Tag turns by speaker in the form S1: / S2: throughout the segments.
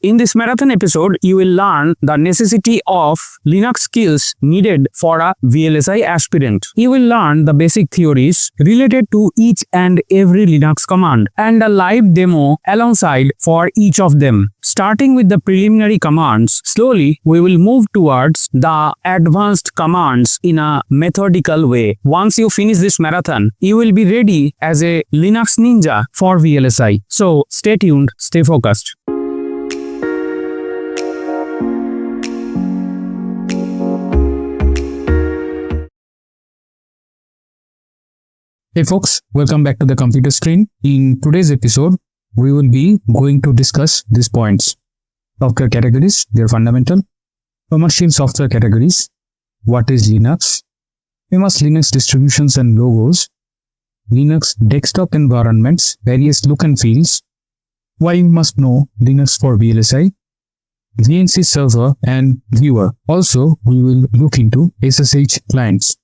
S1: In this marathon episode, you will learn the necessity of Linux skills needed for a VLSI aspirant. You will learn the basic theories related to each and every Linux command and a live demo alongside for each of them. Starting with the preliminary commands, slowly we will move towards the advanced commands in a methodical way. Once you finish this marathon, you will be ready as a Linux ninja for VLSI. So stay tuned, stay focused. Hey folks, welcome back to the computer screen. In today's episode, we will be going to discuss these points. Software categories, their fundamental, commercial software categories, what is Linux, famous Linux distributions and logos, Linux desktop environments, various look and feels, why you must know Linux for VLSI, VNC server and viewer. Also, we will look into SSH clients.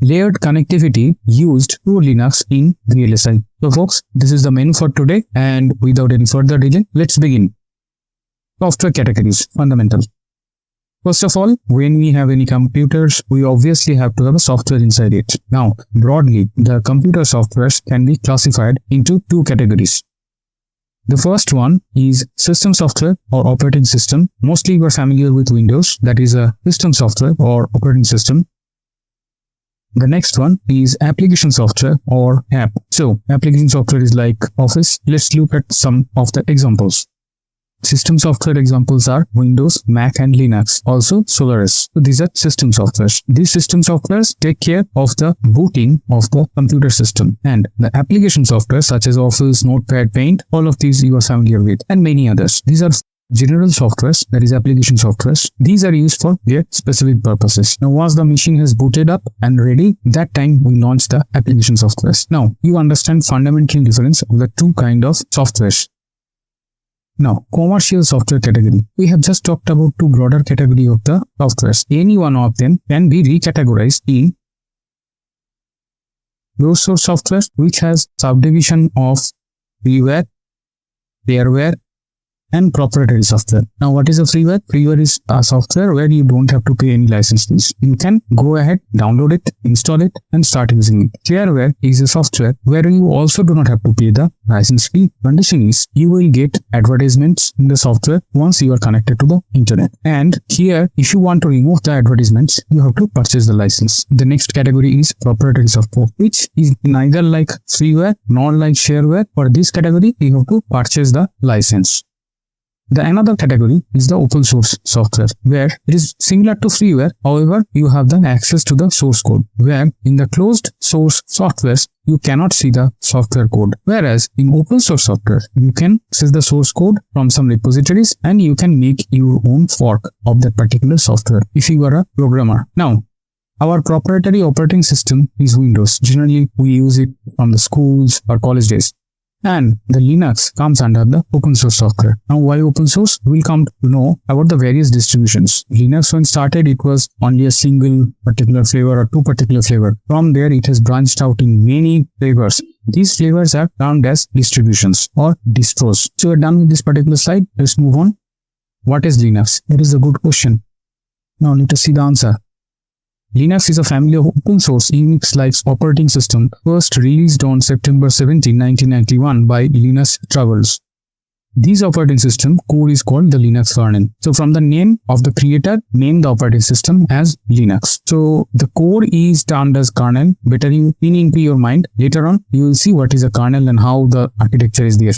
S1: Layered connectivity used to Linux in VLSI. So folks, this is the menu for today, and without any further delay, let's begin. Software categories, fundamental. First of all, when we have any computers, we obviously have to have a software inside it. Now, broadly, the computer softwares can be classified into two categories. The first one is system software or operating system. Mostly you are familiar with Windows, that is a system software or operating system. The next one is application software or app. So, application software is like Office. Let's look at some of the examples. System software examples are Windows, Mac and Linux. Also Solaris. So, these are system softwares. These system softwares take care of the booting of the computer system. And the application software such as Office, Notepad, Paint, all of these you are familiar with, and many others. These are general softwares, that is application softwares. These are used for their specific purposes. Now, once the machine has booted up and ready, that time we launch the application softwares. Now, you understand fundamental difference of the two kind of softwares. Now, commercial software category. We have just talked about two broader category of the softwares. Any one of them can be recategorized in closed source software, which has subdivision of freeware, shareware, and proprietary software. Now, what is a freeware? Freeware is a software where you don't have to pay any license fees. You can go ahead, download it, install it, and start using it. Shareware is a software where you also do not have to pay the license fee. Condition is you will get advertisements in the software once you are connected to the internet. And here, if you want to remove the advertisements, you have to purchase the license. The next category is proprietary software, which is neither like freeware nor like shareware. For this category, you have to purchase the license. The another category is the open source software, where it is similar to freeware. However, you have the access to the source code, where in the closed source softwares, you cannot see the software code. Whereas in open source software, you can access the source code from some repositories and you can make your own fork of that particular software if you are a programmer. Now, our proprietary operating system is Windows. Generally, we use it from the schools or college days. And the Linux comes under the open source software. Now, why open source? We'll come to know about the various distributions. Linux, when started, it was only a single particular flavor or two particular flavor. From there, it has branched out in many flavors. These flavors are termed as distributions or distros. So, we're done with this particular slide. Let's move on. What is Linux? That is a good question. Now, let us see the answer. Linux is a family of open source Unix-like operating system first released on September 17, 1991 by Linus Torvalds. This operating system core is called the Linux kernel. So from the name of the creator, name the operating system as Linux. So the core is termed as kernel. Better you pin into your mind. Later on, you will see what is a kernel and how the architecture is there.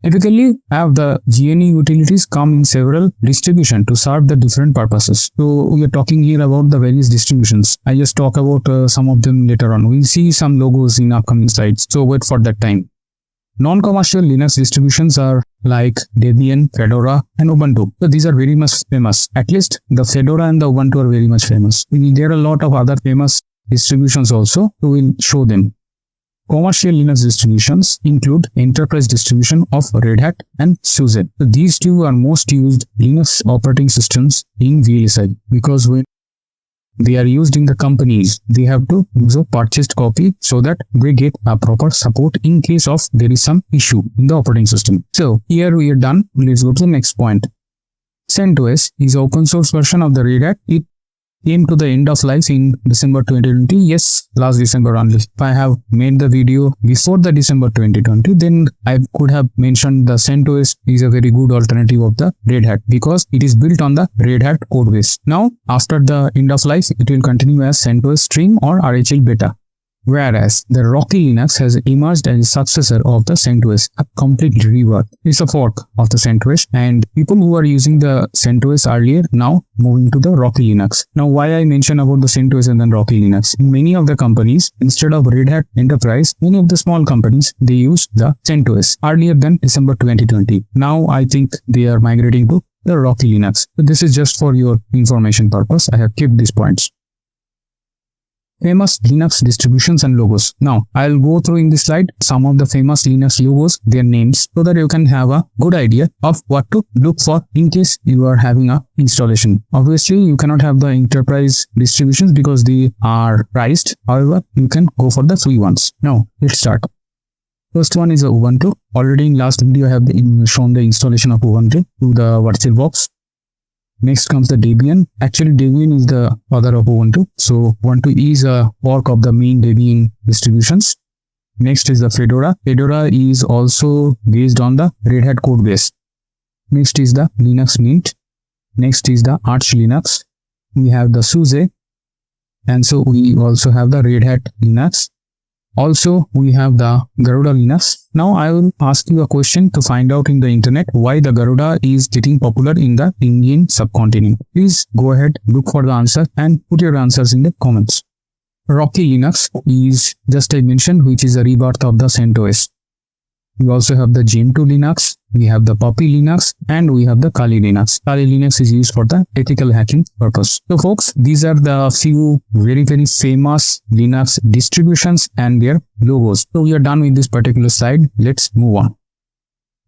S1: Typically, have the GNU utilities come in several distributions to serve the different purposes. So, we are talking here about the various distributions. I just talk about some of them later on. We'll see some logos in upcoming slides. So, wait for that time. Non-commercial Linux distributions are like Debian, Fedora, and Ubuntu. So, these are very much famous. At least, the Fedora and the Ubuntu are very much famous. There are a lot of other famous distributions also. So, we'll show them. Commercial Linux distributions include enterprise distribution of Red Hat and SUSE. So these two are most used Linux operating systems in VLSI because when they are used in the companies, they have to use a purchased copy so that they get a proper support in case of there is some issue in the operating system. So here we are done. Let's go to the next point. CentOS is open source version of the Red Hat. It came to the end of life in December 2020. Yes, last December only. If I have made the video before the December 2020, then I could have mentioned the CentOS is a very good alternative of the Red Hat because it is built on the Red Hat code base. Now, after the end of life, it will continue as CentOS Stream or RHL Beta. Whereas the Rocky Linux has emerged as a successor of the CentOS, a complete rework. It's a fork of the CentOS, and people who are using the CentOS earlier now moving to the Rocky Linux. Now, why I mention about the CentOS and then Rocky Linux? In many of the companies, instead of Red Hat Enterprise, many of the small companies, they use the CentOS earlier than December 2020. Now, I think they are migrating to the Rocky Linux. So this is just for your information purpose. I have kept these points. Famous Linux distributions and logos. Now, I'll go through in this slide some of the famous Linux logos, their names, so that you can have a good idea of what to look for in case you are having a installation. Obviously, you cannot have the enterprise distributions because they are priced. However, you can go for the free ones. Now, let's start. First one is Ubuntu. Already in last video, I have shown the installation of Ubuntu to the VirtualBox. Next comes the Debian. Actually, Debian is the father of Ubuntu. So Ubuntu is a fork of the main Debian distributions. Next is the Fedora. Fedora is also based on the Red Hat code base. Next is the Linux Mint. Next is the Arch Linux. We have the SUSE. And so we also have the Red Hat Linux. Also, we have the Garuda Linux. Now, I will ask you a question to find out in the internet why the Garuda is getting popular in the Indian subcontinent. Please go ahead, look for the answer and put your answers in the comments. Rocky Linux is just I mentioned, which is a rebirth of the CentOS. We also have the Gentoo Linux, we have the Puppy Linux, and we have the Kali Linux. Kali Linux is used for the ethical hacking purpose. So folks, these are the few very famous Linux distributions and their logos. So we are done with this particular slide. Let's move on.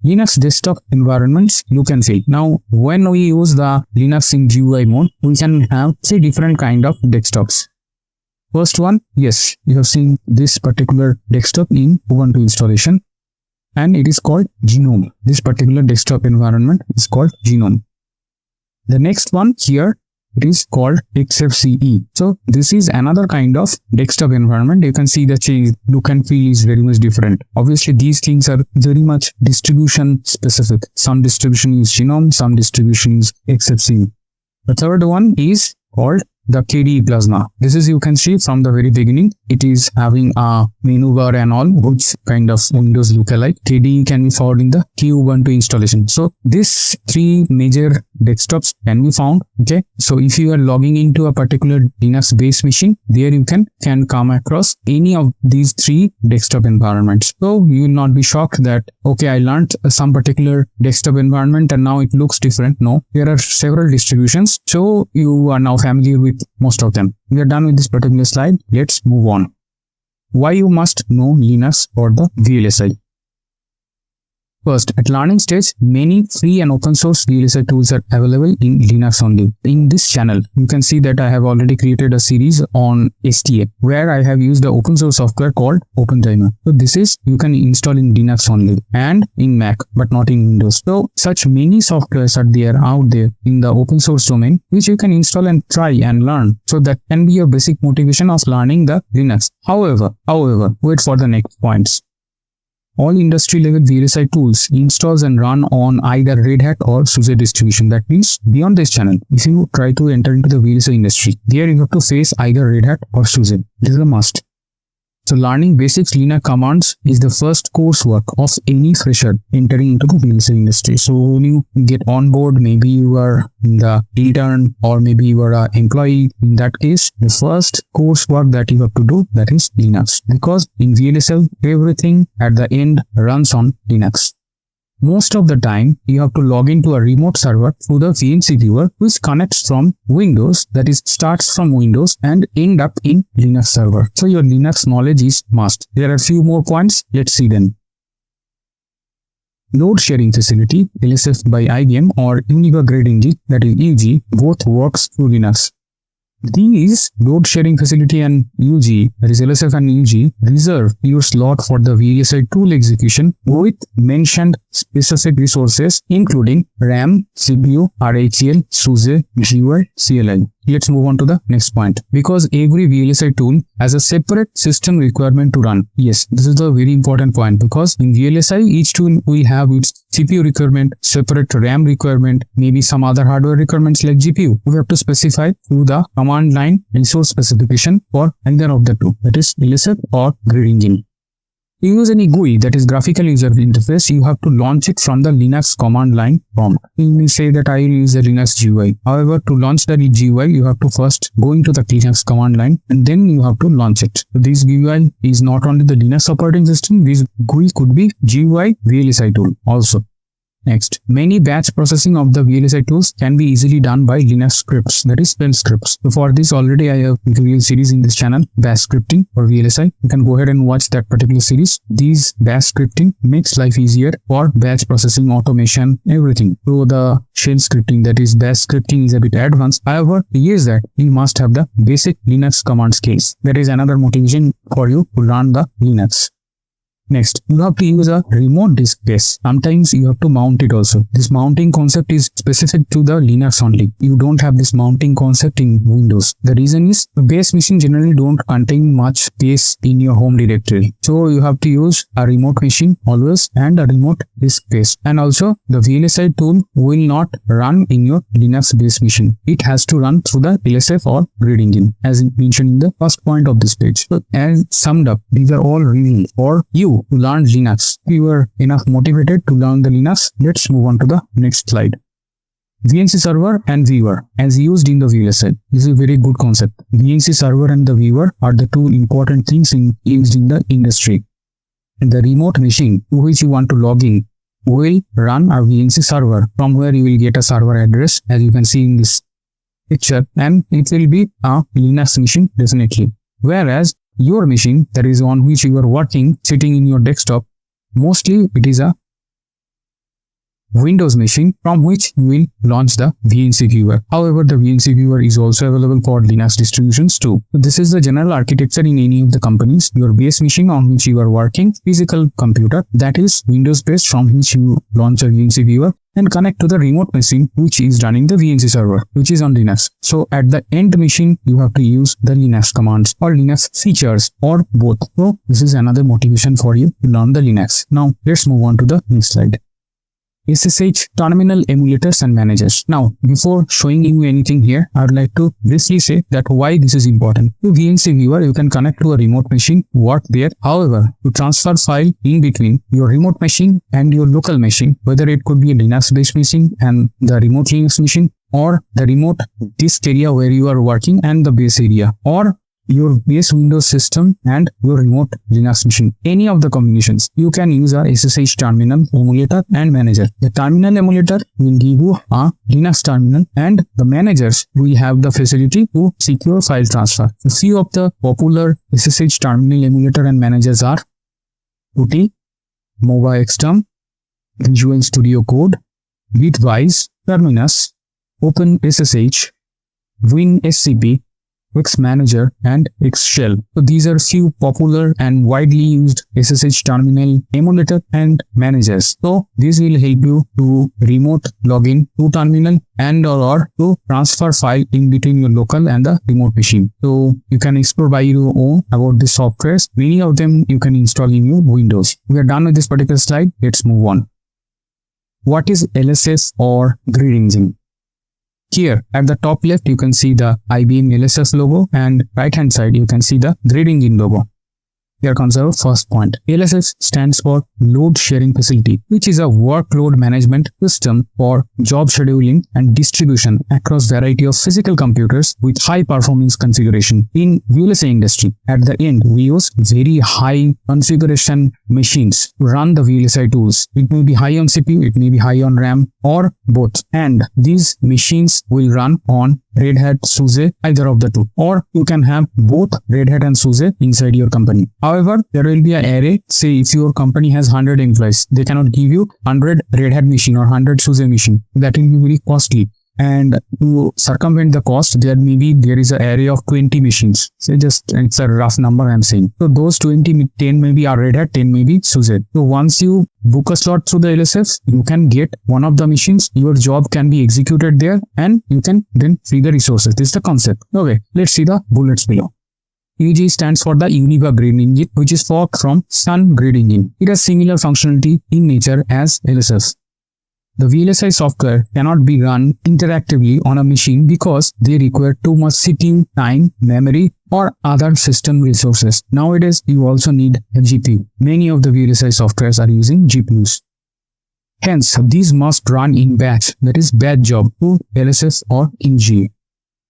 S1: Linux desktop environments look and feel. Now, when we use the Linux in GUI mode, we can have 3 different kind of desktops. First one, yes, you have seen this particular desktop in Ubuntu installation. And it is called Genome. This particular desktop environment is called Genome. The next one here, it is called XFCE. So this is another kind of desktop environment. You can see the change, look and feel is very much different. Obviously, these things are very much distribution specific. Some distribution is Genome, some distribution is XFCE. The third one is called the KDE Plasma. This is, you can see from the very beginning, it is having a menu bar and all, which kind of Windows look alike. KDE can be found in the Ubuntu installation. So these 3 major desktops can be found. Okay, so if you are logging into a particular Linux based machine, there you can come across any of these 3 desktop environments. So you will not be shocked that okay, I learned some particular desktop environment and now it looks different. No, there are several distributions, so you are now familiar with most of them. We are done with this particular slide. Let's move on. Why you must know Linux or the VLSI. First, at learning stage, many free and open source VLSI tools are available in Linux only. In this channel, you can see that I have already created a series on STA, where I have used the open source software called OpenTimer. So this is, you can install in Linux only and in Mac, but not in Windows. So such many softwares are there out there in the open source domain, which you can install and try and learn. So that can be your basic motivation of learning the Linux. However, wait for the next points. All industry-level VLSI tools installs and run on either Red Hat or SUSE distribution. That means beyond this channel, if you try to enter into the VLSI industry, there you have to face either Red Hat or SUSE. This is a must. So learning basics Linux commands is the first coursework of any fresher entering into the VLSI industry. So when you get on board, maybe you are in the intern or maybe you are an employee. In that case, the first coursework that you have to do, that is Linux. Because in VLSI, everything at the end runs on Linux. Most of the time, you have to log into a remote server through the VNC viewer, which connects from Windows, that is starts from Windows and end up in Linux server. So your Linux knowledge is must. There are a few more points. Let's see them. Load sharing facility, LSF by IBM or Univa Grade NG, that is UG, both works through Linux. These load sharing facility and UG, that is LSF and UG, reserve your slot for the VLSI tool execution with mentioned specific resources including RAM, CPU, RHEL, SUSE, GUI, CLI. Let's move on to the next point. Because every VLSI tool has a separate system requirement to run. Yes, this is the very important point, because in VLSI, each tool will have its CPU requirement, separate RAM requirement, maybe some other hardware requirements like GPU. We have to specify through the command line resource specification for either of the two, that is LSF or grid engine. You use any GUI, that is graphical user interface, you have to launch it from the Linux command line prompt. You will say that I will use a Linux GUI. However, to launch the GUI, you have to first go into the Linux command line and then you have to launch it. So this GUI is not only the Linux operating system, this GUI could be GUI VLSI tool also. Next, many batch processing of the VLSI tools can be easily done by Linux scripts, that is shell scripts. So for this already I have a tutorial series in this channel, bash scripting for VLSI. You can go ahead and watch that particular series. These bash scripting makes life easier for batch processing, automation, everything. So the shell scripting, that is bash scripting, is a bit advanced. However, to use that, you must have the basic Linux command skills. That is another motivation for you to learn the Linux. Next, you have to use a remote disk base. Sometimes you have to mount it also. This mounting concept is specific to the Linux only. You don't have this mounting concept in Windows. The reason is the base machine generally don't contain much space in your home directory. So you have to use a remote machine always and a remote disk base. And also the VLSI tool will not run in your Linux base machine. It has to run through the LSF or grid engine, as mentioned in the first point of this page. So as summed up, these are all real for you to learn Linux. If you are enough motivated to learn the Linux, let's move on to the next slide. VNC server and viewer as used in the VLSI. This is a very good concept. VNC server and the viewer are the two important things used in the industry. And the remote machine to which you want to log in will run a VNC server, from where you will get a server address, as you can see in this picture, and it will be a Linux machine definitely. Whereas your machine, that is on which you are working, sitting in your desktop, mostly it is a Windows machine from which you will launch the VNC viewer. However, the VNC viewer is also available for Linux distributions too. So this is the general architecture in any of the companies. Your base machine on which you are working, physical computer, that is Windows based, from which you launch a VNC viewer and connect to the remote machine which is running the VNC server, which is on Linux. So at the end machine, you have to use the Linux commands or Linux features or both. So this is another motivation for you to learn the Linux. Now let's move on to the next slide. SSH terminal emulators and managers. Now, before showing you anything here, I would like to briefly say that why this is important. To VNC viewer, you can connect to a remote machine, work there. However, to transfer file in between your remote machine and your local machine, whether it could be a Linux-based machine and the remote Linux machine, or the remote disk area where you are working and the base area, or your base Windows system and your remote Linux machine. Any of the combinations, you can use a SSH terminal emulator and manager. The terminal emulator will give you a Linux terminal, and the managers will have the facility to secure file transfer. A few of the popular SSH terminal emulator and managers are Qt, MobaXterm, Visual Studio Code, Bitwise, Terminus, OpenSSH, WinSCP, Xmanager, and Xshell. So these are few popular and widely used SSH terminal emulator and managers. So this will help you to remote login to terminal and or to transfer file in between your local and the remote machine. So you can explore by your own about these softwares. Many of them you can install in your Windows. We are done with this particular slide. Let's move on. What is LSS or grid engine? Here at the top left, you can see the IBM LSS logo, and right hand side, you can see the grid engine logo. Here comes our first point. LSS stands for Load Sharing Facility, which is a workload management system for job scheduling and distribution across variety of physical computers with high performance configuration. In VLSI industry, at the end, we use very high configuration machines to run the VLSI tools. It may be high on CPU, it may be high on RAM, or both. And these machines will run on Red Hat, SUSE, either of the two. Or you can have both Red Hat and SUSE inside your company. However, there will be an array. Say if your company has 100 employees, they cannot give you 100 Red Hat machine or 100 SUSE machine. That will be very costly. And to circumvent the cost, there is an array of 20 machines. So it's a rough number I'm saying. So those 20, 10 maybe are Red Hat, 10 maybe SUSE. So once you book a slot through the LSF, you can get one of the machines. Your job can be executed there, and you can then free the resources. This is the concept. Okay, let's see the bullets below. UG stands for the Univa Grid Engine, which is forked from Sun Grid Engine. It has similar functionality in nature as LSF. The VLSI software cannot be run interactively on a machine because they require too much CPU, time, memory, or other system resources. Nowadays, you also need a GPU. Many of the VLSI softwares are using GPUs. Hence, these must run in batch, that is batch job, to LSF or UG.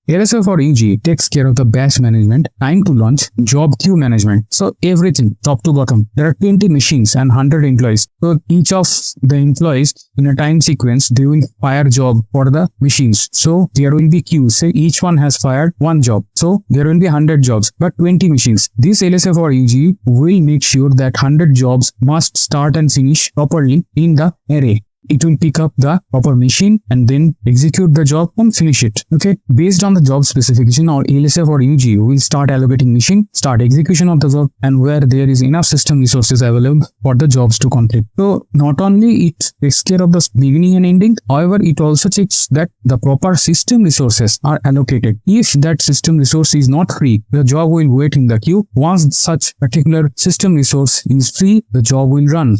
S1: LSF or UG takes care of the batch management, time to launch, job queue management. So everything, top to bottom. There are 20 machines and 100 employees. So each of the employees in a time sequence, they will fire job for the machines. So there will be queues. Say each one has fired one job. So there will be 100 jobs, but 20 machines. This LSF or UG will make sure that 100 jobs must start and finish properly in the array. It will pick up the proper machine and then execute the job and finish it. Okay. Based on the job specification, or LSF or UG will start allocating machine, start execution of the job, and where there is enough system resources available for the jobs to complete. So not only it takes care of the beginning and ending, however, it also checks that the proper system resources are allocated. If that system resource is not free, the job will wait in the queue. Once such particular system resource is free, the job will run.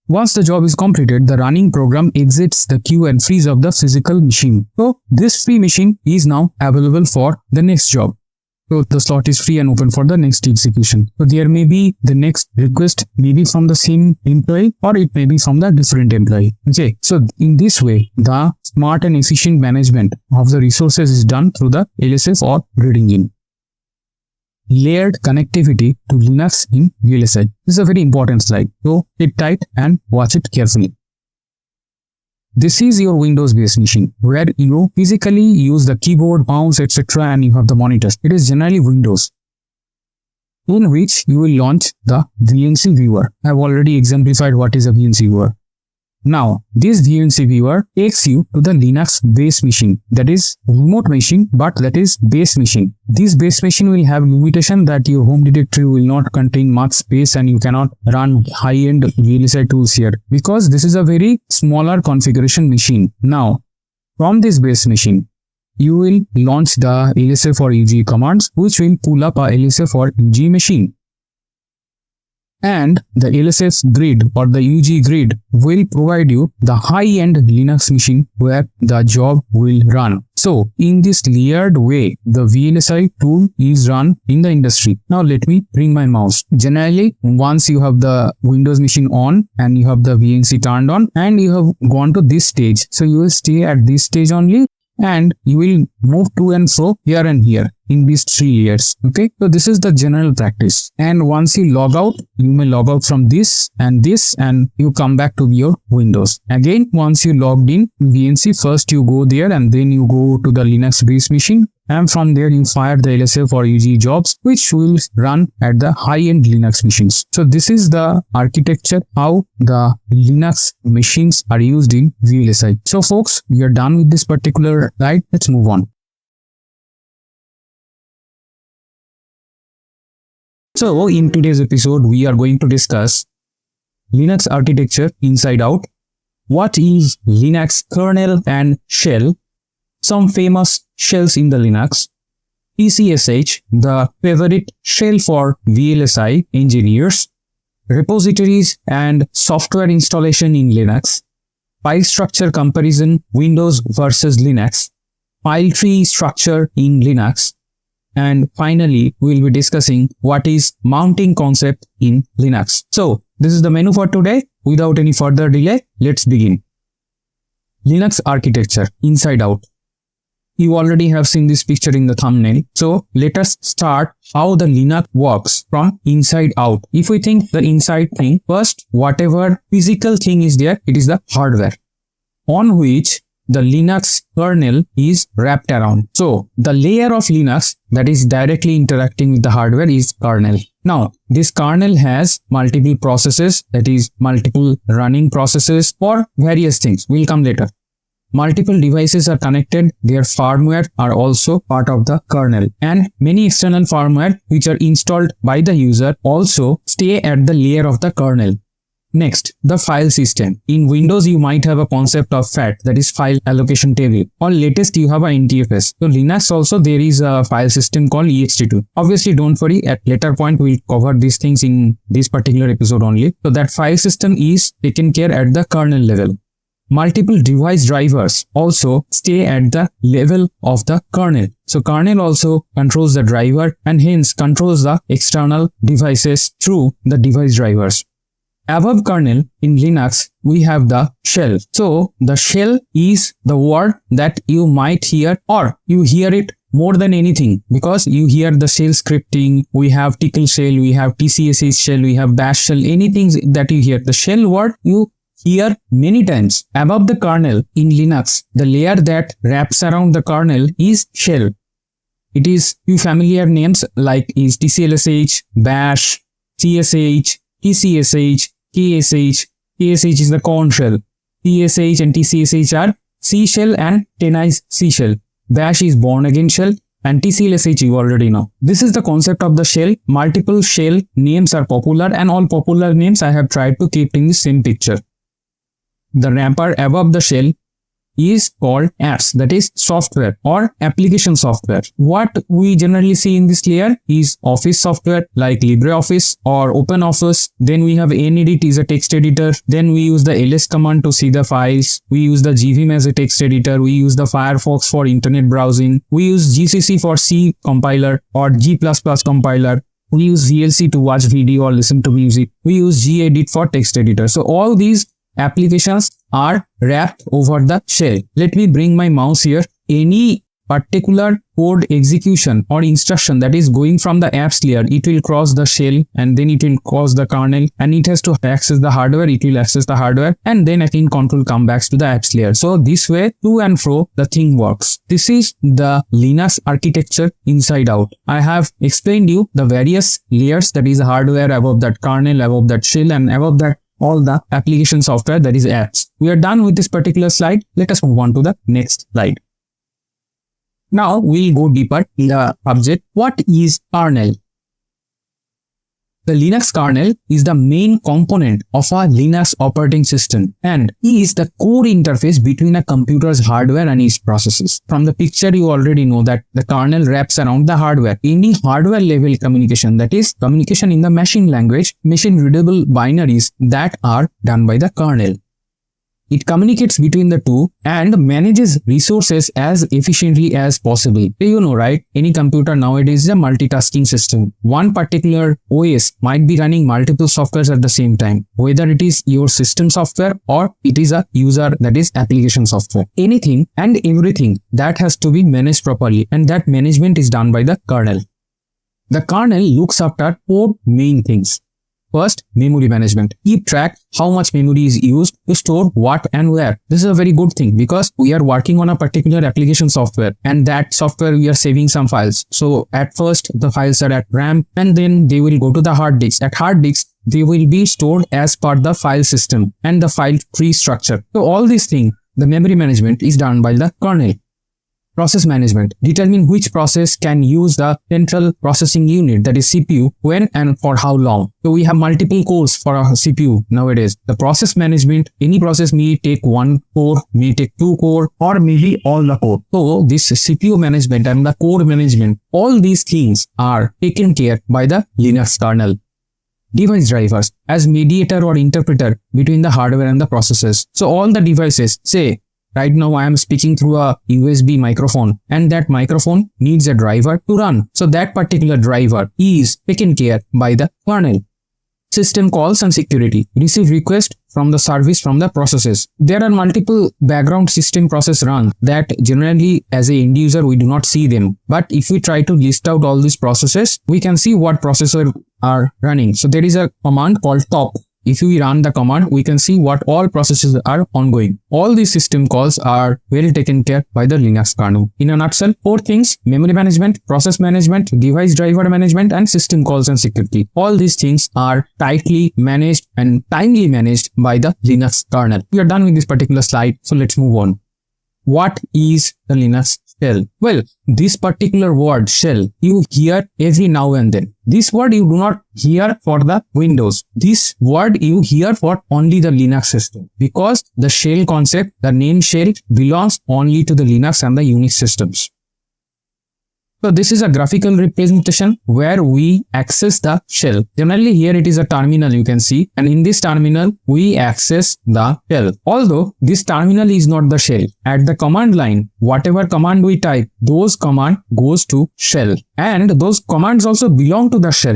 S1: Once the job is completed, the running program exits the queue and frees up the physical machine. So this free machine is now available for the next job. So the slot is free and open for the next execution. So there may be the next request maybe from the same employee, or it may be from the different employee. Okay. So in this way, the smart and efficient management of the resources is done through the LSF or grid engine. Layered connectivity to Linux in VLSI. This is a very important slide. So sit tight and watch it carefully. This is your Windows-based machine where you physically use the keyboard, mouse, etc. and you have the monitors. It is generally Windows, in which you will launch the VNC viewer. I have already exemplified what is a VNC viewer. Now, this VNC viewer takes you to the Linux base machine, that is remote machine, but that is base machine. This base machine will have limitation that your home directory will not contain much space and you cannot run high-end VLSI tools here because this is a very smaller configuration machine. Now, from this base machine, you will launch the LSF or UG commands, which will pull up a LSF or UG machine. And the LSF grid or the UG grid will provide you the high-end Linux machine where the job will run. So in this layered way, the VLSI tool is run in the industry. Now let me bring my mouse. Generally, once you have the Windows machine on and you have the VNC turned on and you have gone to this stage, so you will stay at this stage only and you will move to and fro here and here in these 3 layers. Okay, so this is the general practice. And once you log out, you may log out from this and you come back to your Windows. Again, once you logged in VNC, first you go there and then you go to the Linux base machine, and from there you fire the LSF or UG jobs, which will run at the high-end Linux machines. So this is the architecture, how the Linux machines are used in VLSI. So folks, we are done with this particular slide. Let's move on. So in today's episode, we are going to discuss Linux architecture inside out, what is Linux kernel and shell, some famous shells in the Linux, PCSH, the favorite shell for VLSI engineers, repositories and software installation in Linux, file structure comparison, Windows versus Linux, file tree structure in Linux, and finally, we will be discussing what is mounting concept in Linux. So, this is the menu for today. Without any further delay, let's begin. Linux architecture, inside out. You already have seen this picture in the thumbnail. So, let us start how the Linux works from inside out. If we think the inside thing, first, whatever physical thing is there, it is the hardware on which the Linux kernel is wrapped around. So the layer of Linux that is directly interacting with the hardware is kernel. Now this kernel has multiple processes, that is multiple running processes for various things. We'll come later. multiple devices are connected, their firmware are also part of the kernel, and many external firmware which are installed by the user also stay at the layer of the kernel. Next, the file system. In Windows, you might have a concept of FAT, that is file allocation table. On latest, you have a NTFS. So Linux also, there is a file system called ext2. Obviously, don't worry, at later point, we'll cover these things in this particular episode only. So that file system is taken care at the kernel level. Multiple device drivers also stay at the level of the kernel. So kernel also controls the driver and hence controls the external devices through the device drivers. Above kernel in Linux, we have the shell. So the shell is the word that you might hear, or you hear it more than anything, because you hear the shell scripting, we have tickle shell, we have tcsh shell, we have bash shell, anything that you hear. The shell word you hear many times. Above the kernel in Linux, the layer that wraps around the kernel is shell. It is few familiar names like is tclsh, bash, csh, tcsh, ksh. Ksh is the corn shell. tsh and tcsh are C shell and Tenai's C shell. Bash is born again shell, and tclsh you already know. This is the concept of the shell. Multiple shell names are popular, and all popular names I have tried to keep in the same picture. The wrapper above the shell is called apps, that is software or application software. What we generally see in this layer is office software like LibreOffice or OpenOffice. Then we have NEdit is a text editor. Then we use the ls command to see the files. We use the gvim as a text editor. We use the Firefox for internet browsing. We use GCC for C compiler or G++ compiler. We use VLC to watch video or listen to music. We use gedit for text editor. So all these applications are wrapped over the shell. Let me bring my mouse here. Any particular code execution or instruction that is going from the apps layer, it will cross the shell and then it will cross the kernel, and it has to access the hardware. It will access the hardware and then again control comes back to the apps layer. So this way, to and fro, the thing works. This is the Linux architecture inside out. I have explained you the various layers, that is hardware, above that kernel, above that shell, and above that all the application software, that is apps. We are done with this particular slide. Let us move on to the next slide. Now we'll go deeper in the subject. What is kernel? The Linux kernel is the main component of a Linux operating system and is the core interface between a computer's hardware and its processes. From the picture, you already know that the kernel wraps around the hardware. Any hardware level communication, that is communication in the machine language, machine readable binaries, that are done by the kernel. It communicates between the two and manages resources as efficiently as possible. You know, right? Any computer nowadays is a multitasking system. One particular OS might be running multiple softwares at the same time, whether it is your system software or it is a user, that is application software. Anything and everything that has to be managed properly, and that management is done by the kernel. The kernel looks after four main things. First, memory management. Keep track how much memory is used to store what and where. This is a very good thing because we are working on a particular application software, and that software we are saving some files. So at first the files are at RAM and then they will go to the hard disk. At hard disk, they will be stored as per the file system and the file tree structure. So all these things, the memory management is done by the kernel. Process management. Determine which process can use the central processing unit, that is CPU, when and for how long. So we have multiple cores for our CPU nowadays. The process management, any process may take one core, may take two core, or maybe all the core. So this CPU management and the core management, all these things are taken care by the Linux kernel. Device drivers as mediator or interpreter between the hardware and the processes. So all the devices, say, right now I am speaking through a USB microphone, and that microphone needs a driver to run. So that particular driver is taken care by the kernel. System calls and security. Receive request from the service from the processes. There are multiple background system process run that generally as a end user we do not see them. But if we try to list out all these processes, we can see what processor are running. So there is a command called top. If we run the command, we can see what all processes are ongoing. All these system calls are well taken care by the Linux kernel. In a nutshell, four things: memory management, process management, device driver management, and system calls and security. All these things are tightly managed and timely managed by the Linux kernel. We are done with this particular slide, so let's move on. what is the Linux shell? Well, this particular word shell you hear every now and then. This word you do not hear for the Windows. This word you hear for only the Linux system, because the shell concept, the name shell, belongs only to the Linux and the Unix systems. So this is a graphical representation where we access the shell. Generally here it is a terminal, you can see, and in this terminal we access the shell. Although this terminal is not the shell. At the command line, whatever command we type, those command goes to shell, and those commands also belong to the shell.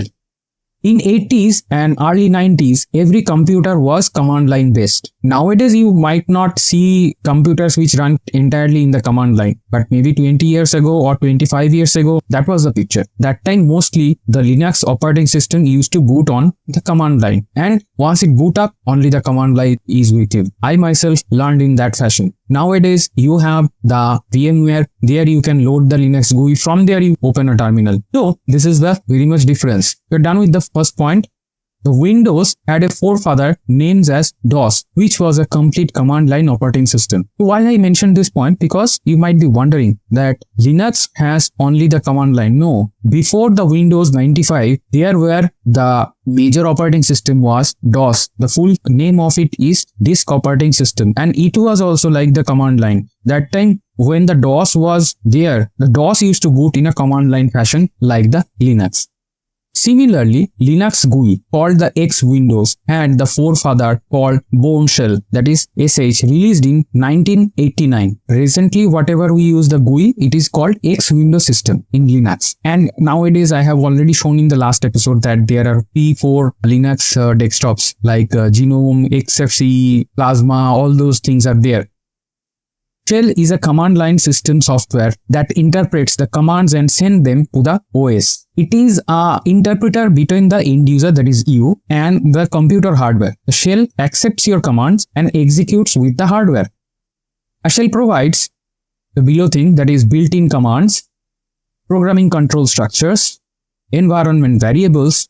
S1: In 80s and early 90s, every computer was command line based. Nowadays, you might not see computers which run entirely in the command line. But maybe 20 years ago or 25 years ago, that was the picture. That time, mostly the Linux operating system used to boot on the command line. And once it boot up, only the command line is with you. I myself learned in that fashion. Nowadays, you have the VMware. There you can load the Linux GUI. From there, you open a terminal. So, this is the very much difference. We're done with the first point. The Windows had a forefather named as DOS, which was a complete command line operating system. Why I mentioned this point? Because you might be wondering that Linux has only the command line. No, before the Windows 95, there were the major operating system was DOS. The full name of it is Disk Operating System, and it was also like the command line. That time when the DOS was there, the DOS used to boot in a command line fashion like the Linux. Similarly, Linux GUI called the X Windows had the forefather called Bourne Shell, that is SH, released in 1989. Recently, whatever we use the GUI, it is called X Windows system in Linux. And nowadays, I have already shown in the last episode that there are P4 Linux desktops like Genome, XFCE, Plasma, all those things are there. Shell is a command line system software that interprets the commands and sends them to the OS. It is an interpreter between the end user, that is you, and the computer hardware. The shell accepts your commands and executes with the hardware. A shell provides the below thing, that is built-in commands, programming control structures, environment variables.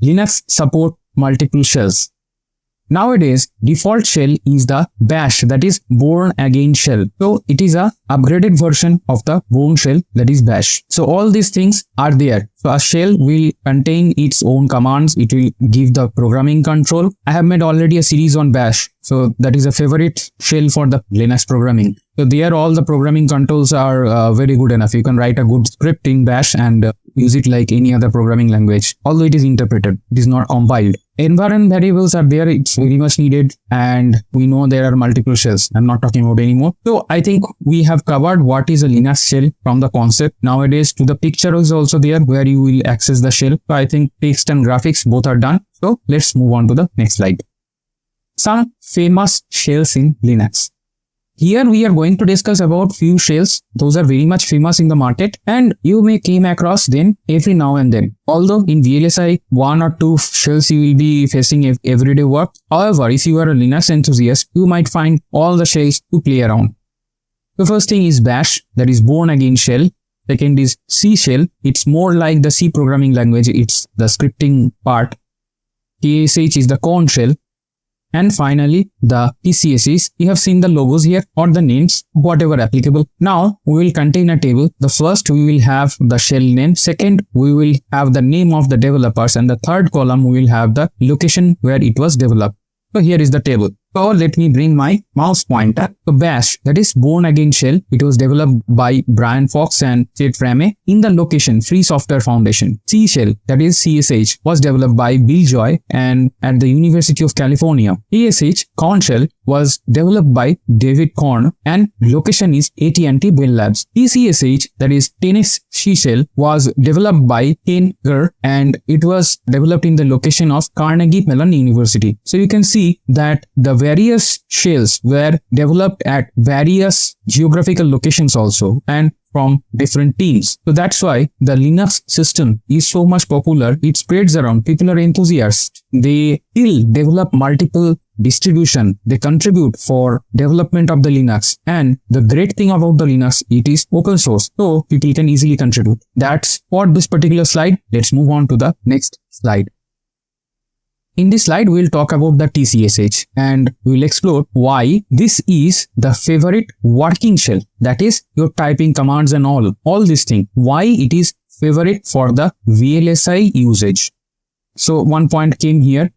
S1: Linux support multiple shells. Nowadays, default shell is the bash, that is born again shell. So it is a upgraded version of the Bourne shell, that is bash. So all these things are there. So a shell will contain its own commands. It will give the programming control. I have made already a series on bash. So that is a favorite shell for the Linux programming. So there all the programming controls are very good enough. You can write a good script in bash and use it like any other programming language. Although it is interpreted, it is not compiled. Environment variables are there. It's very much needed. And we know there are multiple shells. I'm not talking about anymore. So I think we have covered what is a Linux shell from the concept. Nowadays, to the picture is also there where you will access the shell. So I think text and graphics both are done. So let's move on to the next slide. Some famous shells in Linux. Here we are going to discuss about few shells. Those are very much famous in the market and you may came across them every now and then. Although in VLSI, 1 or 2 shells you will be facing everyday work. However, if you are a Linux enthusiast, you might find all the shells to play around. The first thing is bash, that is born again shell. Second is C shell. It's more like the C programming language. It's the scripting part. KSH is the corn shell. And finally, the PCSs. You have seen the logos here or the names, whatever applicable. Now, we will contain a table. The first, we will have the shell name. Second, we will have the name of the developers. And the third column, we will have the location where it was developed. So here is the table. So let me bring my mouse pointer. So bash, that is born again shell. It was developed by Brian Fox and Chet Frame in the location Free Software Foundation. C shell, that is CSH, was developed by Bill Joy and at the University of California. ASH, corn shell, was developed by David Korn and location is AT&T Bell Labs. TCSH, that is Tennessee shell, was developed by Ken Ger and it was developed in the location of Carnegie Mellon University. So you can see that the various shells were developed at various geographical locations also and from different teams. So that's why the Linux system is so much popular. It spreads around. People are enthusiasts. They still develop multiple distribution. They contribute for development of the Linux. And the great thing about the Linux, it is open source. So people can easily contribute. That's for this particular slide. Let's move on to the next slide. In this slide, we'll talk about the tcsh and we'll explore why this is the favorite working shell. That is your typing commands and all these things. Why it is favorite for the VLSI usage. So one point came here.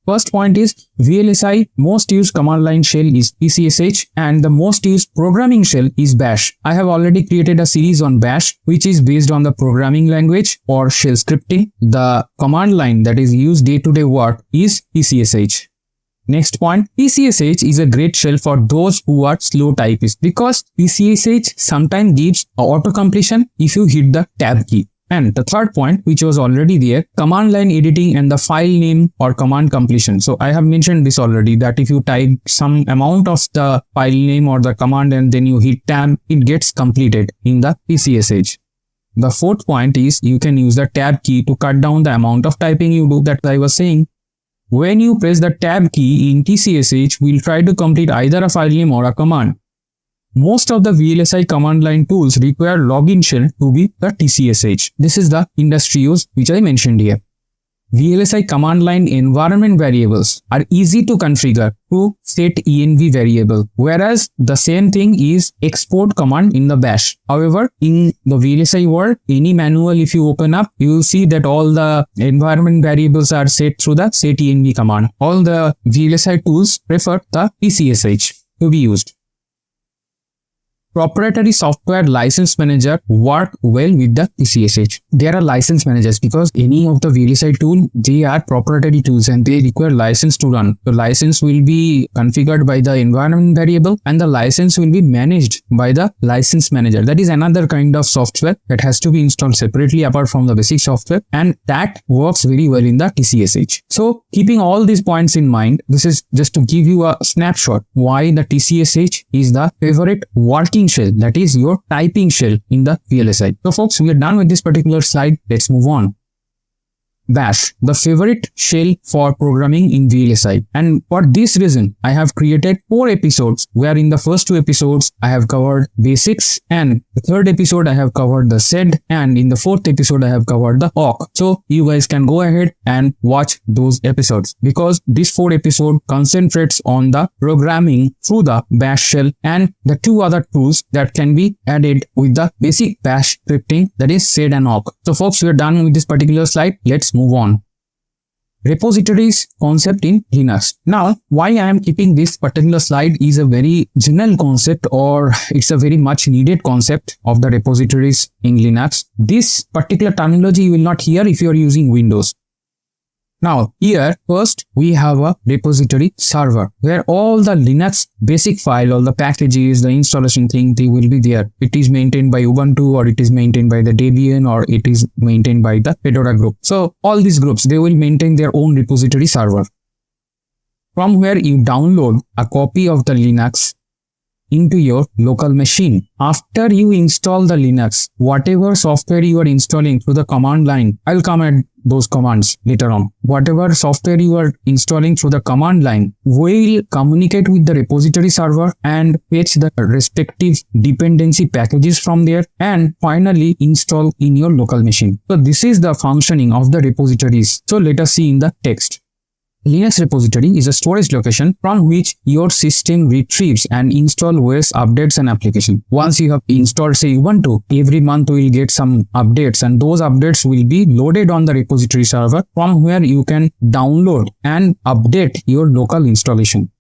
S1: First point is VLSI most used command line shell is tcsh and the most used programming shell is bash. I have already created a series on bash which is based on the programming language or shell scripting. The command line that is used day-to-day work is tcsh. Next point, tcsh is a great shell for those who are slow typists because tcsh sometimes gives auto completion if you hit the tab key. And the third point, which was already there, command line editing and the file name or command completion. So I have mentioned this already that if you type some amount of the file name or the command and then you hit tab, it gets completed in the tcsh. The fourth point is you can use the tab key to cut down the amount of typing you do that I was saying. When you press the tab key in tcsh, we'll try to complete either a file name or a command. Most of the VLSI command line tools require login shell to be the tcsh. This is the industry use which I mentioned here. VLSI command line environment variables are easy to configure to setenv variable, whereas the same thing is export command in the bash. However, in the VLSI world, any manual if you open up, you will see that all the environment variables are set through the setenv command. All the VLSI tools prefer the tcsh to be used. Proprietary software license manager work well with the tcsh. There are license managers because any of the VLSI tool, they are proprietary tools and they require license to run. The license will be configured by the environment variable and the license will be managed by the license manager. That is another kind of software that has to be installed separately apart from the basic software, and that works very well in the tcsh. So keeping all these points in mind, this is just to give you a snapshot why the tcsh is the favorite working shell, that is your typing shell in the VLSI. So folks, we are done with this particular slide. Let's move on. Bash, the favorite shell for programming in VLSI, and for this reason I have created 4 episodes where in the first 2 episodes I have covered basics, and the third episode I have covered the sed, and in the fourth episode I have covered the awk. So you guys can go ahead and watch those episodes because this 4 episode concentrates on the programming through the bash shell and the 2 other tools that can be added with the basic bash scripting, that is sed and awk. So folks, we are done with this particular slide. Let's move on. Repositories concept in Linux. Now, why I am keeping this particular slide is a very general concept, or it's a very much needed concept of the repositories in Linux. This particular terminology you will not hear if you are using Windows. Now, here first we have a repository server where all the Linux basic file, all the packages, the installation thing, they will be there. It is maintained by Ubuntu, or it is maintained by the Debian, or it is maintained by the Fedora group. So all these groups, they will maintain their own repository server, from where you download a copy of the Linux into your local machine. After you install the Linux, whatever software you are installing through the command line, I'll come at those commands later on. Whatever software you are installing through the command line will communicate with the repository server and fetch the respective dependency packages from there and finally install in your local machine. So this is the functioning of the repositories. So let us see in the text. Linux repository is a storage location from which your system retrieves and installs OS updates and applications. Once you have installed, say, Ubuntu, every month you will get some updates, and those updates will be loaded on the repository server from where you can download and update your local installation.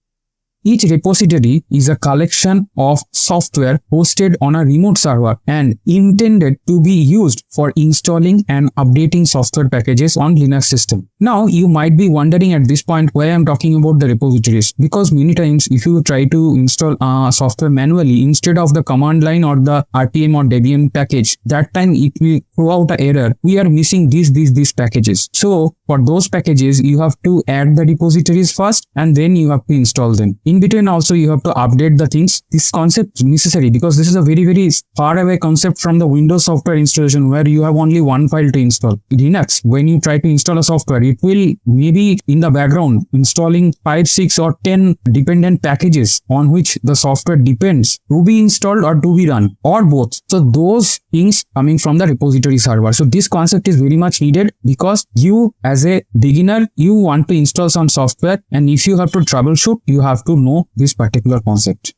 S1: Each repository is a collection of software hosted on a remote server and intended to be used for installing and updating software packages on Linux system. Now, you might be wondering at this point why I'm talking about the repositories, because many times if you try to install software manually instead of the command line or the RPM or Debian package, that time it will throw out an error. We are missing these packages. So for those packages, you have to add the repositories first and then you have to install them. In between also you have to update the things. This concept is necessary because this is a very far away concept from the Windows software installation where you have only one file to install. In Linux, when you try to install a software, it will maybe in the background installing 5, 6 or 10 dependent packages on which the software depends to be installed or to be run, or both. So those things coming from the repository server. So this concept is very much needed because you as as a beginner, you want to install some software, and if you have to troubleshoot, you have to know this particular concept.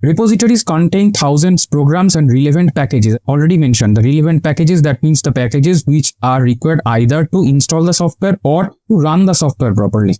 S1: Repositories contain thousands programs and relevant packages. Already mentioned the relevant packages, that means the packages which are required either to install the software or to run the software properly.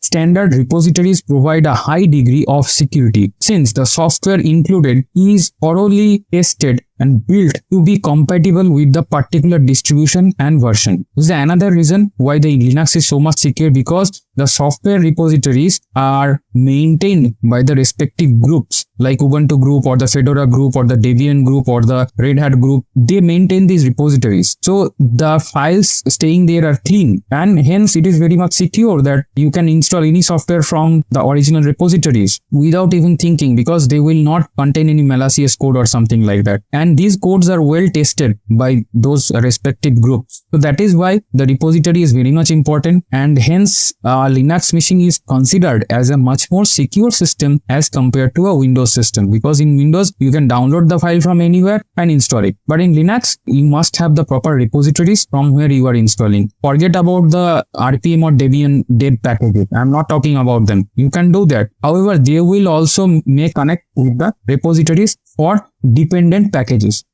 S1: Standard repositories provide a high degree of security since the software included is thoroughly tested and built to be compatible with the particular distribution and version. This is another reason why the Linux is so much secure, because the software repositories are maintained by the respective groups like Ubuntu group or the Fedora group or the Debian group or the Red Hat group. They maintain these repositories. So the files staying there are clean, and hence it is very much secure that you can install any software from the original repositories without even thinking, because they will not contain any malicious code or something like that. And these codes are well tested by those respective groups. So that is why the repository is very much important, and hence Linux machine is considered as a much more secure system as compared to a Windows system, because in Windows you can download the file from anywhere and install it, but in Linux you must have the proper repositories from where you are installing. Forget about the RPM or Debian dev packages. I'm not talking about them. You can do that. However, they will also may connect with the repositories for dependent packages.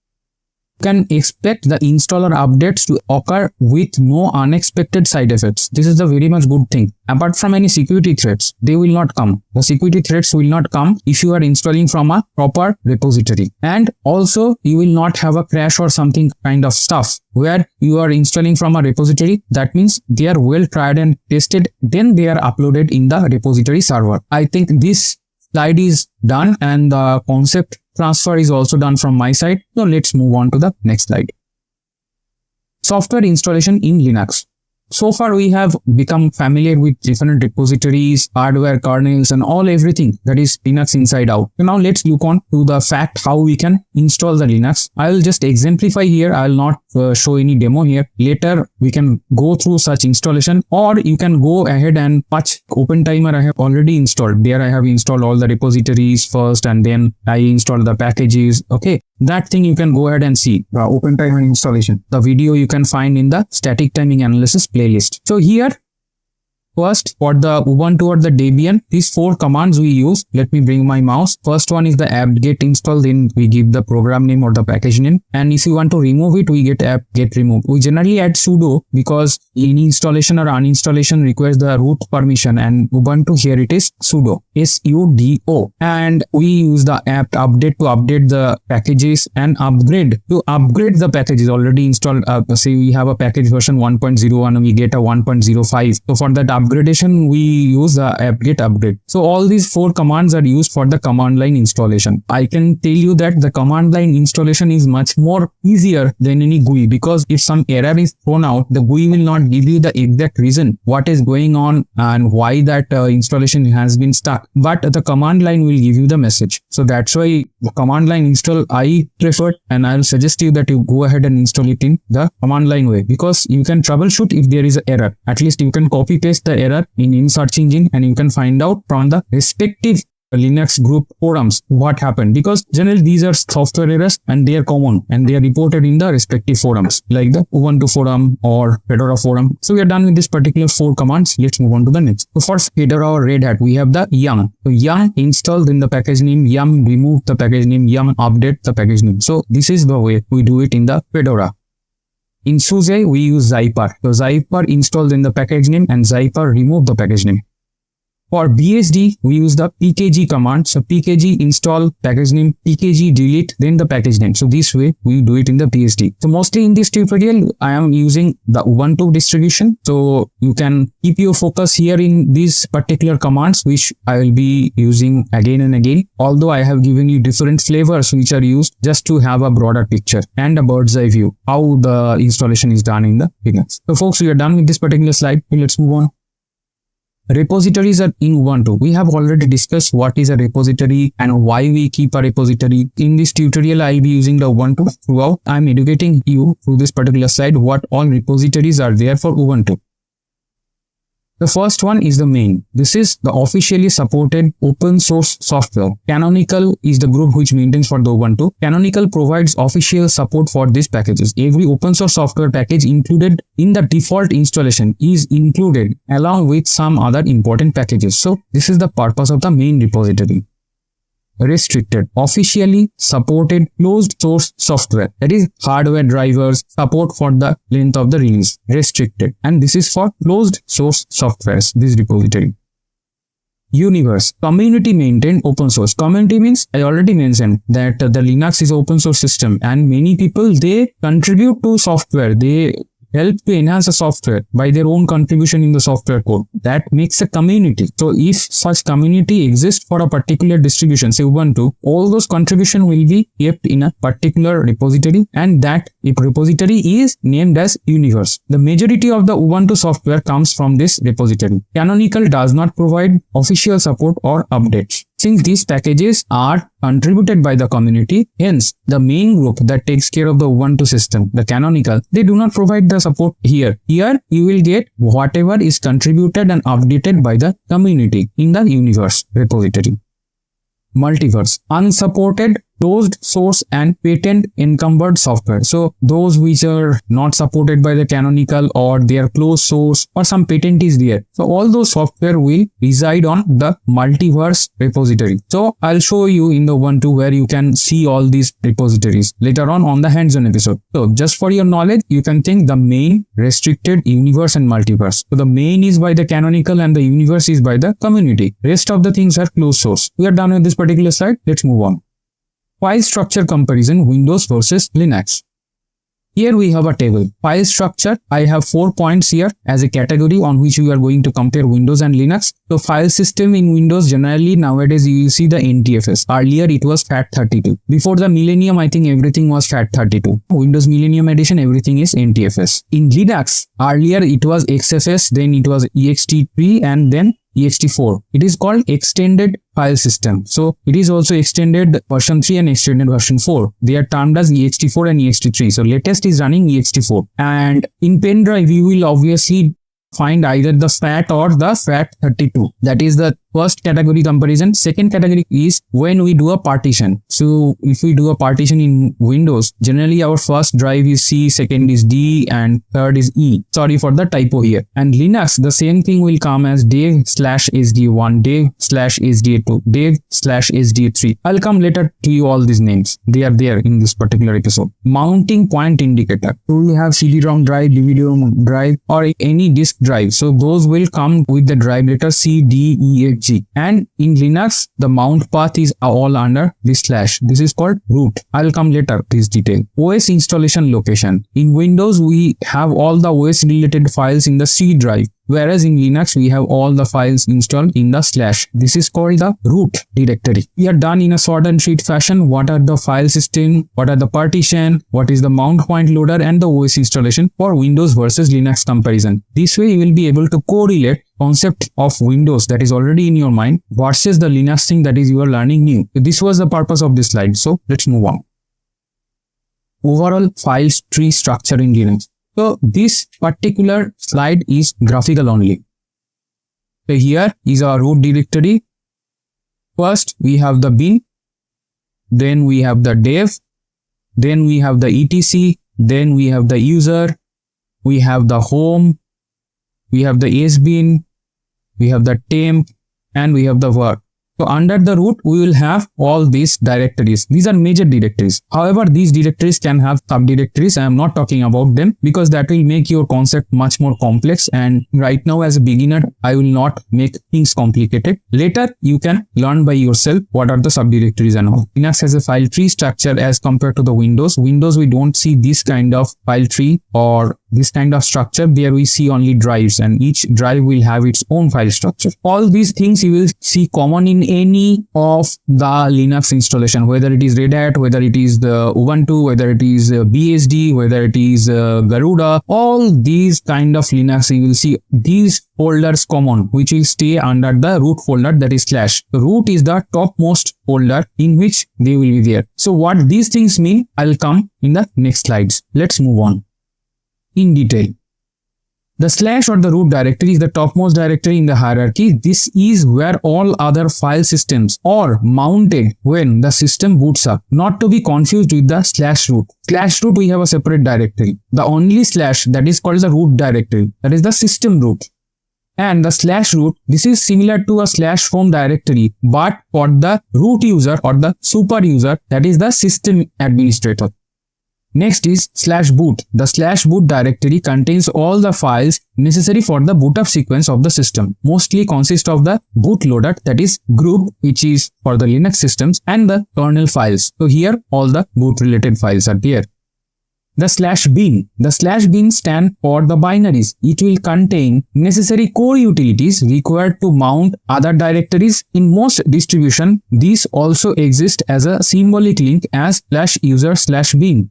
S1: You can expect the installer updates to occur with no unexpected side effects. This is the very much good thing. Apart from any security threats, they will not come. The security threats will not come if you are installing from a proper repository. And also, you will not have a crash or something kind of stuff where you are installing from a repository. That means they are well tried and tested. Then they are uploaded in the repository server. I think this slide is done and the concept transfer is also done from my side. So let's move on to the next slide. Software installation in Linux. So far we have become familiar with different repositories, hardware, kernels and everything that is Linux inside out. So now let's look on to the fact how we can install the Linux. I will just exemplify here. I will not show any demo here. Later we can go through such installation, or you can go ahead and patch OpenTimer. I have already installed. There I have installed all the repositories first and then I installed the packages. Okay. That thing you can go ahead and see the OpenTimer installation. The video you can find in the static timing analysis playlist. So here, first for the Ubuntu or the Debian, these 4 commands we use. Let me bring my mouse. First one is the apt-get install. Then we give the program name or the package name. And if you want to remove it, we get apt-get remove. We generally add sudo because any installation or uninstallation requires the root permission, and Ubuntu here it is sudo, sudo. And we use the apt update to update the packages and upgrade to upgrade the packages already installed. Say we have a package version 1.0 and we get a 1.05. So for that upgradation, we use the apt-get upgrade. So all these 4 commands are used for the command line installation. I can tell you that the command line installation is much more easier than any GUI, because if some error is thrown out, the GUI will not give you the exact reason what is going on and why that installation has been stuck, but the command line will give you the message. So that's why the command line install I prefer, and I'll suggest you that you go ahead and install it in the command line way, because you can troubleshoot if there is an error. At least you can copy paste the error in search engine and you can find out from the respective Linux group forums what happened, because generally these are software errors and they are common and they are reported in the respective forums like the Ubuntu forum or Fedora forum. So we are done with this particular 4 commands. Let's move on to the next. So for Fedora or Red Hat, we have the yum. So yum install, then the package name, yum remove the package name, yum update the package name. So this is the way we do it in the Fedora. In SUSE, we use zyper. So zyper install, then the package name, and zyper remove the package name. For BSD, we use the pkg command. So pkg install, package name, pkg delete, then the package name. So this way we do it in the BSD. So mostly in this tutorial, I am using the Ubuntu distribution. So you can keep your focus here in these particular commands, which I will be using again and again. Although I have given you different flavors which are used just to have a broader picture and a bird's eye view how the installation is done in the Linux. So folks, we are done with this particular slide. Let's move on. Repositories are in Ubuntu. We have already discussed what is a repository and why we keep a repository. In this tutorial, I'll be using the Ubuntu throughout. I'm educating you through this particular slide what all repositories are there for Ubuntu. The first one is the main. This is the officially supported open source software. Canonical is the group which maintains for the Ubuntu. Canonical provides official support for these packages. Every open source software package included in the default installation is included along with some other important packages. So this is the purpose of the main repository. Restricted, officially supported closed source software, that is hardware drivers, support for the length of the release, restricted, and this is for closed source softwares, this repository. Universe, community maintained open source. Community means I already mentioned that the Linux is open source system and many people, they contribute to software, they help to enhance the software by their own contribution in the software code. That makes a community. So if such community exists for a particular distribution, say Ubuntu, all those contribution will be kept in a particular repository, and that repository is named as universe. The majority of the Ubuntu software comes from this repository. Canonical does not provide official support or updates. Since these packages are contributed by the community, hence the main group that takes care of the Ubuntu system, the Canonical, they do not provide the support here. Here you will get whatever is contributed and updated by the community in the universe repository. Multiverse, unsupported closed source and patent encumbered software. So those which are not supported by the Canonical or they are closed source or some patent is there. So all those software will reside on the multiverse repository. So I'll show you in the Ubuntu where you can see all these repositories later on the hands-on episode. So just for your knowledge, you can think the main, restricted, universe and multiverse. So the main is by the Canonical and the universe is by the community. Rest of the things are closed source. We are done with this particular slide. Let's move on. File structure comparison, Windows versus Linux. Here we have a table. File structure, I have 4 points here as a category on which we are going to compare Windows and Linux. So file system in Windows, generally nowadays you will see the NTFS. Earlier it was FAT32. Before the millennium, I think everything was FAT32. Windows Millennium Edition, everything is NTFS. In Linux, earlier it was XFS, then it was ext3 and then ext4. It is called extended file system. So it is also extended version 3 and extended version 4. They are termed as ext4 and ext3. So latest is running ext4. And in pen drive, you will obviously find either the FAT or the FAT32. That is the first category comparison. Second category is when we do a partition. So if we do a partition in Windows, generally our first drive is C, second is D, and third is E. Sorry for the typo here. And Linux, the same thing will come as dev/sda1, dev/sda2, dev/sda3. I'll come later to you all these names. They are there in this particular episode. Mounting point indicator. So we have CD-ROM drive, DVD-ROM drive, or any disk drive. So those will come with the drive letter C, D, E, F, G. And in Linux, the mount path is all under this slash. This is called root. I'll come later to this detail. OS installation location. In Windows, we have all the OS related files in the C drive. Whereas in Linux, we have all the files installed in the slash. This is called the root directory. We are done in a short and sweet fashion. What are the file system? What are the partition? What is the mount point loader and the OS installation for Windows versus Linux comparison. This way, you will be able to correlate concept of Windows that is already in your mind versus the Linux thing that is you are learning new. So this was the purpose of this slide. So let's move on. Overall file tree structure in Linux. So this particular slide is graphical only. So here is our root directory. First we have the bin, then we have the dev, then we have the etc, then we have the user, we have the home, we have the sbin, we have the temp, and we have the work. So under the root, we will have all these directories. These are major directories. However, these directories can have subdirectories. I am not talking about them because that will make your concept much more complex. And right now as a beginner, I will not make things complicated. Later, you can learn by yourself what are the subdirectories and all. Linux has a file tree structure as compared to the Windows. Windows, we don't see this kind of file tree or this kind of structure. There we see only drives and each drive will have its own file structure. All these things you will see common in any of the Linux installation, whether it is Red Hat, whether it is the Ubuntu, whether it is BSD, whether it is Garuda, all these kind of Linux, you will see these folders common, which will stay under the root folder, that is slash. The root is the topmost folder in which they will be there. So what these things mean, I'll come in the next slides. Let's move on in detail. The slash or the root directory is the topmost directory in the hierarchy. This is where all other file systems are mounted when the system boots up, not to be confused with the slash root. Slash root, we have a separate directory. The only slash that is called the root directory, that is the system root. And the slash root, this is similar to a slash home directory, but for the root user or the super user, that is the system administrator. Next is slash boot. The slash boot directory contains all the files necessary for the boot up sequence of the system. Mostly consist of the bootloader, that is group, which is for the Linux systems, and the kernel files. So here all the boot related files are there. The slash bin. The slash bin stand for the binaries. It will contain necessary core utilities required to mount other directories. In most distribution, these also exist as a symbolic link as slash user slash bin.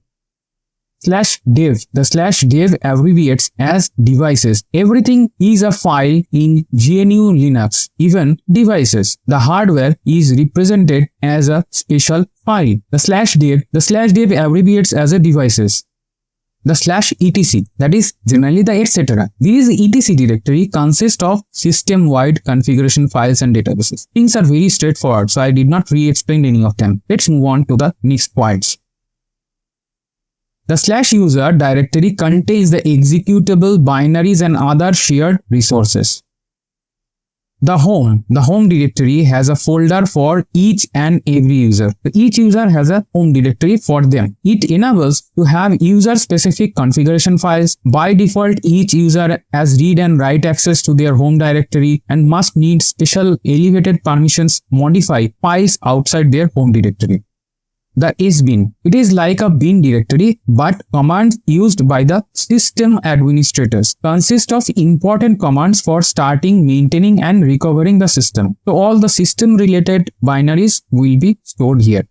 S1: Slash dev. The slash dev abbreviates as devices. Everything is a file in GNU Linux, even devices. The hardware is represented as a special file. The slash dev abbreviates as a devices. The slash etc, that is generally the etc. These etc directory consist of system-wide configuration files and databases. Things are very straightforward, so I did not re-explain any of them. Let's move on to the next points. The slash user directory contains the executable binaries and other shared resources. The home directory has a folder for each and every user. So each user has a home directory for them. It enables to have user-specific configuration files. By default, each user has read and write access to their home directory and must need special elevated permissions modify files outside their home directory. The sbin. It is like a bin directory, but commands used by the system administrators consist of important commands for starting, maintaining, and recovering the system. So all the system related binaries will be stored here.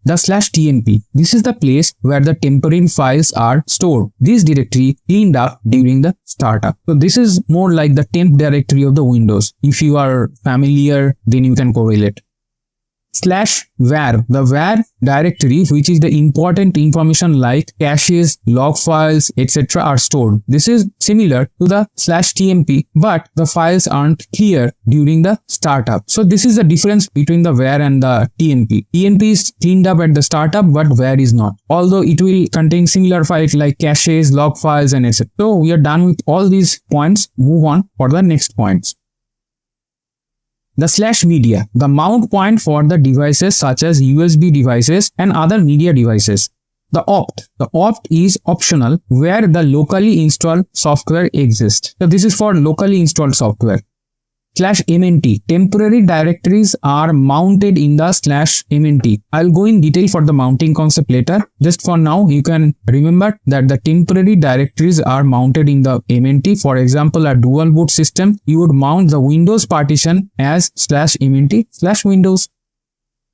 S1: The slash tmp. This is the place where the temporary files are stored. This directory cleaned up during the startup. So this is more like the temp directory of the Windows. If you are familiar, then you can correlate. Slash var. The var directory, which is the important information like caches, log files, etc. are stored. This is similar to the slash tmp, but the files aren't clear during the startup. So this is the difference between the var and the tmp. tmp is cleaned up at the startup, but var is not. Although it will contain similar files like caches, log files, and etc. So we are done with all these points. Move on for the next points. The slash media, the mount point for the devices such as USB devices and other media devices. The opt is optional where the locally installed software exists. So this is for locally installed software. Slash mnt, temporary directories are mounted in the slash mnt. I'll go in detail for the mounting concept later. Just for now, you can remember that the temporary directories are mounted in the mnt. For example, a dual boot system, you would mount the Windows partition as slash mnt slash Windows.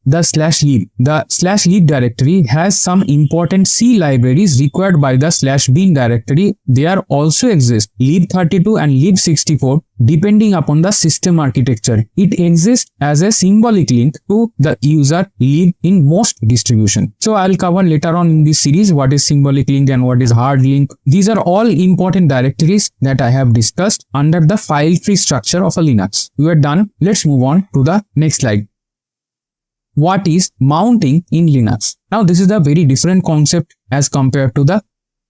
S1: The slash lib. The slash lib directory has some important C libraries required by the slash bin directory. There also exist lib32 and lib64 depending upon the system architecture. It exists as a symbolic link to the user lib in most distribution. So I'll cover later on in this series what is symbolic link and what is hard link. These are all important directories that I have discussed under the file tree structure of a Linux. We are done. Let's move on to the next slide. What is mounting in Linux? Now this is a very different concept as compared to the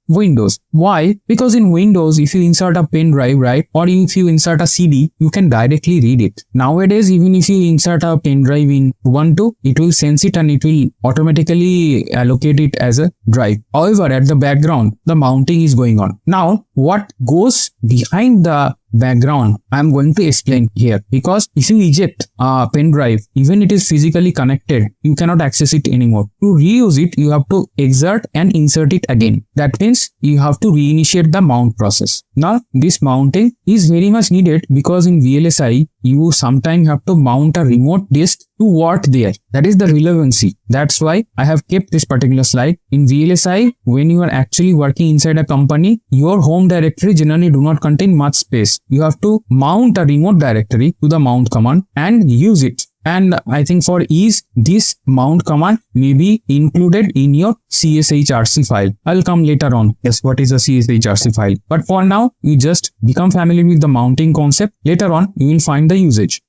S1: Windows. Why? Because in Windows, if you insert a pen drive, right, or if you insert a CD, you can directly read it. Nowadays, even if you insert a pen drive in Ubuntu, it will sense it and it will automatically allocate it as a drive. However, at the background, the mounting is going on. Now, what goes behind the background, I'm going to explain here, because if you eject a pen drive, even it is physically connected, you cannot access it anymore. To reuse it, you have to exert and insert it again. That means you have to reinitiate the mount process. Now, this mounting is very much needed because in VLSI, you sometimes have to mount a remote disk to what there. That is the relevancy. That's why I have kept this particular slide. In VLSI, when you are actually working inside a company, your home directory generally do not contain much space. You have to mount a remote directory to the mount command and use it. And I think for ease, this mount command may be included in your cshrc file. I'll come later on. Yes, what is a cshrc file? But for now, you just become familiar with the mounting concept. Later on, you will find the usage.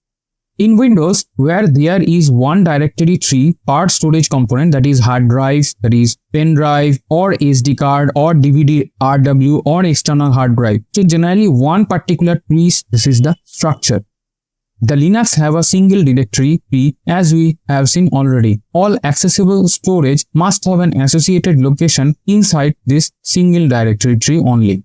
S1: In Windows, where there is one directory tree per storage component, that is hard drive, that is pen drive or SD card or DVD RW or external hard drive. So generally one particular tree, this is the structure. The Linux have a single directory tree as we have seen already. All accessible storage must have an associated location inside this single directory tree only.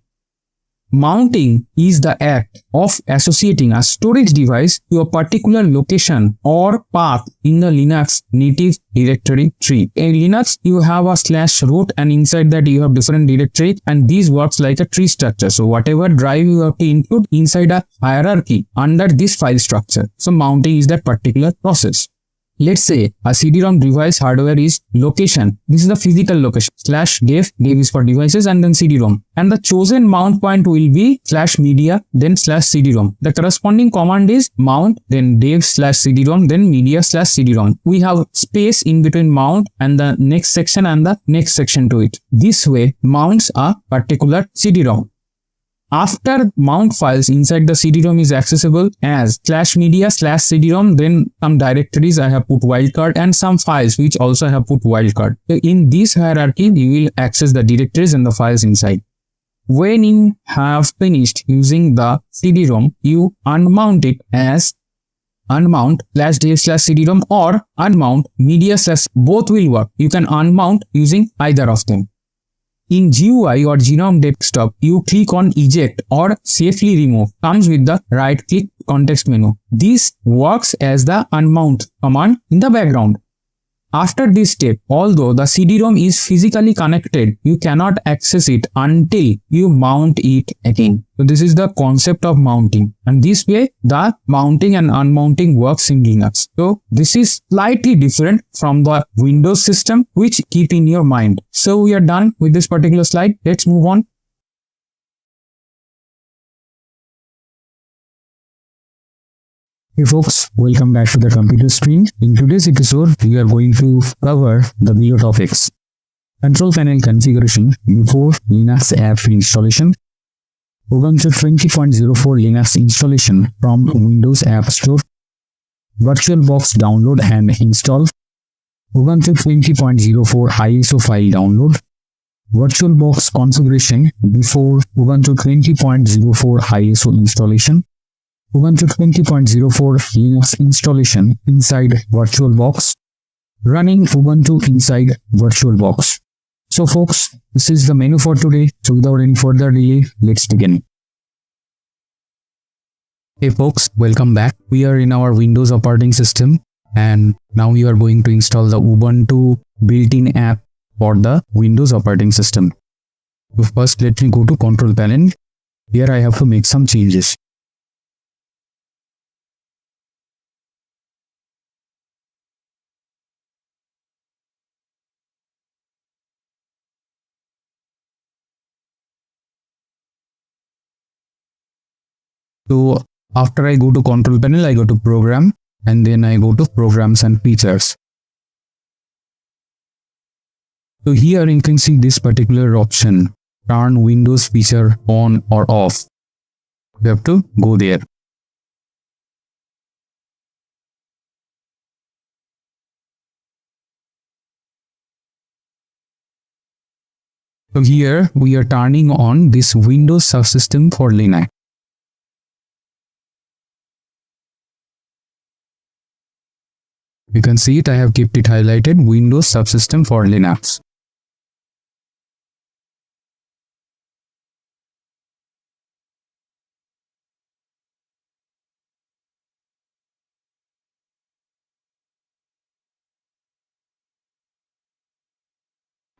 S1: Mounting is the act of associating a storage device to a particular location or path in the Linux native directory tree. In Linux, you have a /root and inside that you have different directory, and this works like a tree structure. So whatever drive you have to include inside a hierarchy under this file structure. So mounting is that particular process. Let's say a CD-ROM device hardware is location. This is the physical location. /dev, dev is for devices, and then CD-ROM. And the chosen mount point will be /media, then /CD-ROM. The corresponding command is mount, then dev/CD-ROM, then media/CD-ROM. We have space in between mount and the next section and the next section to it. This way mounts a particular CD-ROM. After mount files inside the CD-ROM is accessible as /media/CD-ROM, then some directories I have put wildcard and some files which also I have put wildcard. So in this hierarchy, you will access the directories and the files inside. When you have finished using the CD-ROM, you unmount it as unmount /dev/CD-ROM or unmount media/ both will work. You can unmount using either of them. In GUI or GNOME desktop, you click on eject or safely remove. Comes with the right click context menu. This works as the unmount command in the background. After this step, although the CD-ROM is physically connected, you cannot access it until you mount it again. So this is the concept of mounting, and this way the mounting and unmounting works in Linux. So this is slightly different from the Windows system, which keep in your mind. So we are done with this particular slide. Let's move on. Hey folks, welcome back to the computer screen. In today's episode, we are going to cover the below topics: control panel configuration before Linux app installation, Ubuntu 20.04 Linux installation from Windows App Store, VirtualBox download and install, Ubuntu 20.04 ISO file download, VirtualBox configuration before Ubuntu 20.04 ISO installation, Ubuntu 20.04 Linux installation inside VirtualBox, running Ubuntu inside VirtualBox. So folks, this is the menu for today. So without any further delay, let's begin. Hey folks, welcome back. We are in our Windows operating system and now we are going to install the Ubuntu built-in app for the Windows operating system. So first, let me go to control panel. Here I have to make some changes. So after I go to control panel, I go to program and then I go to programs and features. So here you can see this particular option, turn Windows feature on or off. You have to go there. So here we are turning on this Windows subsystem for Linux. You can see it, I have kept it highlighted, Windows subsystem for Linux.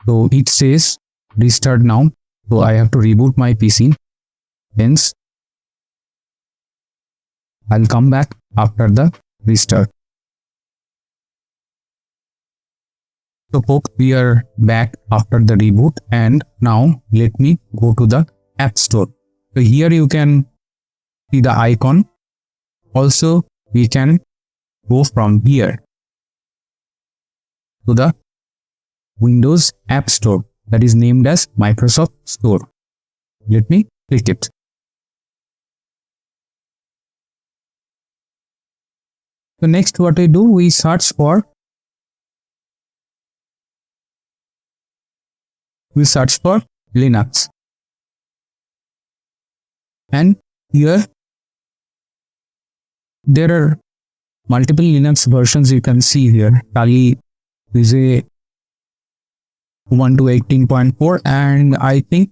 S1: So it says restart now. So I have to reboot my PC. Hence, I'll come back after the restart. So folks, we are back after the reboot, and now let me go to the App Store. So here you can see the icon. Also, we can go from here to the Windows App Store that is named as Microsoft Store. Let me click it. So next what I do, we search for Linux, and here there are multiple Linux versions you can see here. Kali is a Ubuntu 18.4, and I think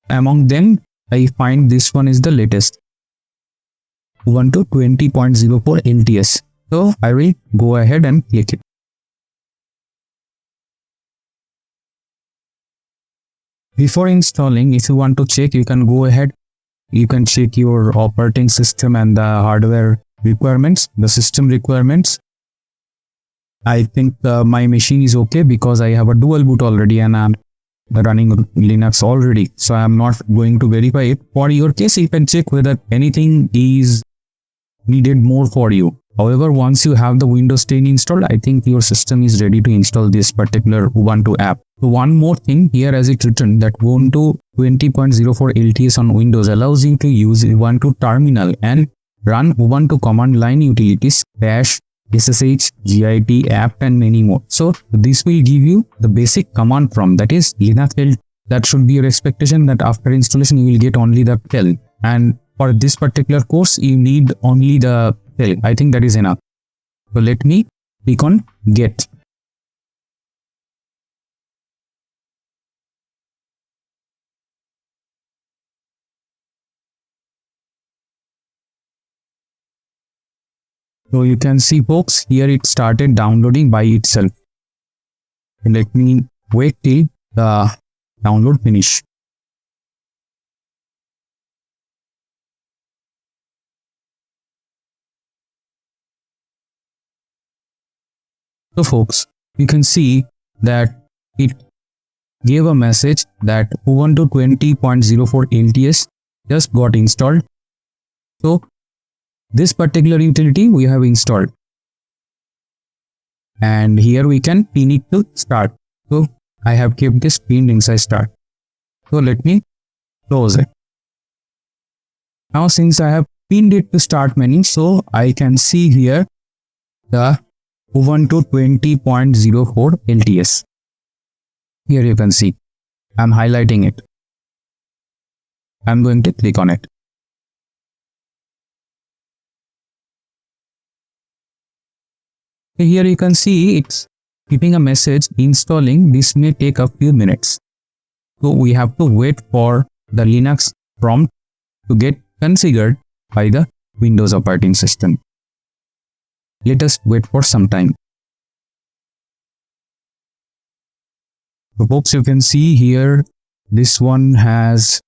S1: among them I find this one is the latest, Ubuntu 20.04 LTS. So I will go ahead and click it. Before installing, if you want to check, you can go ahead. You can check your operating system and the hardware requirements, the system requirements. I think my machine is okay because I have a dual boot already and I'm running Linux already. So I'm not going to verify it. For your case, you can check whether anything is needed more for you. However, once you have the Windows 10 installed, I think your system is ready to install this particular Ubuntu app. So one more thing here, as it written that Ubuntu 20.04 LTS on Windows allows you to use Ubuntu terminal and run Ubuntu command line utilities, bash, ssh, git, app, and many more. So this will give you the basic command prompt, that is Linux. That should be your expectation, that after installation you will get only the shell, and for this particular course you need only the shell. I think that is enough. So let me click on get. So you can see folks, here it started downloading by itself. Let me wait till the download finish. So folks, you can see that it gave a message that Ubuntu 20.04 LTS just got installed. So this particular utility we have installed, and here we can pin it to start. So I have kept this pinned inside start. So let me close it. Now since I have pinned it to start menu, so I can see here the Ubuntu 20.04 LTS. Here you can see I'm highlighting it. I'm going to click on it. Here you can see it's giving a message installing. This may take a few minutes. So we have to wait for the Linux prompt to get configured by the Windows operating system. Let us wait for some time. So folks, you can see here this one has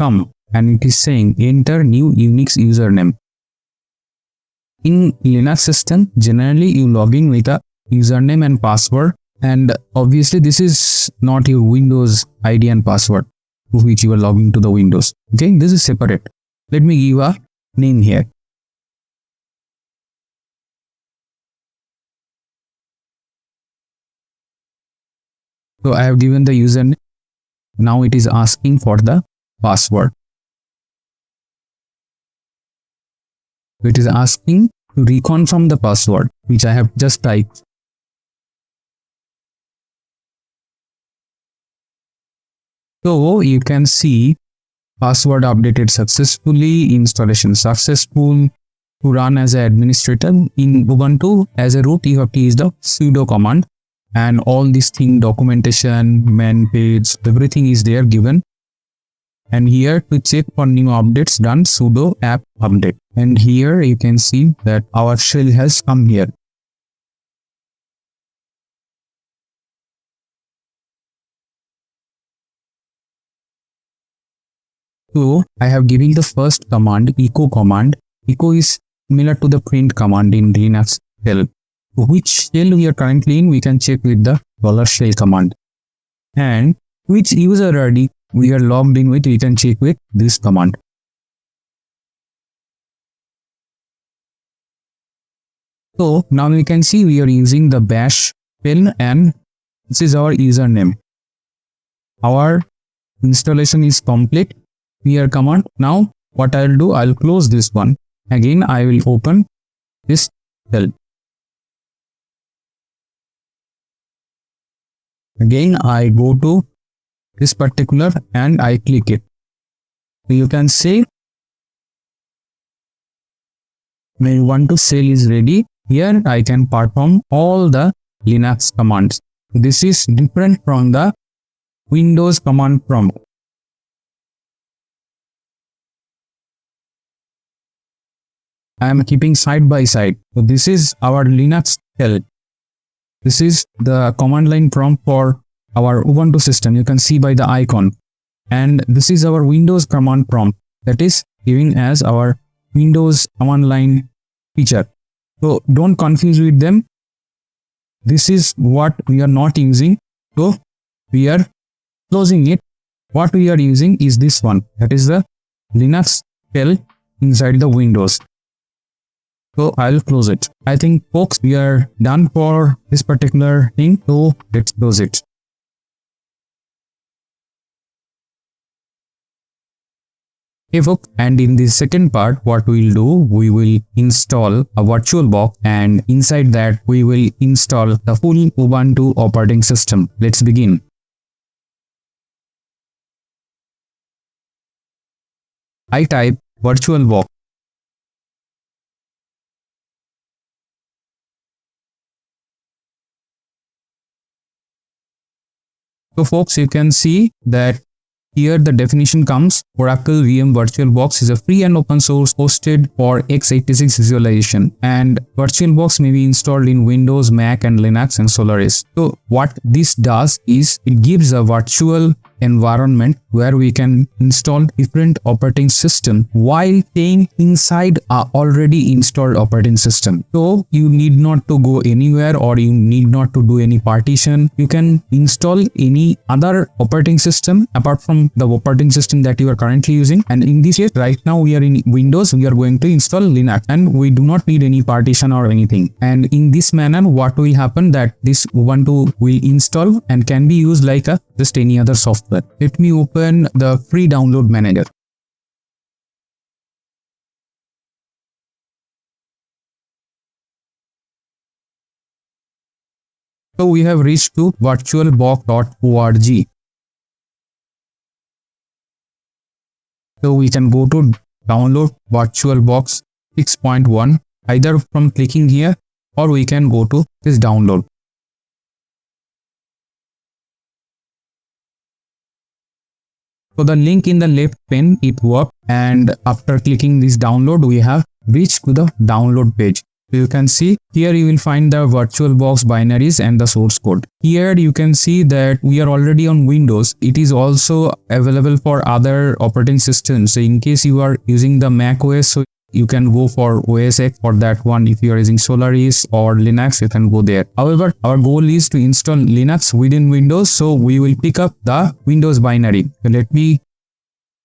S1: come and it is saying enter new Unix username. In Linux system, generally you log in with a username and password, and obviously this is not your Windows ID and password to which you are logging to the Windows. Okay, this is separate. Let me give a name here. So I have given the username. Now it is asking for the password. It is asking to reconfirm the password which I have just typed. So you can see password updated successfully, installation successful. To run as an administrator in Ubuntu as a root, you have to use the sudo command, and all this thing, documentation, man page, everything is there given. And here to check for new updates, run sudo app update. And here you can see that our shell has come here. So I have given the first command, echo command. Echo is similar to the print command in Linux shell. which shell we are currently in, we can check with the $shell command. And which user ID we are logged in with, we can check with this command. So now we can see we are using the bash shell and this is our username. Our installation is complete. Clear command. Now what I'll do, I'll close this one. Again, I will open this shell. Again, I go to this particular and I click it. So you can see my Ubuntu shell is ready. Here I can perform all the Linux commands. This is different from the Windows command prompt. I am keeping side by side. So this is our Linux shell. This is the command line prompt for our Ubuntu system. You can see by the icon. And this is our Windows command prompt, that is giving as our Windows command line feature. So don't confuse with them. This is what we are not using. So we are closing it. What we are using is this one, that is the Linux shell inside the Windows. So I'll close it. I think folks, we are done for this particular thing. So let's close it. Okay folks, and in the second part, what we'll do, we will install a VirtualBox and inside that we will install the full Ubuntu operating system. Let's begin. I type VirtualBox. So folks, you can see that here the definition comes: Oracle VM VirtualBox is a free and open source hosted for x86 visualization, and VirtualBox may be installed in Windows, Mac and Linux and Solaris. So what this does is it gives a virtual environment where we can install different operating system while staying inside a already installed operating system. So you need not to go anywhere or you need not to do any partition. You can install any other operating system apart from the operating system that you are currently using. And in this case, right now we are in Windows, we are going to install Linux and we do not need any partition or anything. And in this manner, what will happen, that this Ubuntu will install and can be used like a just any other software. Let me open the free download manager. So we have reached to virtualbox.org. So we can go to download VirtualBox 6.1 either from clicking here or we can go to this download. So the link in the left pane, it worked, and after clicking this download, we have reached to the download page. So you can see here you will find the VirtualBox binaries and the source code. Here you can see that we are already on Windows. It is also available for other operating systems. So in case you are using the Mac OS, so you can go for OS X for that one. If you are using Solaris or Linux, you can go there. However, our goal is to install Linux within Windows, so we will pick up the Windows binary. So let me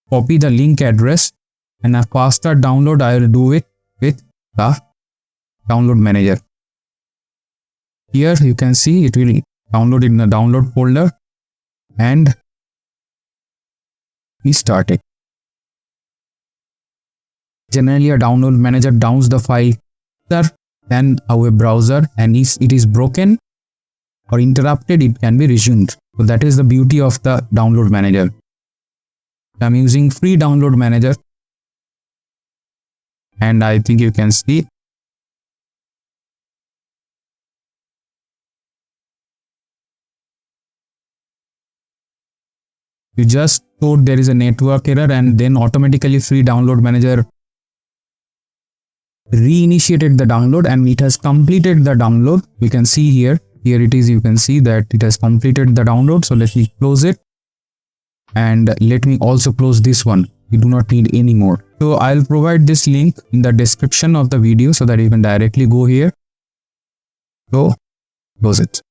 S1: copy the link address, and a faster download I will do it with the download manager. Here you can see it will download in the download folder, and we start it. Generally, a download manager downs the file then a web browser, and if it is broken or interrupted, it can be resumed. So that is the beauty of the download manager. I'm using free download manager, and I think you can see you just thought there is a network error, and then automatically free download manager reinitiated the download and it has completed the download. We can see here it is, you can see that it has completed the download. So let me close it, and let me also close this one. We do not need any more. So I'll provide this link in the description of the video so that you can directly go here. So close it.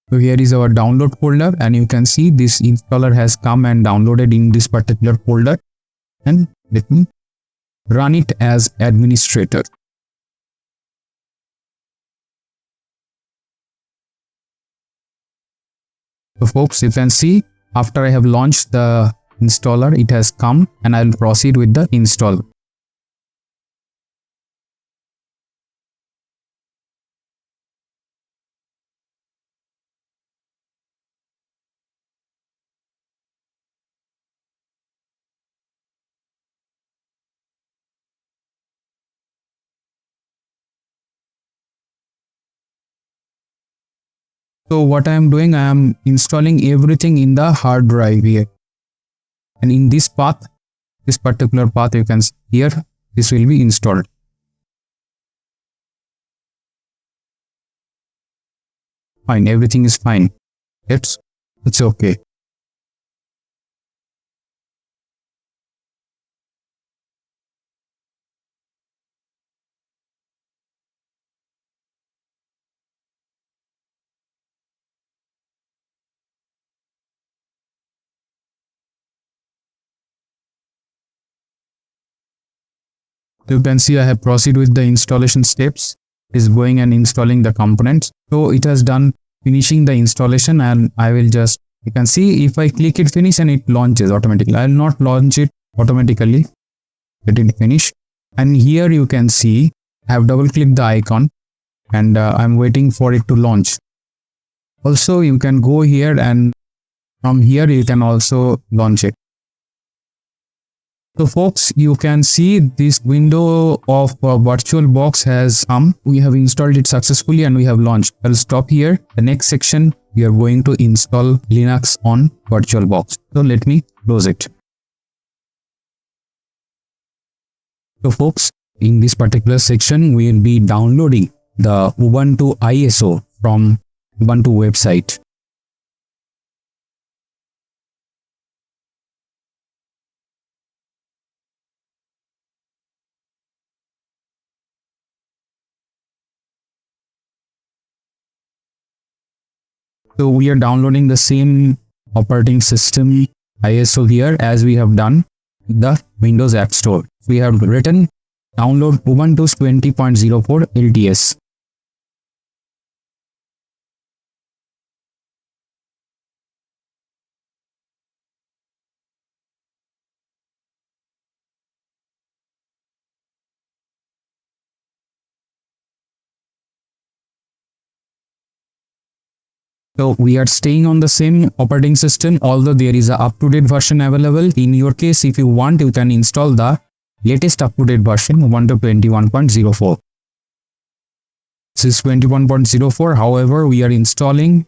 S1: So here is our download folder, and you can see this installer has come and downloaded in this particular folder. And let me run it as administrator. So folks, you can see after I have launched the installer, it has come, and I will proceed with the install. So what I am doing, I am installing everything in the hard drive here. And in this path, this particular path, you can see here, this will be installed. Fine, everything is fine. It's okay. You can see I have proceeded with the installation steps. Is going and installing the components. So it has done finishing the installation, and I will just, you can see if I click it finish and it launches automatically. I will not launch it automatically. Let it finish. And here you can see I have double clicked the icon, and I'm waiting for it to launch. Also you can go here, and from here you can also launch it. So folks, you can see this window of VirtualBox has come. We have installed it successfully and we have launched. I'll stop here. The next section, we are going to install Linux on VirtualBox. So let me close it. So folks, in this particular section, we will be downloading the Ubuntu ISO from Ubuntu website. So we are downloading the same operating system ISO here as we have done the Windows App Store. We have written download Ubuntu's 20.04 LTS. So we are staying on the same operating system, although there is a up-to-date version available. In your case, if you want, you can install the latest up-to-date version, Ubuntu 21.04. This is 21.04. However, we are installing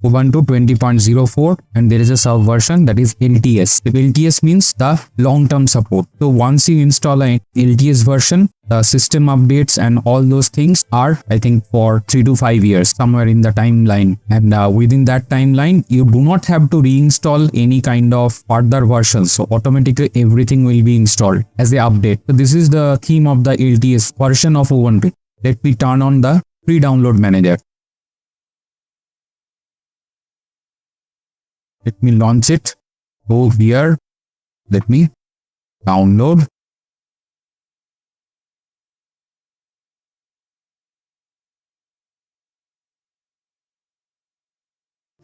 S1: Ubuntu 20.04, and there is a subversion, that is LTS. The LTS means the long-term support. So once you install an LTS version, the system updates and all those things are, I think, for 3 to 5 years, somewhere in the timeline. And within that timeline, you do not have to reinstall any kind of further versions. So automatically everything will be installed as they update. So this is the theme of the LTS version of Ubuntu. Let me turn on the free download manager. Let me launch it. Go here. Let me download.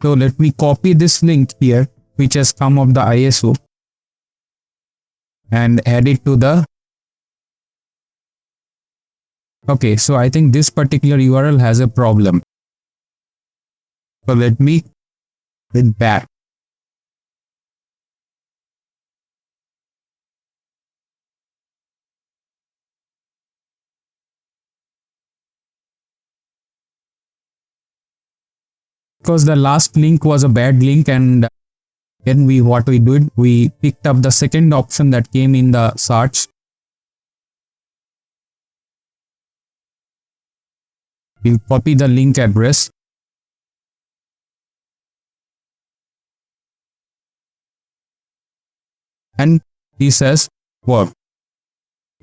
S1: So let me copy this link here, which has come of the ISO, and add it to the. Okay, so I think this particular URL has a problem. So let me hit back. Because the last link was a bad link, and then what we did, we picked up the second option that came in the search. We'll copy the link address. And this has worked.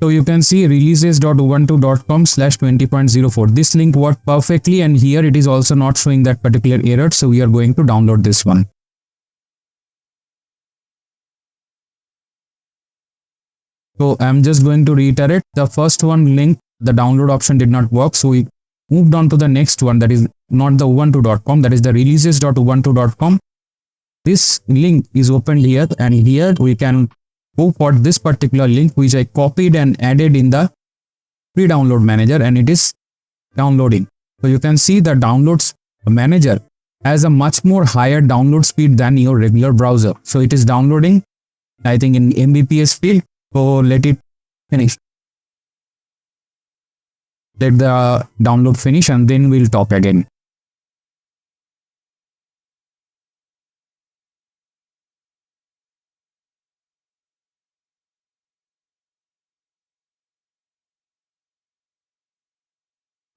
S1: So you can see releases.ubuntu.com/20.04. This link worked perfectly, and here it is also not showing that particular error. So we are going to download this one. So I'm just going to reiterate the first one link, the download option did not work. So we moved on to the next one, that is not the ubuntu.com, that is the releases.ubuntu.com. This link is opened here, and here we can go for this particular link which I copied and added in the pre-download manager, and it is downloading. So you can see the downloads manager has a much more higher download speed than your regular browser. So it is downloading, I think, in Mbps speed. So let it finish. Let the download finish, and then we'll talk again.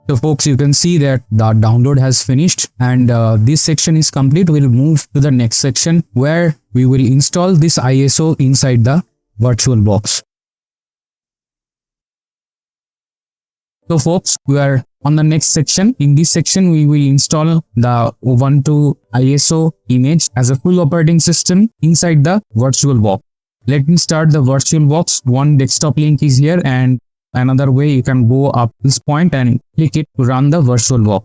S1: So folks, you can see that the download has finished, and this section is complete. We'll move to the next section where we will install this ISO inside the VirtualBox. So folks, we are on the next section. In this section, we will install the Ubuntu ISO image as a full operating system inside the VirtualBox. Let me start the VirtualBox. One desktop link is here, and another way you can go up this point and click it to run the VirtualBox.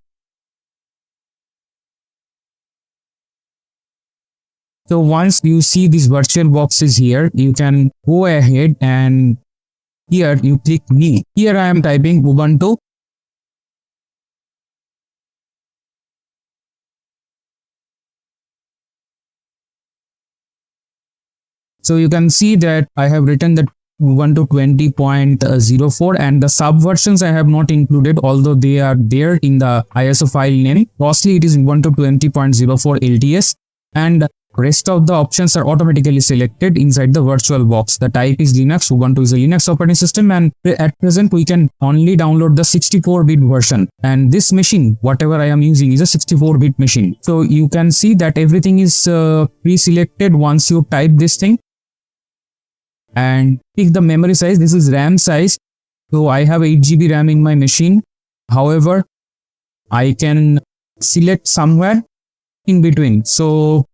S1: So once you see this VirtualBox is here, you can go ahead and here you click me. Here I am typing Ubuntu. So you can see that I have written that Ubuntu 20.04, and the subversions I have not included, although they are there in the ISO file name. Mostly it is Ubuntu 20.04 LTS, and rest of the options are automatically selected inside the VirtualBox. The type is Linux. Ubuntu is a Linux operating system, and at present we can only download the 64-bit version. And this machine, whatever I am using, is a 64-bit machine. So you can see that everything is pre-selected once you type this thing. And pick the memory size. This is RAM size. So I have 8 GB RAM in my machine. However, I can select somewhere in between. So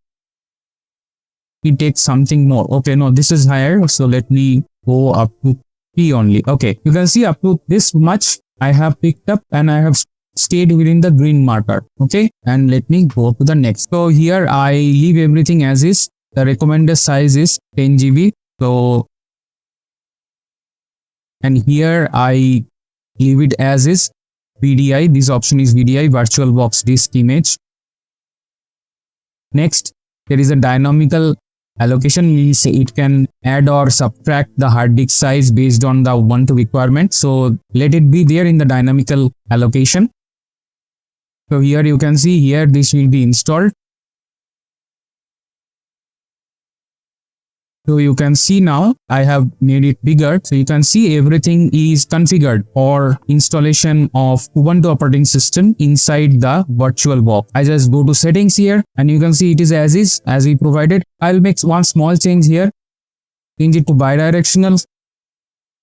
S1: it takes something more. Okay, no, this is higher. So let me go up to P only. Okay, you can see up to this much I have picked up, and I have stayed within the green marker. Okay, and let me go to the next. So here I leave everything as is. The recommended size is 10 GB. So, and here I leave it as is VDI. This option is VDI, VirtualBox disk image. Next, there is a dynamical allocation. We say it can add or subtract the hard disk size based on the Ubuntu requirement. So let it be there in the dynamical allocation. So here you can see here this will be installed. So you can see now I have made it bigger. So you can see everything is configured for installation of Ubuntu operating system inside the VirtualBox. I just go to settings here, and you can see it is as we provided. I'll make one small change here. Change it to bidirectional,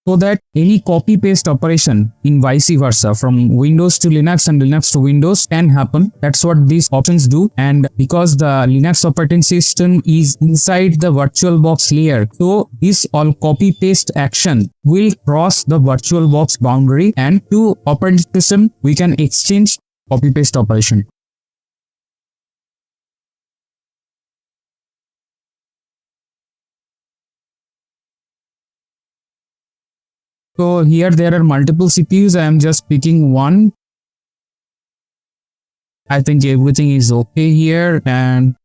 S1: so that any copy paste operation in vice versa from Windows to Linux and Linux to Windows can happen. That's what these options do. And because the Linux operating system is inside the VirtualBox layer, so this all copy paste action will cross the VirtualBox boundary, and to operating system we can exchange copy paste operation. So here there are multiple CPUs. I am just picking one. I think everything is okay here, and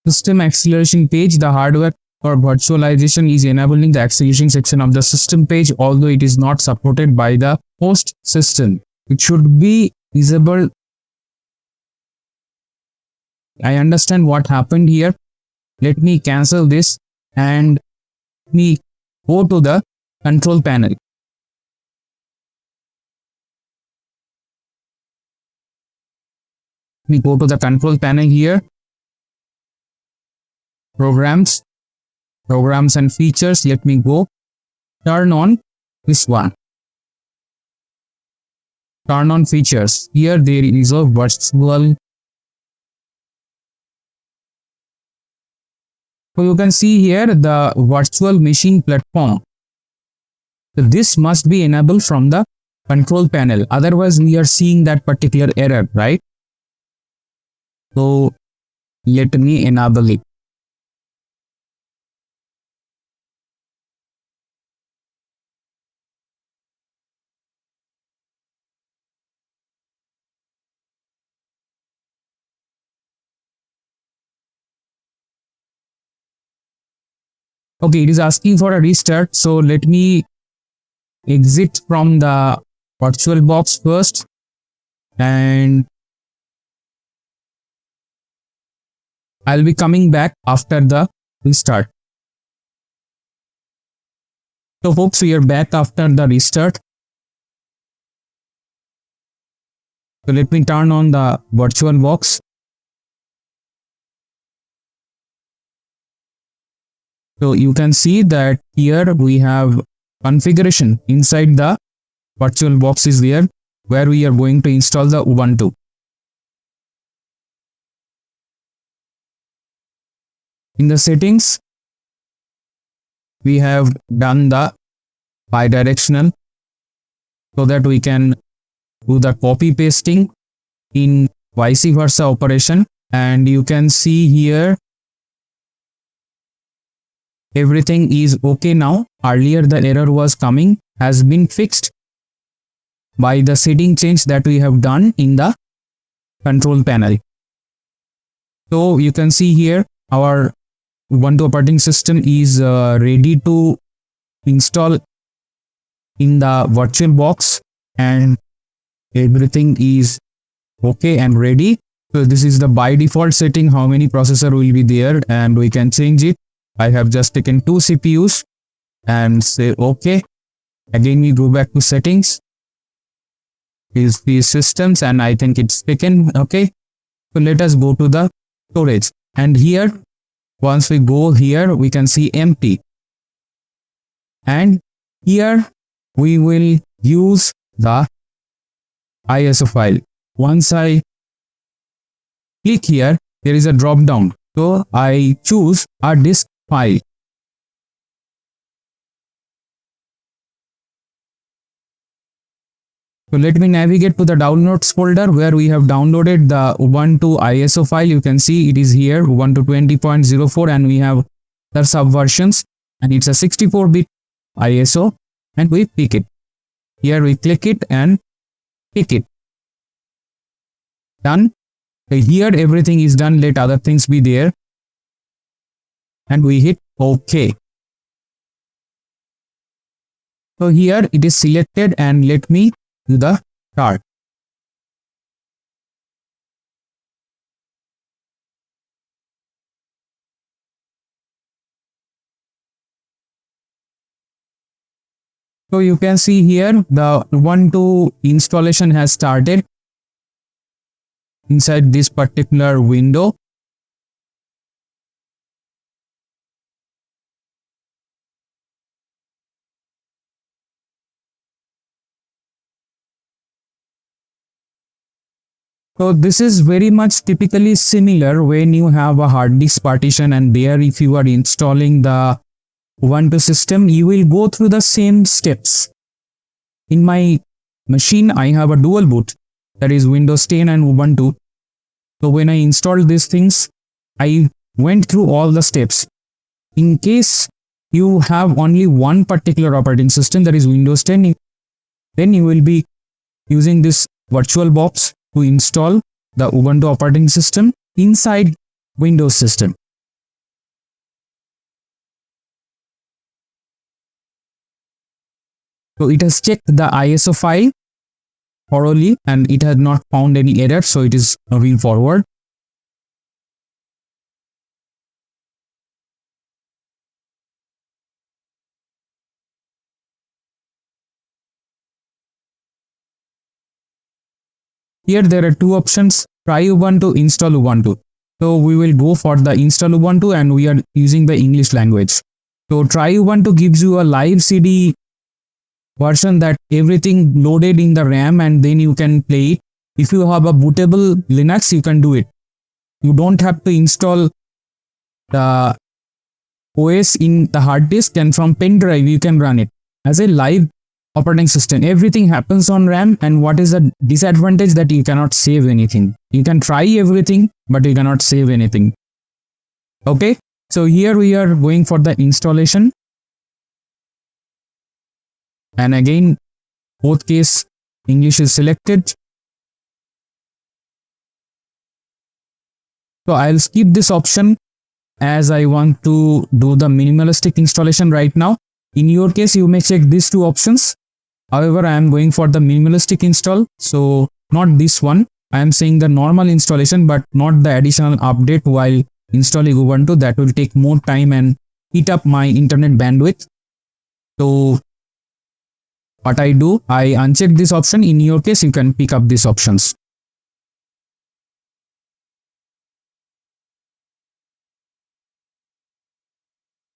S1: system acceleration page. The hardware for virtualization is enabling the acceleration section of the system page, although it is not supported by the host system. It should be visible. I understand what happened here. Let me cancel this and let me go to the control panel. me go to the control panel here. Programs and features. Let me go. Turn on this one. Turn on features. Here there is a virtual. So you can see here the virtual machine platform. So this must be enabled from the control panel. Otherwise, we are seeing that particular error, right? So let me enable it. Okay, it is asking for a restart. So let me exit from the VirtualBox first, and I'll be coming back after the restart. So folks, we are back after the restart. So let me turn on the VirtualBox. So you can see that here we have configuration inside the VirtualBox is there, where we are going to install the Ubuntu. In the settings, we have done the bidirectional so that we can do the copy pasting in vice versa operation. And you can see here everything is okay now. Earlier the error was coming, has been fixed by the setting change that we have done in the control panel. So you can see here our Ubuntu operating system is ready to install in the VirtualBox, and everything is okay and ready. So this is the by default setting, how many processor will be there, and we can change it. I have just taken 2 CPUs and say okay. Again we go back to settings, is these systems, and I think it's taken okay. So let us go to the storage, and here once we go here we can see empty, and here we will use the ISO file. Once I click here, there is a drop down, so I choose a disk file. So let me navigate to the downloads folder where we have downloaded the Ubuntu ISO file. You can see it is here, Ubuntu 20.04, and we have the subversions, and it's a 64-bit ISO, and we pick it. Here we click it and pick it. Done. So here everything is done. Let other things be there, and we hit OK. So here it is selected, and let me do the start. So you can see here the Ubuntu installation has started inside this particular window. So this is very much typically similar when you have a hard disk partition, and there if you are installing the Ubuntu system, you will go through the same steps. In my machine, I have a dual boot, that is Windows 10 and Ubuntu. So when I installed these things, I went through all the steps. In case you have only one particular operating system, that is Windows 10, then you will be using this VirtualBox to install the Ubuntu operating system inside Windows system. So it has checked the ISO file thoroughly, and it has not found any error, so it is moving forward. Here there are two options. try Ubuntu, install Ubuntu. So we will go for the install Ubuntu and we are using the English language. So try Ubuntu gives you a live CD version that everything loaded in the RAM and then you can play it. If you have a bootable Linux, you can do it. You don't have to install the OS in the hard disk, and from pen drive you can run it as a live operating system. Everything happens on RAM, and what is the disadvantage? That you cannot save anything. You can try everything, but you cannot save anything. Okay, so here we are going for the installation, and again both case English is selected. So I'll skip this option as I want to do the minimalistic installation right now. In your case, you may check these two options. However, I am going for the minimalistic install. So not this one. I am saying the normal installation, but not the additional update while installing Ubuntu. That will take more time and eat up my internet bandwidth. So what I do, I uncheck this option. In your case, you can pick up these options.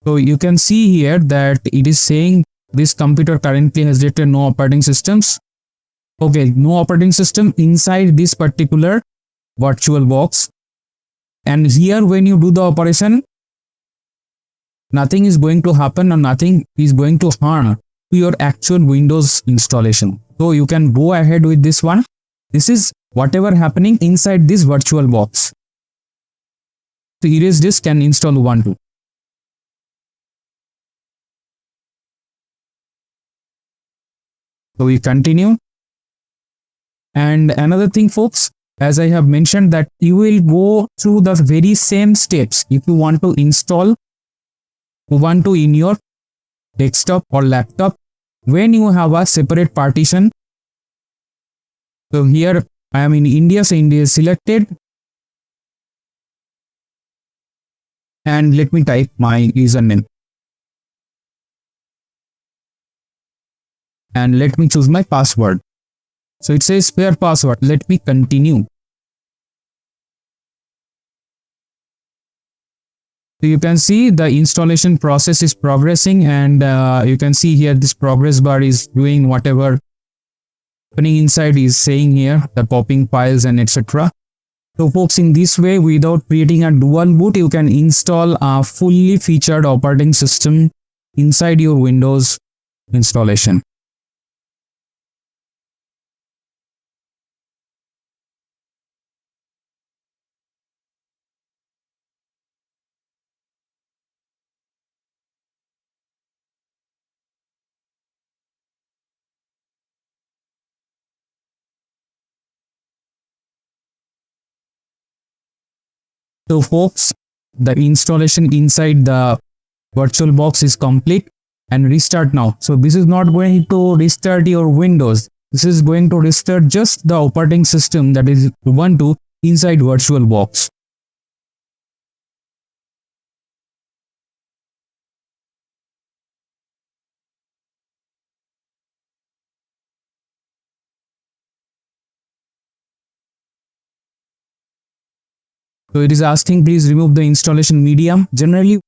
S1: So you can see here that it is saying this computer currently has detected no operating systems. Okay, no operating system inside this particular VirtualBox. And here when you do the operation, nothing is going to happen or nothing is going to harm to your actual Windows installation. So you can go ahead with this one. This is whatever happening inside this VirtualBox. So erase disk and install Ubuntu. So we continue. And another thing, folks, as I have mentioned, that you will go through the very same steps if you want to install Ubuntu in your desktop or laptop when you have a separate partition. So here I am in India, so India is selected. And let me type my username. And let me choose my password. So it says spare password. Let me continue. So you can see the installation process is progressing, and you can see here this progress bar is doing whatever happening inside is saying here, the popping files and etc. So folks, in this way, without creating a dual boot, you can install a fully featured operating system inside your Windows installation. So folks, the installation inside the VirtualBox is complete, and restart now. So this is not going to restart your Windows. This is going to restart just the operating system, that is Ubuntu, inside VirtualBox. So it is asking, please remove the installation medium. Generally,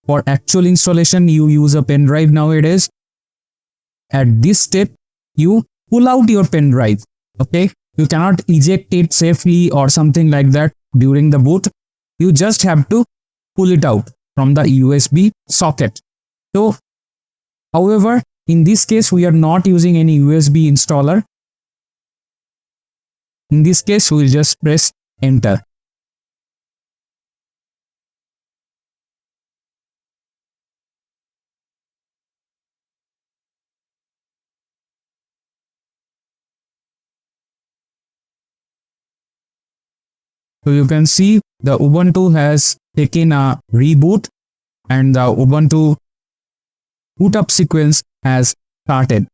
S1: for actual installation, you use a pen drive nowadays. At this step, you pull out your pen drive. Okay, you cannot eject it safely or something like that during the boot. You just have to pull it out from the USB socket. So, however, in this case, we are not using any USB installer. In this case, we will just press enter. So you can see the Ubuntu has taken a reboot and the Ubuntu boot up sequence has started.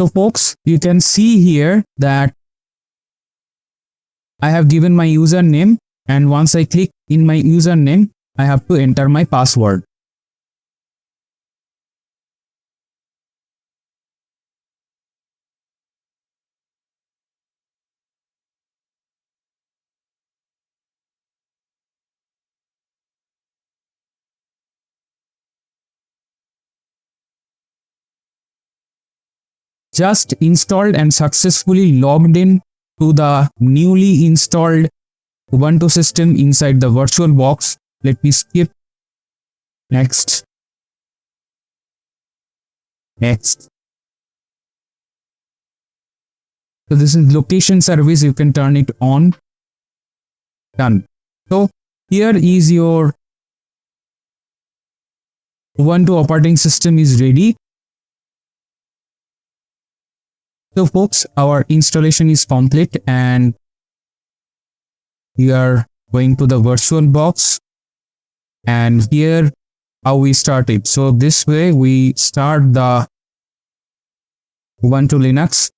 S1: So folks, you can see here that I have given my username, and once I click in my username, I have to enter my password. Just installed and successfully logged in to the newly installed Ubuntu system inside the VirtualBox. Let me skip. Next. Next. So this is location service. You can turn it on. Done. So here is your Ubuntu operating system is ready. So folks, our installation is complete and we are going to the VirtualBox, and here how we start it. So this way we start the Ubuntu Linux.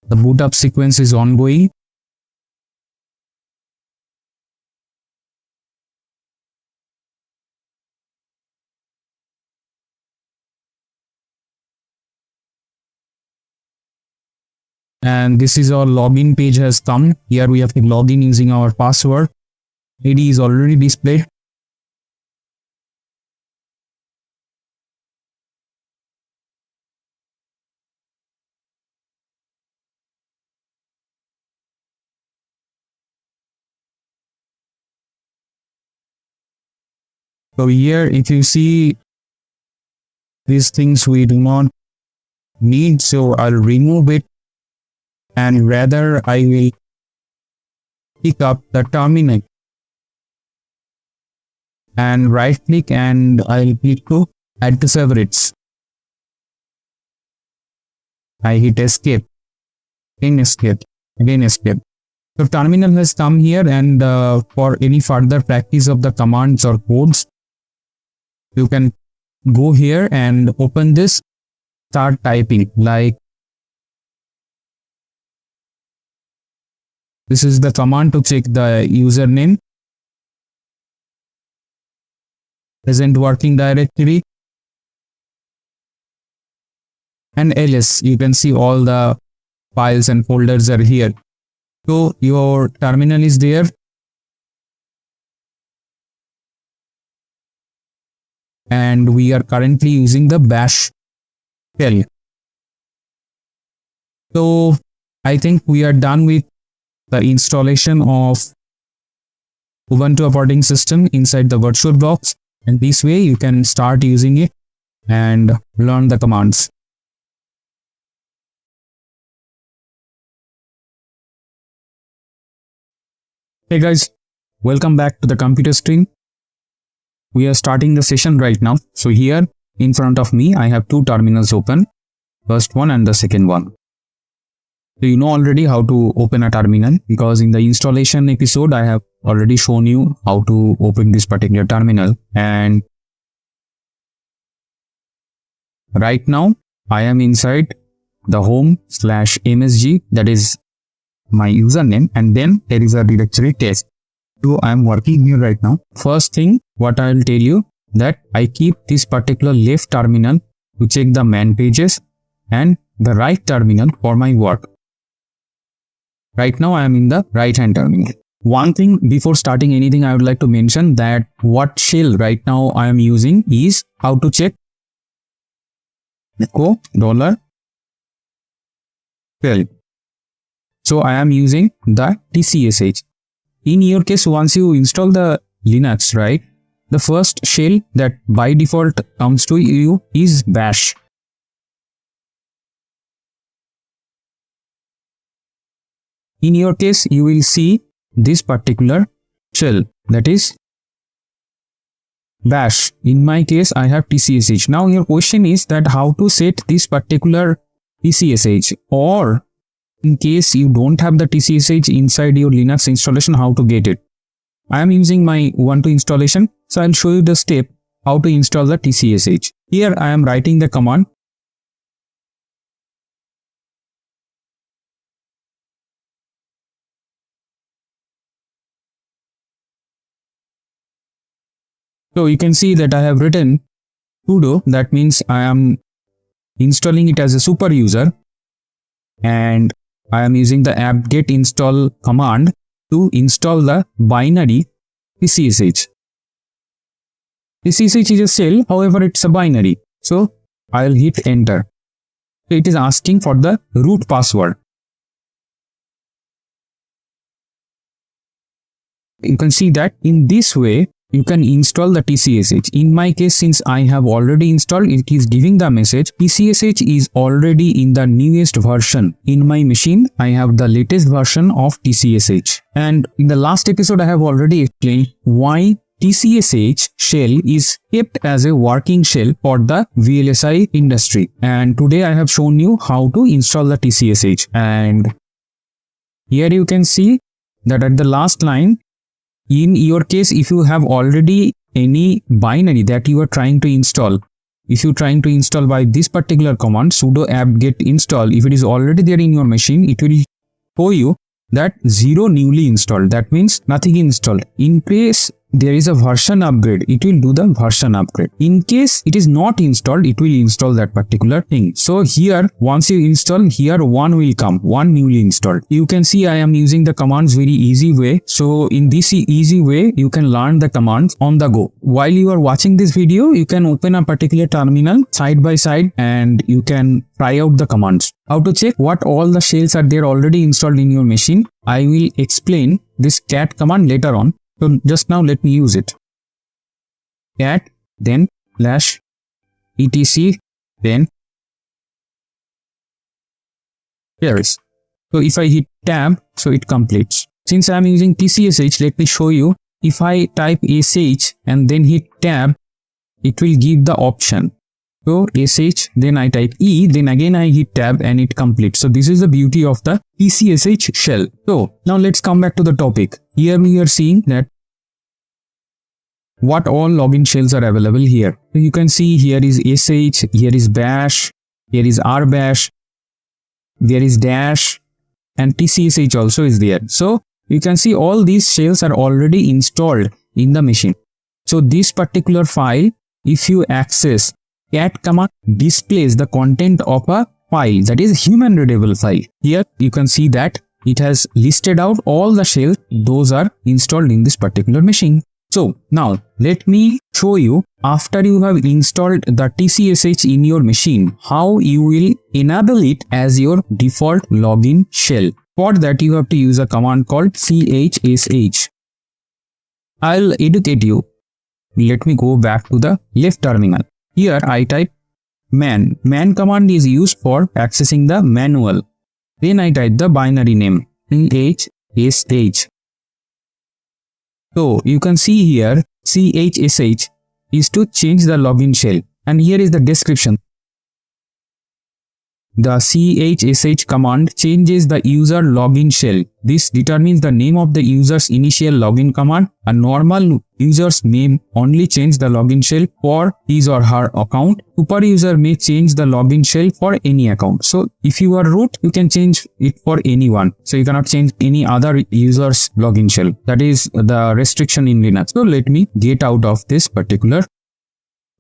S1: The boot up sequence is ongoing. And this is our login page has come. Here we have to log in using our password. ID is already displayed. So here if you see these things we do not need, so I'll remove it. And rather I will pick up the terminal and right click and I'll click to add to favorites. I hit escape, again escape, again escape. So terminal has come here, and for any further practice of the commands or codes, you can go here and open this, start typing. Like this is the command to check the username, present working directory, and ls. You can see all the files and folders are here. So your terminal is there. And we are currently using the bash shell. So I think we are done with the installation of Ubuntu operating system inside the VirtualBox, and this way you can start using it and learn the commands. Hey guys, welcome back to the computer screen. We are starting the session right now. So here in front of me I have two terminals open, first one and the second one. So you know already how to open a terminal, because in the installation episode I have already shown you how to open this particular terminal. And right now I am inside the home/msg, that is my username, and then there is a directory test. So I am working here right now. First thing what I will tell you, that I keep this particular left terminal to check the man pages and the right terminal for my work. Right now I am in the right hand terminal. One thing before starting anything I would like to mention, that what shell right now I am using is how to check echo $shell. So I am using the tcsh. In your case, once you install the Linux, right, the first shell that by default comes to you is bash. In your case, you will see this particular shell, that is bash. In my case, I have tcsh. Now your question is that how to set this particular tcsh, or in case you don't have the tcsh inside your Linux installation, how to get it. I am using my Ubuntu installation, so I'll show you the step how to install the tcsh. Here I am writing the command. So you can see that I have written sudo, that means I am installing it as a super user, and I am using the apt-get install command to install the binary tcsh. Tcsh is a shell, however it's a binary. So I'll hit enter. So it is asking for the root password. You can see that in this way you can install the tcsh. In my case, since I have already installed, it is giving the message tcsh is already in the newest version. In my machine, I have the latest version of tcsh. And in the last episode, I have already explained why tcsh shell is kept as a working shell for the VLSI industry. And today I have shown you how to install the tcsh. And here you can see that at the last line, in your case, if you have already any binary that you are trying to install, if you are trying to install by this particular command sudo apt-get install, if it is already there in your machine, it will show you that 0 newly installed. That means nothing installed. In case there is a version upgrade, it will do the version upgrade. In case it is not installed, it will install that particular thing. So here, once you install, here one will come, one newly installed. You can see I am using the commands very easy way. So in this easy way, you can learn the commands on the go. While you are watching this video, you can open a particular terminal side by side and you can try out the commands. How to check what all the shells are there already installed in your machine? I will explain this cat command later on. So just now let me use it. Cat, then /etc, then whereis. So if I hit tab, so it completes. Since I am using tcsh, let me show you. If I type sh and then hit tab, it will give the option. So sh, then I type e, then again I hit tab and it completes. So this is the beauty of the tcsh shell. So now let's come back to the topic. Here we are seeing that what all login shells are available here. So you can see here is sh, here is bash, here is rbash, there is dash, and tcsh also is there. So you can see all these shells are already installed in the machine. So this particular file, if you access, cat command displays the content of a file, that is human readable file. Here you can see that it has listed out all the shells, those are installed in this particular machine. So now let me show you, after you have installed the tcsh in your machine, how you will enable it as your default login shell. For that you have to use a command called chsh. I'll educate you. Let me go back to the left terminal. Here I type man. Man command is used for accessing the manual. Then I type the binary name chsh. So you can see here chsh is to change the login shell, and here is the description. The chsh command changes the user login shell. This determines the name of the user's initial login command. A normal user's name only change the login shell for his or her account. Super user may change the login shell for any account. So if you are root, you can change it for anyone. So you cannot change any other user's login shell. That is the restriction in Linux. So let me get out of this particular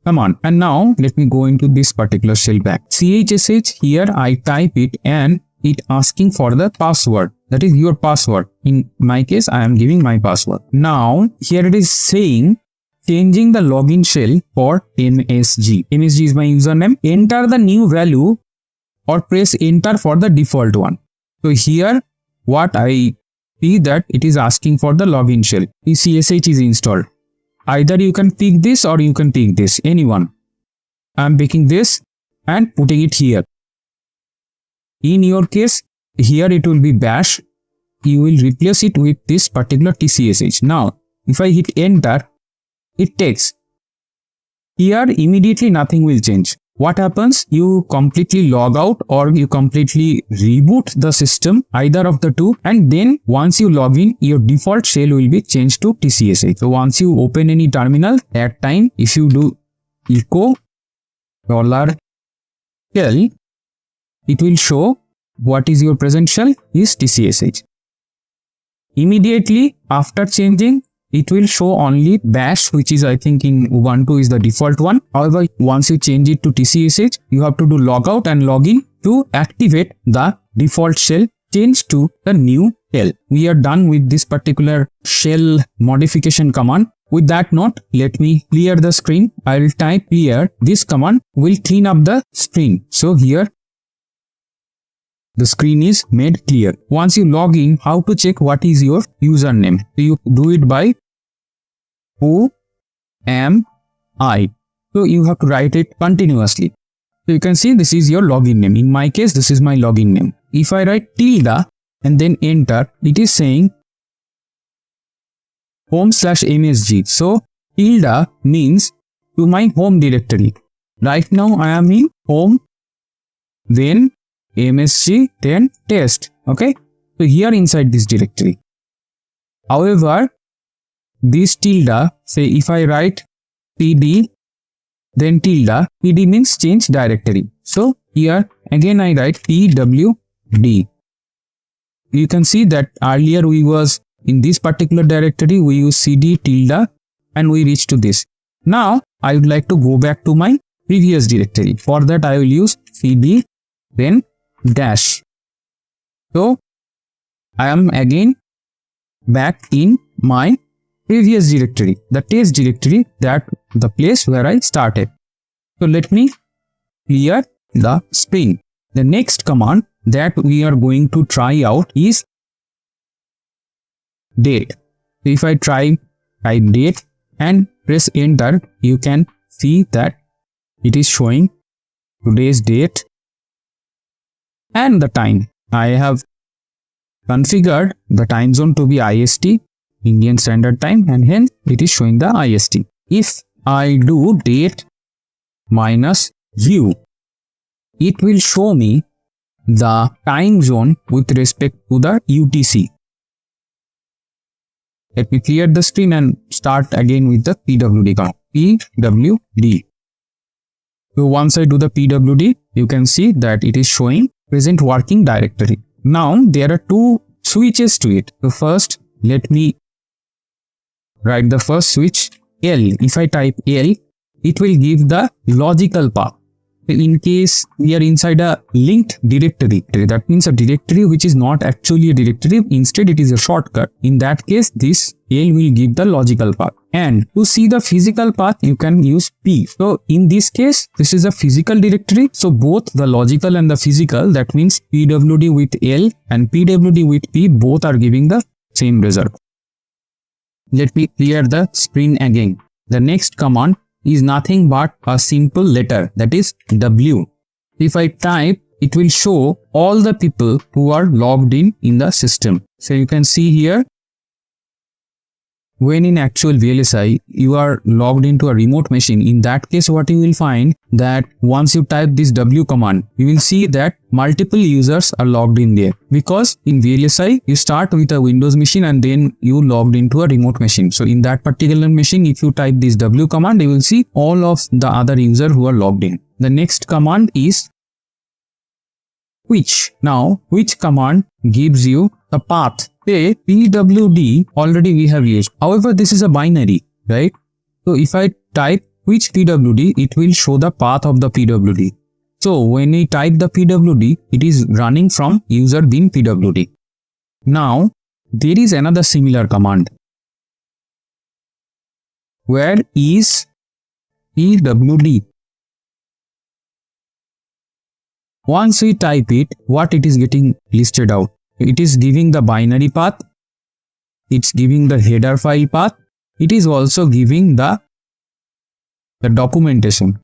S1: command. And now let me go into this particular shell back. chsh, here I type it and it asking for the password. That is your password. In my case, I am giving my password. Now here it is saying changing the login shell for msg. msg is my username. Enter the new value or press enter for the default one. So here what I see that it is asking for the login shell. tcsh is installed. Either you can pick this or you can pick this, anyone. I am picking this and putting it here. In your case, here it will be bash. You will replace it with this particular tcsh. Now, if I hit enter, it takes. Here immediately nothing will change. what happens? You completely log out or you completely reboot the system, either of the two, and then once you log in, your default shell will be changed to tcsh. So once you open any terminal, that time if you do echo $shell, it will show what is your present shell is tcsh. Immediately after changing, it will show only bash, which is I think in Ubuntu is the default one. However, once you change it to tcsh, you have to do logout and login to activate the default shell change to the new shell. We are done with this particular shell modification command. With that note, let me clear the screen. I will type clear. This command will clean up the screen. So here the screen is made clear. Once you log in, how to check what is your username? So you do it by who am I. So you have to write it continuously. So you can see this is your login name. In my case, this is my login name. If I write tilde and then enter, it is saying home/msg. So tilde means to my home directory. Right now I am in home, then msg, then test. Okay, so here inside this directory. However, this tilde, say if I write pd then tilde, pd means change directory. So here again I write pwd. You can see that earlier we was in this particular directory, we use cd tilde and we reach to this. Now I would like to go back to my previous directory. For that I will use cd then dash. So I am again back in my previous directory, the test directory, that the place where I started. So let me clear the screen. The next command that we are going to try out is date. So if I type date and press enter, you can see that it is showing today's date and the time. I have configured the time zone to be IST, Indian Standard Time, and hence it is showing the IST. If I do date minus u, it will show me the time zone with respect to the UTC. Let me clear the screen and start again with the pwd command. pwd. So once I do the pwd, you can see that it is showing present working directory. Now there are two switches to it. So first, let me write the first switch L. If I type L, it will give the logical path. In case we are inside a linked directory, that means a directory which is not actually a directory, instead it is a shortcut. In that case, this L will give the logical path. And to see the physical path, you can use P. So in this case, this is a physical directory. So both the logical and the physical, that means pwd with L and pwd with P, both are giving the same result. Let me clear the screen again. The next command is nothing but a simple letter, that is W. If I type, it will show all the people who are logged in the system. So you can see here, when in actual VLSI, you are logged into a remote machine. In that case, what you will find that once you type this W command, you will see that multiple users are logged in there. Because in VLSI, you start with a Windows machine and then you logged into a remote machine. So in that particular machine, if you type this W command, you will see all of the other users who are logged in. The next command is which. Now, which command gives you the path. Say pwd already we have used. However, this is a binary, right? So if I type which pwd, it will show the path of the pwd. So when we type the pwd, it is running from user bin pwd. Now there is another similar command. Where is pwd? Once we type it, what it is getting listed out? It is giving the binary path, it's giving the header file path, it is also giving the documentation,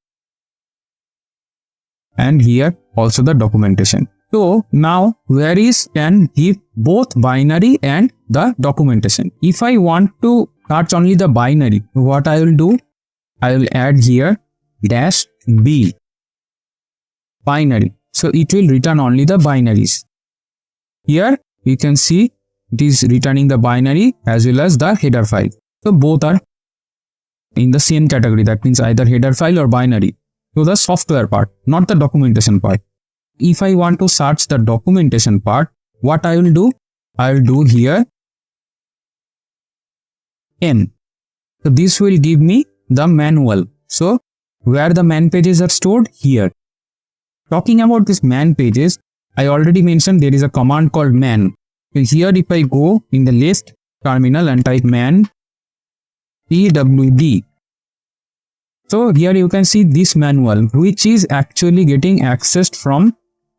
S1: and here also the documentation. So now whereis can give both binary and the documentation. If I want to search only the binary, what I will do? I will add here -b. binary. So it will return only the binaries. Here you can see it is returning the binary as well as the header file. So both are in the same category. That means either header file or binary. So the software part, not the documentation part. If I want to search the documentation part, what I will do? I will do here N. So this will give me the manual. So where the man pages are stored? Here. Talking about this man pages, I already mentioned there is a command called man. So here if I go in the list terminal and type man pwd. So here you can see this manual which is actually getting accessed from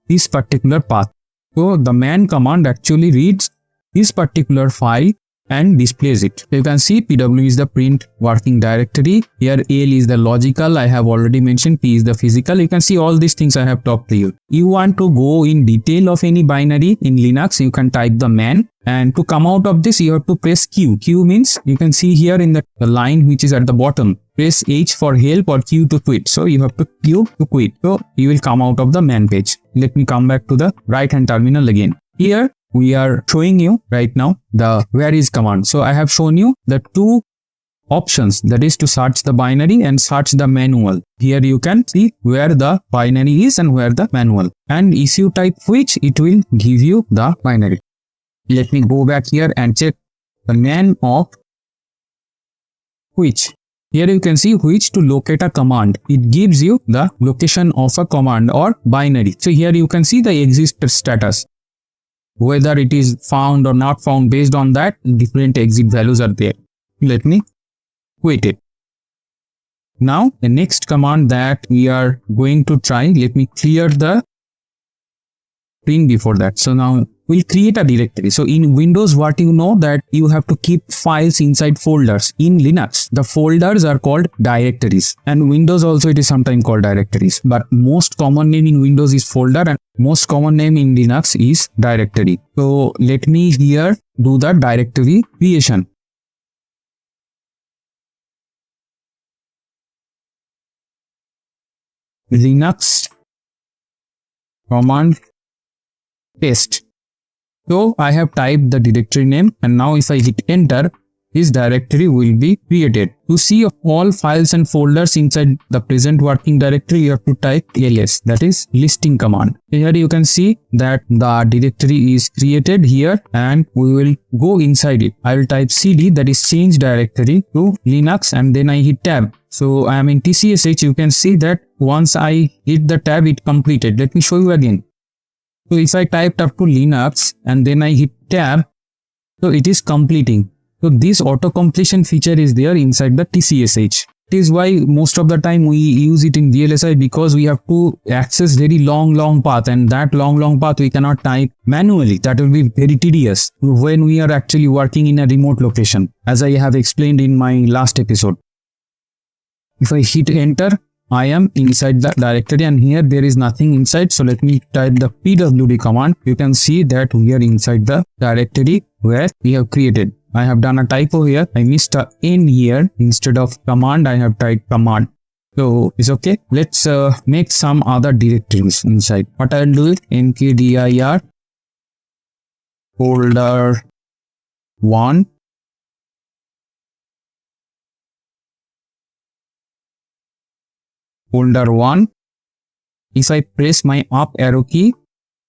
S1: this particular path. So the man command actually reads this particular file and displays it. So you can see pw is the print working directory. Here L is the logical, I have already mentioned. P is the physical. You can see all these things I have talked to you. You want to go in detail of any binary in Linux, you can type the man, and to come out of this you have to press Q. Q means you can see here in the line which is at the bottom, press H for help or Q to quit. So you have to Q to quit. So you will come out of the man page. Let me come back to the right hand terminal again. Here we are showing you right now the whereis command. So I have shown you the two options, that is to search the binary and search the manual. Here you can see where the binary is and where the manual. And if you type which, it will give you the binary. Let me go back here and check the man of which. Here you can see which to locate a command. It gives you the location of a command or binary. So here you can see the exit status. Whether it is found or not found, based on that different exit values are there. Let me quit it. Now the next command that we are going to try, let me clear the screen before that. So now we'll create a directory. So in Windows, what you know that you have to keep files inside folders. In Linux, the folders are called directories, and Windows also it is sometimes called directories, but most common name in Windows is folder and most common name in Linux is directory. So let me here do the directory creation. Linux command test. So I have typed the directory name, and now if I hit enter, this directory will be created. To see all files and folders inside the present working directory, you have to type ls, that is listing command. Here you can see that the directory is created here, and we will go inside it. I will type cd, that is change directory, to Linux, and then I hit tab. So I am in tcsh. You can see that once I hit the tab, it completed. Let me show you again. So if I typed up to Linux and then I hit tab, so it is completing. So this auto completion feature is there inside the tcsh. It is why most of the time we use it in VLSI, because we have to access very long path, and that long path we cannot type manually. That will be very tedious when we are actually working in a remote location, as I have explained in my last episode. If I hit enter, I am inside the directory, and here there is nothing inside. So let me type the pwd command. You can see that we are inside the directory where we have created. I have done a typo here. I missed a N here. Instead of command, I have typed command. So it's okay. Let's make some other directories inside. What I will do is mkdir folder 1. Folder 1. If I press my up arrow key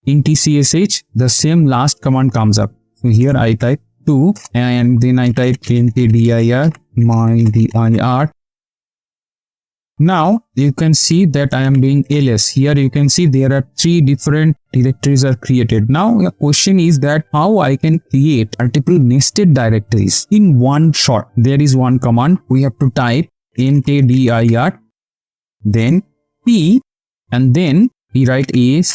S1: in tcsh, the same last command comes up. So here I type 2 and then I type mkdir mydir. Now you can see that I am doing ls. Here you can see there are 3 different directories are created. Now the question is that how I can create multiple nested directories in one shot. There is one command. We have to type mkdir, then p, and then we write a/b/c/d.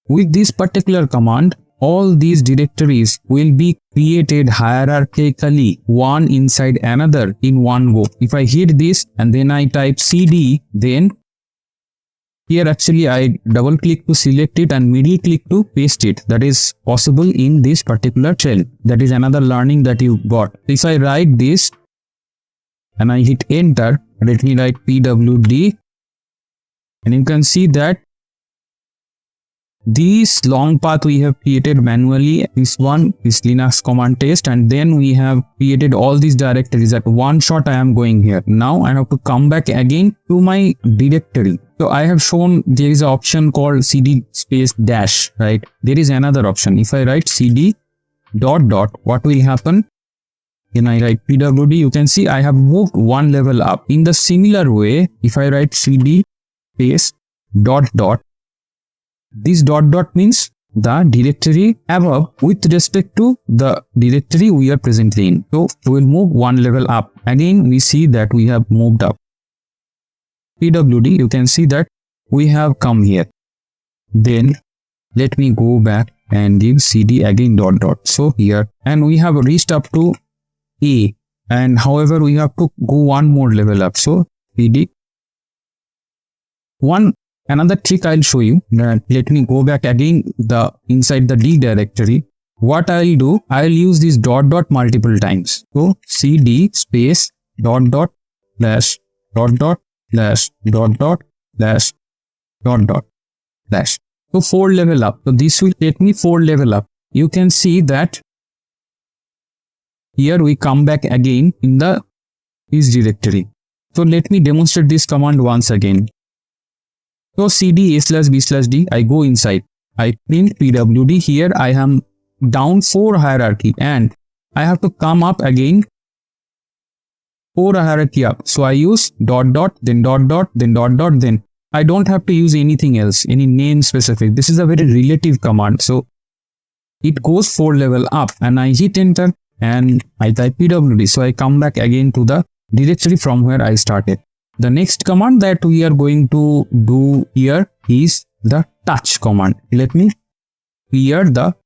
S1: With this particular command, all these directories will be created hierarchically, one inside another in one go. If I hit this and then I type cd, then here actually I double click to select it and middle click to paste it. That is possible in this particular shell. That is another learning that you got. If I write this and I hit enter, let me write pwd and you can see that this long path we have created manually. This one is Linux command test, and then we have created all these directories. At one shot I am going here. Now I have to come back again to my directory. So I have shown there is an option called cd space dash, right? There is another option. If I write cd dot dot, what will happen? When I write pwd, you can see I have moved one level up. In the similar way, if I write cd space dot dot, this dot dot means the directory above with respect to the directory we are presently in. So we will move one level up. Again, we see that we have moved up. pwd, you can see that we have come here. Then let me go back and give cd again dot dot. So here, and we have reached up to A, and however we have to go one more level up. So cd another trick I'll show you. Let me go back again inside the D directory. What I'll do, I'll use this dot dot multiple times. So cd space dot dot slash dot dot slash dot dot slash dot dot slash. So 4 level up. So this will take me 4 level up. You can see that here we come back again in this directory. So let me demonstrate this command once again. So cd a/b/d, I go inside, I print pwd. Here I am down 4 hierarchy, and I have to come up again 4 hierarchy up. So I use dot dot, then dot dot, then dot dot, then I don't have to use anything else, any name specific. This is a very relative command. So it goes 4 level up, and I hit enter and I type pwd. So I come back again to the directory from where I started. The next command that we are going to do here is the touch command. Let me clear the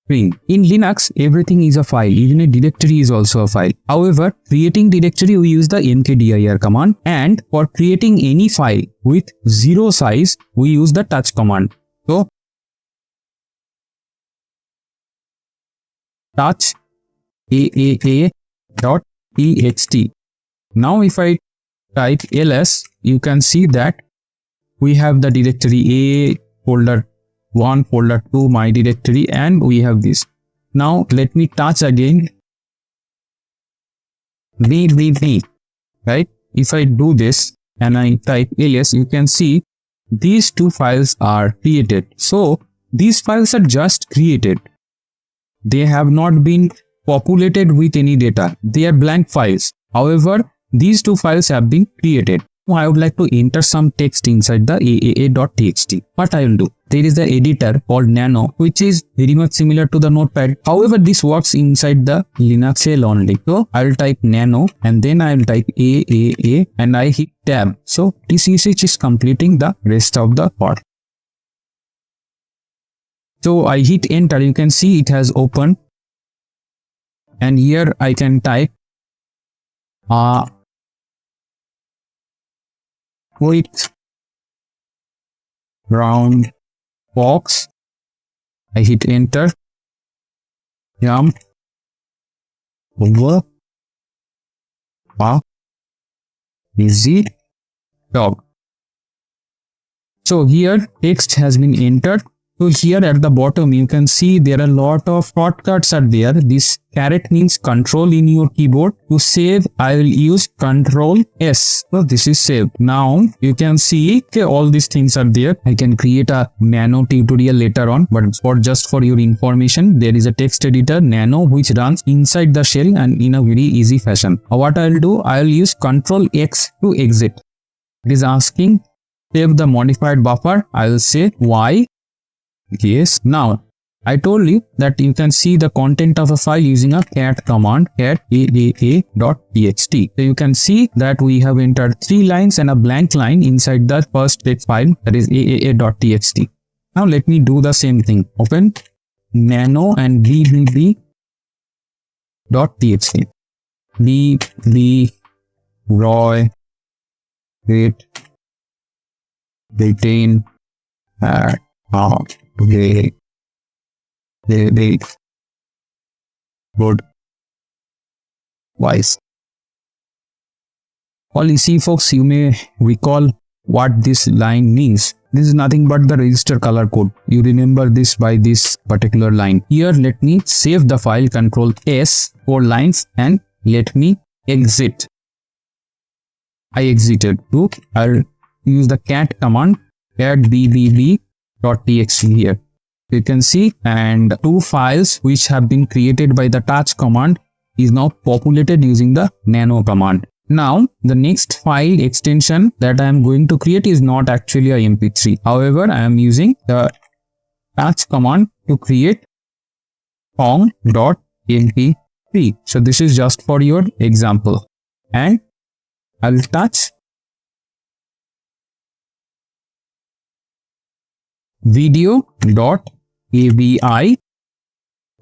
S1: screen. In Linux, everything is a file. Even a directory is also a file. However, creating directory, we use the mkdir command, and for creating any file with 0 size, we use the touch command. So touch aaa.txt. Now if I type ls, you can see that we have the directory A, folder 1, folder 2, my directory, and we have this. Now let me touch again v, right? If I do this and I type alias, you can see these 2 files are created. So these files are just created. They have not been populated with any data. They are blank files. However, these 2 files have been created. Now I would like to enter some text inside the aaa.txt. What I will do? There is the editor called nano, which is very much similar to the notepad. However, this works inside the Linux shell only. So I will type nano, and then I will type aaa, and I hit tab. So tcsh is completing the rest of the part. So I hit enter. You can see it has opened, and here I can type with round box. I hit enter. Jump over easy dog. So here text has been entered. So here at the bottom, you can see there are a lot of shortcuts are there. This caret means control in your keyboard. To save, I will use Control S. So this is saved. Now you can see all these things are there. I can create a nano tutorial later on, but just for your information, there is a text editor nano which runs inside the shell and in a very easy fashion. What I will do, I will use Control X to exit. It is asking save the modified buffer. I will say Y. Yes. Now I told you that you can see the content of a file using a cat command, cat aaa.txt. So you can see that we have entered 3 lines and a blank line inside the first text file, that is aaa.txt. Now let me do the same thing. Open nano and vbb.txt. vb roy rate retain okay. Good. Wise. Well, you see folks, you may recall what this line means. This is nothing but the register color code. You remember this by this particular line. Here let me save the file, Control S, 4 lines, and let me exit. I exited. I'll use the cat command, cat bbb.txt here. You can see, and 2 files which have been created by the touch command is now populated using the nano command. Now the next file extension that I am going to create is not actually a mp3. However, I am using the touch command to create pong.mp3. So this is just for your example, and I will touch video.avi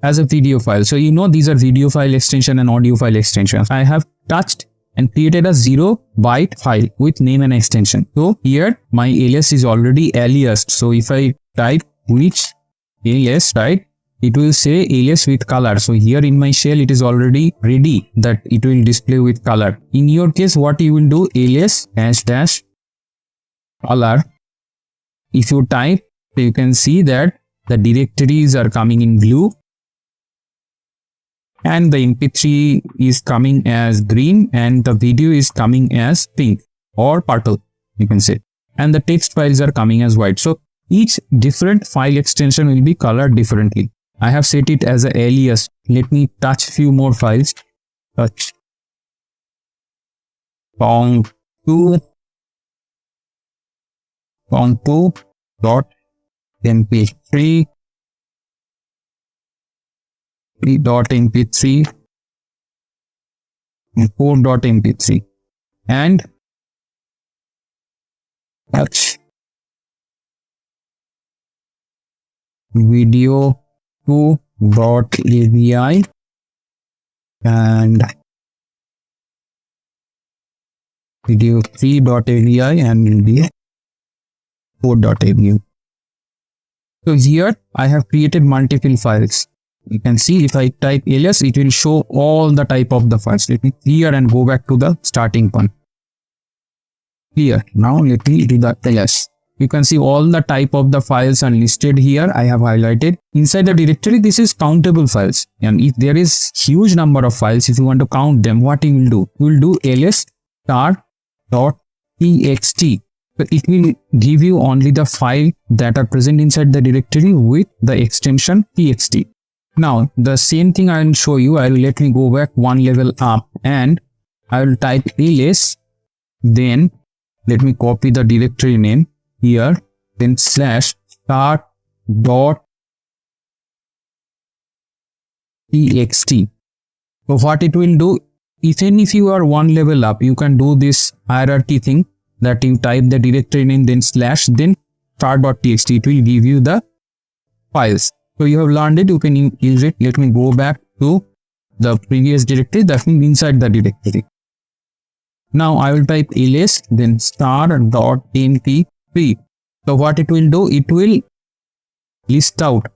S1: as a video file. So you know these are video file extension and audio file extensions. I have touched and created a 0-byte file with name and extension. So here my alias is already aliased. So if I type which alias, right, it will say alias with color. So here in my shell it is already ready that it will display with color. In your case, what you will do, alias dash color. If you type, you can see that the directories are coming in blue, and the mp3 is coming as green, and the video is coming as pink or purple, you can say, and the text files are coming as white. So each different file extension will be colored differently. I have set it as an alias. Let me touch few more files. Touch pong2.mp3 3.mp3 and 4.mp3 and touch video 2.avi and video 3.avi and video 4.avi. So here I have created multiple files. You can see if I type alias, it will show all the type of the files. Let me clear and go back to the starting point. Here, now let me do the alias. You can see all the type of the files are listed here. I have highlighted. Inside the directory, this is countable files. And if there is huge number of files, if you want to count them, what you will do? You will do alias star.txt. So it will give you only the file that are present inside the directory with the extension txt. Now the same thing I will show you. Let me go back one level up and I will type alias, then let me copy the directory name here, then slash start.txt. So what it will do, even if you are one level up, you can do this hierarchy thing that you type the directory name, then slash, then start.txt. It will give you the files. So you have learned it, you can use it. Let me go back to the previous directory, that means inside the directory. Now I will type alias, then star.mp3. So what it will do, it will list out.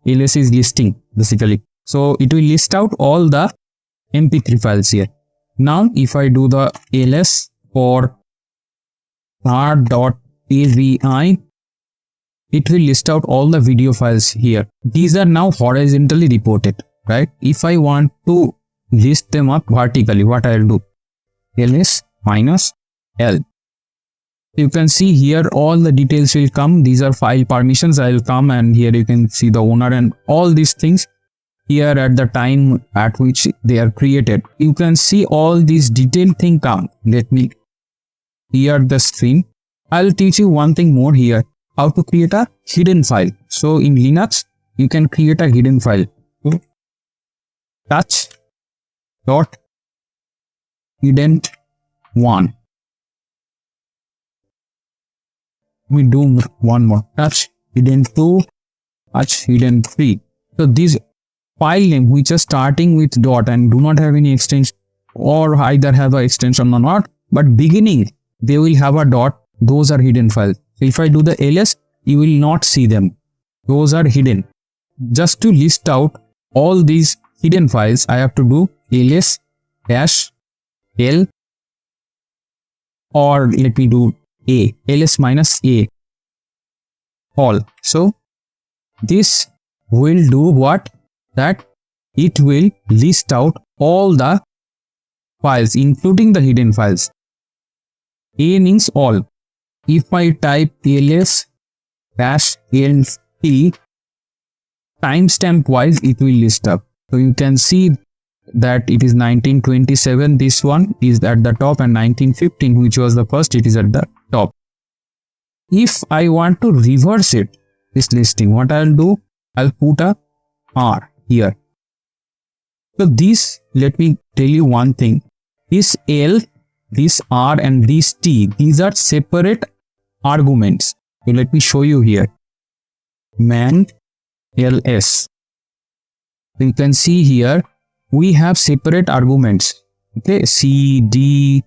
S1: Alias is listing basically. So it will list out all the mp3 files here. Now if I do the alias for star.avi, it will list out all the video files here. These are now horizontally reported, right? If I want to list them up vertically, what I will do? ls minus l. You can see here all the details will come. These are file permissions. I will come and here you can see the owner and all these things here at the time at which they are created. You can see all these detailed thing come. Let me clear the screen. I will teach you one thing more here. How to create a hidden file. So in Linux, you can create a hidden file. So, touch dot hidden one. We do one more. Touch hidden 2, touch hidden 3. So these file name which are starting with dot and do not have any extension, or either have an extension or not, but beginning they will have a dot. Those are hidden files. So if I do the alias, you will not see them. Those are hidden. Just to list out all these hidden files, I have to do alias dash l, or let me do A, ls minus A, all. So this will do what? That it will list out all the files, including the hidden files. A means all. If I type ls -lt, timestamp wise it will list up. So you can see that it is 1927, this one is at the top, and 1915, which was the first, it is at the top. If I want to reverse it, this listing, what I'll do, I'll put a R here. So this, let me tell you one thing, this L, this R and this T, these are separate arguments. So let me show you here. Man ls. So you can see here we have separate arguments. Okay, C, D,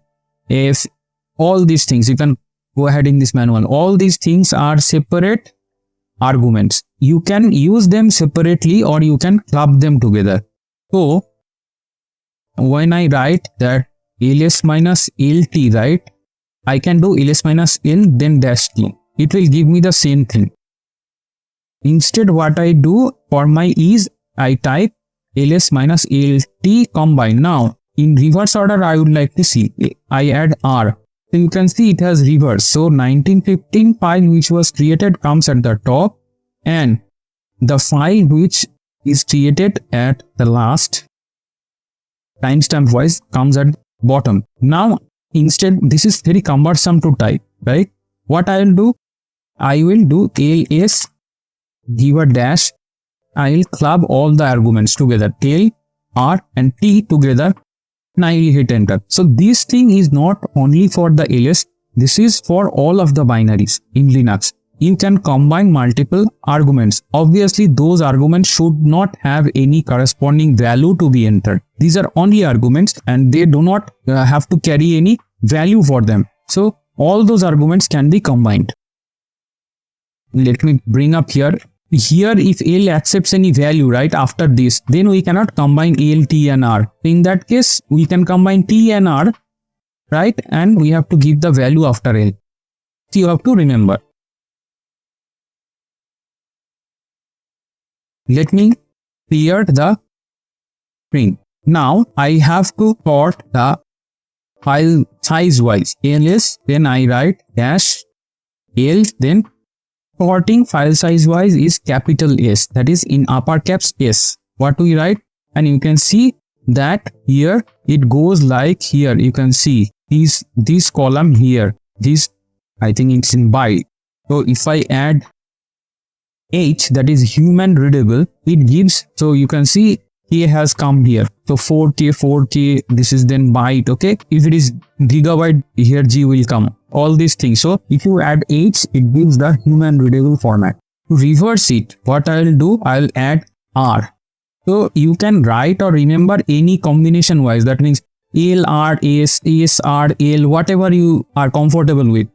S1: F, all these things. You can go ahead in this manual. All these things are separate arguments. You can use them separately or you can club them together. So when I write that ls minus lt, right, I can do ls minus l then dash t. It will give me the same thing. Instead, what I do for my ease, I type ls minus lt combine. Now in reverse order I would like to see, I add R. So you can see it has reverse. So 1915 file which was created comes at the top, and the file which is created at the last timestamp wise comes at bottom. Now instead, this is very cumbersome to type, right? What I will do, I will do ls give a dash, I will club all the arguments together, L, R and T together, and I will hit enter. So this thing is not only for the ls, this is for all of the binaries in Linux. You can combine multiple arguments. Obviously, those arguments should not have any corresponding value to be entered. These are only arguments and they do not have to carry any value for them. So all those arguments can be combined. Let me bring up here. Here, if L accepts any value right after this, then we cannot combine L, T and R. In that case, we can combine T and R, right? And we have to give the value after L. So you have to remember. Let me clear the screen. Now I have to sort the file size wise. ls, then I write dash L, then sorting file size wise is capital S, that is in upper caps S. What we write, and you can see that here it goes like here. You can see this column here. This, I think it's in byte. So if I add H, that is human readable, it gives. So you can see K has come here. So 4K, this is then byte. Okay, if it is gigabyte, here G will come. All these things. So if you add H, it gives the human readable format. To reverse it, what I will do, I will add R. So you can write or remember any combination wise. That means L, R, S, S, R, L, whatever you are comfortable with.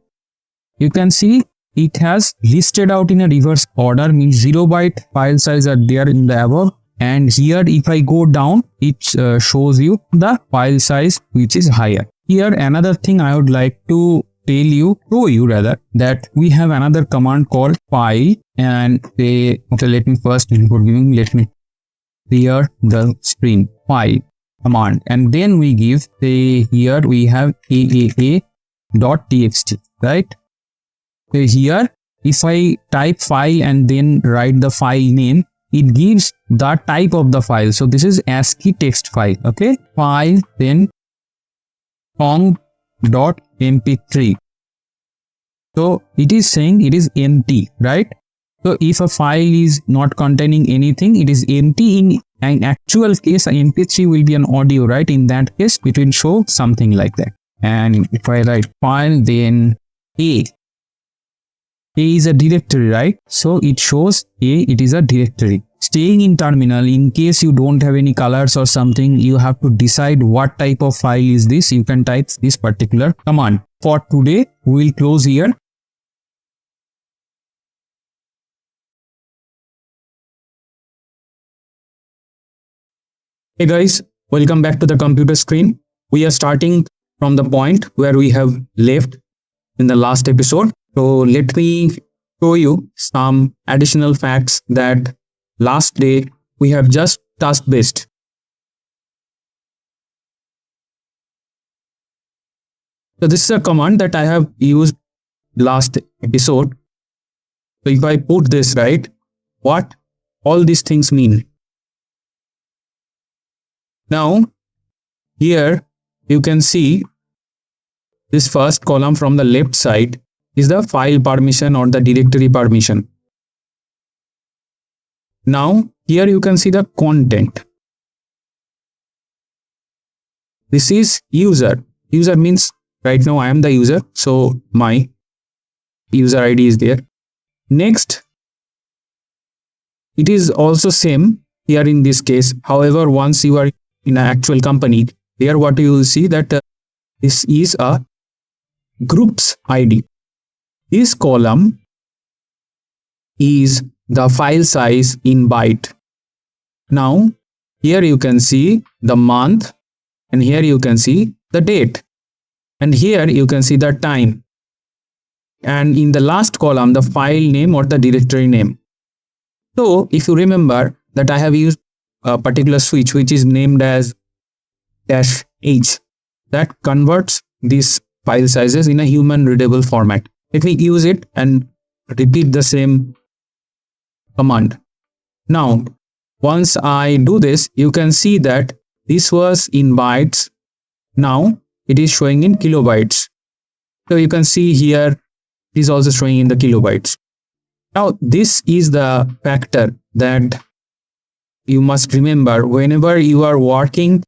S1: You can see it has listed out in a reverse order, means 0 byte file size are there in the above. And here if I go down, it shows you the file size which is higher. Here another thing I would like to show you rather, that we have another command called file, and okay, let me first, before giving, let me clear the screen. File command, and then we give, say here we have aaa.txt, right? So here if I type file and then write the file name, it gives the type of the file. So this is ASCII text file. Okay, file, then song.mp3. So it is saying it is empty, right? So if a file is not containing anything, it is empty. In an actual case, mp3 will be an audio, right? In that case, it will show something like that. And if I write file, then A is a directory, right? So it shows A, it is a directory. Staying in terminal, in case you don't have any colors or something, you have to decide what type of file is this. You can type this particular command. For today, we will close here. Hey guys, welcome back to the computer screen. We are starting from the point where we have left in the last episode. So let me show you some additional facts that last day we have just touched based. So this is a command that I have used last episode. So if I put this right, what all these things mean. Now here you can see this first column from the left side is the file permission or the directory permission. Now here you can see the content. This is user. User means right now I am the user, so my user ID is there. Next, it is also same here in this case. However, once you are in an actual company, here what you will see that this is a group's ID. This column is the file size in byte. Now here you can see the month, and here you can see the date, and here you can see the time, and in the last column the file name or the directory name. So if you remember that I have used a particular switch which is named as -h that converts these file sizes in a human readable format. Let me use it and repeat the same command. Now once I do this, you can see that this was in bytes. Now it is showing in kilobytes. So you can see here it is also showing in the kilobytes. Now this is the factor that you must remember whenever you are working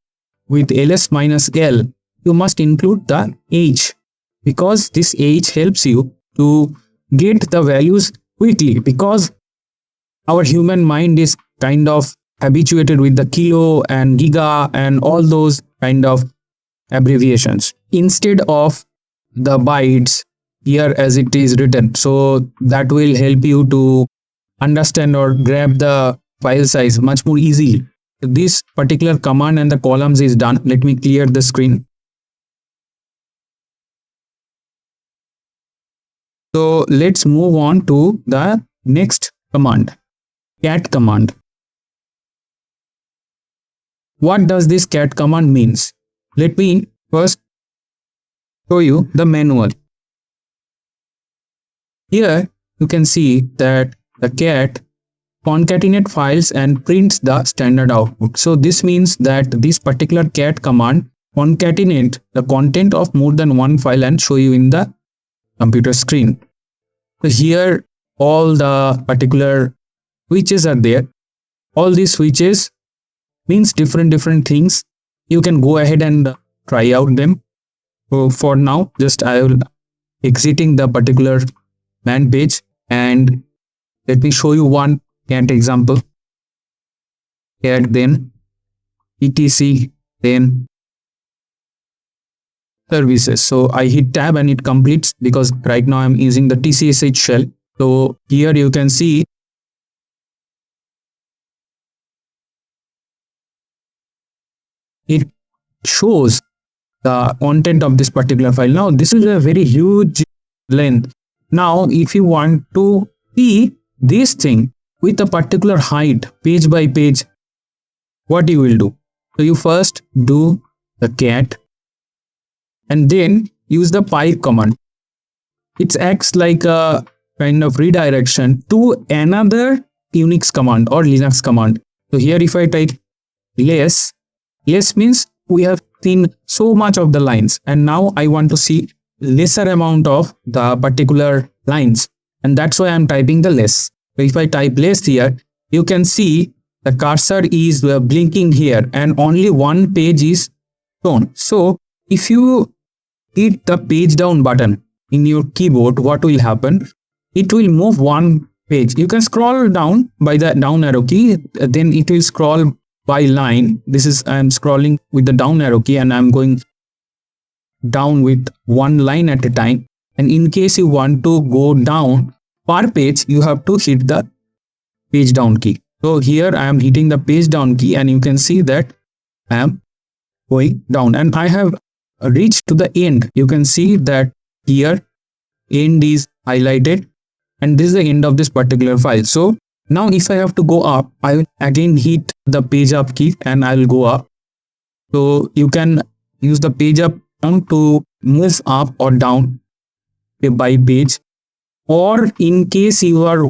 S1: with ls-l, you must include the h, because this h helps you to get the values quickly, because our human mind is kind of habituated with the kilo and giga and all those kind of abbreviations instead of the bytes here as it is written. So that will help you to understand or grab the file size much more easily. This particular command and the columns is done. Let me clear the screen. So let's move on to the next command, cat command. What does this cat command means? Let me first show you the manual. Here you can see that the cat concatenate files and prints the standard output. So this means that this particular cat command concatenate the content of more than one file and show you in the computer screen. So here all the particular switches are there. All these switches means different things. You can go ahead and try out them. So for now, just I will exiting the particular man page, and let me show you one cat example. Cat, then etc, then services. So I hit tab and it completes, because right now I'm using the tcsh shell. So here you can see it shows the content of this particular file. Now this is a very huge length. Now if you want to see this thing with a particular height page by page, what you will do? So you first do the cat and then use the pipe command. It acts like a kind of redirection to another Unix command or Linux command. So here if I type less means we have seen so much of the lines, and now I want to see lesser amount of the particular lines, and that's why I'm typing the less. So if I type less here, you can see the cursor is blinking here and only one page is shown. So if you hit the page down button in your keyboard, what will happen? It will move one page. You can scroll down by the down arrow key, then it will scroll by line. This is I'm scrolling with the down arrow key and I'm going down with one line at a time. And in case you want to go down per page, you have to hit the page down key. So here I am hitting the page down key and you can see that I am going down and I have reached to the end. You can see that here end is highlighted, and this is the end of this particular file. So now if I have to go up, I will again hit the page up key and I will go up. So you can use the page up to move up or down by page, or in case you are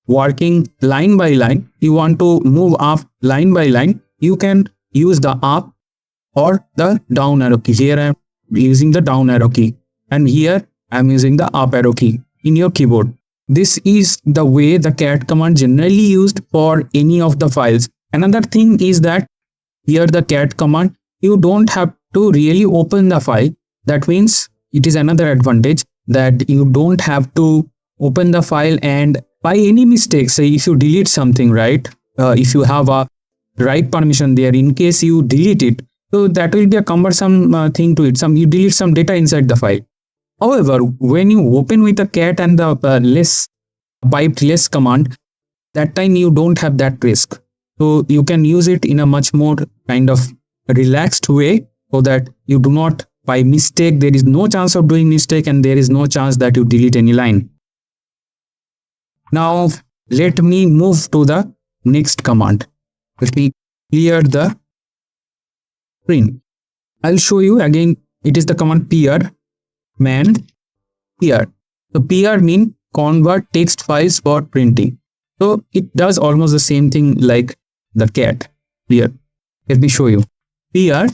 S1: working line by line, you want to move up line by line, you can use the up or the down arrow key. Here I am using the down arrow key, and here I am using the up arrow key in your keyboard. This is the way the cat command generally used for any of the files. Another thing is that here the cat command, you don't have to really open the file. That means it is another advantage that you don't have to open the file, and by any mistake, say if you delete something, right? If you have a write permission there, in case you delete it, so that will be a cumbersome thing to it. You delete some data inside the file. However, when you open with the cat and the piped less command, that time you don't have that risk. So you can use it in a much more kind of relaxed way, so that you do not by mistake, there is no chance of doing mistake, and there is no chance that you delete any line. Now let me move to the next command. Let me clear the screen. I'll show you again. It is the command peer man peer. So peer means convert text files for printing. So it does almost the same thing like the cat peer. Let me show you. Peer,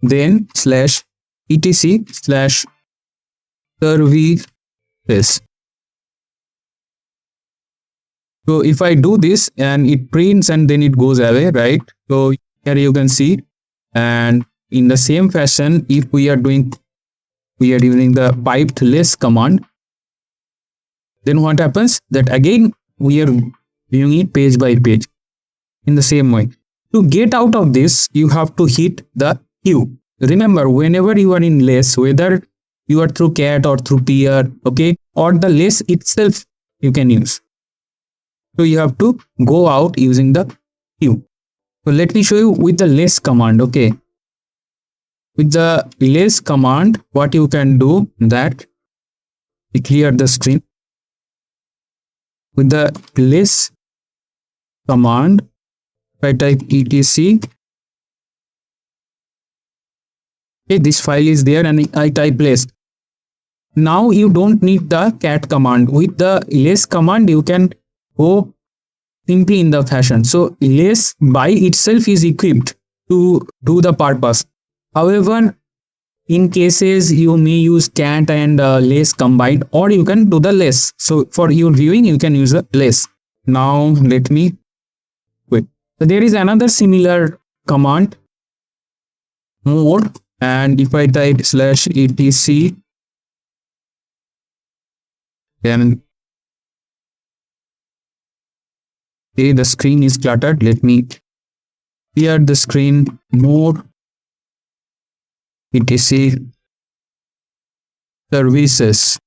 S1: then slash etc slash services. So if I do this and it prints and then it goes away, right? So here you can see, and in the same fashion, if we are using the piped less command, then what happens? That again we are viewing it page by page in the same way. To get out of this, you have to hit the Q. Remember, whenever you are in less, whether you are through cat or through peer, okay, or the less itself you can use. So you have to go out using the Q. So let me show you with the less command, okay. With the less command, what you can do, that we clear the screen. With the less command, if I type etc, okay, this file is there and I type less. Now you don't need the cat command. With the less command, you can go simply in the fashion. So less by itself is equipped to do the purpose. However, in cases you may use cat and less combined, or you can do the less. So for your viewing, you can use the less. Now let me wait. So there is another similar command, more, and if I type slash etc, then okay, the screen is cluttered. Let me clear the screen. More etc services.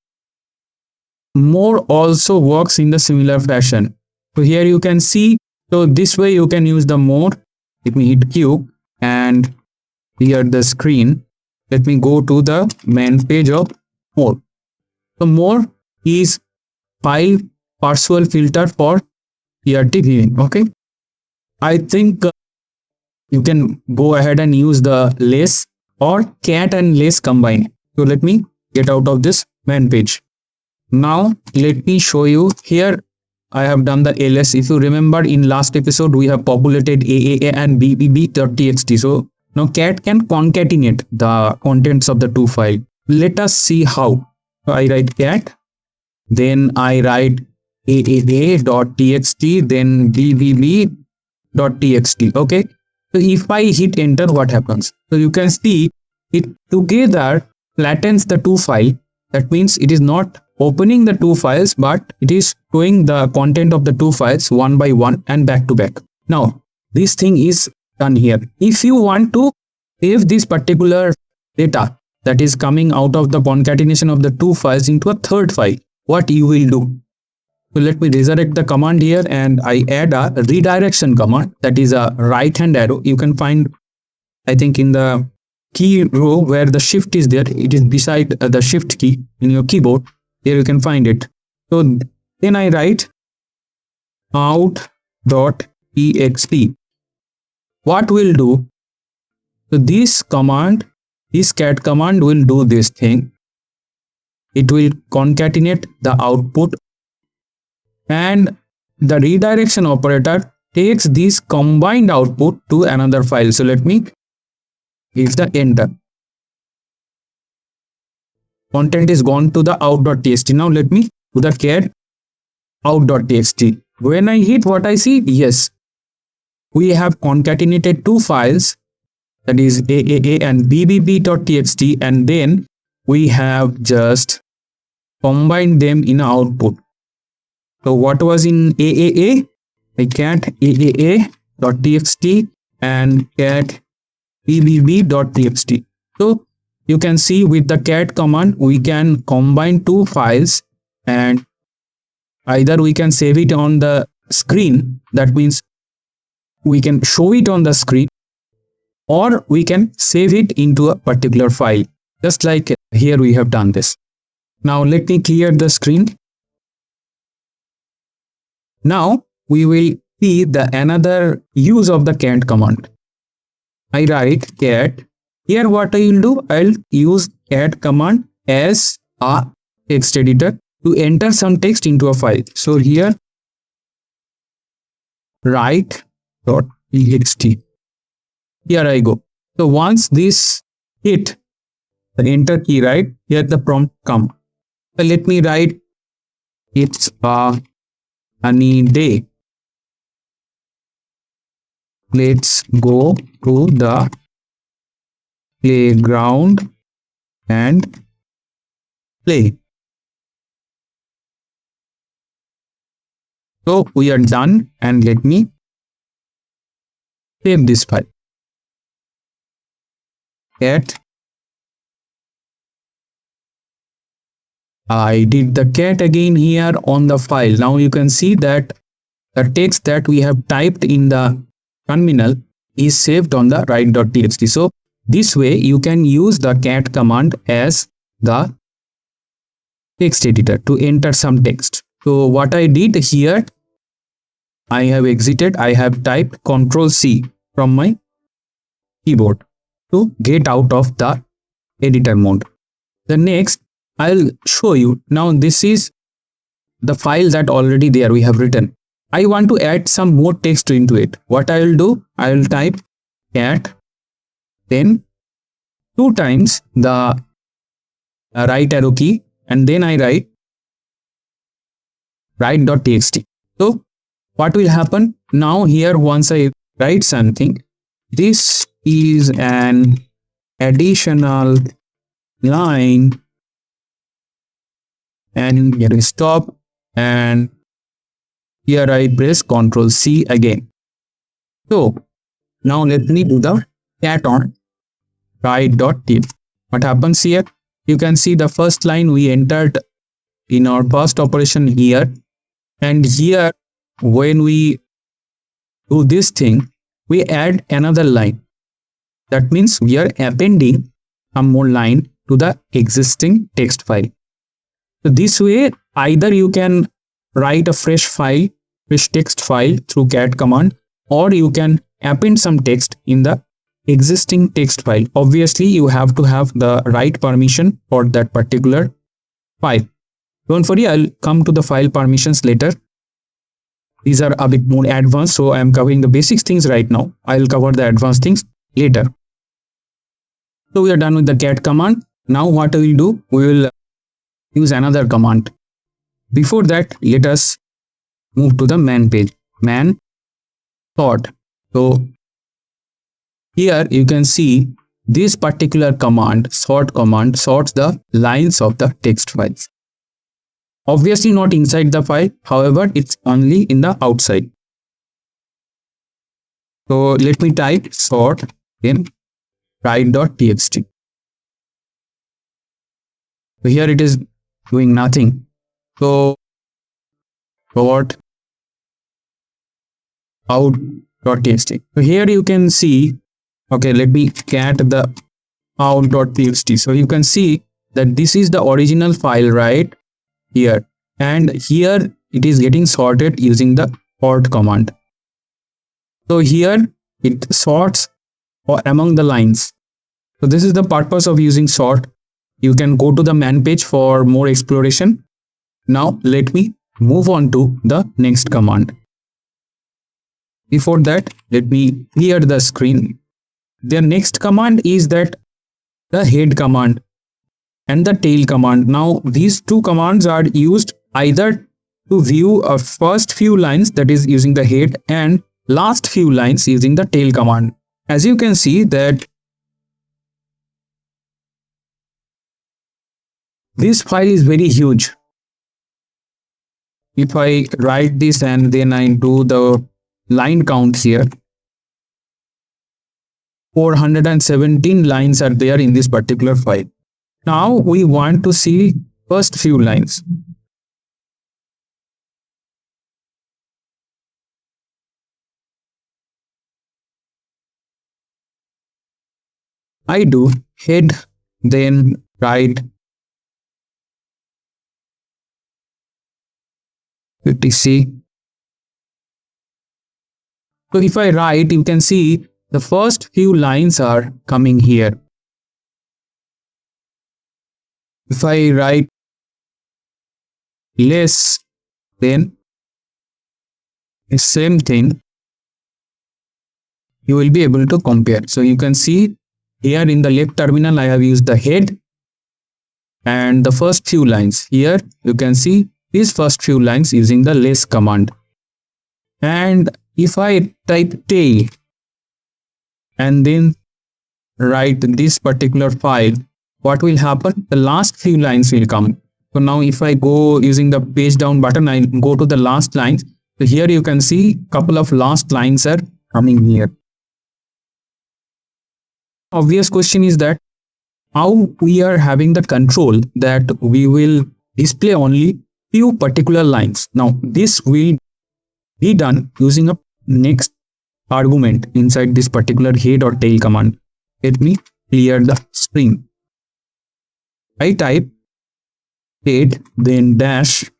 S1: More also works in the similar fashion. So here you can see, so this way you can use the more. Let me hit Q and clear the screen. Let me go to the main page of more. So more is file partial filter for PRT viewing. Okay, I think you can go ahead and use the less or cat and less combined. So let me get out of this main page. Now let me show you. Here I have done the ls. If you remember, in last episode we have populated AAA and BBB.txt. So now cat can concatenate the contents of the two files. Let us see how. So I write cat, then I write aaa.txt, then bbb.txt. Okay, so if I hit enter, what happens? So you can see it together flattens the two files. That means it is not opening the two files, but it is showing the content of the two files one by one and back to back. Now this thing is done here. If you want to save this particular data that is coming out of the concatenation of the two files into a third file, what you will do? So let me resurrect the command here, and I add a redirection command, that is a right hand arrow. You can find, I think, in the key row where the shift is there. It is beside the shift key in your keyboard. Here you can find it. So then I write out.ext. What will do? So this command, this cat command will do this thing. It will concatenate the output, and the redirection operator takes this combined output to another file. So let me hit the enter. Content is gone to the out.txt. Now let me do the cat out.txt. When I hit, what I see? Yes, we have concatenated two files, that is AAA and bbb.txt, and then we have just combined them in output. So what was in AAA? I cat AAA.txt and cat bbb.txt. So you can see with the cat command we can combine two files, and either we can save it on the screen, that means we can show it on the screen, or we can save it into a particular file, just like here we have done this. Now let me clear the screen. Now we will see the another use of the cat command. I write cat. Here what I will do, I'll use cat command as a text editor to enter some text into a file. So here write.txt. Here I go. So once this hit the enter key, right, here the prompt come. So let me write it's a sunny day. Let's go to the playground and play. So we are done, and let me save this file. Cat. I did the cat again here on the file. Now you can see that the text that we have typed in the terminal is saved on the write.txt. So this way you can use the cat command as the text editor to enter some text. So what I did here, I have exited, I have typed Ctrl+C from my keyboard to get out of the editor mode. The next I'll show you. Now this is the file that already there we have written. I want to add some more text into it. What I will do, I will type cat, then 2 times the right arrow key, and then I write write.txt. So what will happen now here, once I write something, this is an additional line, and here I stop, and here I press Ctrl+C again. So now let me do the cat on write.diff. What happens here? You can see the first line we entered in our first operation here, and here when we do this thing, we add another line. That means we are appending some more line to the existing text file. So this way, either you can write a fresh file, fresh text file through cat command, or you can append some text in the existing text file. Obviously, you have to have the right permission for that particular file. Don't worry, I'll come to the file permissions later. These are a bit more advanced, so I'm covering the basic things right now. I'll cover the advanced things later. So we are done with the cat command. Now what we will do, we will use another command. Before that, let us move to the man page. Man sort. So here you can see this particular command, sort command, sorts the lines of the text files. Obviously not inside the file, however, it's only in the outside. So let me type sort in write.txt. So here it is doing nothing. So sort out.txt. So here you can see, okay, let me cat the out.txt. So you can see that this is the original file right here, and here it is getting sorted using the sort command. So here it sorts among the lines. So this is the purpose of using sort. You can go to the man page for more exploration. Now let me move on to the next command. Before that, let me clear the screen. The next command is that the head command and the tail command. Now these two commands are used either to view a first few lines, that is using the head, and last few lines using the tail command. As you can see that this file is very huge. If I write this and then I do the line count here, 417 lines are there in this particular file. Now we want to see first few lines. I do head, then write 50C. So if I write, you can see the first few lines are coming here. If I write less, then the same thing, you will be able to compare. So you can see here in the left terminal, I have used the head and the first few lines. Here you can see these first few lines using the less command. And if I type tail and then write this particular file, what will happen? The last few lines will come. So now if I go using the page down button, I go to the last lines. So here you can see couple of last lines are coming here. Obvious question is that how we are having the control that we will display only few particular lines. Now this will be done using a next argument inside this particular head or tail command. Let me clear the string. I type head, then dash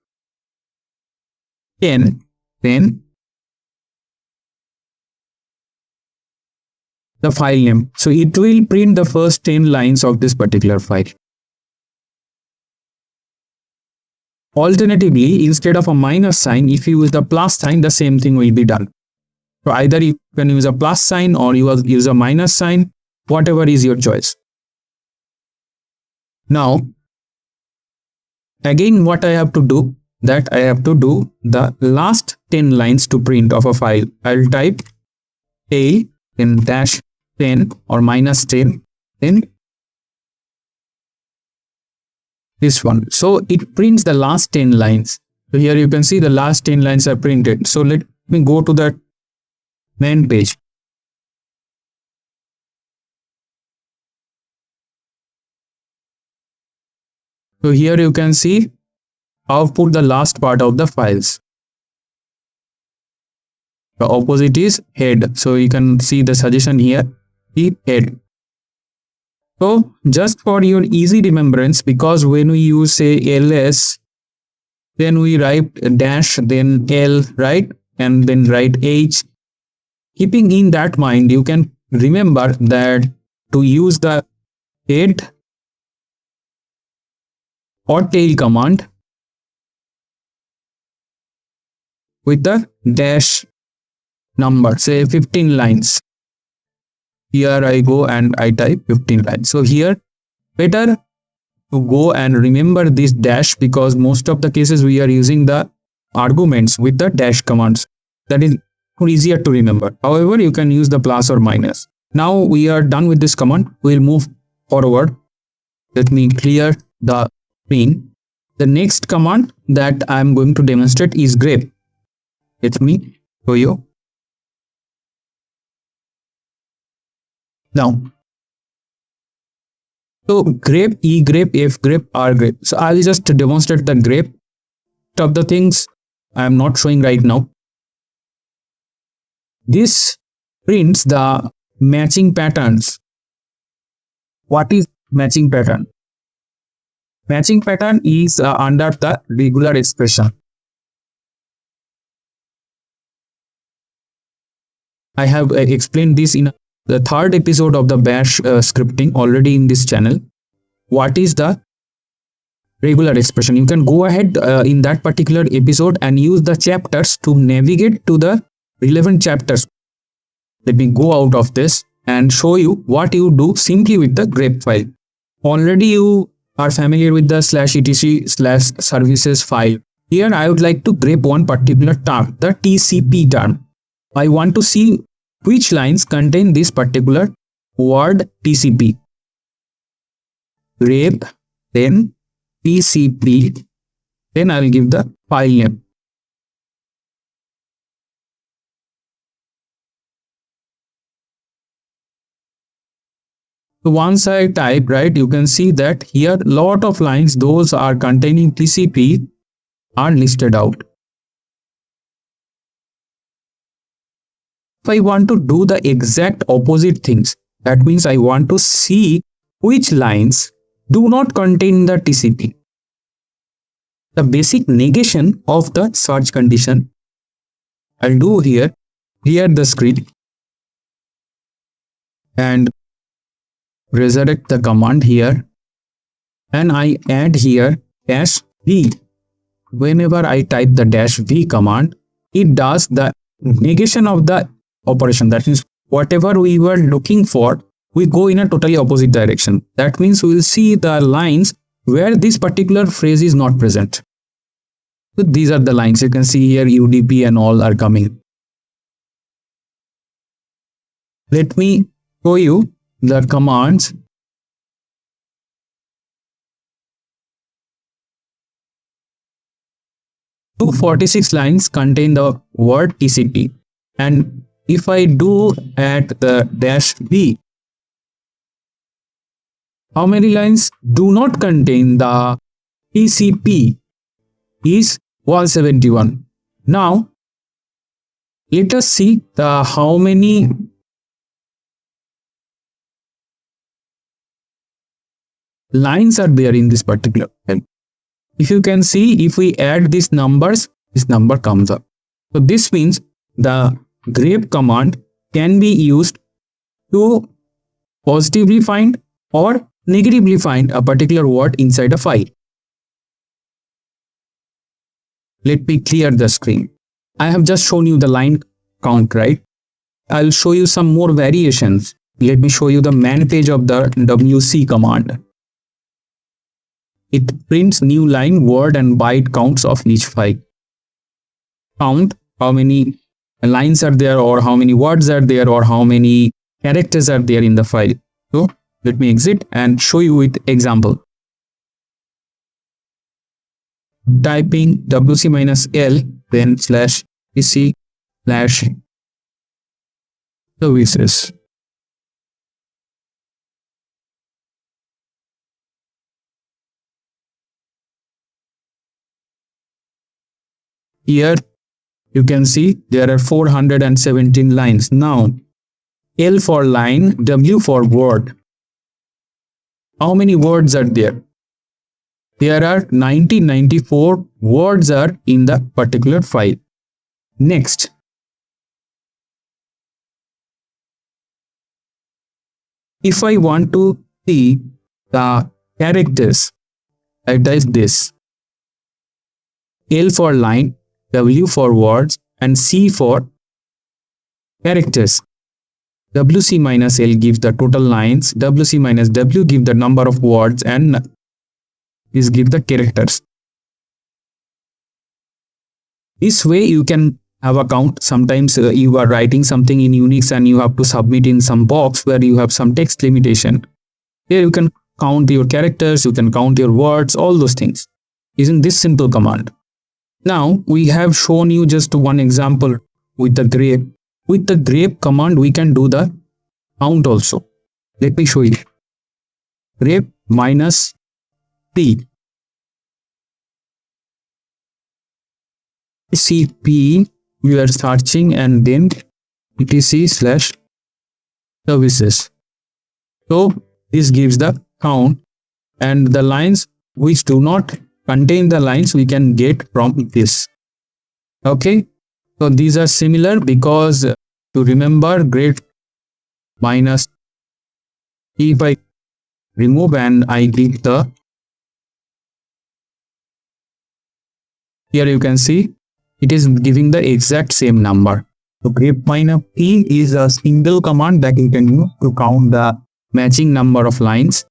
S1: 10, then the file name. So it will print the first 10 lines of this particular file. Alternatively, instead of a minus sign, if you use the plus sign, the same thing will be done. So either you can use a plus sign or you use a minus sign, whatever is your choice. Now, again what I have to do, that I have to do the last 10 lines to print of a file. I'll type tail, then dash 10 or minus 10, then this one. So it prints the last 10 lines. So here you can see the last 10 lines are printed. So let me go to the main page. So here you can see output the last part of the files. The opposite is head. So you can see the suggestion here, the head. So just for your easy remembrance, because when we use say ls, then we write dash, then l, right? And then write h. Keeping in that mind, you can remember that to use the head or tail command with the dash number, say 15 lines. Here I go and I type 15 lines. So here better to go and remember this dash, because most of the cases we are using the arguments with the dash commands. That is more easier to remember. However, you can use the plus or minus. Now we are done with this command. We will move forward. Let me clear the screen. The next command that I am going to demonstrate is grep. Let me show you. Now, so grep, e grep, f grep, r grep. So I will just demonstrate the grep. Of the things I am not showing right now. This prints the matching patterns What is matching pattern? Matching pattern is under the regular expression. I have explained this in the third episode of the bash scripting already in this channel. What is the regular expression? You can go ahead in that particular episode and use the chapters to navigate to the relevant chapters. Let me go out of this and show you what you do simply with the grep file. Already you are familiar with the /etc/services file. Here I would like to grep one particular term, the TCP term. I want to see which lines contain this particular word TCP. Grep, then TCP, then I will give the file name. So once I type, right, you can see that here lot of lines, those are containing TCP, are listed out. If I want to do the exact opposite things, that means I want to see which lines do not contain the TCP. The basic negation of the search condition, I'll do here, clear the screen and resurrect the command here, and I add here -v. Whenever I type the -v command, it does the negation of the operation. That means whatever we were looking for, we go in a totally opposite direction. That means we will see the lines where this particular phrase is not present. So these are the lines. You can see here UDP and all are coming. Let me show you the commands. Two 46 lines contain the word TCP, and if I do at the -v, how many lines do not contain the TCP is 171. Now let us see the how many lines are there in this particular file. If you can see, if we add these numbers, this number comes up. So this means the grep command can be used to positively find or negatively find a particular word inside a file. Let me clear the screen. I have just shown you the line count, right? I'll show you some more variations. Let me show you the man page of the wc command. It prints new line, word and byte counts of each file. Count how many lines are there, or how many words are there, or how many characters are there in the file. So let me exit and show you with example. Typing wc-l, then /etc/services. Here you can see there are 417 lines. Now L for line, W for word. How many words are there? There are 94 words are in the particular file. Next, if I want to see the characters, I type this. L for line, W for words, and C for characters. WC minus L gives the total lines, WC minus W gives the number of words, and this gives the characters. This way you can have a count. Sometimes you are writing something in Unix and you have to submit in some box where you have some text limitation. Here you can count your characters, you can count your words, all those things using this simple command. Now we have shown you just one example with the grep. With the grep command we can do the count also. Let me show you. Grep minus P. CP we are searching, and then etc/services. So this gives the count, and the lines which do not contain the lines we can get from this. Okay, so these are similar because to remember grep minus, if I remove and I give the, here you can see it is giving the exact same number. So grep minus p is a single command that you can use to count the matching number of lines.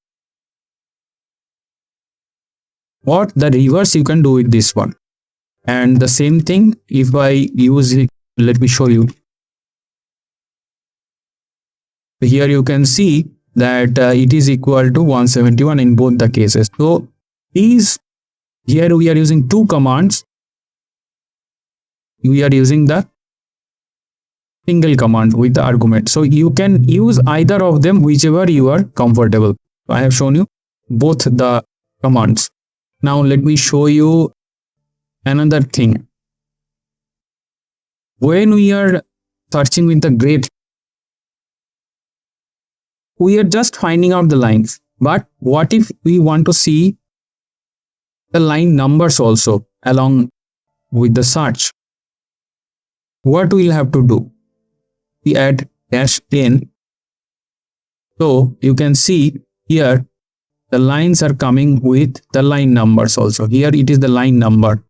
S1: What the reverse you can do with this one. And the same thing if I use it, let me show you. Here you can see that it is equal to 171 in both the cases. So these, here we are using two commands. We are using the single command with the argument. So you can use either of them, whichever you are comfortable. I have shown you both the commands. Now let me show you another thing. When we are searching with the grep, we are just finding out the lines. But what if we want to see the line numbers also along with the search? What we'll have to do? We add -10. So you can see here the lines are coming with the line numbers also. Here it is the line number.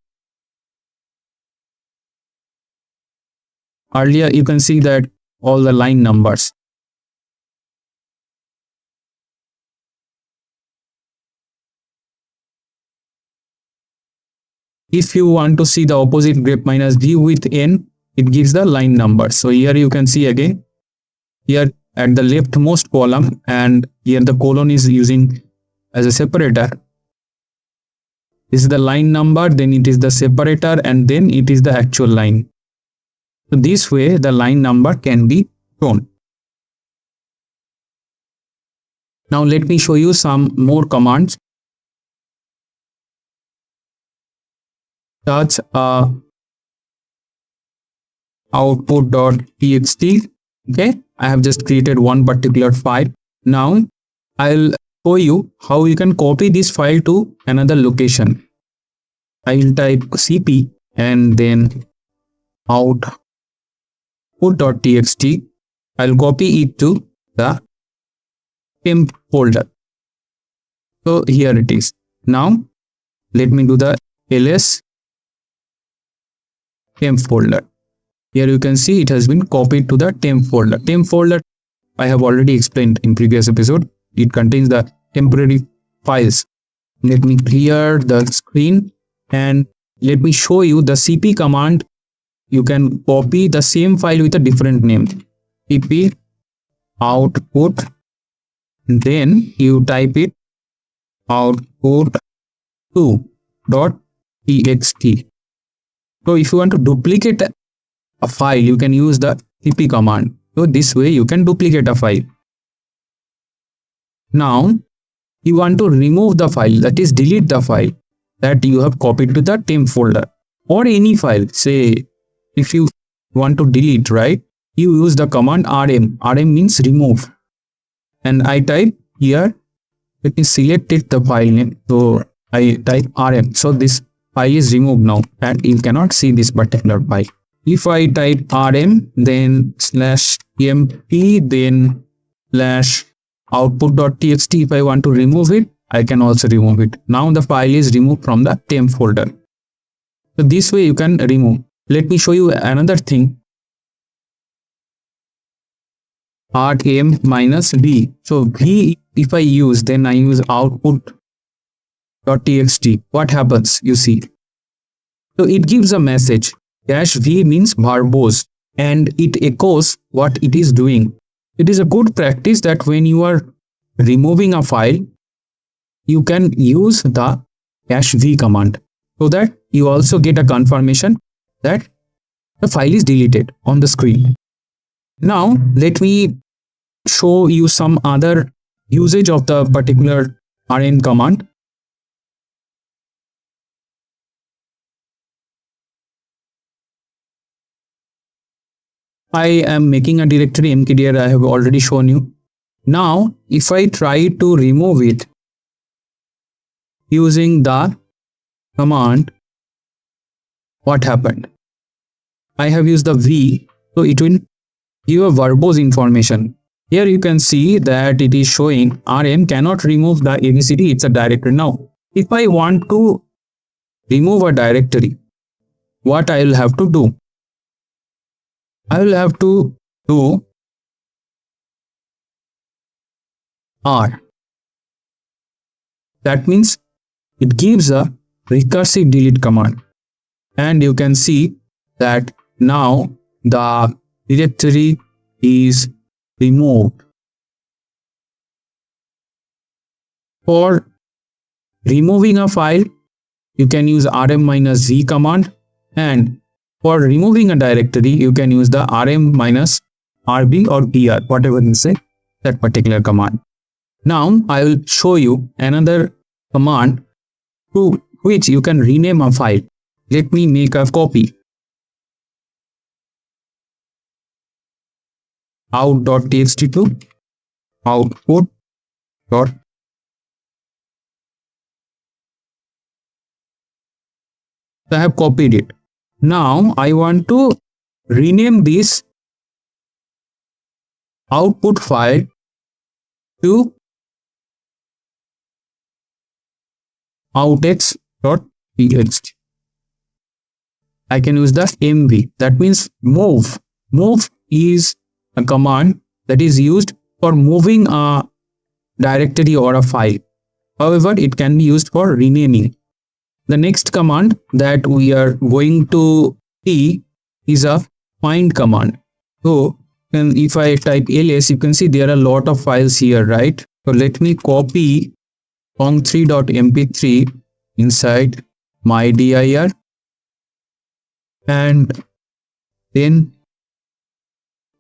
S1: Earlier you can see that all the line numbers. If you want to see the opposite grep minus v with n, it gives the line number. So here you can see again, here at the leftmost column, and here the colon is using as a separator. This is the line number, then it is the separator, and then it is the actual line. So this way the line number can be shown. Now let me show you some more commands. Such output.txt. Okay, I have just created one particular file. Now I'll show you how you can copy this file to another location. I will type cp and then output.txt. I'll copy it to the temp folder. So here it is. Now let me do the ls temp folder. Here you can see it has been copied to the temp folder. Temp folder I have already explained in previous episode. It contains the temporary files. Let me clear the screen and let me show you the cp command. You can copy the same file with a different name. cp output, then you type it output2.txt. So if you want to duplicate a file, you can use the cp command. So this way you can duplicate a file. Now you want to remove the file, that is delete the file that you have copied to the temp folder, or any file. Say if you want to delete, right, you use the command rm. Rm means remove, and I type here, let me select it, the file name. So I type rm. So this file is removed now and you cannot see this particular file. If I type rm, then /mp, then /output.txt, if I want to remove it, I can also remove it. Now the file is removed from the temp folder. So this way you can remove. Let me show you another thing. rm minus v. So v if I use, then I use output.txt. What happens? You see. So it gives a message. -v means verbose, and it echoes what it is doing. It is a good practice that when you are removing a file, you can use the -v command, so that you also get a confirmation that the file is deleted on the screen. Now let me show you some other usage of the particular rm command. I am making a directory mkdir. I have already shown you. Now, if I try to remove it using the command, what happened? I have used the V, so it will give a verbose information. Here you can see that it is showing RM cannot remove the ABCD, it's a directory. Now, if I want to remove a directory, what I will have to do? I will have to do R. That means it gives a recursive delete command. And you can see that now the directory is removed. For removing a file, you can use rm-z command, and for removing a directory, you can use the rm-rb or br, whatever you say, that particular command. Now, I will show you another command through which you can rename a file. Let me make a copy. Out.txt to output. I have copied it. Now I want to rename this output file to outx.txt. I can use the mv, that means move. Move is a command that is used for moving a directory or a file. However, it can be used for renaming. The next command that we are going to see is a find command. So, if I type ls, you can see there are a lot of files here, right? So let me copy song3.mp3 inside my dir and then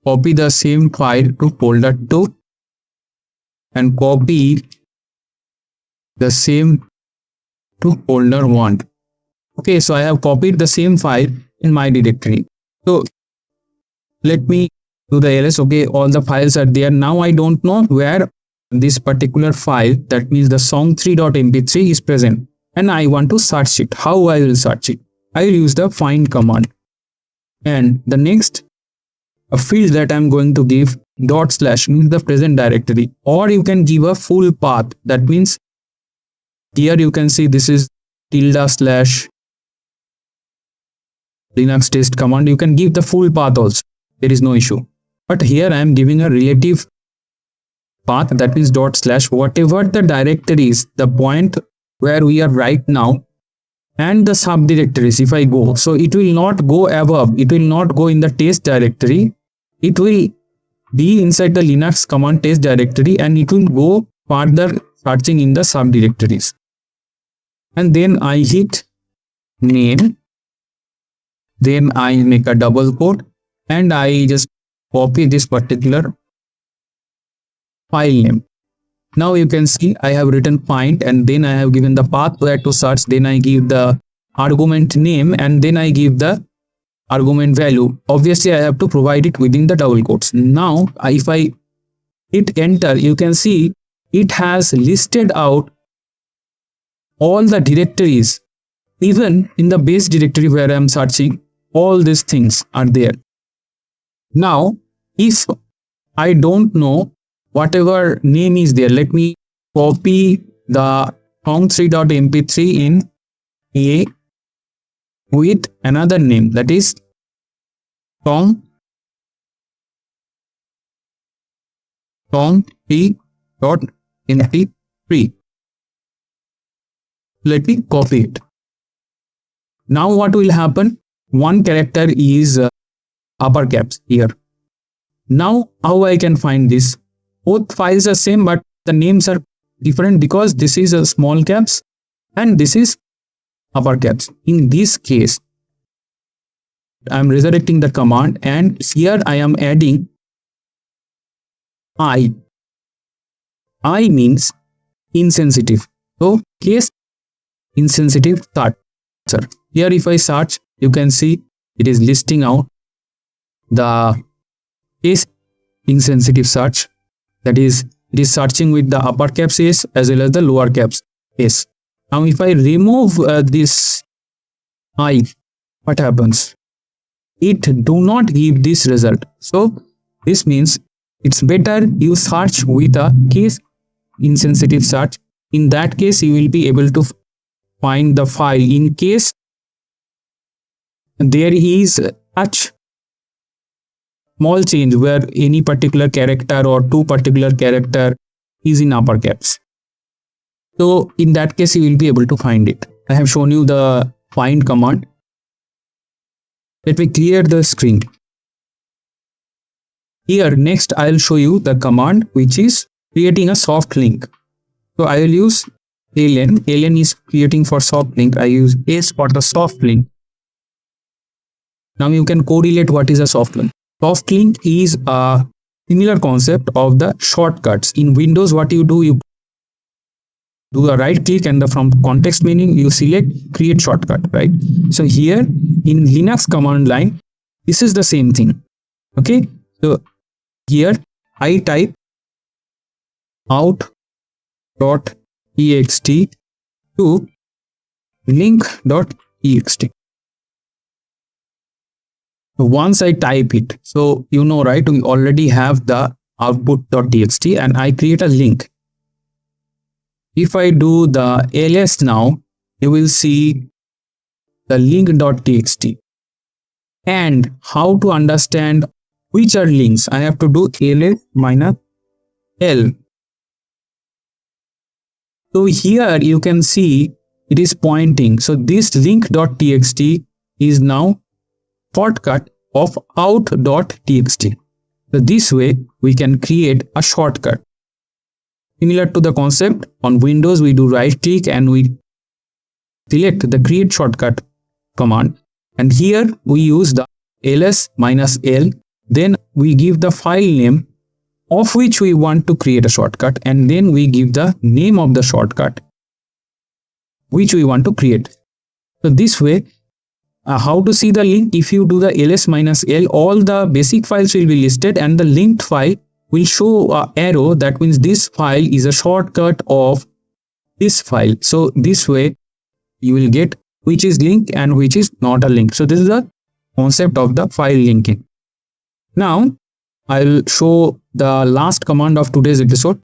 S1: copy the same file to folder 2 and copy the same to folder 1. Okay, so I have copied the same file in my directory. So let me do the ls. Okay, all the files are there. Now I don't know where this particular file, that means the song3.mp3 is present, and I want to search it. How I will search it? I will use the find command, and the next field that I'm going to give / means the present directory, or you can give a full path. That means here you can see this is / Linux test command. You can give the full path also. There is no issue. But here I am giving a relative path, that means / whatever the directory is, the point where we are right now, and the subdirectories. If I go, so it will not go above, it will not go in the test directory, it will be inside the Linux command test directory, and it will go further searching in the subdirectories. And then I hit name, then I make a double quote, and I just copy this particular file name. Now you can see I have written find, and then I have given the path where to search, then I give the argument name, and then I give the argument value. Obviously I have to provide it within the double quotes. Now if I hit enter, you can see it has listed out all the directories. Even in the base directory where I am searching, all these things are there. Now if I don't know whatever name is there, let me copy the song3.mp3 in A with another name, that is song3.mp3. Let me copy it. Now what will happen? One character is upper caps here. Now how I can find this? Both files are same, but the names are different because this is a small caps and this is upper caps. In this case, I am resurrecting the command, and here I am adding I. I means insensitive. So case insensitive searcher. Here if I search, you can see it is listing out the case insensitive search. That is, it is searching with the upper caps S as well as the lower caps S. Now if I remove this I, what happens? It do not give this result. So this means it's better you search with a case insensitive search. In that case, you will be able to find the file in case there is such small change where any particular character or two particular character is in upper caps. So in that case, you will be able to find it. I have shown you the find command. Let me clear the screen. Here next I will show you the command which is creating a soft link. So I will use ln. Ln is creating for soft link. I use S for the soft link. Now you can correlate what is a soft link. Soft link is a similar concept of the shortcuts. In Windows, what you do a right click and from context menu you select create shortcut, right? So here in Linux command line, this is the same thing. Okay, so here I type out.txt to link.txt. Once I type it, so you know, right, we already have the output.txt and I create a link. If I do the ls now, you will see the link.txt. And how to understand which are links, I have to do ls minus l. So here you can see it is pointing. So this link.txt is now shortcut of out.txt. So this way we can create a shortcut. Similar to the concept, on Windows we do right click and we select the create shortcut command, and here we use the ls minus l, then we give the file name of which we want to create a shortcut, and then we give the name of the shortcut which we want to create. So this way, how to see the link? If you do the ls minus l, all the basic files will be listed and the linked file will show an arrow. That means this file is a shortcut of this file. So this way you will get which is link and which is not a link. So this is the concept of the file linking. Now I will show the last command of today's episode.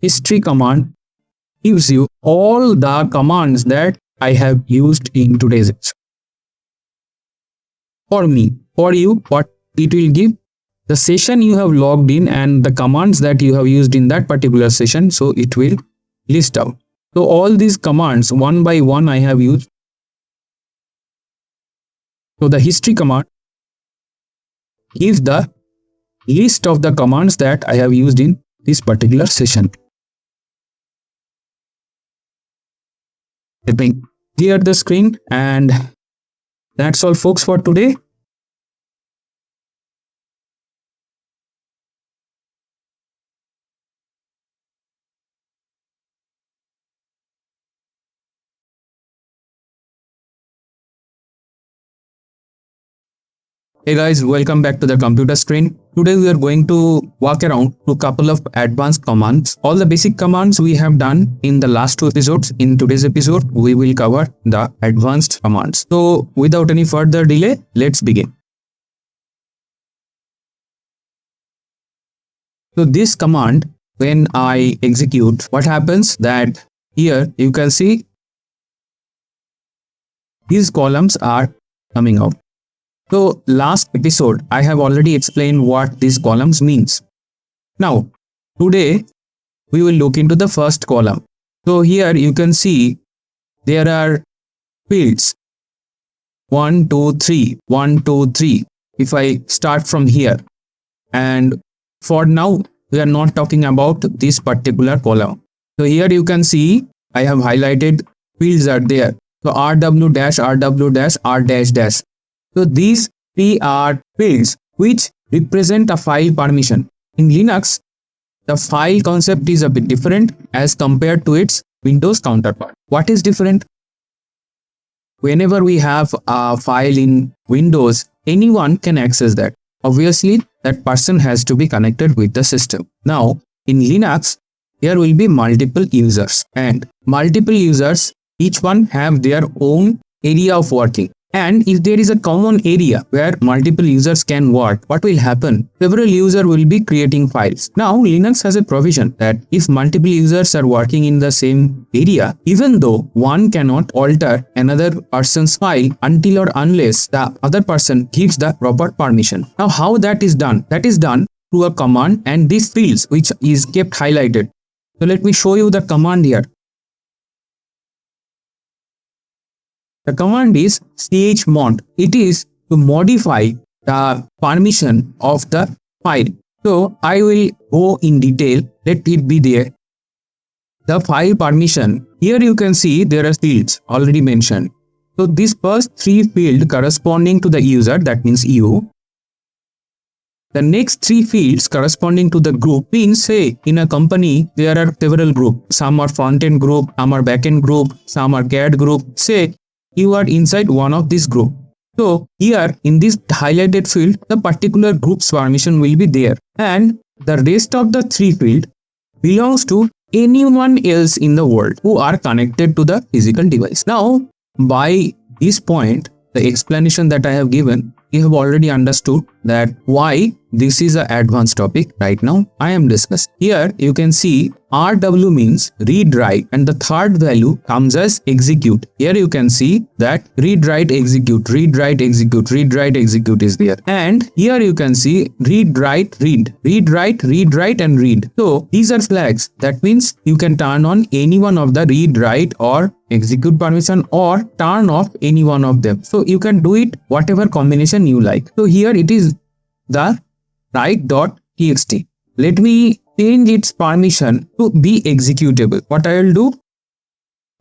S1: History command gives you all the commands that I have used in today's episode. For me, for you, what it will give? The session you have logged in and the commands that you have used in that particular session. So it will list out. So all these commands one by one I have used. So the history command gives the list of the commands that I have used in this particular session. Let me clear the screen, and that's all folks for today. Hey guys, welcome back to the computer screen. Today we are going to walk around to a couple of advanced commands. All the basic commands we have done in the last two episodes. In today's episode, we will cover the advanced commands. So without any further delay, let's begin. So this command, when I execute, what happens that here you can see these columns are coming out. So last episode, I have already explained what these columns means. Now, today we will look into the first column. So here you can see there are fields 1, 2, 3, 1, 2, 3. If I start from here, and for now we are not talking about this particular column. So here you can see I have highlighted fields are there. So rw dash, rw dash, r dash dash. So these three are fields which represent a file permission. In Linux, the file concept is a bit different as compared to its Windows counterpart. What is different? whenever we have a file in Windows, anyone can access that. Obviously, that person has to be connected with the system. Now, in Linux, there will be multiple users, and multiple users, each one have their own area of working. And if there is a common area where multiple users can work, what will happen? Several users will be creating files. Now, Linux has a provision that if multiple users are working in the same area, even though one cannot alter another person's file until or unless the other person gives the proper permission. Now, how that is done? That is done through a command and these fields which is kept highlighted. So let me show you the command here. The command is chmod. It is to modify the permission of the file. So I will go in detail. Let it be there. The file permission. Here you can see there are fields already mentioned. So this first three fields corresponding to the user, that means you. The next three fields corresponding to the group means, say, in a company, there are several groups. Some are front-end group, some are back-end group, some are CAD group. Say, you are inside one of this group. So here in this highlighted field, the particular group's permission will be there. And the rest of the three field belongs to anyone else in the world who are connected to the physical device. Now, by this point, the explanation that I have given, you have already understood that why this is an advanced topic right now. I am discussing. Here you can see RW means read write and the third value comes as execute. Here you can see that read write execute, read write execute, read write execute is there. And here you can see read write read, read write and read. So these are flags. That means you can turn on any one of the read write or execute permission or turn off any one of them. So you can do it whatever combination you like. So here it is the write.txt. Let me change its permission to be executable. What I will do?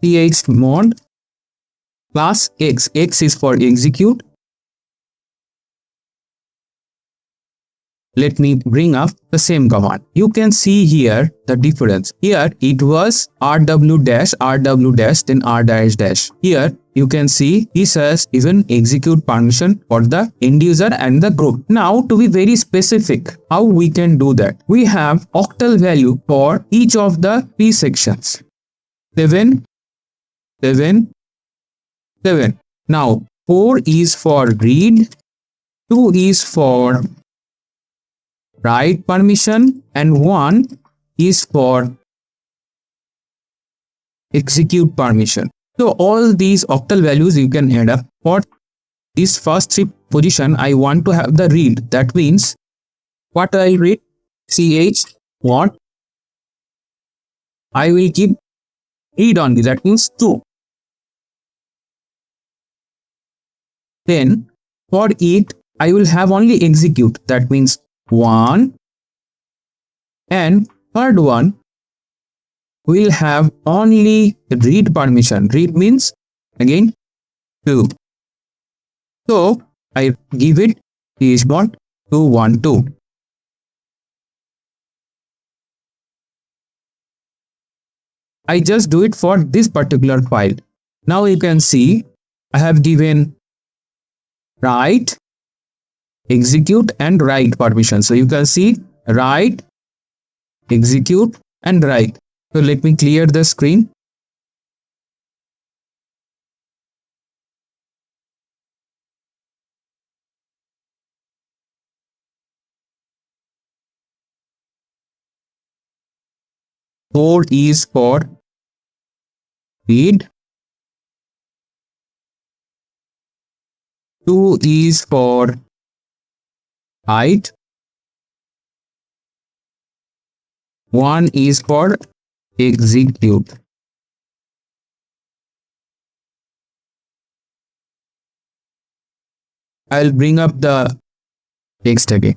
S1: chmod plus x. X is for execute. Let me bring up the same command. You can see here the difference. Here it was rw dash then r dash. Here you can see this has even execute permission for the end user and the group. Now to be very specific, how we can do that? We have octal value for each of the three sections. 7, 7, 7. Now 4 is for read, 2 is for write permission and 1 is for execute permission. So all these octal values you can add up. For this first three position, I want to have the read. That means what I'll read? chmod. I will keep read only. That means 2. Then for it, I will have only execute. That means 1. And third one will have only read permission. Read means again 2. So I give it chmod 212. I just do it for this particular file. Now you can see I have given write, execute and write permission. So you can see write, execute and write. So let me clear the screen. Four is for read, 2 is for write, 1 is for execute. I'll bring up the text again.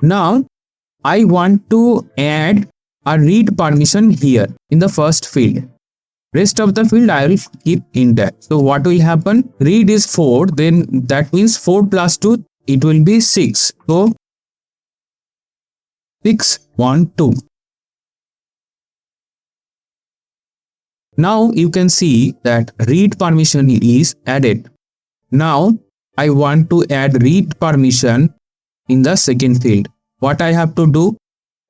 S1: Now I want to add a read permission here in the first field. Rest of the field I will keep intact. So what will happen? Read is 4, then that means 4 plus 2, it will be 6. So 6, 1, 2. Now you can see that read permission is added. Now I want to add read permission in the second field. What I have to do?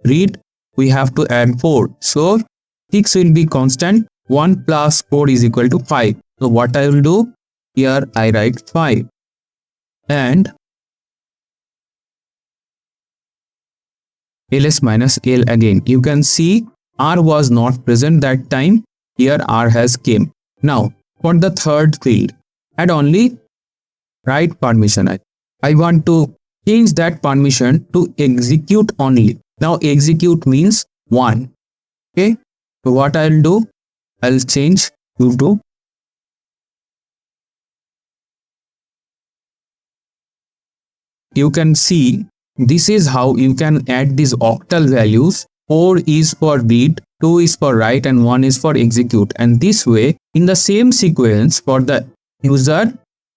S1: Read, we have to add 4. So 6 will be constant. 1 plus 4 is equal to 5. So what I will do? Here I write 5. And ls minus l again. You can see r was not present that time. Here r has came. Now for the third field, add only write permission. I want to change that permission to execute only. Now execute means 1. Okay. So what I'll do? I'll change to you can see this is how you can add these octal values. 4 is for read, 2 is for write, and 1 is for execute. And this way, in the same sequence for the user,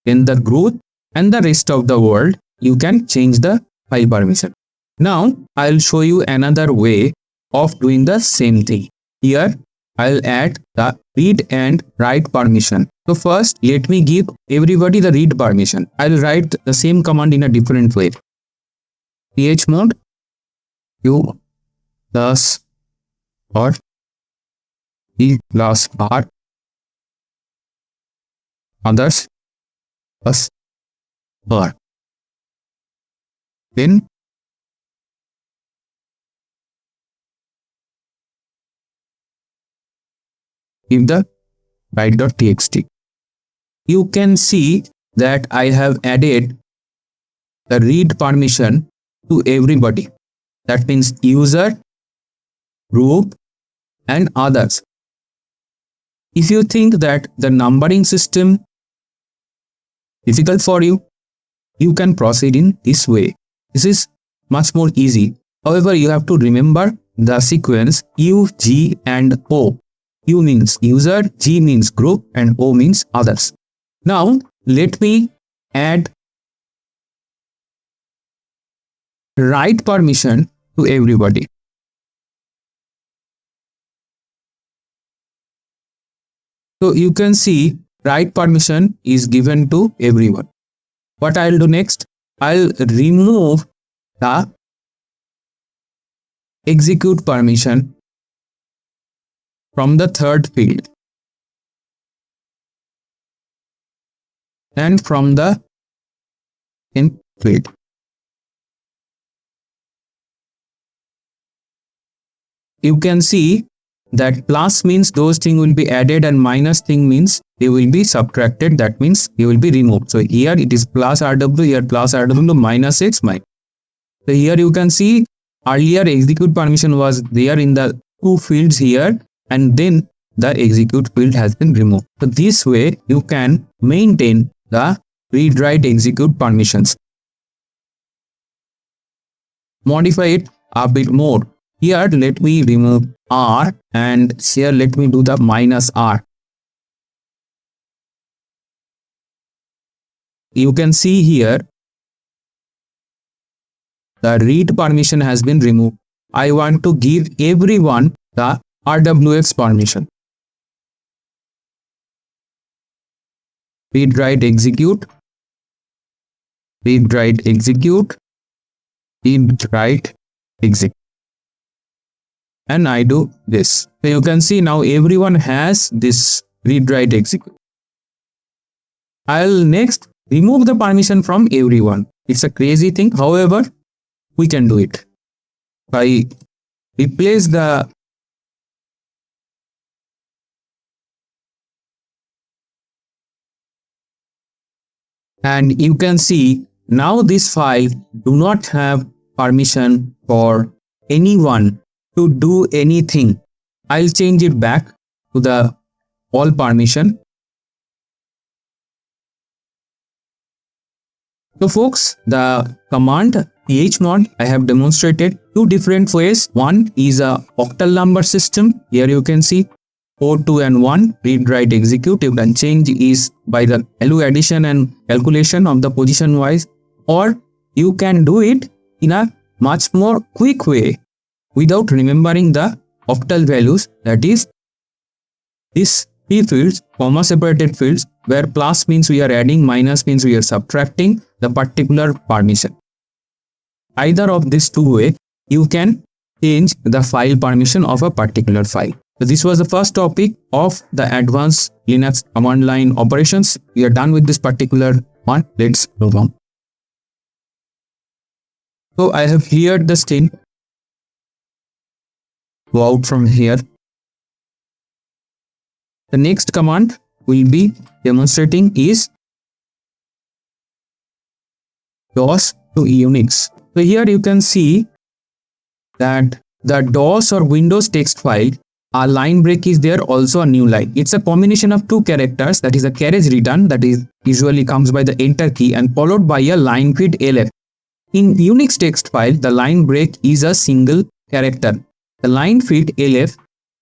S1: in the group, and the rest of the world, you can change the file permission. Now, I'll show you another way of doing the same thing. Here, I'll add the read and write permission. So first, let me give everybody the read permission. I'll write the same command in a different way. chmod u plus or e plus r others plus r. Then give the write.txt. You can see that I have added the read permission to everybody. That means user, group, and others. If you think that the numbering system is difficult for you, you can proceed in this way. This is much more easy. However, you have to remember the sequence U, G, and O. U means user, G means group, and O means others. Now, let me add write permission to everybody. So you can see write permission is given to everyone. What I'll do next? I'll remove the execute permission from the third field and from the in field. You can see that plus means those things will be added and minus thing means they will be subtracted. That means they will be removed. So here it is plus rw, here plus rw, minus x minus. So here you can see earlier execute permission was there in the two fields here, and then the execute field has been removed. So this way you can maintain the read, write, execute permissions. Modify it a bit more. Here let me remove r and here let me do the minus r. You can see here the read permission has been removed. I want to give everyone the rwx permission. Read, write, execute. Read, write, execute. Read, write, execute. And I do this. So you can see now everyone has this read, write, execute. I'll next remove the permission from everyone. It's a crazy thing. However, we can do it. I replace the and you can see now this file do not have permission for anyone to do anything. I'll change it back to the all permission. So folks, the command chmod I have demonstrated two different ways. One is a octal number system. Here you can see 4, 2 and 1 read, write, execute. You can change is by the value addition and calculation of the position wise, or you can do it in a much more quick way without remembering the octal values, that is these three fields, comma separated fields, where plus means we are adding, minus means we are subtracting the particular permission. Either of these two ways, you can change the file permission of a particular file. So this was the first topic of the advanced Linux command line operations. We are done with this particular one. Let's move on. So I have cleared the screen. Go out from here. The next command will be demonstrating is DOS to Unix. So here you can see that the DOS or Windows text file, a line break is there, also a new line. It's a combination of two characters, that is a carriage return, that is usually comes by the enter key, and followed by a line feed lf. In Unix text file, the line break is a single character. The line feed lf,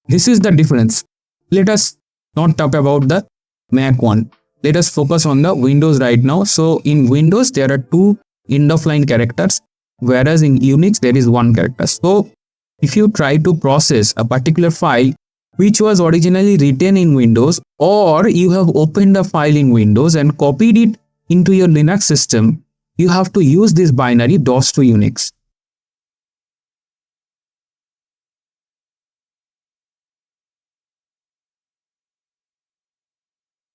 S1: this is the difference. Let us not talk about the Mac one. Let us focus on the Windows right now. So in Windows, there are two end of line characters, whereas in Unix, there is one character. So if you try to process a particular file which was originally written in Windows, or you have opened a file in Windows and copied it into your Linux system, you have to use this binary DOS to Unix.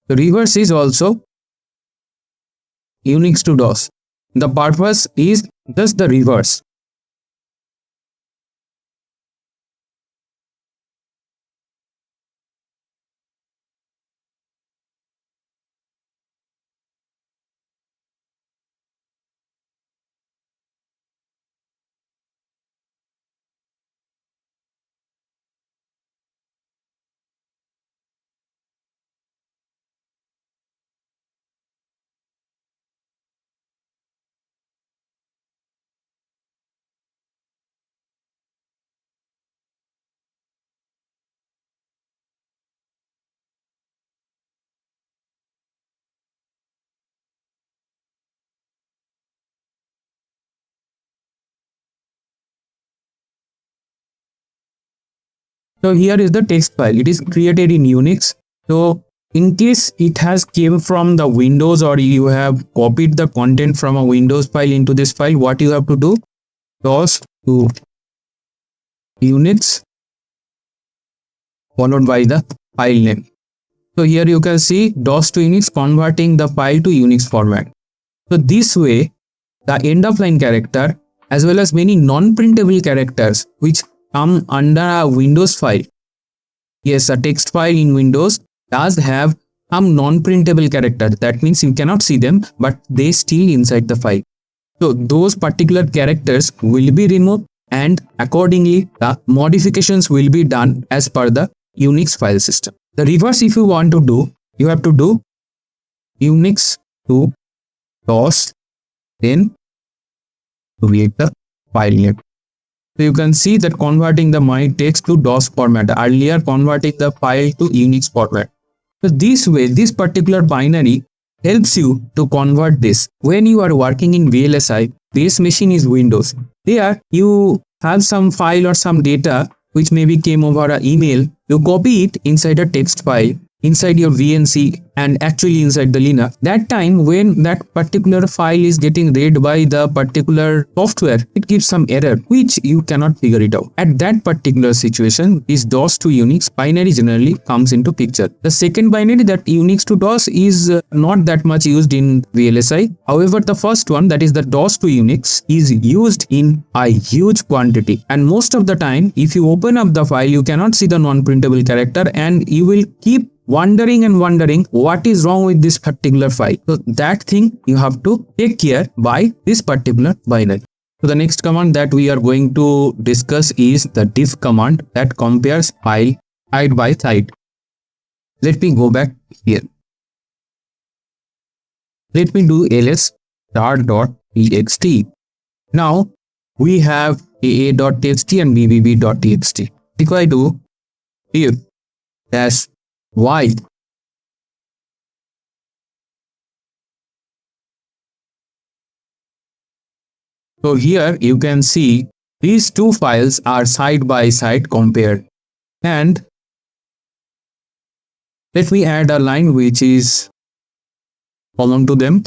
S1: The reverse is also Unix to DOS. The purpose is just the reverse. So here is the text file. It is created in Unix. So in case it has came from the Windows, or you have copied the content from a Windows file into this file, what you have to do? DOS to Unix followed by the file name. So here you can see DOS to Unix converting the file to Unix format. So this way, the end of line character as well as many non-printable characters which come under a Windows file. Yes, a text file in Windows does have some non-printable characters. That means you cannot see them, but they still inside the file. So those particular characters will be removed, and accordingly the modifications will be done as per the Unix file system. The reverse, if you want to do, you have to do Unix to DOS, then create the file name. So you can see that converting the my text to DOS format, earlier converting the file to Unix format. So this way, this particular binary helps you to convert this. When you are working in VLSI, base machine is Windows. There you have some file or some data which maybe came over an email. You copy it inside a text file, inside your VNC, and actually inside the Linux. That time when that particular file is getting read by the particular software, it gives some error which you cannot figure it out. At that particular situation, this DOS to Unix binary generally comes into picture. The second binary, that Unix to DOS, is not that much used in VLSI. However, the first one, that is the DOS to Unix, is used in a huge quantity. And most of the time, if you open up the file, you cannot see the non-printable character, and you will keep wondering and wondering what is wrong with this particular file. So that thing you have to take care by this particular binary. So the next command that we are going to discuss is the diff command that compares file side by side. Let me go back here. Let me do ls start.txt. Now we have aa.txt and bbb.txt. If I do diff dash y, so here you can see these two files are side by side compared, and Let me add a line which is common to them.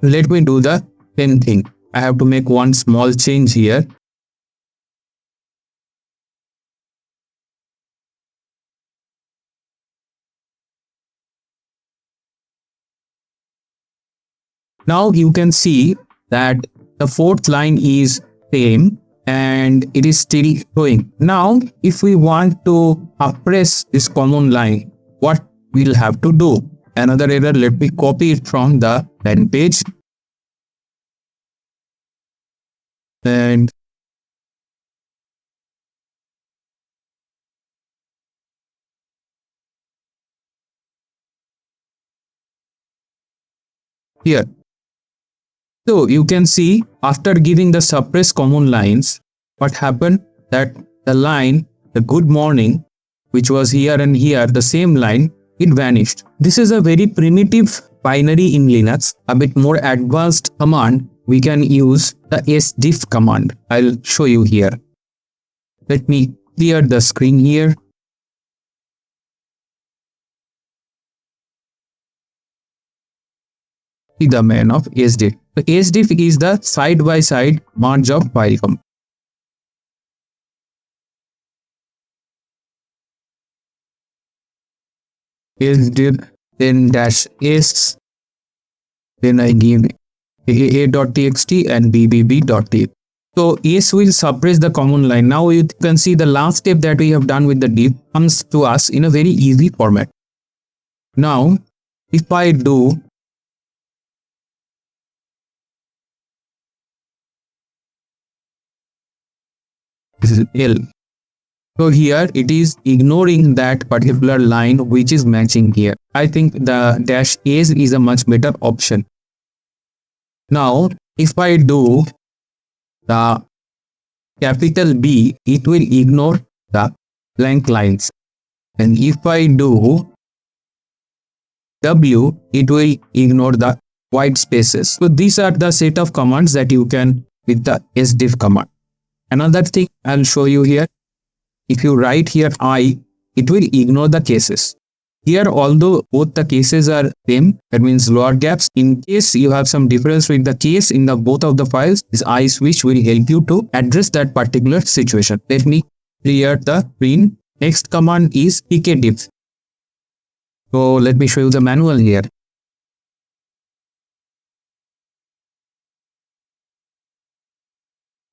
S1: Let me do the same thing. I have to make one small change here. Now you can see that the fourth line is same and it is still showing. Now if we want to suppress this common line, what we'll have to do? Another error, let me copy it from the landing page. And here. So you can see after giving the suppress common lines, what happened, that the line, the good morning, which was here and here, the same line, it vanished. This is a very primitive binary in Linux. A bit more advanced command, we can use the sdiff command. I'll show you here. Let me clear the screen here. See the man of sdiff. So sdiff is the side-by-side merge of file command. Sdiff, then dash s, then I give aa.txt and bbb.txt. So s will suppress the common line. Now you can see the last step that we have done with the diff comes to us in a very easy format. Now if I do this is L. So here it is ignoring that particular line which is matching here. I think the dash S is a much better option. Now if I do the capital B, it will ignore the blank lines. And if I do W, it will ignore the white spaces. So these are the set of commands that you can with the sdiff command. Another thing I'll show you here. If you write here I, it will ignore the cases. Here, although both the cases are same, that means lower gaps, in case you have some difference with the case in the both of the files, this I switch will help you to address that particular situation. Let me clear the screen. Next command is tkdiff. So let me show you the manual here.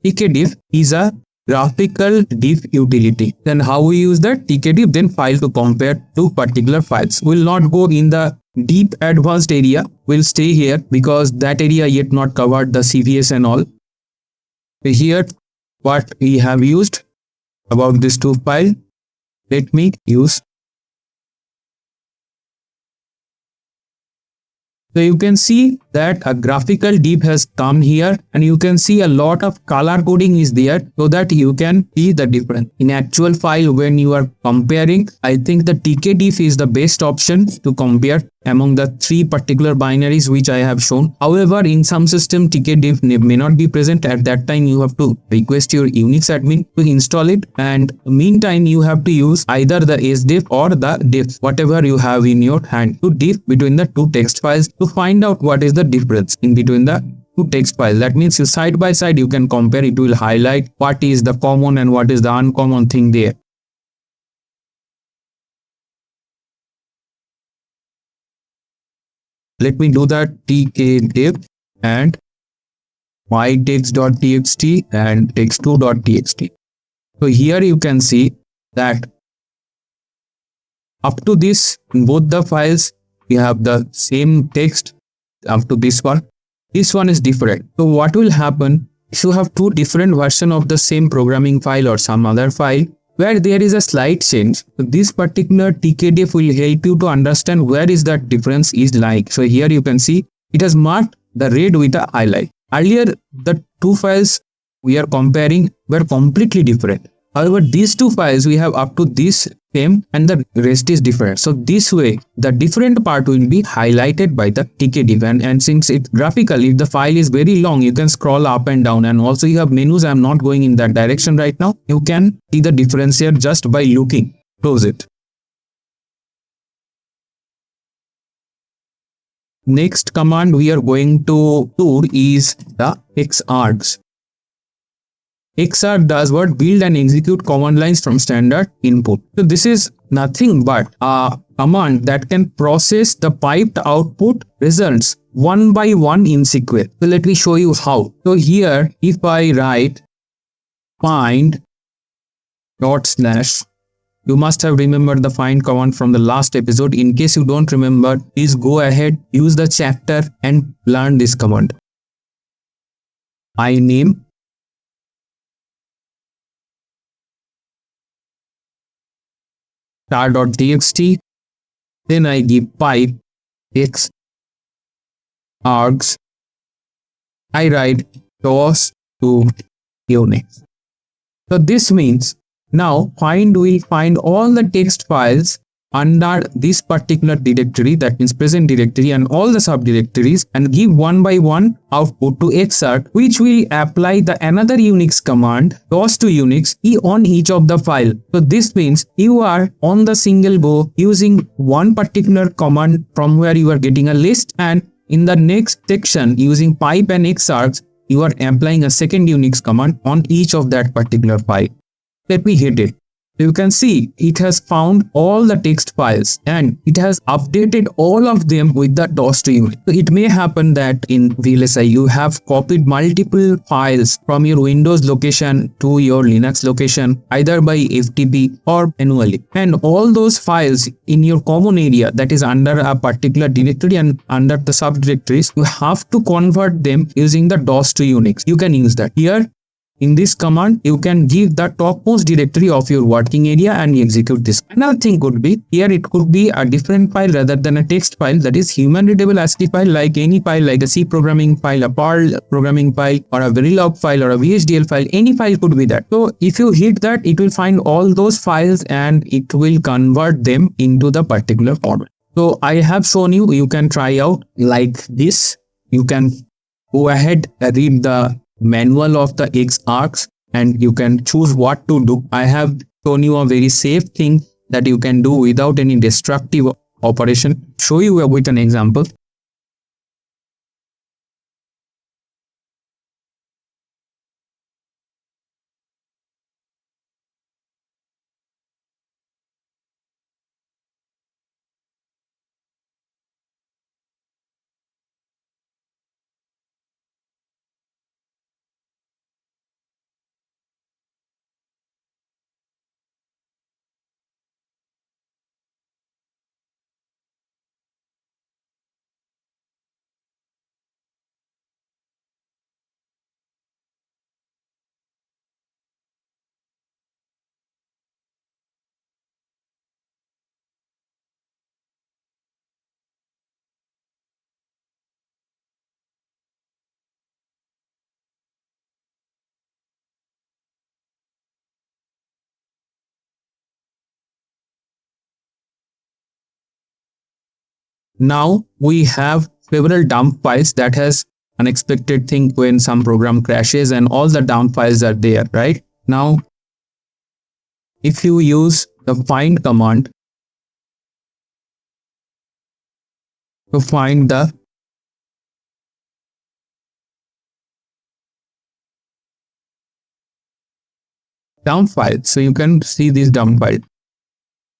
S1: tkdiff is a graphical diff utility. Then how we use that? tkdiff, then file to compare two particular files. We'll not go in the deep advanced area. We'll stay here because that area yet not covered the CVS and all. Here what we have used about this two file. Let me use. So you can see that a graphical diff has come here and you can see a lot of color coding is there so that you can see the difference. In actual file when you are comparing, I think the tkdiff is the best option to compare among the three particular binaries which I have shown. However, in some system tkdiff may not be present. At that time you have to request your Unix admin to install it, and meantime you have to use either the sdiff or the diff, whatever you have in your hand, to diff between the two text files to find out what is the difference in between the two text files. That means side by side you can compare. It will highlight what is the common and what is the uncommon thing there. Let me do that tkdiff and mytext.txt and text2.txt. So here you can see that up to this, in both the files, we have the same text up to this one. This one is different. So what will happen? if you have two different versions of the same programming file or some other file where there is a slight change, so this particular tkdiff will help you to understand where is that difference is like. So here you can see it has marked the red with a highlight. Earlier the two files we are comparing were completely different. However, these two files we have up to this same and the rest is different. So this way the different part will be highlighted by the tkdiff, and since it graphically if the file is very long, you can scroll up and down, and also you have menus. I am not going in that direction right now. You can see the difference here just by looking. Close it. Next command we are going to do is the xargs. Xarg does what? Build and execute command lines from standard input. So this is nothing but a command that can process the piped output results one by one in sequence. So let me show you how. So here if I write find dot slash, you must have remembered the find command from the last episode. In case you don't remember, please go ahead, use the chapter and learn this command. I name star.txt, then I give pipe x args, I write DOS to Unix. So this means now find will find all the text files under this particular directory, that means present directory, and all the subdirectories, and give one by one output to xarg, which will apply the another Unix command DOS to Unix on each of the file. So this means you are on the single go using one particular command from where you are getting a list, and in the next section using pipe and xargs you are applying a second Unix command on each of that particular file. Let me hit it. You can see it has found all the text files and it has updated all of them with the DOS to Unix. So it may happen that in VLSI you have copied multiple files from your Windows location to your Linux location either by FTP or manually, and all those files in your common area that is under a particular directory and under the subdirectories, you have to convert them using the DOS to Unix. You can use that. Here in this command, you can give the topmost directory of your working area and execute this. Another thing could be, here it could be a different file rather than a text file, that is human readable ASCII file, like any file, like a C programming file, a Perl programming file, or a Verilog file, or a VHDL file. Any file could be that. So if you hit that, it will find all those files and it will convert them into the particular format. So I have shown you, you can try out like this. You can go ahead and read the manual of the xargs and you can choose what to do. I have shown you a very safe thing that you can do without any destructive operation. Show you with an example. Now we have several dump files. That has unexpected thing when some program crashes and all the dump files are there, right? Now if you use the find command to find the dump file, so you can see these dump files.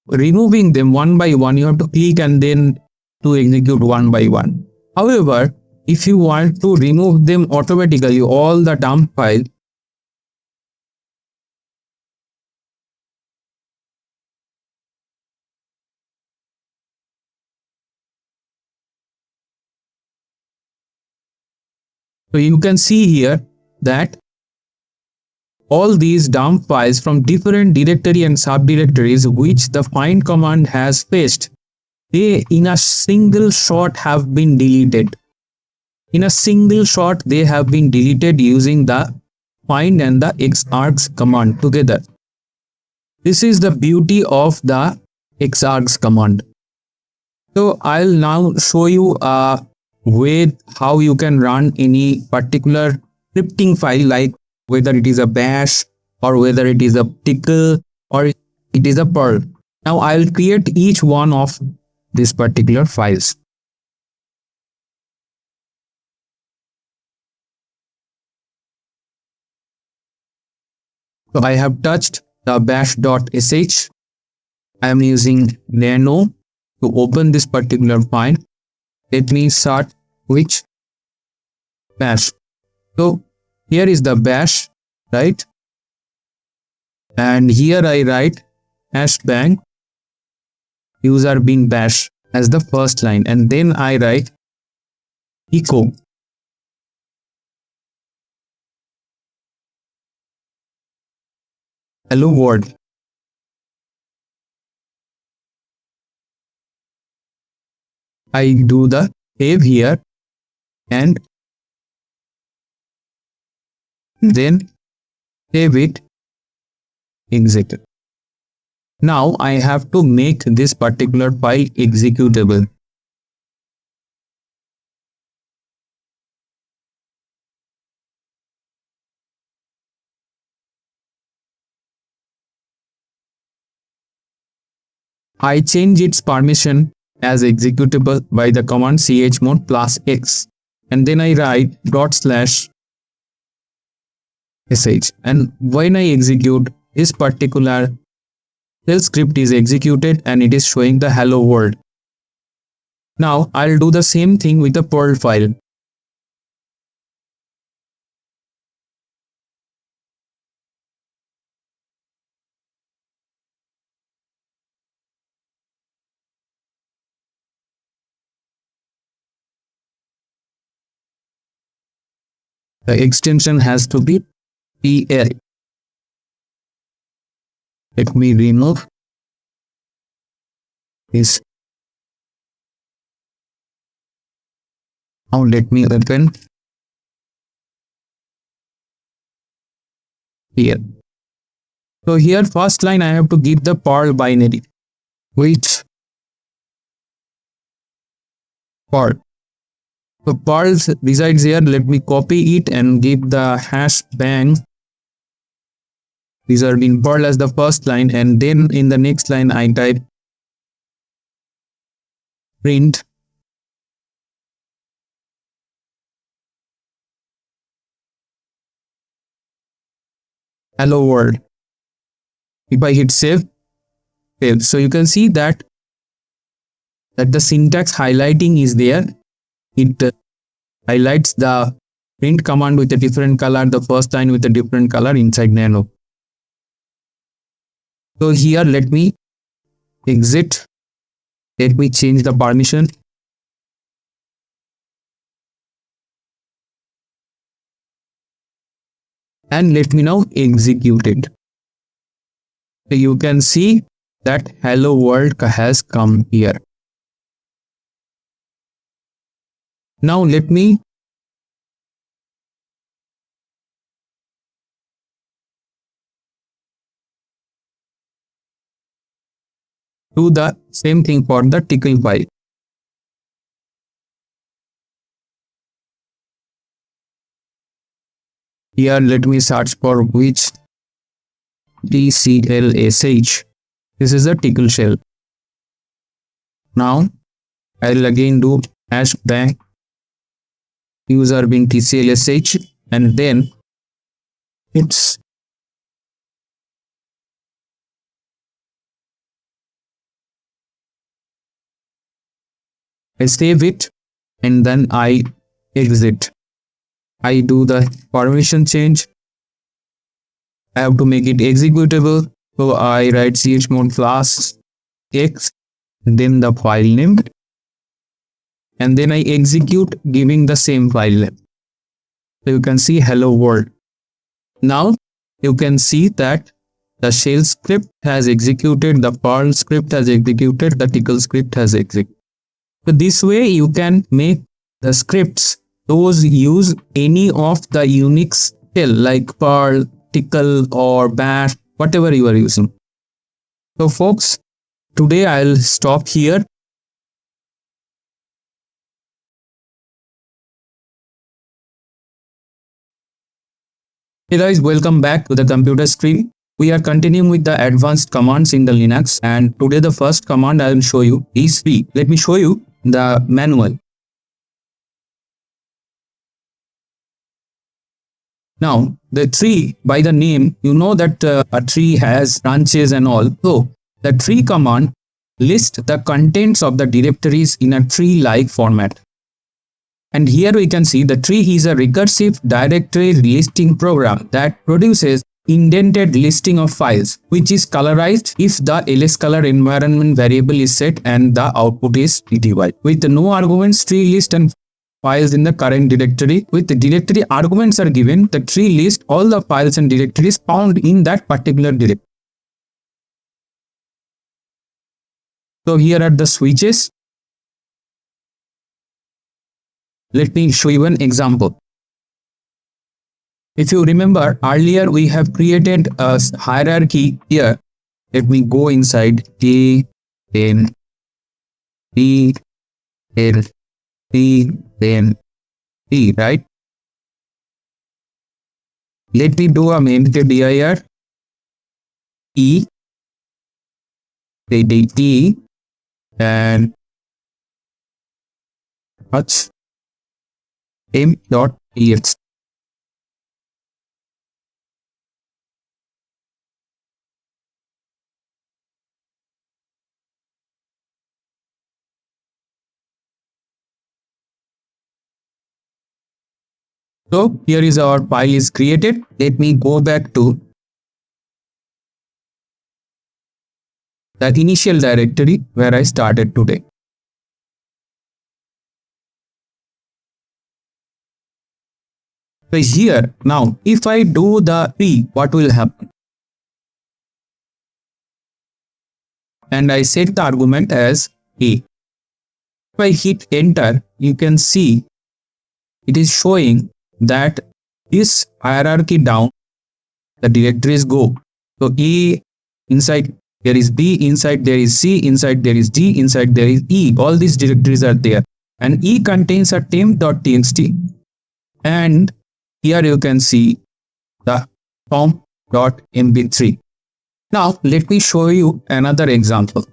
S1: Removing them one by one, you have to click and then to execute one by one. However, if you want to remove them automatically, all the dump files, so you can see here that all these dump files from different directory and subdirectories which the find command has fetched, they in a single shot have been deleted. In a single shot, they have been deleted using the find and the xargs command together. This is the beauty of the xargs command. So I'll now show you a way how you can run any particular scripting file, like whether it is a bash or whether it is a tickle or it is a perl. Now I'll create each one of these particular files. So I have touched the bash.sh. I am using nano to open this particular file. Let me start which bash. So here is the bash, right? And here I write #bang user bin bash as the first line, and then I write echo hello world. I do the save here and then save it, exit. Now I have to make this particular file executable. I change its permission as executable by the command chmod +x, and then I write /sh, and when I execute, this particular shell script is executed and it is showing the hello world. Now I'll do the same thing with the perl file. The extension has to be PL. Let me remove this. Now let me open here. So here first line I have to give the perl binary, which perl. So perl resides here. Let me copy it and give the #bang reserved in perl as the first line, and then in the next line I type print hello world. If I hit save, so you can see that the syntax highlighting is there. It highlights the print command with a different color, the first line with a different color inside nano. So here let me exit. Let me change the permission. And let me now execute it. So you can see that hello world has come here. Now let me do the same thing for the tickle file. Here let me search for which tclsh. This is a tickle shell. Now I'll again do #bang user bin tclsh, and then it's I save it and then I exit. I do the permission change. I have to make it executable, so I write chmod +x, then the file name, and then I execute giving the same file name. So you can see hello world. Now you can see that the shell script has executed, the Perl script has executed, the tickle script has executed. So this way you can make the scripts, those use any of the Unix shell like Perl, tickle or bash, whatever you are using. So folks, today I'll stop here. Hey guys, welcome back to the computer screen. We are continuing with the advanced commands in the Linux, and today the first command I will show you is tree. Let me show you the manual. Now the tree, by the name, you know that a tree has branches and all. So the tree command lists the contents of the directories in a tree-like format. And here we can see the tree is a recursive directory listing program that produces indented listing of files, which is colorized if the ls color environment variable is set and the output is pty. With no arguments, tree list and files in the current directory. With the directory arguments are given, the tree lists all the files and directories found in that particular directory. So here are the switches. Let me show you an example. If you remember earlier, we have created a hierarchy here. Let me go inside A, then B, L, C, then D, right? Let me do a mkdir E, E, and touch m.ex. So here is our file is created. Let me go back to the initial directory where I started today. So here now, if I do the tree, what will happen? And I set the argument as A. If I hit enter, you can see it is showing that this hierarchy down, the directories go. So A inside there is B, inside there is C, inside there is D, inside there is E. All these directories are there. And E contains a temp.txt. And here you can see the tom.mp3. Now let me show you another example.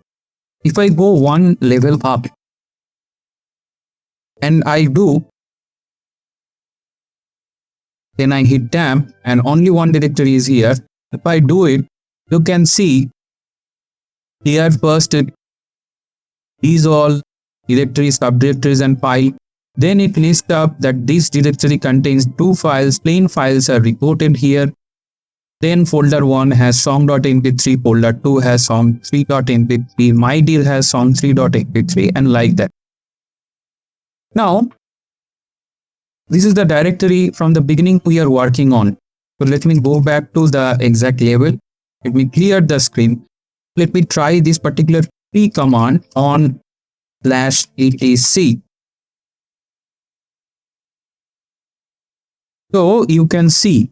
S1: If I go one level up and I do, then I hit tab and only one directory is here. If I do it, you can see here first these all directories, subdirectories and file. Then it lists up that this directory contains two files. Plain files are reported here. Then folder 1 has song.mp3, folder 2 has song3.mp3, mkdir has song3.mp3 and like that. Now, this is the directory from the beginning we are working on. So let me go back to the exact level. Let me clear the screen. Let me try this particular tree command on /etc. So you can see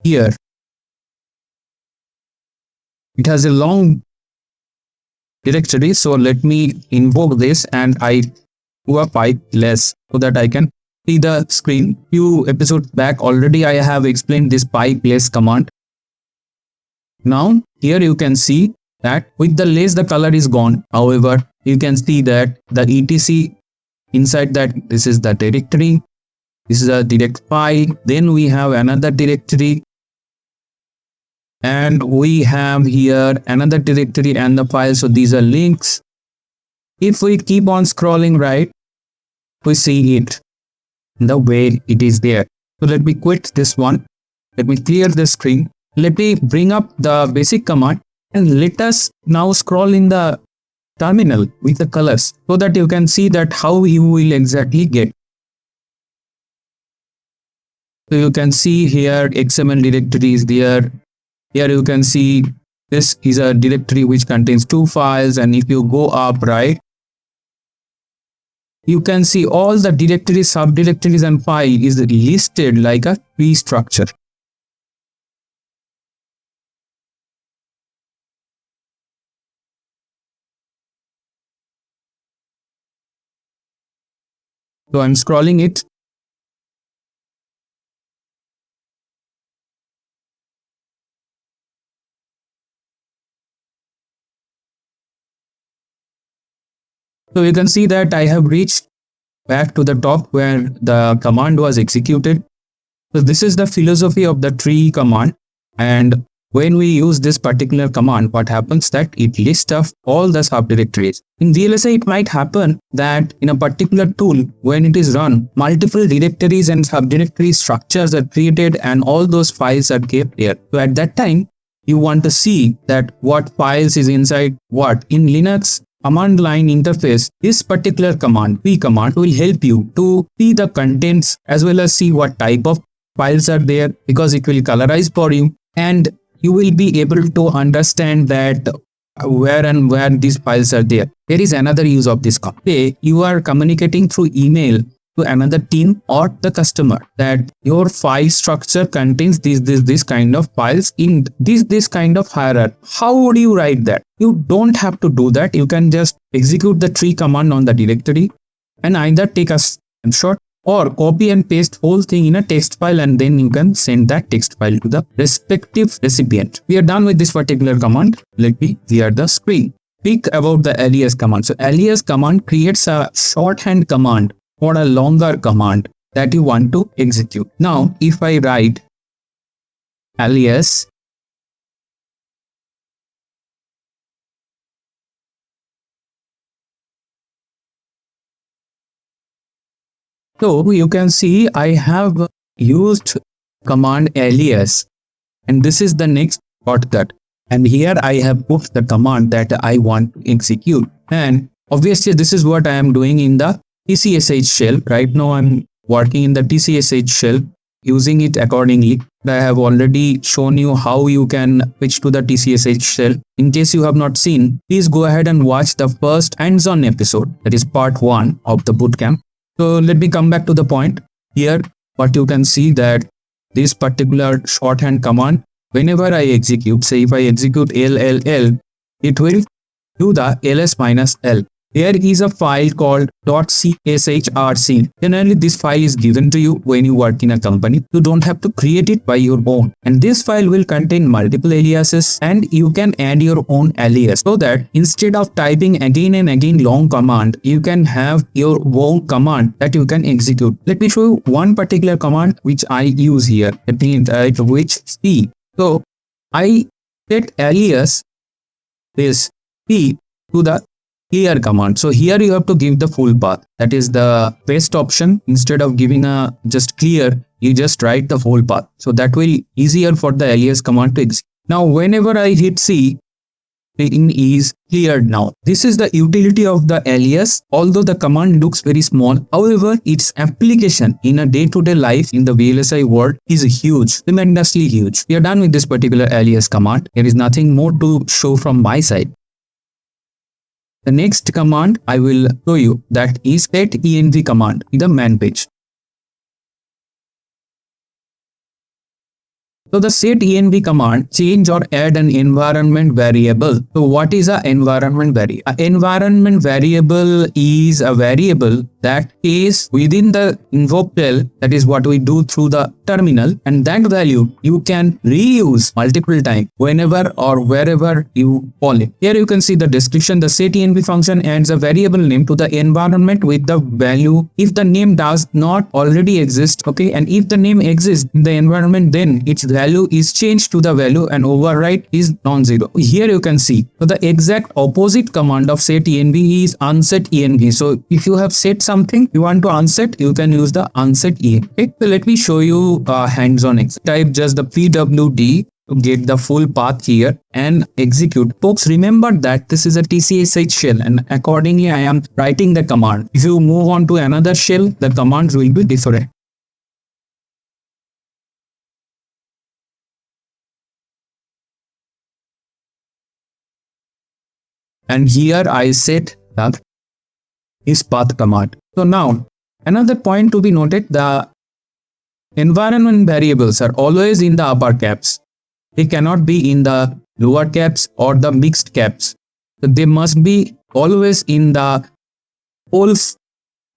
S1: here it has a long directory. So let me invoke this and I do a pipe less so that I can see the screen. Few episodes back already I have explained this pipe less command. Now here you can see that with the less the color is gone. However, you can see that the etc inside that this is the directory. This is a direct file. Then we have another directory. And we have here another directory and the file. So these are links. If we keep on scrolling right, we see it the way it is there. So let me quit this one. Let me clear the screen. Let me bring up the basic command and let us now scroll in the terminal with the colors so that you can see that how you will exactly get. So you can see here XML directory is there. Here you can see this is a directory which contains 2 files, and if you go up, right, you can see all the directories, subdirectories and file is listed like a tree structure. So I'm scrolling it. So you can see that I have reached back to the top where the command was executed. So this is the philosophy of the tree command, and when we use this particular command, what happens that it lists off all the subdirectories. In VLSI, it might happen that in a particular tool, when it is run, multiple directories and subdirectory structures are created and all those files are kept here. So at that time, you want to see that what files is inside what. In Linux command line interface, this particular command, tree command, will help you to see the contents as well as see what type of files are there, because it will colorize for you, and you will be able to understand that where these files are there. There is another use of this command. Say you are communicating through email to another team or the customer that your file structure contains this kind of files in this kind of hierarchy. How would you write that? You don't have to do that. You can just execute the tree command on the directory and either take a snapshot or copy and paste whole thing in a text file, and then you can send that text file to the respective recipient. We are done with this particular command. Let me clear the screen. Speak about the alias command. So alias command creates a shorthand command for a longer command that you want to execute. Now, if I write alias so you can see I have used command alias, and this is the next shortcut. And here I have put the command that I want to execute. And obviously this is what I am doing in the tcsh shell. Right now I'm working in the tcsh shell, using it accordingly. I have already shown you how you can switch to the tcsh shell. In case you have not seen, please go ahead and watch the first hands-on episode, that is part 1 of the bootcamp. So let me come back to the point. Here what you can see that this particular shorthand command, whenever I execute, say if I execute LLL, it will do the ls-l. There is a file called .cshrc. Generally, this file is given to you when you work in a company. You don't have to create it by your own. And this file will contain multiple aliases, and you can add your own alias, so that instead of typing again and again long command, you can have your own command that you can execute. Let me show you one particular command which I use here. Let me type which c. So I set alias this c to the clear command. So here you have to give the full path. That is the best option. Instead of giving a just clear, you just write the whole path. So that will easier for the alias command to execute. Now whenever I hit C, it is cleared now. This is the utility of the alias. Although the command looks very small, however, its application in a day-to-day life in the VLSI world is huge, tremendously huge. We are done with this particular alias command. There is nothing more to show from my side. The next command I will show you, that is setenv command in the man page. So the setenv command change or add an environment variable. So what is an environment variable? An environment variable is a variable that is within the invoke shell. That is what we do through the terminal, and that value you can reuse multiple times whenever or wherever you call it. Here you can see the description. The setenv function adds a variable name to the environment with the value if the name does not already exist, okay, and if the name exists in the environment, then its value is changed to the value and override is non-zero. Here you can see, so the exact opposite command of setenv is unsetenv. So if you have set something you want to unset, you can use the unsetenv. Okay, so let me show you hands-on example. Type just the pwd to get the full path here and execute. Folks, remember that this is a tcsh shell, and accordingly I am writing the command. If you move on to another shell, the commands will be different. and here I set the is path command. So now another point to be noted, the environment variables are always in the upper caps. They cannot be in the lower caps or the mixed caps. So they must be always in the whole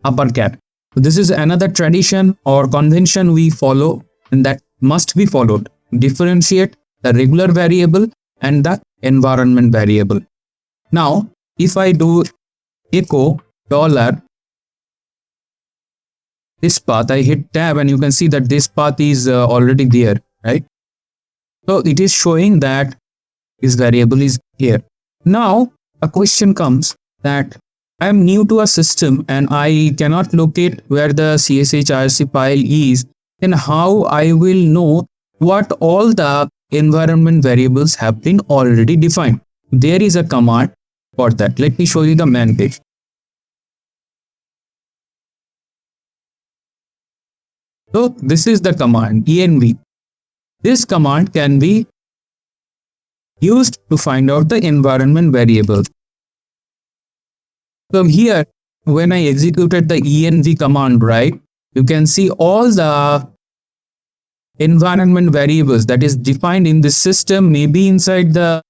S1: upper cap. So this is another tradition or convention we follow, and that must be followed. Differentiate the regular variable and the environment variable. Now, if I do echo dollar this path, I hit tab and you can see that this path is already there, right? So it is showing that this variable is here. Now a question comes that I am new to a system and I cannot locate where the cshrc file is. Then how I will know what all the environment variables have been already defined? There is a command for that. Let me show you the man page. So this is the command env. This command can be used to find out the environment variables. So here, when I executed the env command, right, you can see all the environment variables that is defined in this system, maybe inside the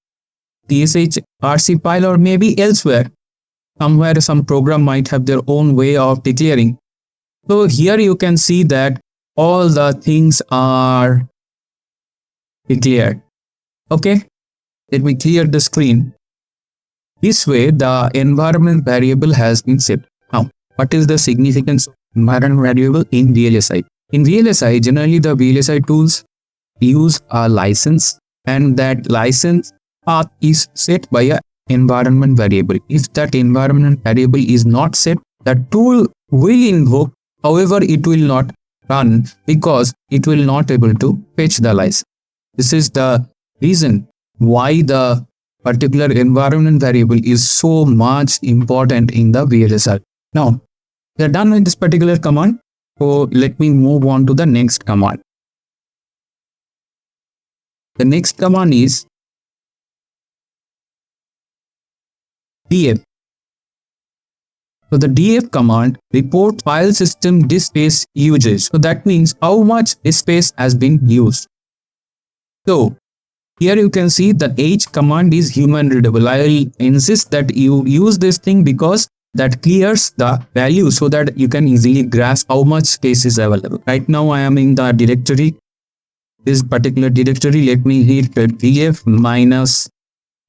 S1: cshrc file or maybe elsewhere. Somewhere some program might have their own way of declaring. So here you can see that all the things are declared. Okay, let me clear the screen. This way the environment variable has been set. Now, what is the significance of environment variable in VLSI? In VLSI, generally the VLSI tools use a license, and that license path is set by an environment variable. If that environment variable is not set, the tool will invoke, however it will not run because it will not able to fetch the license. This is the reason why the particular environment variable is so much important in the VLSI. Now, we are done with this particular command. So let me move on to the next command. The next command is diff. So the diff command reports file system disk space usage. So that means how much disk space has been used. So here you can see the H command is human readable. I will insist that you use this thing because that clears the value so that you can easily grasp how much space is available. Right now I am in the directory. This particular directory, let me hit df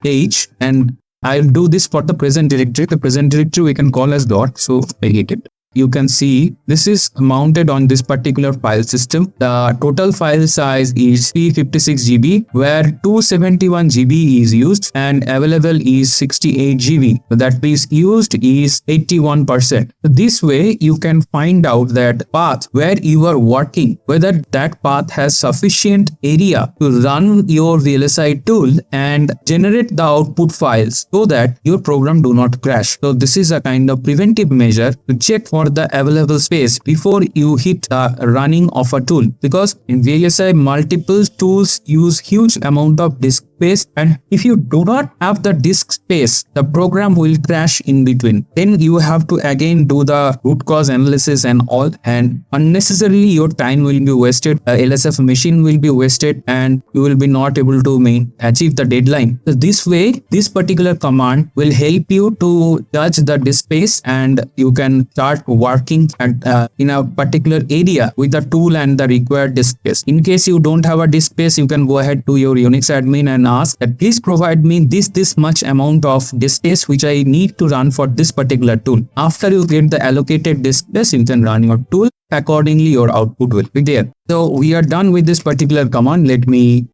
S1: -h and I'll do this for the present directory. The present directory we can call as dot. So I hit it. You can see this is mounted on this particular file system. The total file size is 356 GB, where 271 GB is used and available is 68 GB. So that is used is 81%. So this way you can find out that path where you are working, whether that path has sufficient area to run your VLSI tool and generate the output files so that your program do not crash. So this is a kind of preventive measure to check for the available space before you hit the running of a tool, because in VLSI multiple tools use huge amount of disk space, and if you do not have the disk space, the program will crash in between. Then you have to again do the root cause analysis and all, and unnecessarily your time will be wasted, LSF machine will be wasted, and you will be not able to achieve the deadline. So this way, this particular command will help you to judge the disk space, and you can start working at in a particular area with the tool and the required disk space. In case you don't have a disk space, you can go ahead to your Unix admin and ask that please provide me this much amount of disk space which I need to run for this particular tool. After you get the allocated disk space, you can run your tool. Accordingly, your output will be there. So we are done with this particular command. Let me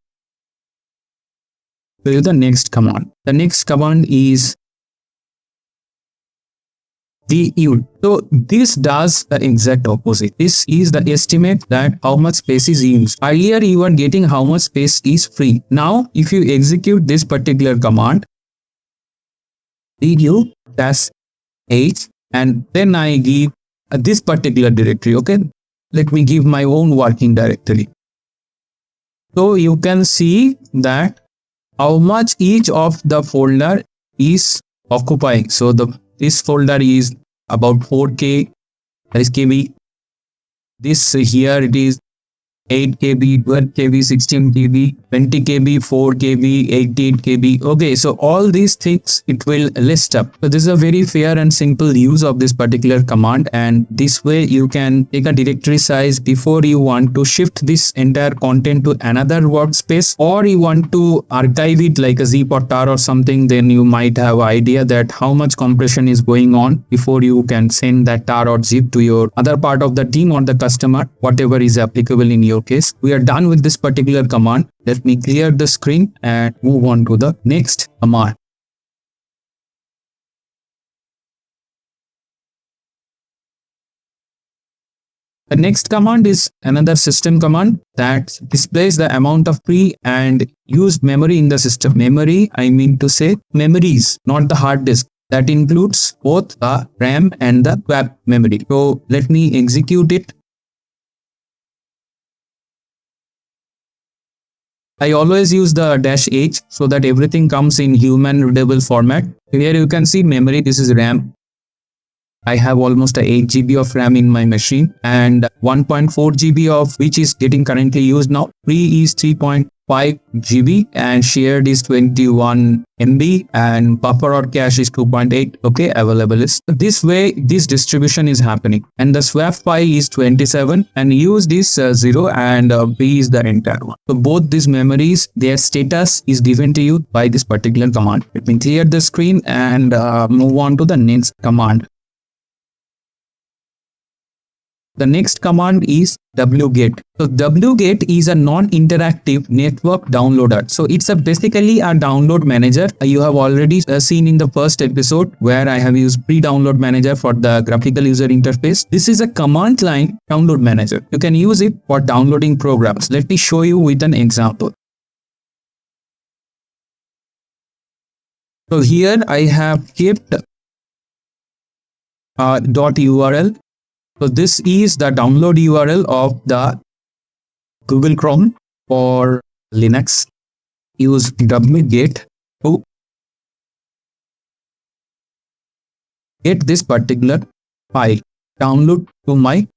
S1: show you the next command. The next command is DUL. So this does the exact opposite. This is the estimate that how much space is used. Earlier you are getting how much space is free. Now if you execute this particular command, DUL -h, and then I give this particular directory. Okay, let me give my own working directory. So you can see that how much each of the folder is occupying. So this folder is about 4K, that is KB. This here it is 8 KB, 12 KB, 16 KB, 20 KB, 4 KB, 88 KB. Okay, so all these things it will list up. So this is a very fair and simple use of this particular command, and this way you can take a directory size before you want to shift this entire content to another workspace, or you want to archive it like a zip or tar or something. Then you might have idea that how much compression is going on before you can send that tar or zip to your other part of the team or the customer, whatever is applicable in your case. We are done with this particular command. Let me clear the screen and move on to the next command. The next command is another system command that displays the amount of free and used memory in the system. Memory, I mean to say memories, not the hard disk. That includes both the RAM and the wget memory. So let me execute it. I always use the -h so that everything comes in human readable format. Here you can see memory, this is RAM. I have almost a 8 GB of RAM in my machine, and 1.4 GB of which is getting currently used now. Free is 3.5 GB and shared is 21 MB, and buffer or cache is 2.8. Okay, available is. This way this distribution is happening, and the swap file is 27 and used is 0 and B is the entire one. So both these memories, their status is given to you by this particular command. Let me clear the screen and move on to the next command. The next command is wget. So wget is a non-interactive network downloader. So it's basically a download manager. You have already seen in the first episode where I have used pre-download manager for the graphical user interface. This is a command line download manager. You can use it for downloading programs. Let me show you with an example. So here I have kept .url. So this is the download URL of the Google Chrome for Linux. Use wget to get this particular file download to my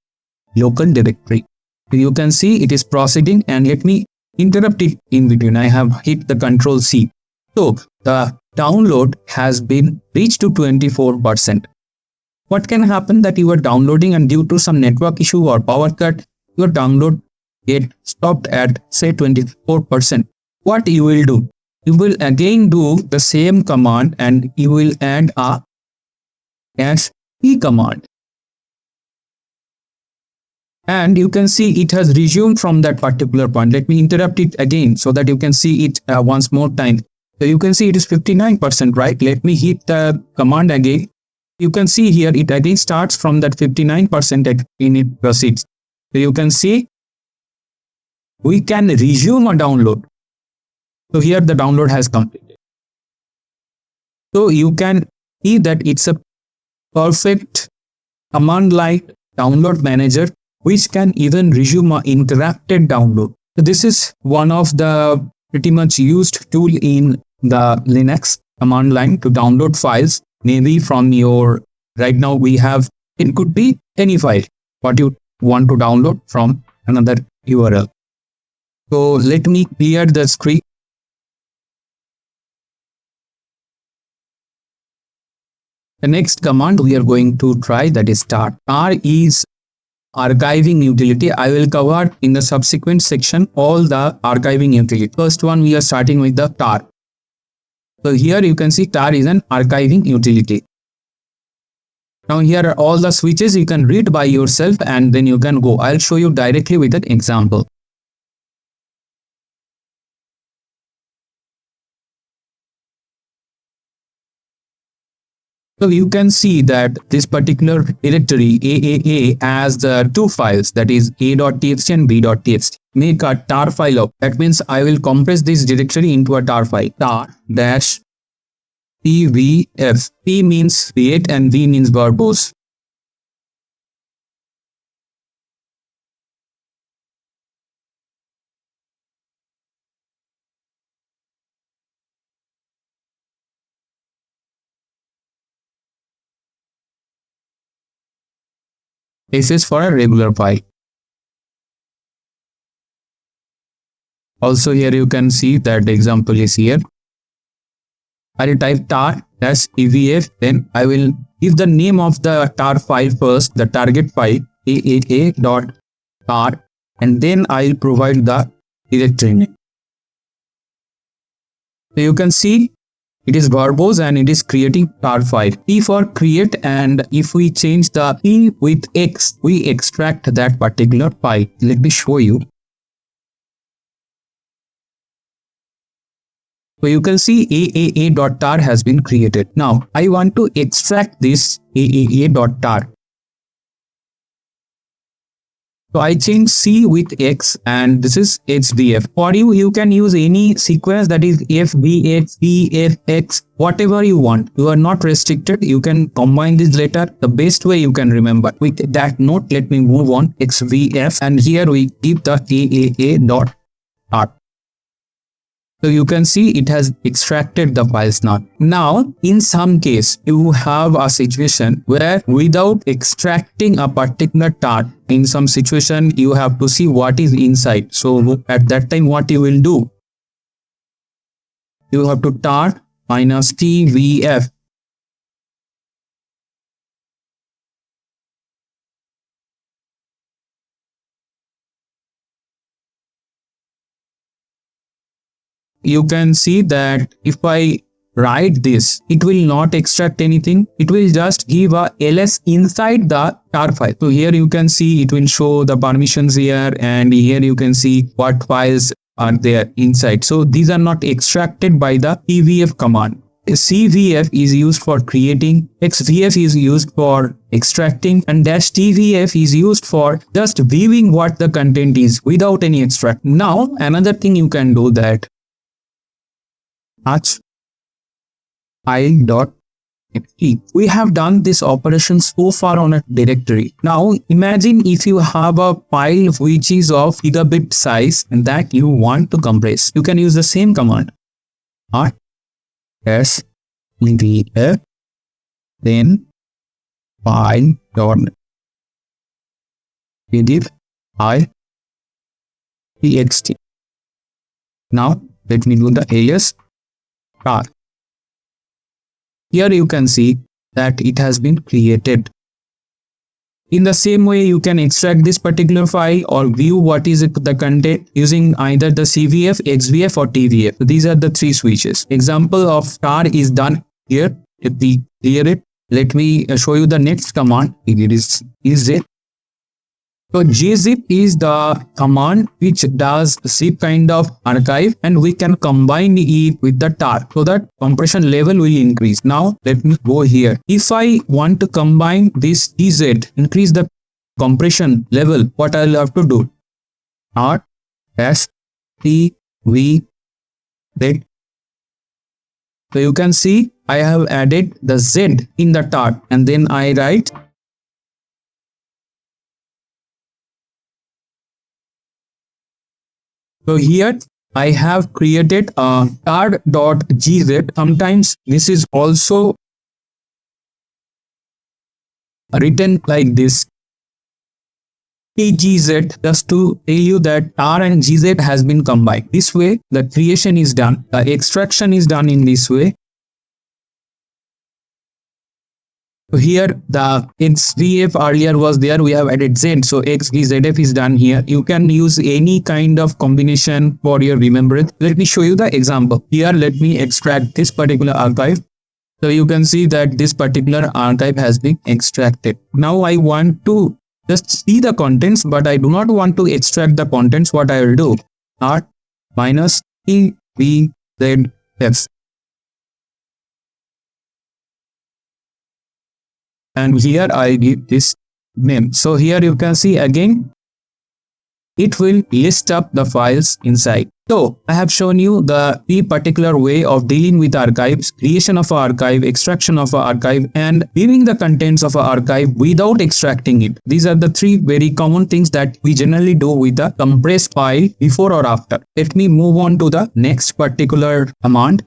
S1: local directory. So you can see it is proceeding, and let me interrupt it in between. I have hit the Ctrl+C. So the download has been reached to 24%. What can happen that you are downloading and due to some network issue or power cut, your download get stopped at say 24%. What you will do? You will again do the same command and you will add a -e command. And you can see it has resumed from that particular point. Let me interrupt it again so that you can see it once more time. So you can see it is 59%, right? Let me hit the command again. You can see here it again starts from that 59% and it proceeds. So you can see we can resume a download. So here the download has completed. So you can see that it's a perfect command line download manager which can even resume an interrupted download. So this is one of the pretty much used tool in the Linux command line to download files. Maybe from your, right now we have, it could be any file what you want to download from another URL. So let me clear the screen. The next command we are going to try, that is tar. Tar is archiving utility. I will cover in the subsequent section all the archiving utility. First one, we are starting with the tar. So here you can see tar is an archiving utility. Now here are all the switches. You can read by yourself and then you can go. I'll show you directly with an example. So you can see that this particular directory AAA has the two files, that is a.txt and b.txt. Make a tar file up. That means I will compress this directory into a tar file. tar-tvf. P means create and V means verbose. S is for a regular file. Also here you can see that the example is here. I will type tar as evf, then I will give the name of the tar file first, the target file aaa.tar, and then I will provide the directory name. So you can see it is verbose and it is creating tar file. T for create, and if we change the P with X, we extract that particular file. Let me show you. So you can see aaa.tar has been created. Now I want to extract this aaa.tar. So I change C with X, and this is sdiff. For you, you can use any sequence, that is F, V, X, E, F, X, whatever you want. You are not restricted. You can combine this later. The best way you can remember. With that note, let me move on. XVF, and here we keep the aaa.tar. So you can see it has extracted the files now. Now, in some case, you have a situation where without extracting a particular tar, in some situation, you have to see what is inside. So at that time, what you will do? You have to tar minus tvf. You can see that if I write this, it will not extract anything. It will just give a ls inside the tar file. So here you can see it will show the permissions here, and here you can see what files are there inside. So these are not extracted by the tvf command. cvf is used for creating, xvf is used for extracting, and -tvf is used for just viewing what the content is without any extract. Now another thing you can do, that file.ft. We have done this operation so far on a directory. Now imagine if you have a file which is of gigabit size and that you want to compress. You can use the same command. sdiff, then file.pdf file txt. Now let me do the alias tar. Here you can see that it has been created. In the same way, you can extract this particular file or view what is the content using either the CVF, XVF or TVF. So these are the three switches. Example of tar is done here. If we clear it, let me show you the next command. It is zip. So gzip is the command which does zip kind of archive, and we can combine it with the tar so that compression level will increase. Now let me go here. If I want to combine this tz, increase the compression level, what I'll have to do? R S T V Z. So you can see I have added the Z in the tar, and then I write so here I have created a tar.gz. Sometimes this is also written like this, tgz, just to tell you that tar and gz has been combined. This way the creation is done, the extraction is done in this way. So here the xvf earlier was there, we have added z, so xvzf is done here. You can use any kind of combination for your remembrance. Let me show you the example. Here let me extract this particular archive. So you can see that this particular archive has been extracted. Now I want to just see the contents, but I do not want to extract the contents. What I will do? R minus tvzf. And here I give this name. So here you can see again, it will list up the files inside. So I have shown you the three particular way of dealing with archives: creation of an archive, extraction of an archive, and viewing the contents of an archive without extracting it. These are the three very common things that we generally do with a compressed file before or after. Let me move on to the next particular command.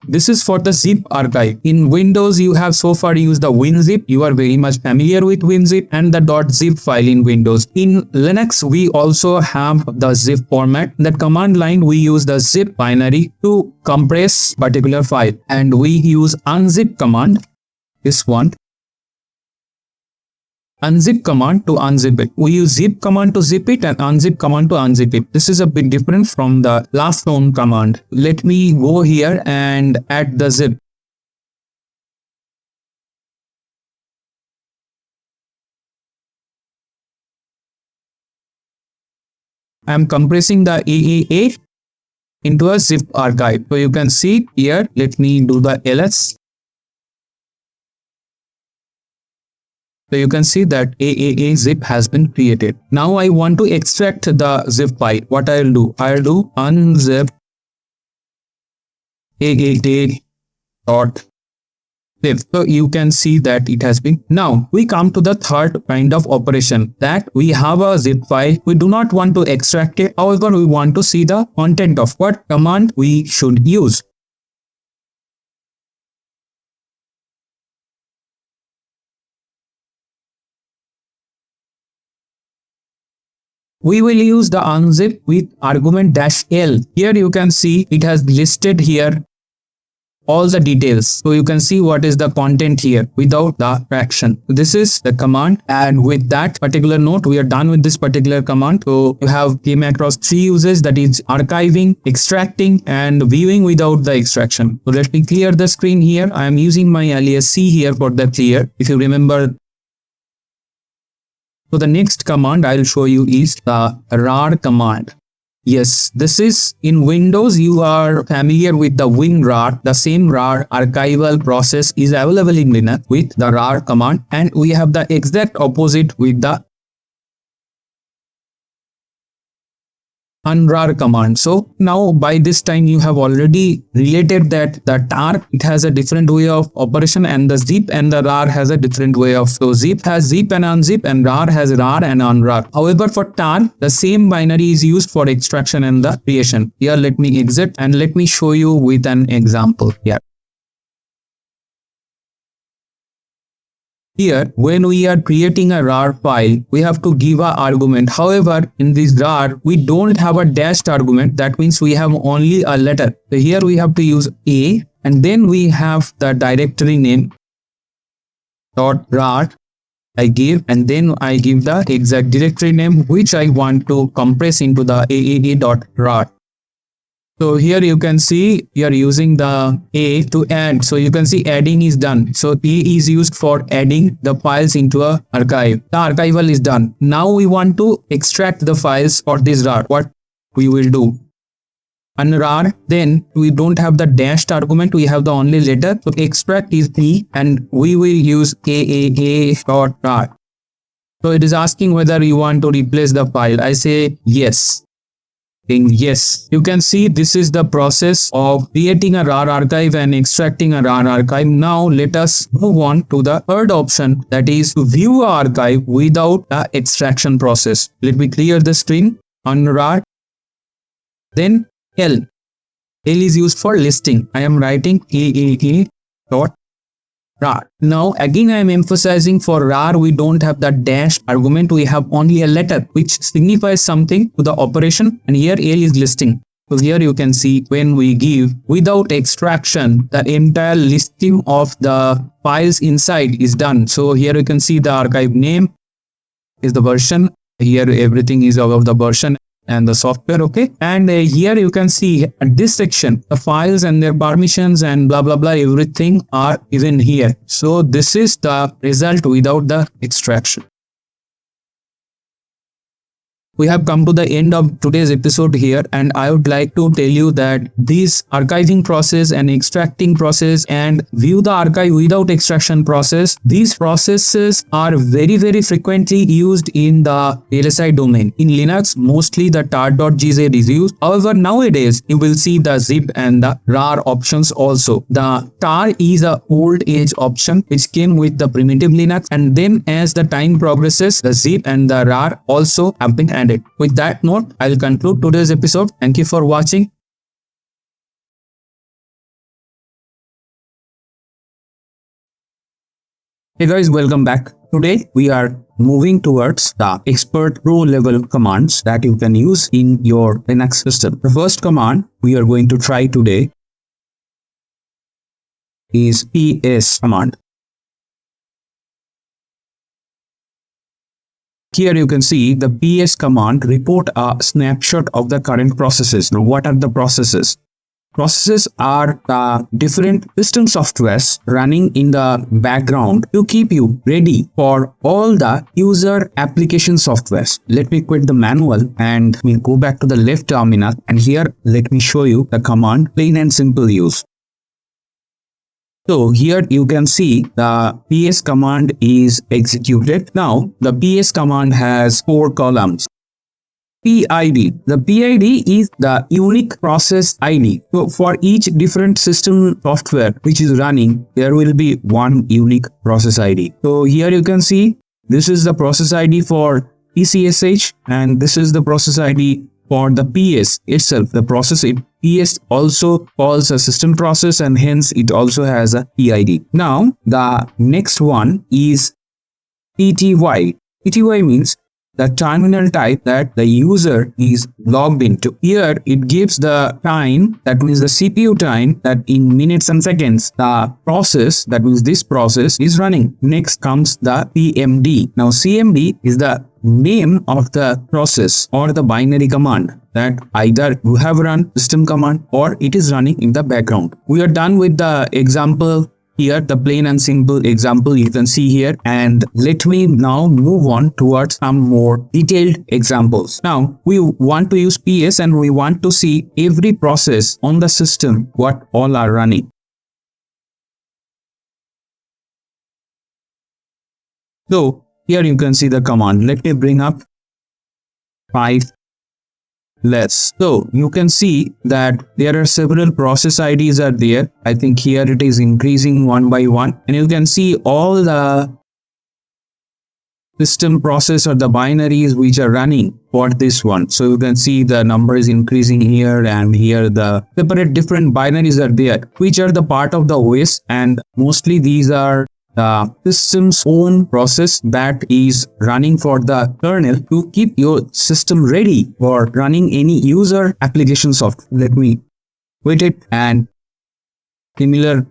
S1: This is for the zip archive. In Windows, you have so far used the WinZip. You are very much familiar with WinZip and the .zip file in Windows. In Linux, we also have the zip format. That command line, we use the zip binary to compress particular file, and we use unzip command. This one. Unzip command to unzip it. We use zip command to zip it and unzip command to unzip it. This is a bit different from the last known command. Let me go here and add the zip. I am compressing the AA8 into a zip archive. So you can see here, let me do the ls. So you can see that AAA zip has been created. Now I want to extract the zip file. What I'll do unzip AAA dot zip. So you can see that it has been. Now we come to the third kind of operation, that we have a zip file. We do not want to extract it. However, we want to see the content of what command we should use. We will use the unzip with argument -l. Here you can see it has listed here all the details. So you can see what is the content here without the fraction. This is the command, and with that particular note, we are done with this particular command. So you have came across 3 uses, that is archiving, extracting, and viewing without the extraction. So let me clear the screen here. I am using my alias C here for the clear. If you remember. So the next command I'll show you is the rar command. Yes, this is in Windows. You are familiar with the WinRAR. The same RAR archival process is available in Linux with the rar command, and we have the exact opposite with the unrar command. So now by this time you have already related that the tar, it has a different way of operation, and the zip and the rar has a different way of. So zip has zip and unzip, and rar has rar and unrar. However, for tar, the same binary is used for extraction and the creation. Here let me exit and let me show you with an example here. Here, when we are creating a rar file, we have to give an argument. However, in this rar, we don't have a dashed argument. That means we have only a letter. So here we have to use a, and then we have the directory name dot rar I give, and then I give the exact directory name which I want to compress into the aaa.rar. So here you can see you are using the A to add. So you can see adding is done. So A is used for adding the files into a archive. The archival is done. Now we want to extract the files for this rar. What we will do? Unrar, then we don't have the dashed argument, we have the only letter. So extract is E, and we will use aaa.rar. So it is asking whether you want to replace the file. I say yes. Yes, you can see this is the process of creating a rar archive and extracting a rar archive. Now let us move on to the third option, that is to view an archive without the extraction process. Let me clear the screen. Unrar, then L. L is used for listing. I am writing aaa.rar. Now again I am emphasizing for rar we don't have the dash argument, we have only a letter which signifies something to the operation, and here A is listing. So here you can see when we give without extraction, the entire listing of the files inside is done. So here you can see the archive name is the version. Here everything is about the version and the software, okay, and here you can see at this section the files and their permissions and blah blah blah, everything are given here. So this is the result without the extraction. We have come to the end of today's episode here, and I would like to tell you that this archiving process and extracting process and view the archive without extraction process, these processes are very frequently used in the VLSI domain. In Linux, mostly the tar.gz is used. However, nowadays you will see the zip and the rar options also. The tar is a old age option which came with the primitive Linux, and then as the time progresses, the zip and the rar also have been added. With that note, I'll conclude today's episode. Thank you for watching. Hey guys, welcome back. Today we are moving towards the expert pro level commands that you can use in your Linux system. The first command we are going to try today is ps command. Here you can see the ps command report a snapshot of the current processes. Now, what are the processes? Processes are the different system softwares running in the background to keep you ready for all the user application softwares. Let me quit the manual and we'll go back to the left terminal, and here let me show you the command plain and simple use. So here you can see the ps command is executed. Now the ps command has 4 columns. PID. The PID is the unique process ID. So for each different system software which is running, there will be one unique process ID. So here you can see this is the process ID for ECSH, and this is the process ID for the PS itself. The process PS also calls a system process, and hence it also has a PID. Now the next one is TTY. TTY means the terminal type that the user is logged into. Here it gives the time, that means the CPU time, that in minutes and seconds the process, that means this process, is running. Next comes the CMD. Now CMD is the name of the process or the binary command that either you have run system command or it is running in the background. We are done with the example. Here the plain and simple example you can see here, and let me now move on towards some more detailed examples. Now we want to use PS and we want to see every process on the system what all are running. So here you can see the command. Let me bring up 5 less. So you can see that there are several process IDs are there. I think here it is increasing one by one, and you can see all the system process or the binaries which are running for this one. So you can see the number is increasing here, and here the separate different binaries are there which are the part of the OS, and mostly these are the system's own process that is running for the kernel to keep your system ready for running any user application software. Let me quit it, and similar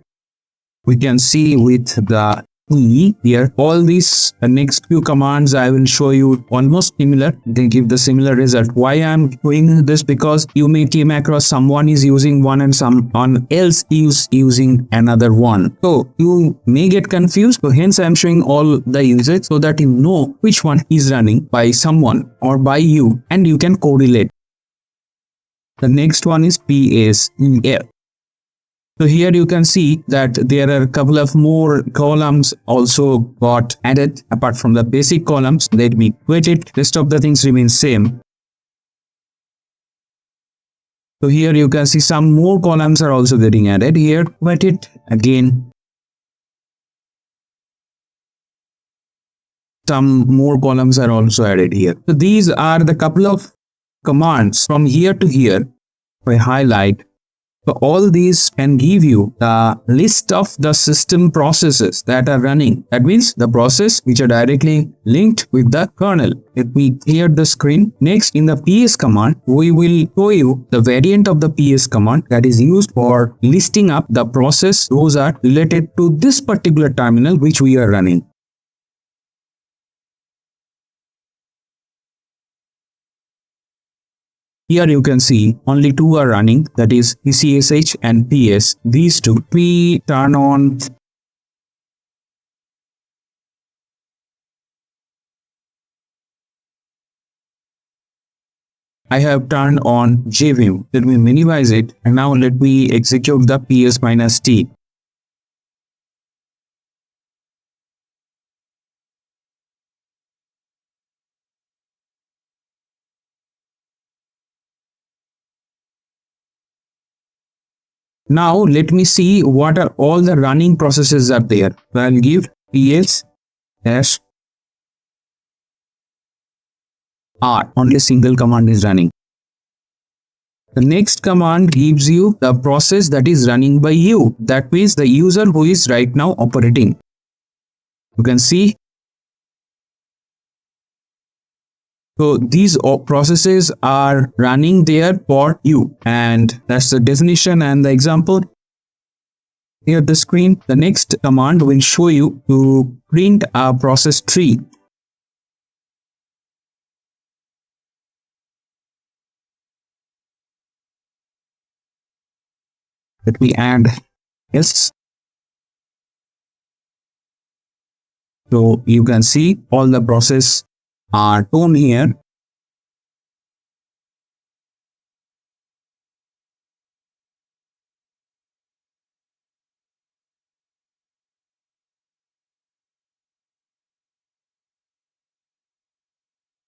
S1: we can see with the E here. All these next few commands I will show you almost similar. They give the similar result. Why I'm doing this? Because you may came across someone is using one and someone else is using another one. So you may get confused. So hence I'm showing all the usage so that you know which one is running by someone or by you, and you can correlate. The next one is PSEF. So here you can see that there are a couple of more columns also got added apart from the basic columns. Let me quit it. Rest of the things remain same. So here you can see some more columns are also getting added. Here, quit it again. Some more columns are also added here. So these are the couple of commands from here to here. I highlight. So all these can give you the list of the system processes that are running. That means the process which are directly linked with the kernel. Let me clear the screen. Next, in the ps command, we will show you the variant of the ps command that is used for listing up the process. Those are related to this particular terminal which we are running. Here you can see only 2 are running, that is ECSH and PS. These two we turn on. I have turned on JVim. Let me minimize it, and now let me execute the ps-t. Now let me see what are all the running processes are there. So I'll give ps dash r. Only a single command is running. The next command gives you the process that is running by you. That means the user who is right now operating. You can see. So these processes are running there for you, and that's the definition and the example. Here the screen, the next command will show you to print a process tree. Let me add yes. So you can see all the process are shown here.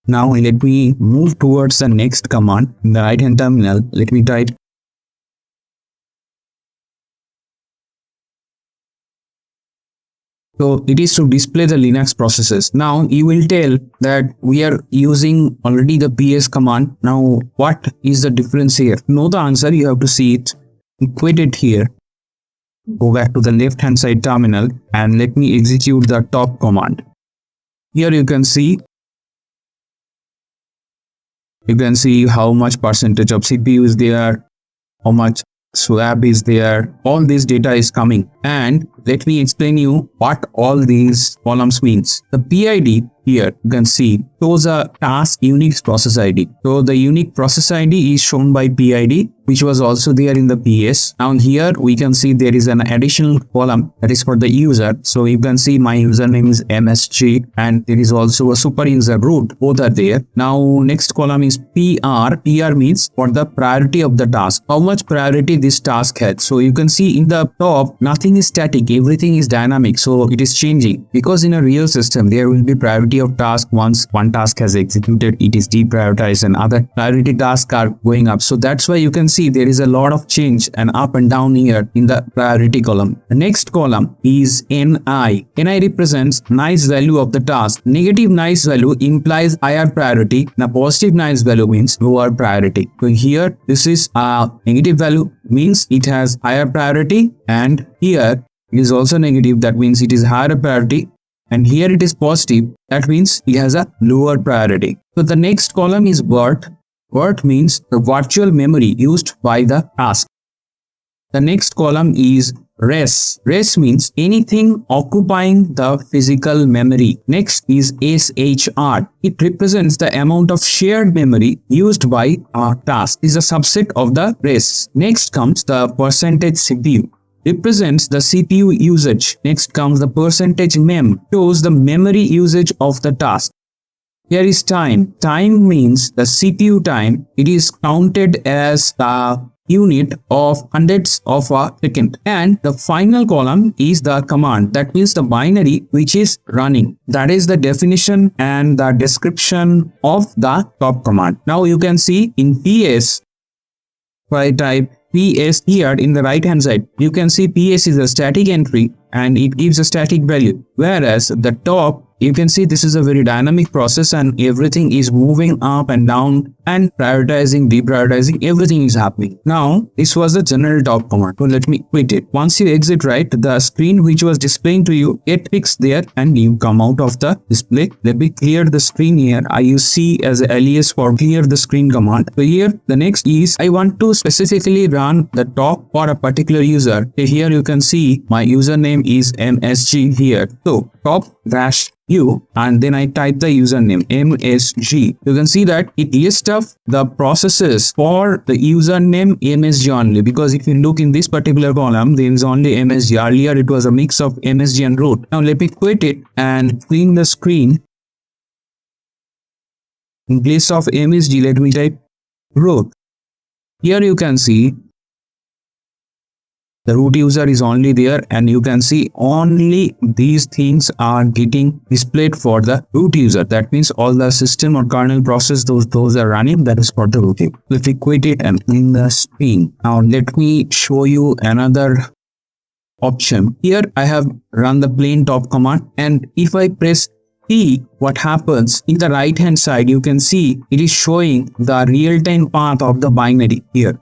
S1: Now let me move towards the next command. In the right hand terminal, let me type so it is to display the Linux processes. Now you will tell that we are using already the ps command. Now what is the difference here? Know the answer, you have to see it. Quit it here. Go back to the left hand side terminal and let me execute the top command. Here you can see how much percentage of CPU is there, how much swap is there, all this data is coming. And let me explain you what all these columns means. The PID here you can see shows a task Unix process ID. So the unique process ID is shown by PID, which was also there in the PS. Now here we can see there is an additional column that is for the user. So you can see my username is msg and there is also a super user root. Both are there. Now next column is PR. PR means for the priority of the task. How much priority this task has. So you can see in the top nothing is static. Everything is dynamic. So it is changing because in a real system there will be priority of task. Once one task has executed, it is deprioritized and other priority tasks are going up. So that's why you can see there is a lot of change and up and down here in the priority column. The next column is NI. NI represents nice value of the task. Negative nice value implies higher priority. Now positive nice value means lower priority. So here this is a negative value, means it has higher priority, and here it is also negative, that means it is higher priority, and here it is positive, that means it has a lower priority. So the next column is vert. Vert means the virtual memory used by the task. The next column is res. Res means anything occupying the physical memory. Next is shr. It represents the amount of shared memory used by a task. It is a subset of the res. Next comes the percentage CPU. Represents the CPU usage. Next comes the percentage mem. Shows the memory usage of the task. Here is time. Time means the CPU time. It is counted as the unit of hundredths of a second. And the final column is the command. That means the binary which is running. That is the definition and the description of the top command. Now you can see in PS, if I type PS here in the right hand side, you can see PS is a static entry and it gives a static value. Whereas the top, you can see this is a very dynamic process and everything is moving up and down and prioritizing, deprioritizing, everything is happening. Now, this was the general top command. So let me quit it. Once you exit right, the screen which was displaying to you, it fixed there and you come out of the display. Let me clear the screen here. I use C as alias for clear the screen command. So here, the next is I want to specifically run the top for a particular user. Here you can see my username is msg here. So top -u and then I type the username msg. You can see that it lists up the processes for the username msg only, because if you look in this particular column there is only msg. Earlier it was a mix of msg and root. Now let me quit it and clean the screen. In place of msg let me type root. Here you can see the root user is only there and you can see only these things are getting displayed for the root user. That means all the system or kernel process, those are running, that is for the root user. Let me quit it and clean the screen. Now let me show you another option. Here I have run the plain top command, and if I press T, what happens in the right hand side, you can see it is showing the real-time path of the binary here.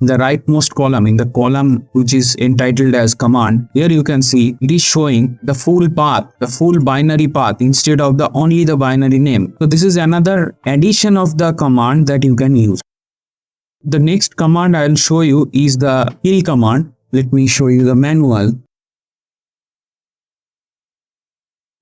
S1: in the rightmost column, in the column which is entitled as command, here you can see it is showing the full path, the full binary path instead of the only the binary name. So this is another addition of the command that you can use. The next command I will show you is the kill command. Let me show you the manual.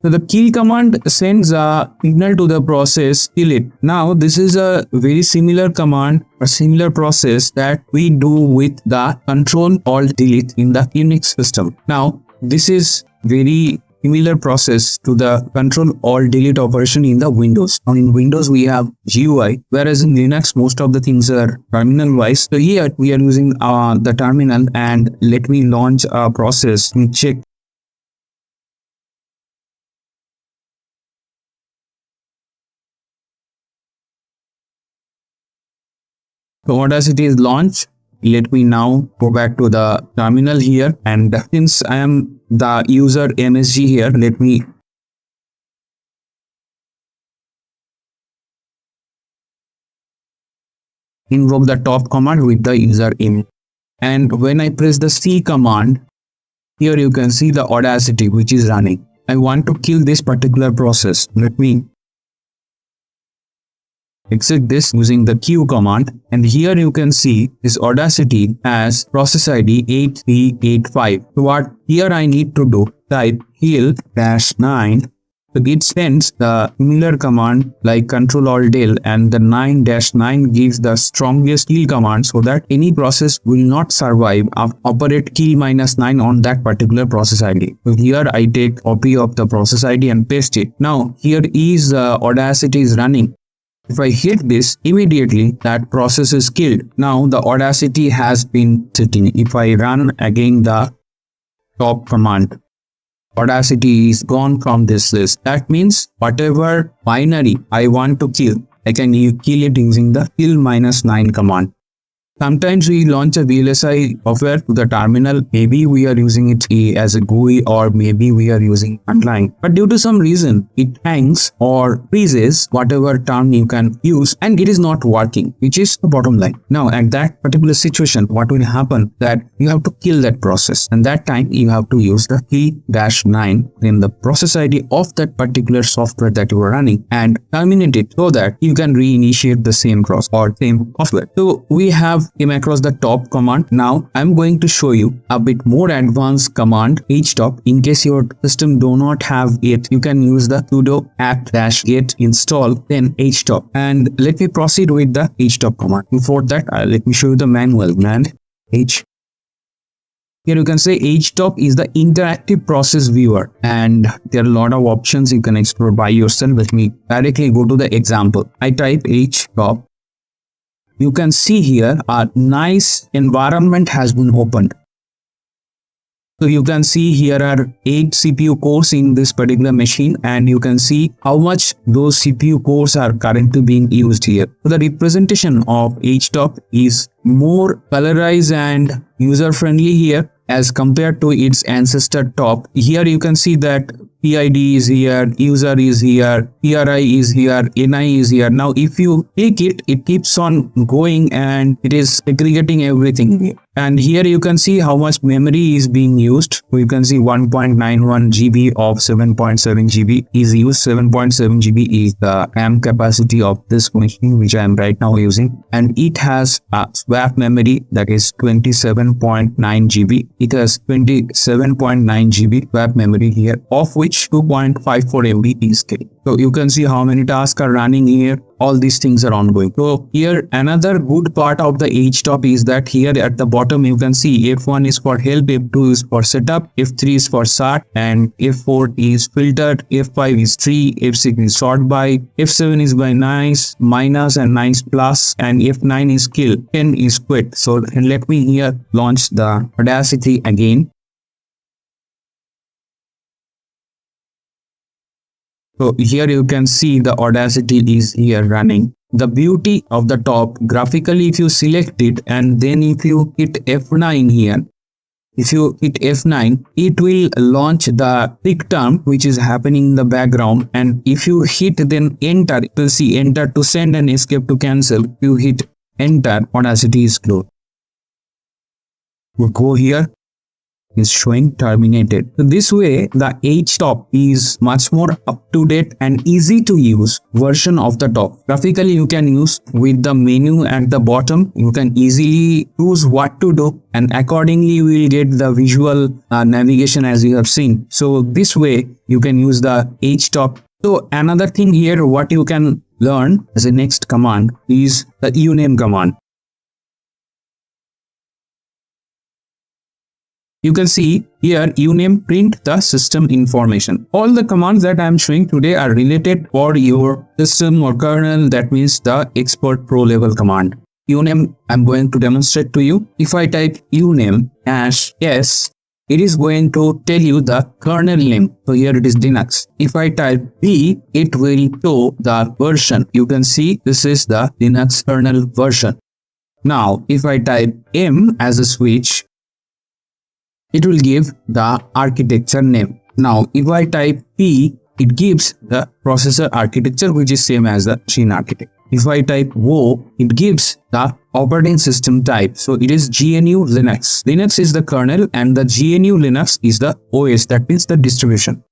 S1: So the kill command sends a signal to the process, kill it. Now this is a very similar command, a similar process that we do with the Control-Alt-Delete in the Unix system. Now this is very similar process to the Control-Alt-Delete operation in the Windows. Now in Windows we have GUI, whereas in Linux most of the things are terminal wise. So here we are using the terminal, and let me launch a process and check. So Audacity is launched. Let me now go back to the terminal here, and since I am the user msg here, let me invoke the top command with the user im. And when I press the C command, here you can see the Audacity which is running. I want to kill this particular process. Let me exit this using the Q command, and here you can see this Audacity as process ID 8385. So what here I need to do, type kill-9. So it sends the similar command like Control-Alt-Del, and the 9-9 gives the strongest kill command so that any process will not survive operate kill-9 on that particular process ID. So here I take copy of the process ID and paste it. Now here is Audacity is running. If I hit this, immediately that process is killed. Now the Audacity has been sitting. If I run again the top command, Audacity is gone from this list. That means whatever binary I want to kill, I can kill it using the kill-9 command. Sometimes we launch a VLSI software to the terminal. Maybe we are using it as a GUI, or maybe we are using online. But due to some reason, it hangs or freezes whatever term you can use, and it is not working, which is the bottom line. Now, at that particular situation, what will happen that you have to kill that process, and that time you have to use the kill-9 in the process ID of that particular software that you are running and terminate it so that you can reinitiate the same process or same software. So we have came across the top command. Now I'm going to show you a bit more advanced command, htop. In case your system do not have it, you can use the sudo apt-get install then htop. And let me proceed with the htop command. Before that, let me show you the manual command h. Here you can say htop is the interactive process viewer, and there are a lot of options you can explore by yourself. Let me directly go to the example. I type htop. You can see here a nice environment has been opened. So you can see here are 8 CPU cores in this particular machine, and you can see how much those CPU cores are currently being used here. So the representation of htop is more colorized and user friendly here as compared to its ancestor top. Here you can see that PID is here, user is here, PRI is here, NI is here. Now if you take it, it keeps on going and it is segregating everything. And here you can see how much memory is being used. You can see 1.91 GB of 7.7 GB is used. 7.7 GB is the RAM capacity of this machine which I am right now using. And it has a swap memory that is 27.9 GB. It has 27.9 GB swap memory here, of which 2.54 MB is scale. So you can see how many tasks are running here. All these things are ongoing. So here another good part of the htop is that here at the bottom you can see F1 is for help, F2 is for setup, F3 is for start, and F4 is filtered, F5 is tree, F6 is sort by, F7 is by nice, minus and nice plus, and F9 is kill, 10 is quit. So let me here launch the Audacity again. So here you can see the Audacity is here running. The beauty of the top, graphically if you select it and then if you hit F9 here, if you hit F9, it will launch the tick term which is happening in the background, and if you hit then enter, you will see enter to send and escape to cancel. If you hit enter, Audacity is closed. We go here, is showing terminated. So this way, the htop is much more up-to-date and easy to use version of the top. Graphically, you can use with the menu at the bottom. You can easily choose what to do, and accordingly you will get the visual navigation as you have seen. So this way you can use the htop. So another thing here, what you can learn as a next command is the uname command. You can see here uname print the system information. All the commands that I am showing today are related for your system or kernel. That means the expert pro level command. Uname I'm going to demonstrate to you. If I type uname -s, it is going to tell you the kernel name. So here it is Linux. If I type b, it will show the version. You can see this is the Linux kernel version. Now if I type m as a switch, it will give the architecture name. Now if I type P, it gives the processor architecture, which is same as the machine architecture. If I type O, it gives the operating system type. So it is GNU Linux. Linux is the kernel and the GNU Linux is the OS, that means the distribution.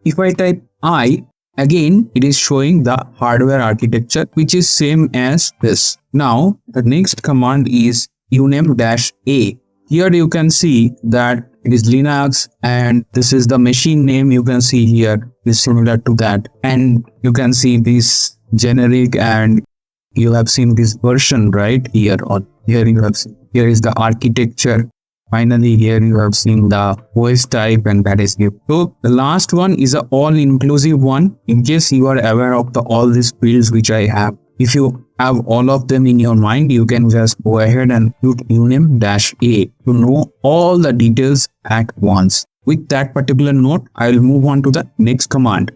S1: If I type I, again it is showing the hardware architecture, which is same as this. Now the next command is uname-a. Here you can see that it is Linux and this is the machine name. You can see here is similar to that, and you can see this generic, and you have seen this version right here. On here you have seen, here is the architecture. Finally here you have seen the OS type, and that is it. So the last one is a all-inclusive one. In case you are aware of all these fields which I have, if you have all of them in your mind, you can just go ahead and put uname-a to know all the details at once. With that particular note, I will move on to the next command.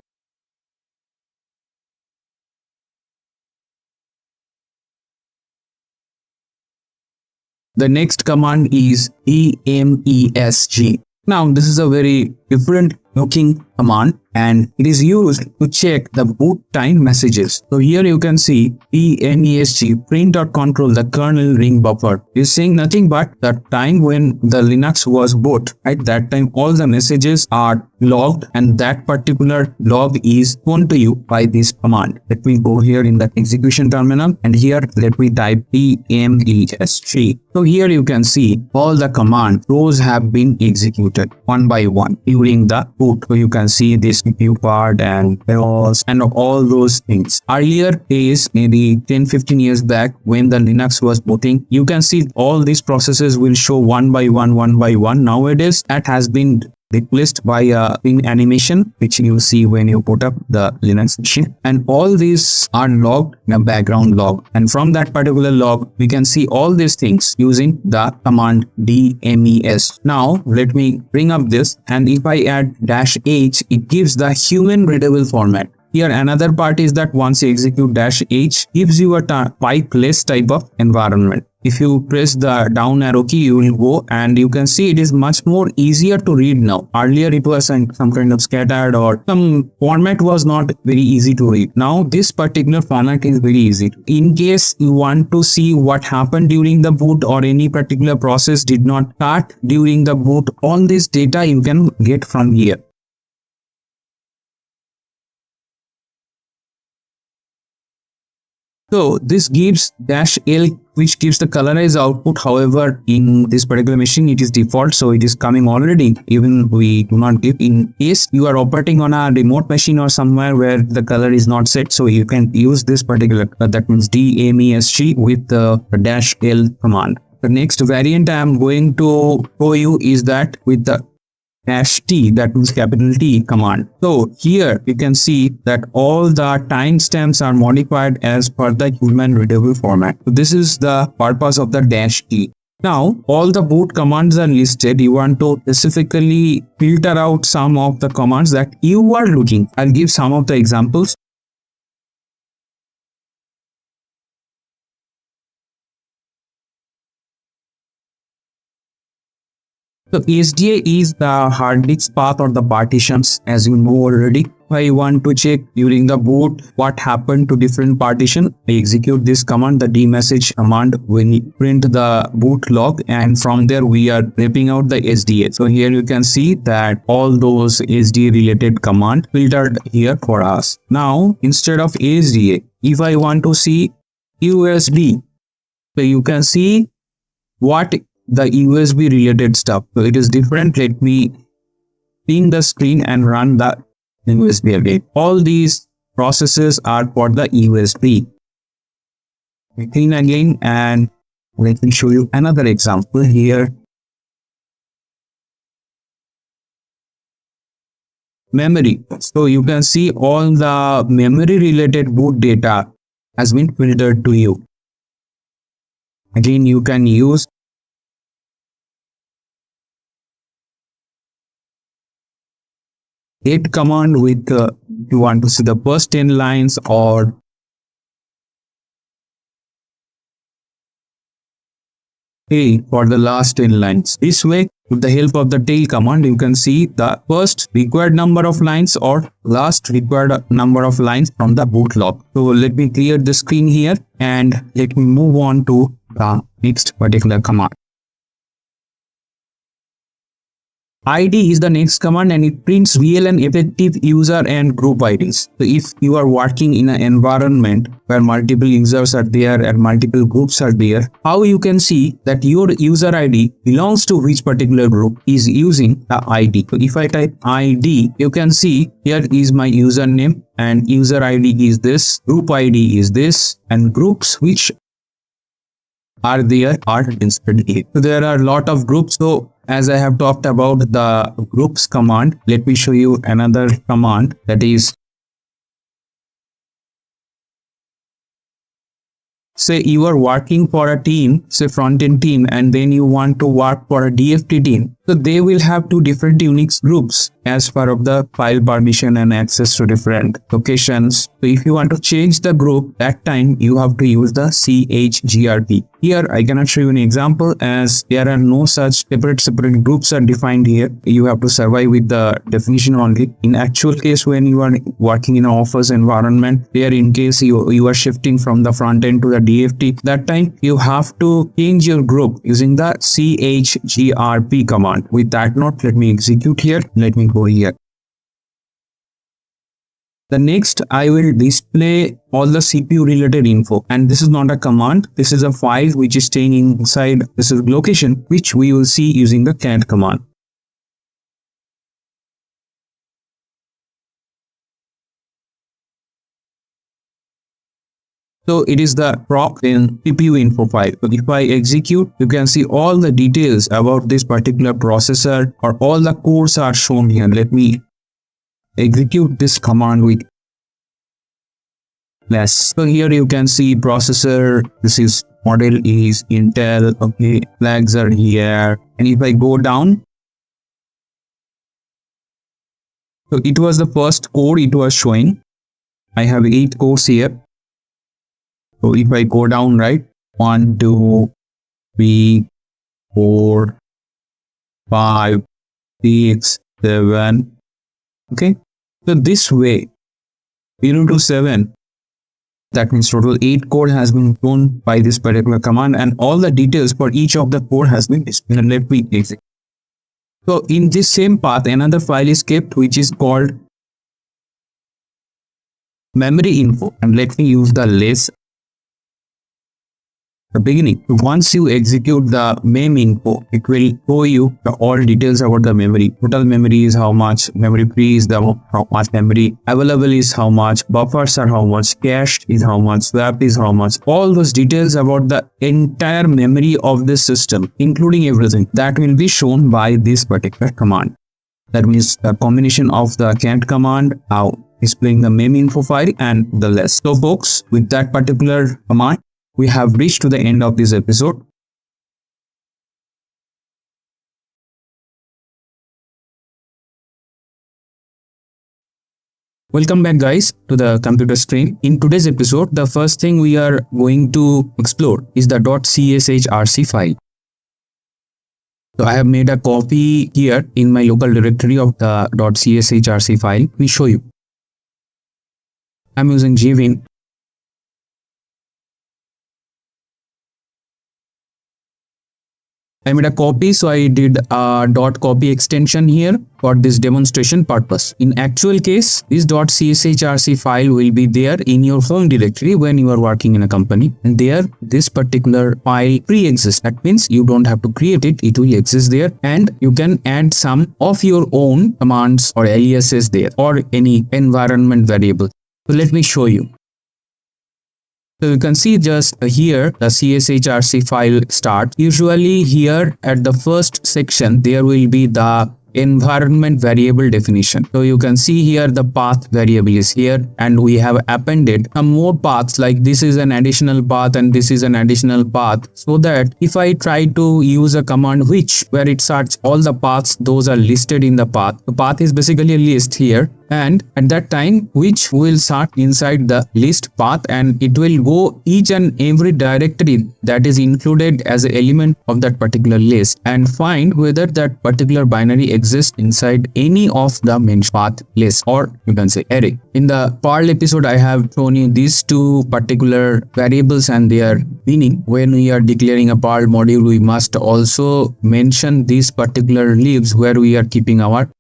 S1: The next command is dmesg. Now this is a very different looking command, and it is used to check the boot time messages. So here you can see dmesg print.control the kernel ring buffer is saying nothing but the time when the Linux was boot. At that time all the messages are logged, and that particular log is shown to you by this command. Let me go here in the execution terminal, and here let me type dmesg. So here you can see all the command rows have been executed one by one during the boot. So you can see this CPU part and BIOS and all those things. Earlier days, maybe 10-15 years back, when the Linux was booting, you can see all these processes will show one by one. Nowadays that has been replaced by a pin animation, which you see when you put up the Linux machine, and all these are logged in a background log, and from that particular log we can see all these things using the command dmes. Now let me bring up this, and if I add -h, it gives the human readable format. Here another part is that once you execute -h, gives you a pipeless type of environment. If you press the down arrow key, you will go, and you can see it is much more easier to read now. Earlier it was some kind of scattered, or some format was not very easy to read. Now this particular format is very easy. In case you want to see what happened during the boot, or any particular process did not start during the boot, all this data you can get from here. So this gives -l, which gives the colorized output. However, in this particular machine it is default, so it is coming already, even we do not give. In case you are operating on a remote machine or somewhere where the color is not set, so you can use this particular that means dmesg with the -l command. The next variant I am going to show you is that with the -t, that means capital T command. So here you can see that all the timestamps are modified as per the human readable format. So this is the purpose of the -t. Now all the boot commands are listed. You want to specifically filter out some of the commands that you are looking. I'll give some of the examples. So SDA is the hard disk path or the partitions, as you know already. If I want to check during the boot what happened to different partition, I execute this command, the dmesg command, when we print the boot log, and from there we are ripping out the SDA. So here you can see that all those SDA related command filtered here for us. Now instead of SDA, if I want to see USB, so you can see what the USB related stuff. So it is different. Let me clean the screen and run the USB again. All these processes are for the USB. We clean again and let me show you another example here. Memory. So you can see all the memory related boot data has been filtered to you. Again, you can use get command with you want to see the first 10 lines or tail for the last 10 lines. This way, with the help of the tail command, you can see the first required number of lines or last required number of lines from the boot log. So let me clear the screen here and let me move on to the next particular command. ID is the next command and it prints real and effective user and group IDs. So if you are working in an environment where multiple users are there and multiple groups are there, how you can see that your user ID belongs to which particular group is using the ID. So if I type ID, you can see here is my username and user ID is this, group ID is this, and groups which are there are instead here. So there are a lot of groups. So as I have talked about the groups command, let me show you another command, that is, say you are working for a team, say front-end team, and then you want to work for a DFT team. So they will have two different Unix groups as per of the file permission and access to different locations. So if you want to change the group, that time you have to use the chgrp. Here I cannot show you an example as there are no such separate groups are defined here. You have to survive with the definition only. In actual case, when you are working in an office environment, there in case you are shifting from the front end to the DFT, that time you have to change your group using the chgrp command. With that note, let me execute here. Let me go here. The next, I will display all the CPU related info, and this is not a command. This is a file which is staying inside this is location, which we will see using the cat command. So it is the prop in cpuinfo file. So if I execute, you can see all the details about this particular processor or all the cores are shown here. Let me execute this command with less. So here you can see processor, this is model is Intel, okay, flags are here. And if I go down, so it was the first core it was showing. I have 8 cores here. So if I go down, right, 1, 2, 3, 4, 5, 6, 7. Okay. So this way, 0 to 7, that means total 8 core has been shown by this particular command, and all the details for each of the core has been displayed. Let me execute. So in this same path, another file is kept which is called memory info, and let me use the less the beginning. Once you execute the meminfo, it will show you the all details about the memory. Total memory is how much, memory free is the how much, memory available is how much, buffers are how much, cache is how much, swap is how much. All those details about the entire memory of this system, including everything, that will be shown by this particular command. That means the combination of the cat command now displaying the meminfo file and the less. So folks, with that particular command, we have reached to the end of this episode. Welcome back guys to the computer screen. In today's episode, the first thing we are going to explore is the .cshrc file. So I have made a copy here in my local directory of the .cshrc file. Let me show you. I'm using gvim. I made a copy, so I did a .copy extension here for this demonstration purpose. In actual case, this .cshrc file will be there in your home directory when you are working in a company, and there this particular file pre-exists. That means you don't have to create it, it will exist there, and you can add some of your own commands or aliases there or any environment variable. So let me show you. So you can see just here the cshrc file start. Usually here at the first section there will be the environment variable definition. So you can see here the path variable is here, and we have appended some more paths, like this is an additional path and this is an additional path, so that if I try to use a command where it starts all the paths, those are listed in the path. The path is basically a list here, and at that time which will start inside the list path, and it will go each and every directory that is included as an element of that particular list and find whether that particular binary exists inside any of the main path list, or you can say array. In the Perl episode I have shown you these two particular variables and their meaning. When we are declaring a Perl module, we must also mention these particular leaves where we are keeping our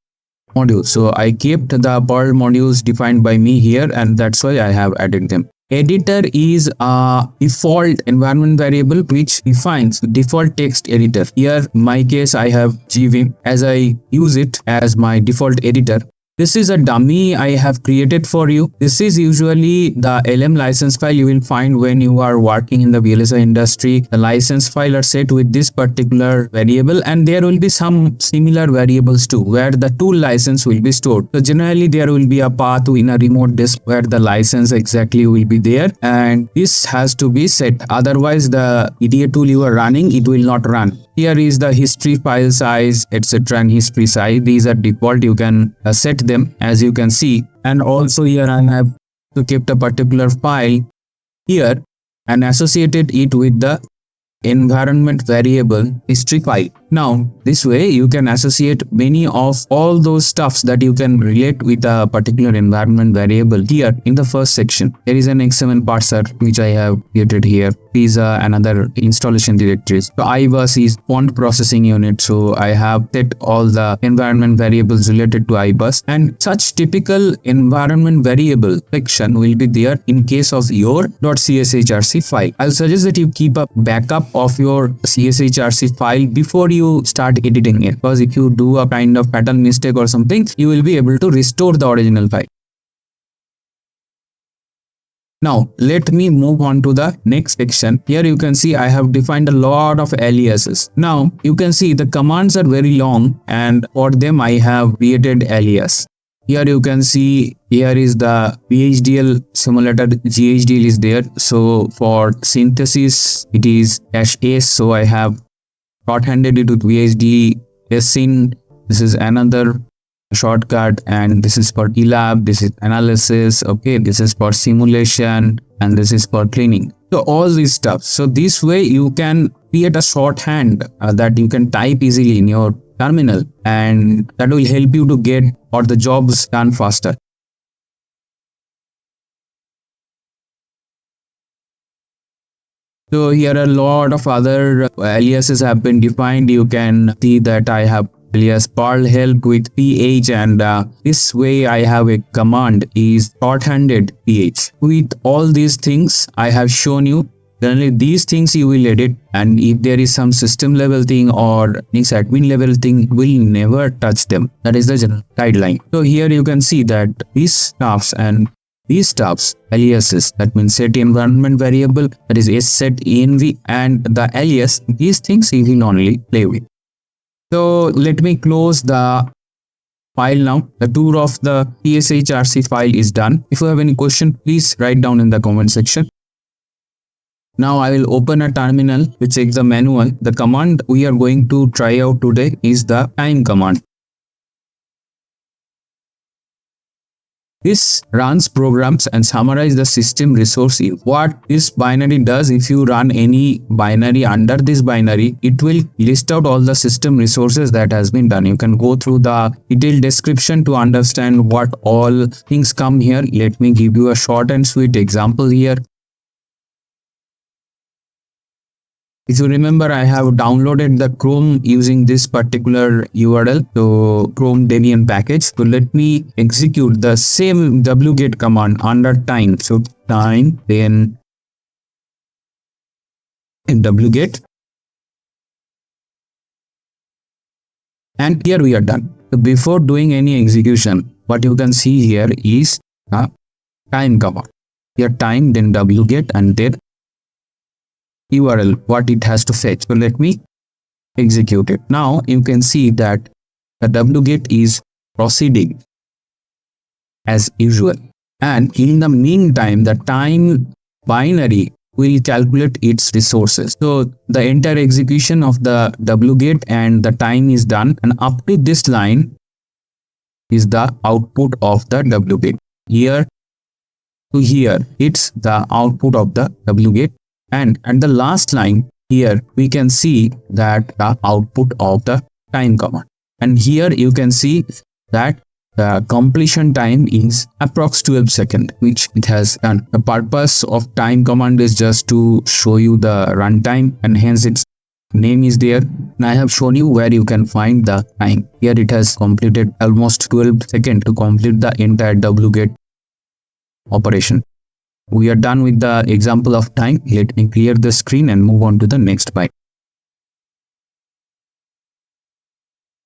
S1: module. So I kept the Perl modules defined by me here, and that's why I have added them. Editor is a default environment variable which defines default text editor. Here in my case I have gvim as I use it as my default editor. This is a dummy I have created for you. This is usually the LM license file you will find when you are working in the VLSI industry. The license file are set with this particular variable, and there will be some similar variables too where the tool license will be stored. So generally there will be a path in a remote disk where the license exactly will be there, and this has to be set. Otherwise the EDA tool you are running, it will not run. Here is the history file size, etc. and history size. These are default. You can set them as you can see. And also here I have kept a particular file here and associated it with the environment variable history file. Now this way you can associate many of all those stuffs that you can relate with a particular environment variable. Here in the first section there is an XML parser which I have created here. Is another installation directories. So ibus is font processing unit, so I have set all the environment variables related to ibus, and such typical environment variable section will be there in case of your .cshrc file. I'll suggest that you keep a backup of your cshrc file before you start editing it, because if you do a kind of pattern mistake or something, you will be able to restore the original file. Now let me move on to the next section. Here you can see I have defined a lot of aliases. Now you can see the commands are very long, and for them I have created alias. Here you can see here is the VHDL simulator. GHDL is there. So for synthesis it is -s. So I have shorthanded it with VHD syn. This is another shortcut, and this is for elab, this is analysis, okay, this is for simulation, and this is for cleaning. So all this stuff. So this way you can create a shorthand that you can type easily in your terminal, and that will help you to get or the jobs done faster. So here a lot of other aliases have been defined. You can see that I have alias Perl help with ph, and this way I have a command is shorthanded ph. With all these things I have shown you. Generally these things you will edit, and if there is some system level thing or this admin level thing, will never touch them. That is the general guideline. So here you can see that these stuffs and these stuffs aliases, that means set environment variable, that is set env, and the alias, these things you will only play with. So let me close the file now. The tour of the cshrc file is done. If you have any question, please write down in the comment section. Now I will open a terminal which checks the manual. The command we are going to try out today is the time command. This runs programs and summarizes the system resource. What this binary does, if you run any binary under this binary, it will list out all the system resources that has been done. You can go through the detailed description to understand what all things come here. Let me give you a short and sweet example here. If you remember, I have downloaded the Chrome using this particular URL, so Chrome Debian package. So let me execute the same wget command under time. So time, then wget, and here we are done. So before doing any execution, what you can see here is a time command. Here time, then wget, and then URL, what it has to fetch. So let me execute it. Now you can see that the wget is proceeding as usual, and in the meantime the time binary will calculate its resources. So the entire execution of the wget and the time is done, and up to this line is the output of the wget. Here to here, it's the output of the wget. And at the last line here, we can see that the output of the time command. And here you can see that the completion time is approx 12 seconds, which it has done. The purpose of time command is just to show you the runtime, and hence its name is there. And I have shown you where you can find the time. Here it has completed almost 12 seconds to complete the entire wget operation. We are done with the example of time. Let me clear the screen and move on to the next byte.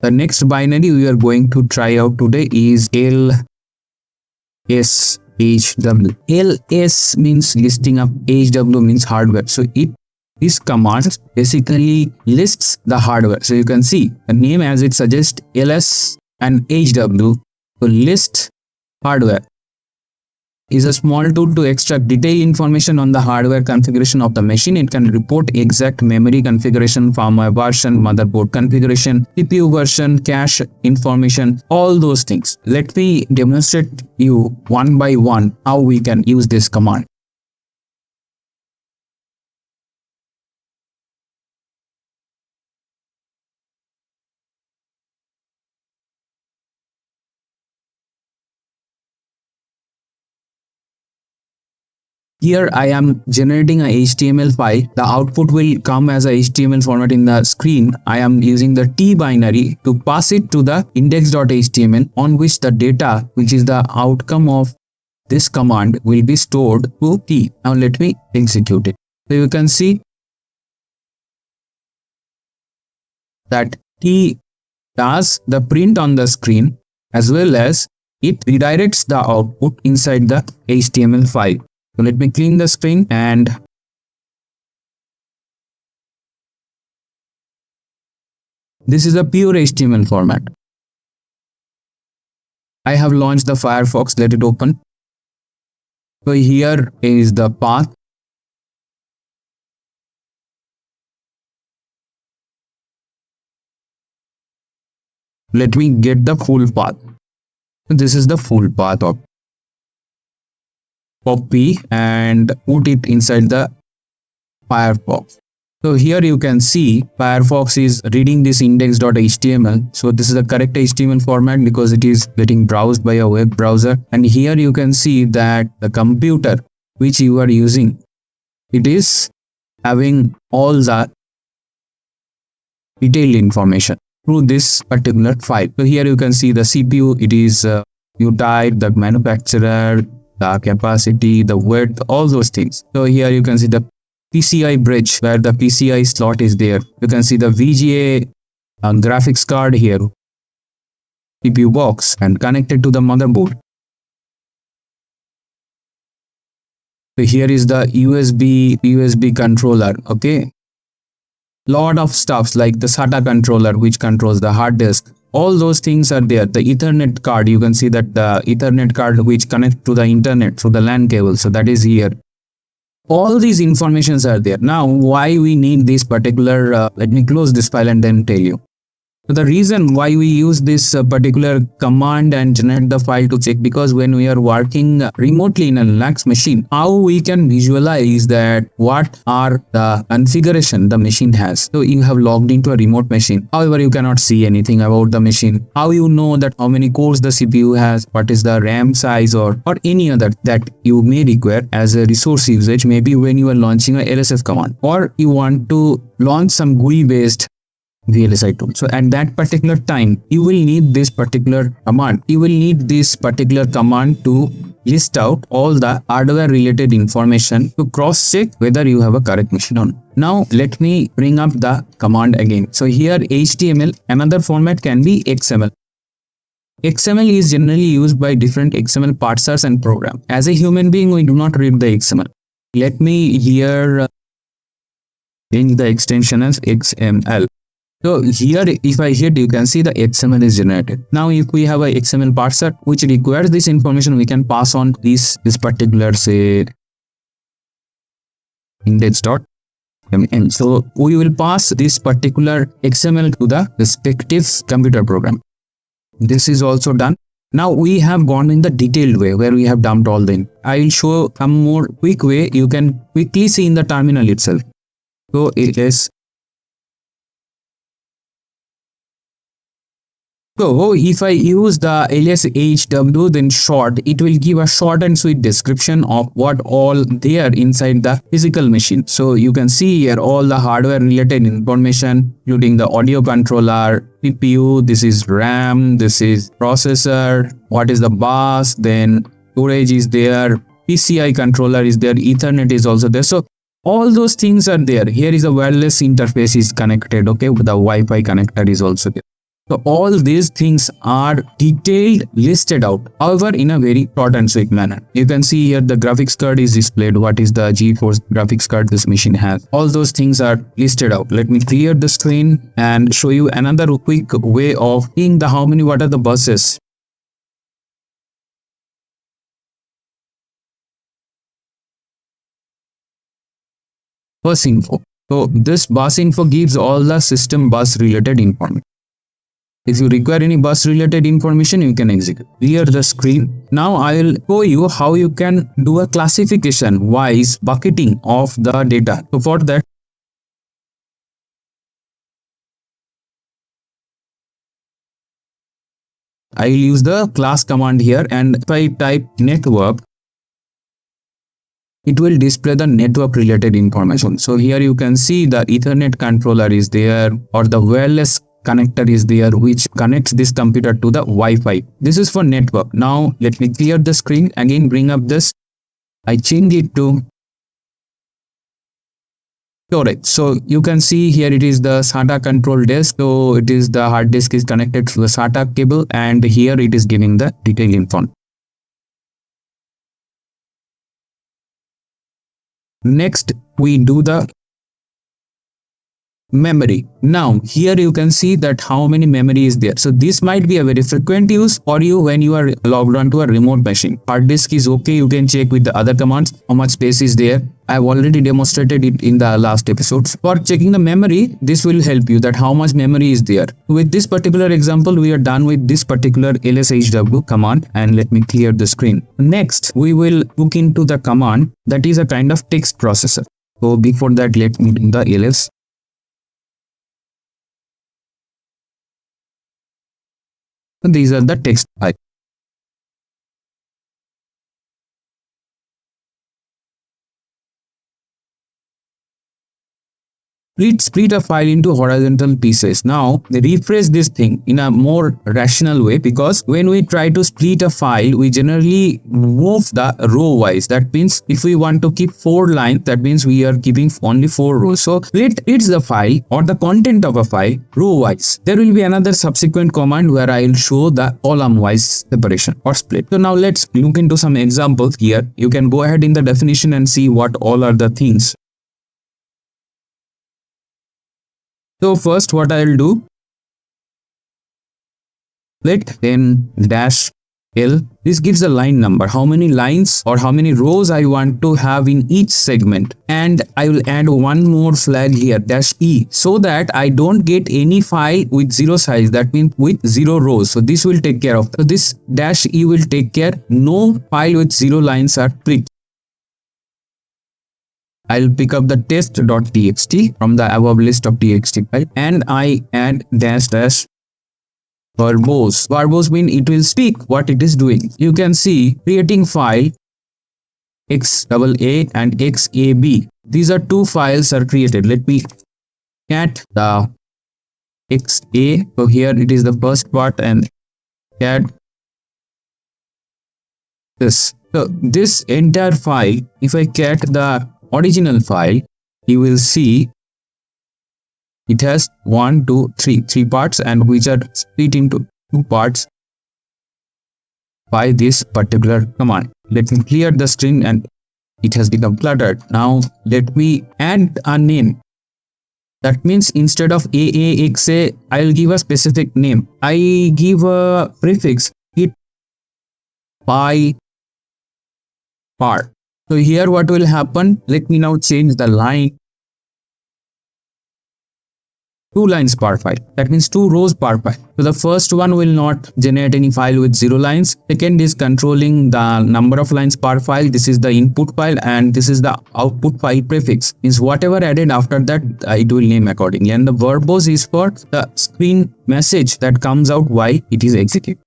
S1: The next binary we are going to try out today is lshw. ls means listing up, hw means hardware. So this command basically lists the hardware. So you can see the name as it suggests, ls and hw. So list hardware is a small tool to extract detailed information on the hardware configuration of the machine. It can report exact memory configuration, firmware version, motherboard configuration, CPU version, cache information, all those things. Let me demonstrate you one by one how we can use this command. Here I am generating a HTML file. The output will come as a HTML format in the screen. I am using the T binary to pass it to the index.html, on which the data, which is the outcome of this command, will be stored to T. Now let me execute it. So you can see that T does the print on the screen, as well as it redirects the output inside the HTML file. So let me clean the screen, and this is a pure HTML format. I have launched the Firefox. Let it open. So here is the path. Let me get the full path. So this is the full path of copy and put it inside the Firefox. So here you can see Firefox is reading this index.html. So this is the correct HTML format because it is getting browsed by a web browser. And here you can see that the computer which you are using, it is having all the detailed information through this particular file. So here you can see the CPU, it is you type the manufacturer, the capacity, the width, all those things. So here you can see the PCI bridge where the PCI slot is there. You can see the VGA graphics card here, CPU box, and connected to the motherboard. So here is the USB controller. Okay, lot of stuffs like the SATA controller which controls the hard disk. All those things are there. The Ethernet card, you can see that the Ethernet card which connects to the internet through the LAN cable. So that is here. All these informations are there. Now, why we need this particular, let me close this file and then tell you. So the reason why we use this particular command and generate the file to check, because when we are working remotely in a Linux machine, how we can visualize that what are the configuration the machine has. So you have logged into a remote machine, however you cannot see anything about the machine. How you know that how many cores the CPU has, what is the RAM size, or any other that you may require as a resource usage, maybe when you are launching a LSF command, or you want to launch some GUI based VLSI tool. So at that particular time, you will need this particular command. You will need this particular command to list out all the hardware related information to cross check whether you have a correct machine or not. Now let me bring up the command again. So here HTML, another format can be XML. XML is generally used by different XML parsers and program. As a human being, we do not read the XML. Let me here change the extension as XML. So here if I hit, you can see the XML is generated. Now if we have a XML parser which requires this information, we can pass on this particular say index.mn. So we will pass this particular XML to the respective computer program. This is also done. Now we have gone in the detailed way where we have dumped all the. I will show a more quick way you can quickly see in the terminal itself. So it is. So if I use the alias hw, then short, it will give a short and sweet description of what all there inside the physical machine. So you can see here all the hardware related information, including the audio controller, CPU, this is RAM, this is processor, what is the bus, then storage is there, PCI controller is there, Ethernet is also there. So all those things are there. Here is a wireless interface is connected, okay, with the Wi-Fi connector is also there. So all these things are detailed, listed out, however in a very short and sweet manner. You can see here the graphics card is displayed, what is the GeForce graphics card this machine has. All those things are listed out. Let me clear the screen and show you another quick way of seeing the what are the buses. Bus info. So this bus info gives all the system bus related information. If you require any bus related information, you can execute. Clear the screen. Now I will show you how you can do a classification wise bucketing of the data. So for that, I will use the class command here, and if I type network, it will display the network related information. So here you can see the Ethernet controller is there, or the wireless connector is there which connects this computer to the Wi-Fi. This is for network. Now let me clear the screen, again bring up this. I change it to storage. So you can see here it is the SATA control disk. So it is the hard disk is connected to the SATA cable, and here it is giving the detailed info. Next we do the memory. Now here you can see that how many memory is there. So this might be a very frequent use for you when you are logged on to a remote machine. Hard disk is okay, you can check with the other commands how much space is there. I have already demonstrated it in the last episodes. For checking the memory, this will help you that how much memory is there. With this particular example, we are done with this particular lshw command, and let me clear the screen. Next we will look into the command that is a kind of text processor. So before that, let me do the ls. These are the text files. Split a file into horizontal pieces. Now they rephrase this thing in a more rational way, because when we try to split a file, we generally move the row wise. That means if we want to keep 4 lines, that means we are keeping only 4 rows. So it's the file or the content of a file row wise. There will be another subsequent command where I will show the column wise separation or split. So now let's look into some examples here. You can go ahead in the definition and see what all are the things. So first what I will do, split then dash L. This gives the line number, how many lines or how many rows I want to have in each segment. And I will add one more flag here, -e, so that I don't get any file with 0 size, that means with 0 rows. So this will take care of. So this -e will take care no file with 0 lines are print. I'll pick up the test.txt from the above list of txt file and I add -- verbose. Verbose mean it will speak what it is doing. You can see creating file xaa and xab. These are two files are created. Let me cat the xa. So here it is the first part and cat this. So this entire file, if I cat the original file, you will see it has 1, 2, 3 parts, and which are split into 2 parts by this particular command. Let me clear the string and it has become cluttered. Now let me add a name. That means instead of AAXA, I will give a specific name. I give a prefix hit by part. So here what will happen? Let me now change the line. 2 lines per file. That means 2 rows per file. So the first one will not generate any file with 0 lines. Second is controlling the number of lines per file. This is the input file and this is the output file prefix. Means whatever added after that, it will name accordingly. And the verbose is for the screen message that comes out while it is executed.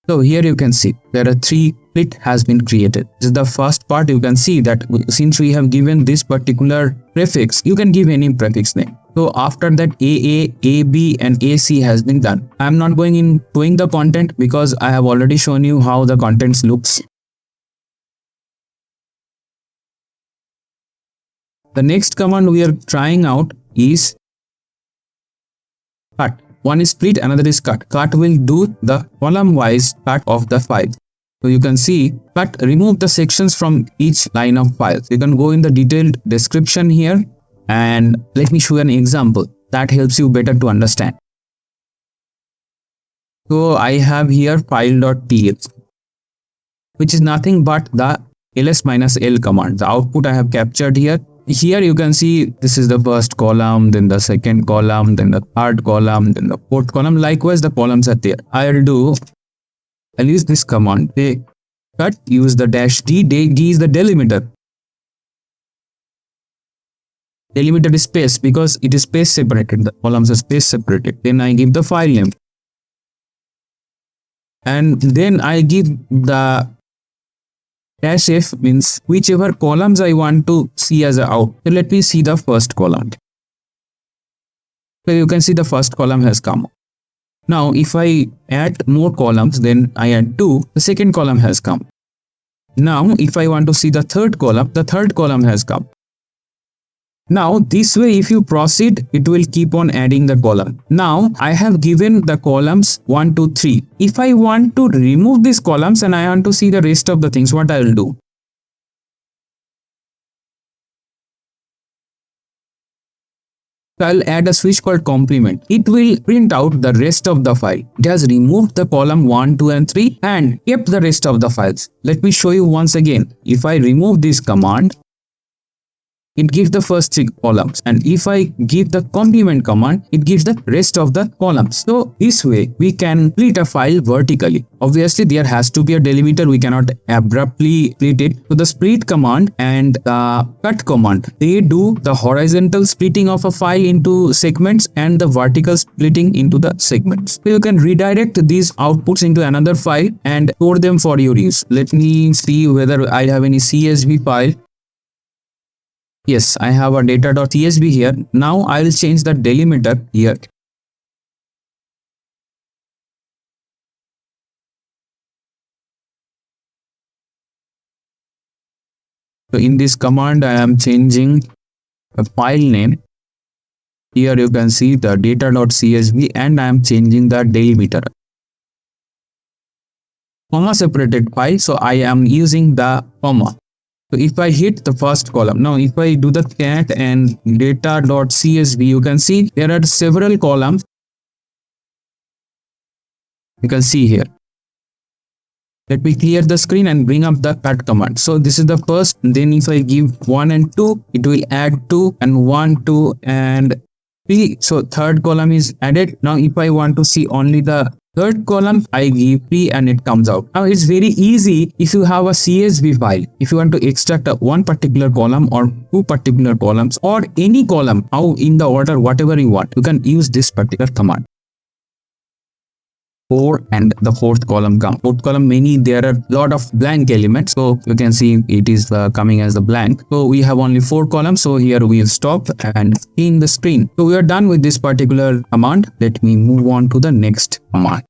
S1: So here you can see there are 3 split has been created. This is the first part. You can see that since we have given this particular prefix, you can give any prefix name. So after that AA, AB and AC has been done. I am not going in showing the content because I have already shown you how the contents looks. The next command we are trying out is cut. One is split, another is cut. Cut will do the column wise cut of the file. So you can see cut remove the sections from each line of files. You can go in the detailed description here and let me show an example that helps you better to understand. So I have here file.txt, which is nothing but the ls-l command. The output I have captured here. Here you can see this is the first column, then the second column, then the third column, then the fourth column. Likewise, the columns are there. I'll use this command. They cut, use the -d. D is the delimiter. Delimiter is space because it is space separated. The columns are space separated. Then I give the file name. And then I give the -f means whichever columns I want to see as a out. So let me see the first column. So you can see the first column has come. Now if I add more columns, then I add 2, the second column has come. Now if I want to see the third column has come. Now this way if you proceed, it will keep on adding the column. Now I have given the columns 1, 2, 3. If I want to remove these columns and I want to see the rest of the things, what I will do? So I'll add a switch called complement. It will print out the rest of the file. It has removed the column 1, 2 and 3 and kept the rest of the files. Let me show you once again. If I remove this command, it gives the first 3 columns, and if I give the complement command, it gives the rest of the columns. So this way we can split a file vertically. Obviously there has to be a delimiter, we cannot abruptly split it. So the split command and the cut command, they do the horizontal splitting of a file into segments and the vertical splitting into the segments. So you can redirect these outputs into another file and store them for your use. Let me see whether I have any CSV file. Yes, I have a data.csv here. Now I will change the delimiter here. So in this command, I am changing a file name. Here you can see the data.csv and I am changing the delimiter. Comma separated file, so I am using the comma. So if I hit the first column, now if I do the cat and data.csv, you can see there are several columns. You can see here. Let me clear the screen and bring up the cut command. So this is the first. Then if I give 1 and 2, it will add 2 and 1, 2 and 3. So third column is added. Now if I want to see only the third column, I give 3 and it comes out. Now it's very easy if you have a CSV file. If you want to extract one particular column or 2 particular columns or any column, how in the order, whatever you want, you can use this particular command. 4 and the fourth column come. Fourth column, there are a lot of blank elements. So you can see it is coming as the blank. So we have only 4 columns. So here we will stop and in the screen. So we are done with this particular command. Let me move on to the next command.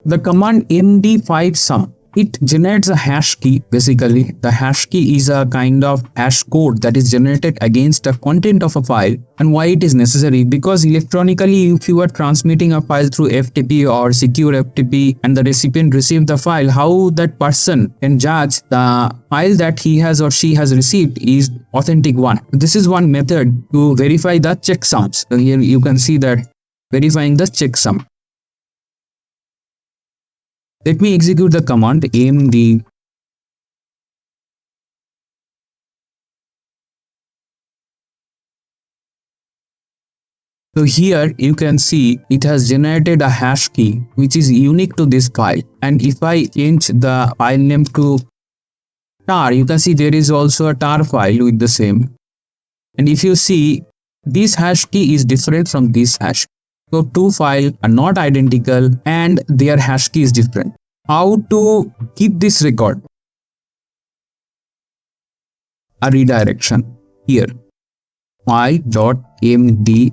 S1: The command md5sum. It generates a hash key. Basically, the hash key is a kind of hash code that is generated against the content of a file. And why it is necessary? Because electronically, if you are transmitting a file through FTP or secure FTP and the recipient receives the file, how that person can judge the file that he has or she has received is authentic one. This is one method to verify the checksums. So here you can see that verifying the checksum. Let me execute the command md. So here you can see it has generated a hash key which is unique to this file. And if I change the file name to tar, you can see there is also a tar file with the same. And if you see, this hash key is different from this hash. So 2 files are not identical and their hash key is different. How to keep this record? A redirection here. file.md5.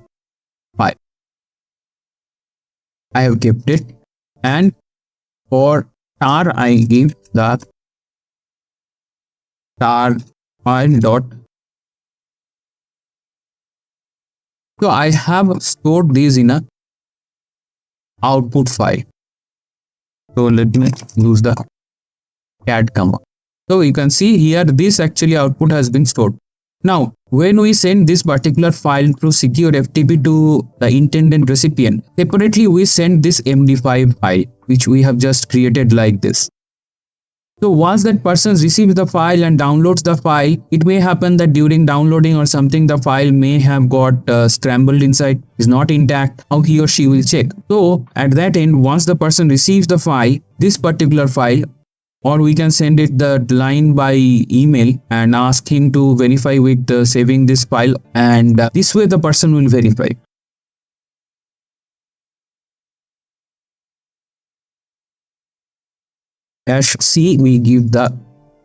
S1: I have kept it, and for tar I give the tar file dot. So I have stored these in a output file. So let me use the cat command. So you can see here this actually output has been stored. Now when we send this particular file through secure FTP to the intended recipient, separately we send this MD5 file which we have just created like this. So once that person receives the file and downloads the file, it may happen that during downloading or something the file may have got scrambled inside, is not intact. How he or she will check? So at that end, once the person receives the file, this particular file, or we can send it the line by email and ask him to verify with saving this file, and this way the person will verify. C, we give the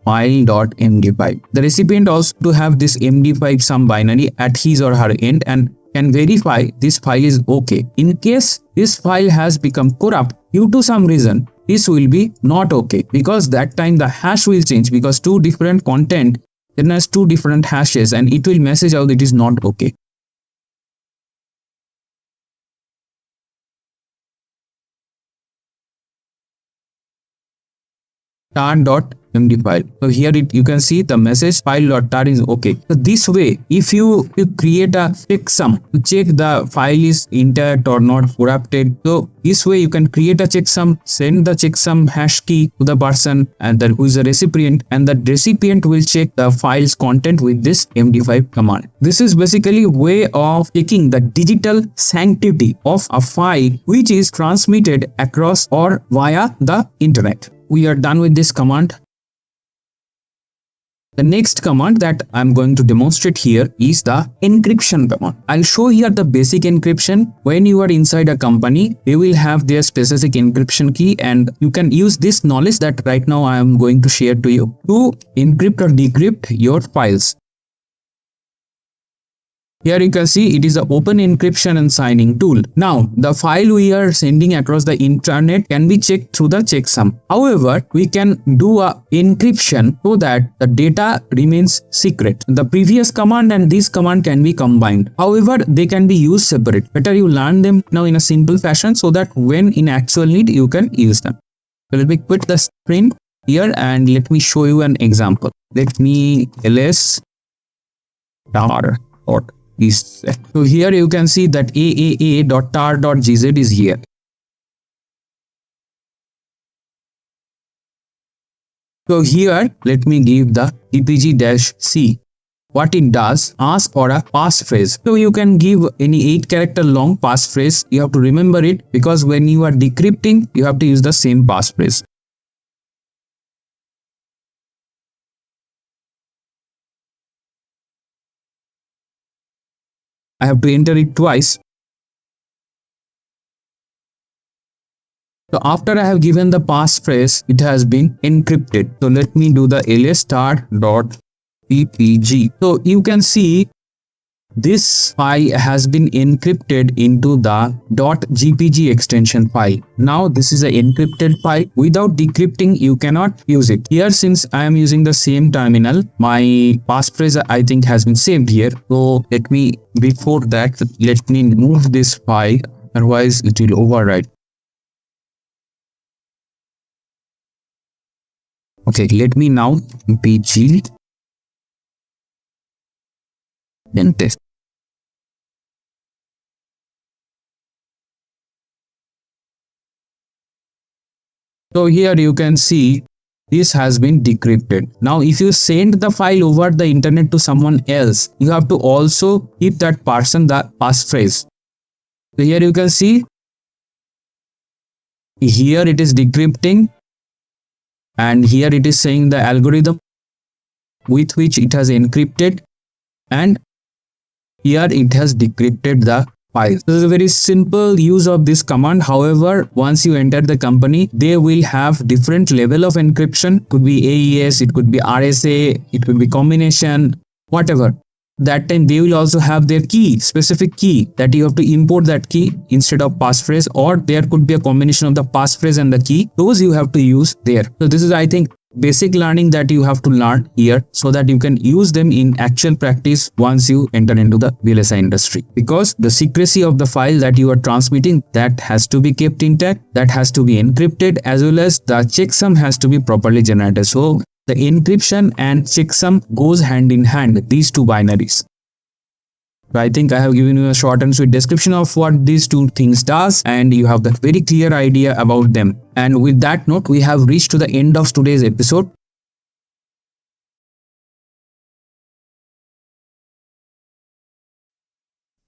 S1: file.md5. The recipient also to have this md5 sum binary at his or her end and can verify this file is okay. In case this file has become corrupt due to some reason, this will be not okay, because that time the hash will change, because 2 different content then has 2 different hashes and it will message out it is not okay. tar.md5. So here you can see the message file.tar is okay. So this way, if you create a checksum to check the file is intact or not corrupted, so this way you can create a checksum, send the checksum hash key to the person and who is the recipient, and the recipient will check the file's content with this md5 command. This is basically a way of checking the digital sanctity of a file which is transmitted across or via the internet. We are done with this command. The next command that I'm going to demonstrate here is the encryption command. I'll show here the basic encryption. When you are inside a company, they will have their specific encryption key, and you can use this knowledge that right now I am going to share to you to encrypt or decrypt your files. Here you can see it is an open encryption and signing tool. Now, the file we are sending across the internet can be checked through the checksum. However, we can do a encryption so that the data remains secret. The previous command and this command can be combined. However, they can be used separate. Better you learn them now in a simple fashion so that when in actual need, you can use them. So let me quit the screen here and let me show you an example. Let me ls tar is set. So here you can see that aaa.tar.gz is here. So here let me give the dpg-c. What it does, ask for a passphrase. So you can give any 8 character long passphrase. You have to remember it because when you are decrypting, you have to use the same passphrase. I have to enter it twice. So after I have given the passphrase, it has been encrypted. So let me do the alias start.ppg. So you can see this file has been encrypted into the .gpg extension file. Now this is an encrypted file. Without decrypting, you cannot use it. Here, since I am using the same terminal, my passphrase I think has been saved here. So before that, let me move this file, otherwise it will overwrite. Okay, let me now pg then test. So here you can see this has been decrypted. Now if you send the file over the internet to someone else, you have to also give that person the passphrase. So here you can see here it is decrypting, and here it is saying the algorithm with which it has encrypted, and here it has decrypted the file. This is a very simple use of this command. However, once you enter the company, they will have different level of encryption. It could be AES, it could be RSA, it could be combination, whatever. That time they will also have their key, specific key, that you have to import that key instead of passphrase, or there could be a combination of the passphrase and the key. Those you have to use there. So this is, I think, basic learning that you have to learn here so that you can use them in actual practice once you enter into the VLSI industry. Because the secrecy of the file that you are transmitting, that has to be kept intact, that has to be encrypted, as well as the checksum has to be properly generated. So the encryption and checksum goes hand in hand, these two binaries. So I think I have given you a short and sweet description of what these two things does, and you have that very clear idea about them. And with that note, we have reached to the end of today's episode.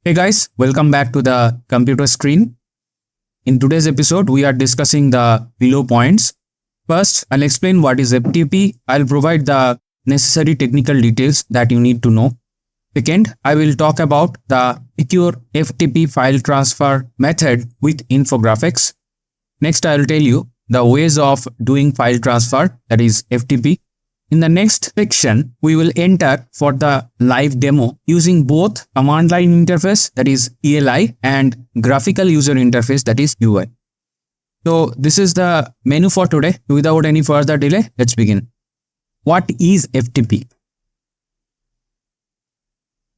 S1: Hey guys, welcome back to the computer screen. In today's episode, we are discussing the below points. First, I'll explain what is FTP. I'll provide the necessary technical details that you need to know. Second, I will talk about the secure FTP file transfer method with infographics. Next, I will tell you the ways of doing file transfer, that is FTP. In the next section, we will enter for the live demo using both command line interface, that is CLI, and graphical user interface, that is UI. So this is the menu for today. Without any further delay, let's begin. What is FTP?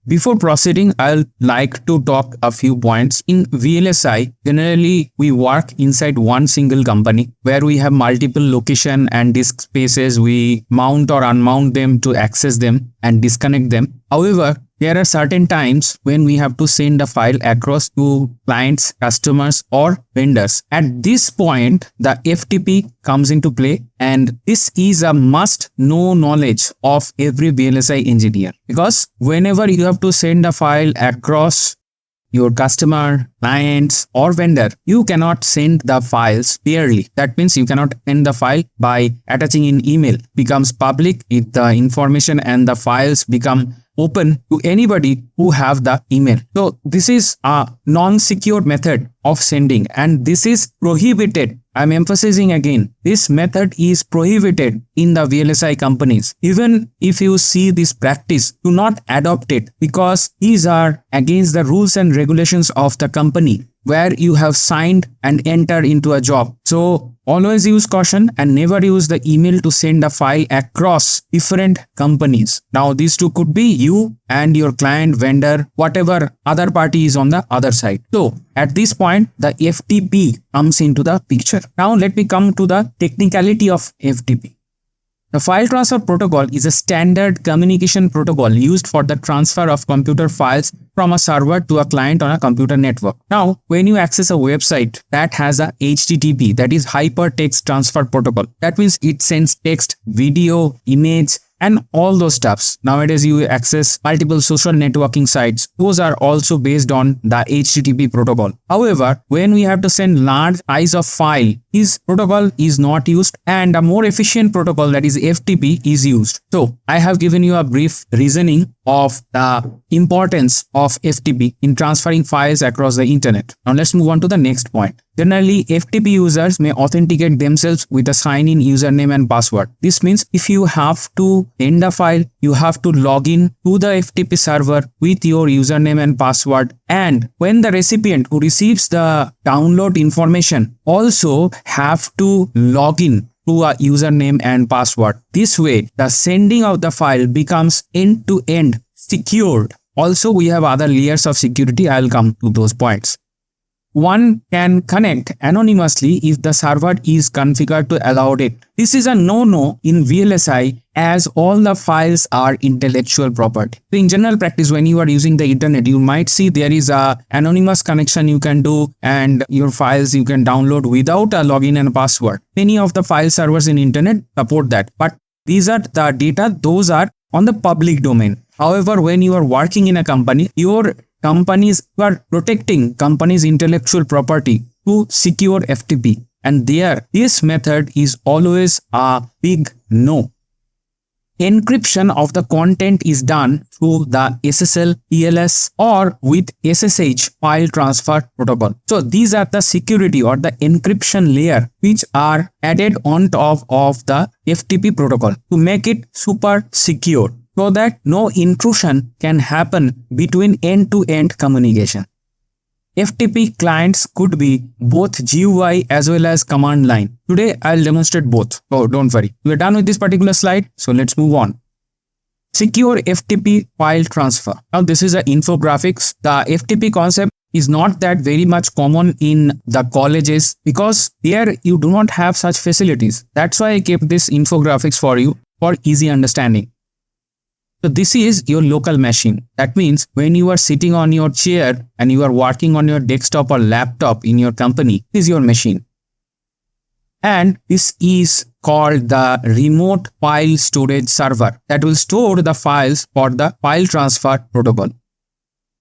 S1: Before proceeding, I'll like to talk a few points. In VLSI, generally we work inside one single company where we have multiple location and disk spaces. We mount or unmount them to access them and disconnect them. However, there are certain times when we have to send a file across to clients, customers, or vendors. At this point, the FTP comes into play, and this is a must know knowledge of every VLSI engineer, because whenever you have to send a file across your customer, clients, or vendor, you cannot send the files purely. That means you cannot send the file by attaching in email. It becomes public if the information and the files become open to anybody who have the email. So this is a non-secure method of sending, and this is prohibited. I'm emphasizing again, this method is prohibited in the VLSI companies. Even if you see this practice, do not adopt it, because these are against the rules and regulations of the company where you have signed and entered into a job. So always use caution and never use the email to send a file across different companies. Now these two could be you and your client, vendor, whatever other party is on the other side. So at this point, the FTP comes into the picture. Now let me come to the technicality of FTP. The file transfer protocol is a standard communication protocol used for the transfer of computer files from a server to a client on a computer network. Now, when you access a website that has a HTTP, that is Hypertext Transfer Protocol, that means it sends text, video, image, and all those stuffs. Nowadays, you access multiple social networking sites. Those are also based on the HTTP protocol. However, when we have to send large size of file, this protocol is not used, and a more efficient protocol, that is FTP, is used. So, I have given you a brief reasoning of the importance of FTP in transferring files across the internet. Now, let's move on to the next point. Generally, FTP users may authenticate themselves with a sign-in username and password. This means if you have to send a file, you have to log in to the FTP server with your username and password. And when the recipient who receives the download information also have to log in to a username and password. This way, the sending of the file becomes end-to-end secured. Also, we have other layers of security. I'll come to those points. One can connect anonymously if the server is configured to allow it. This is a no-no in VLSI, as all the files are intellectual property. So in general practice, when you are using the internet, you might see there is a anonymous connection you can do, and your files you can download without a login and password. Many of the file servers in internet support that, but these are the data, those are on the public domain. However, when you are working in a company, you are protecting company's intellectual property to secure FTP, and this method is always a big no. Encryption of the content is done through the SSL, TLS, or with SSH file transfer protocol. So these are the security or the encryption layer which are added on top of the FTP protocol to make it super secure, so that no intrusion can happen between end-to-end communication. FTP clients could be both GUI as well as command line. Today, I'll demonstrate both. Oh, don't worry. We're done with this particular slide, so let's move on. Secure FTP file transfer. Now, this is an infographics. The FTP concept is not that very much common in the colleges because there you do not have such facilities. That's why I kept this infographics for you for easy understanding. So this is your local machine. That means when you are sitting on your chair and you are working on your desktop or laptop in your company, this is your machine. And this is called the remote file storage server that will store the files for the file transfer protocol.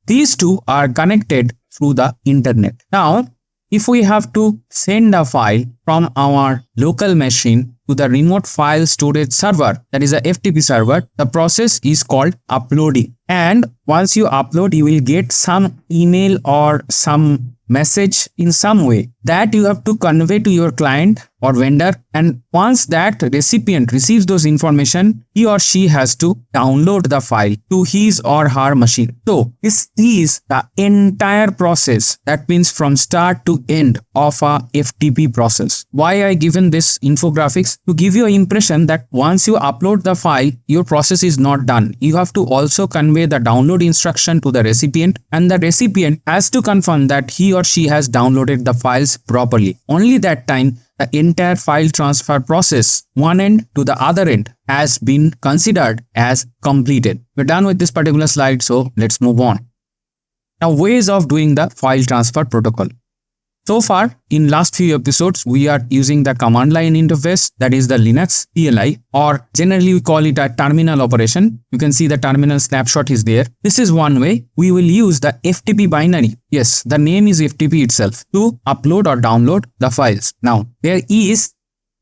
S1: These two are connected through the internet. Now, if we have to send a file from our local machine to the remote file storage server, that is a FTP server, the process is called uploading. And once you upload, you will get some email or some message in some way that you have to convey to your client or vendor, and once that recipient receives those information, he or she has to download the file to his or her machine. So this is the entire process. That means from start to end of a FTP process. Why I given this infographics? To give you an impression that once you upload the file, your process is not done. You have to also convey the download instruction to the recipient, and the recipient has to confirm that he or she has downloaded the files properly. Only that time the entire file transfer process, one end to the other end, has been considered as completed. We're done with this particular slide, so let's move on. Now, ways of doing the file transfer protocol. So far, in last few episodes, we are using the command line interface, that is the Linux CLI, or generally we call it a terminal operation. You can see the terminal snapshot is there. This is one way. We will use the FTP binary. Yes, the name is FTP itself, to upload or download the files. Now, there is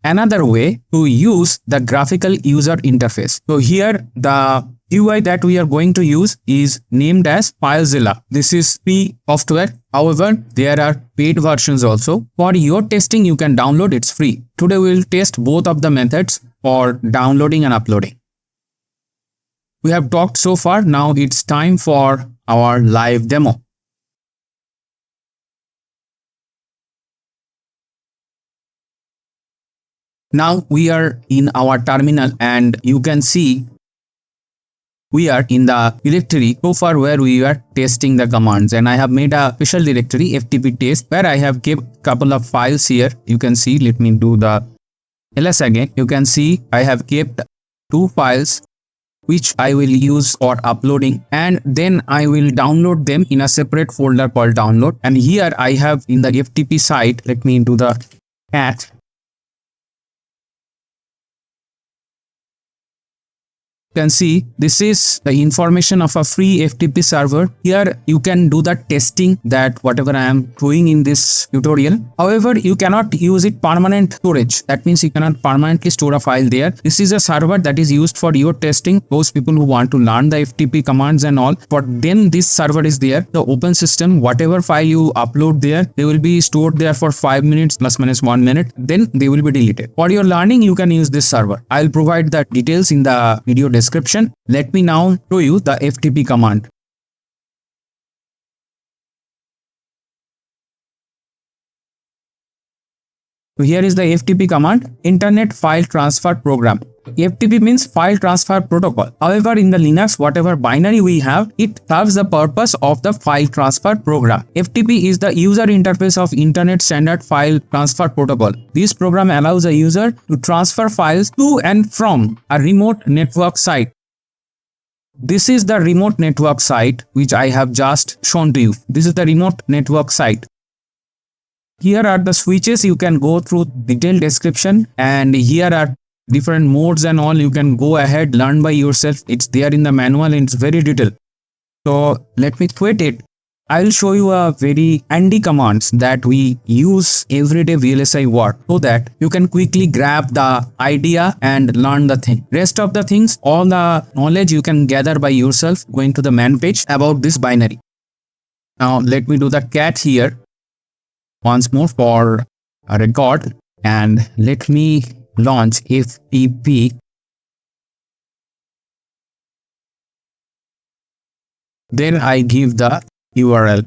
S1: another way to use the graphical user interface. So here, the UI that we are going to use is named as FileZilla. This is free software. However, there are paid versions also. For your testing, you can download, it's free. Today we will test both of the methods for downloading and uploading. We have talked so far. Now it's time for our live demo. Now we are in our terminal, and you can see we are in the directory so far where we are testing the commands, and I have made a special directory FTP test where I have kept couple of files here. You can see, let me do the ls again, you can see I have kept 2 files which I will use for uploading, and then I will download them in a separate folder called download. And here I have in the FTP site, let me do the cat. You can see this is the information of a free FTP server. Here you can do the testing that whatever I am doing in this tutorial. However, you cannot use it permanent storage. That means you cannot permanently store a file there. This is a server that is used for your testing. Those people who want to learn the FTP commands and all, but then this server is there. The open system, whatever file you upload there, they will be stored there for 5 minutes plus minus 1 minute. Then they will be deleted. For your learning, you can use this server. I'll provide the details in the video description. Let me now show you the FTP command. So here is the FTP command, Internet File Transfer Program. FTP means File Transfer Protocol. However, in the Linux, whatever binary we have, it serves the purpose of the file transfer program. FTP is the user interface of Internet Standard File Transfer Protocol. This program allows a user to transfer files to and from a remote network site. This is the remote network site which I have just shown to you. This is the remote network site. Here are the switches. You can go through detailed description, and here are different modes and all. You can go ahead, learn by yourself. It's there in the manual and it's very detailed. So let me quit it. I will show you a very handy commands that we use everyday VLSI work so that you can quickly grab the idea and learn the thing. Rest of the things, all the knowledge you can gather by yourself going to the man page about this binary. Now let me do the cat here once more for a record, and let me launch FTP. Then I give the URL.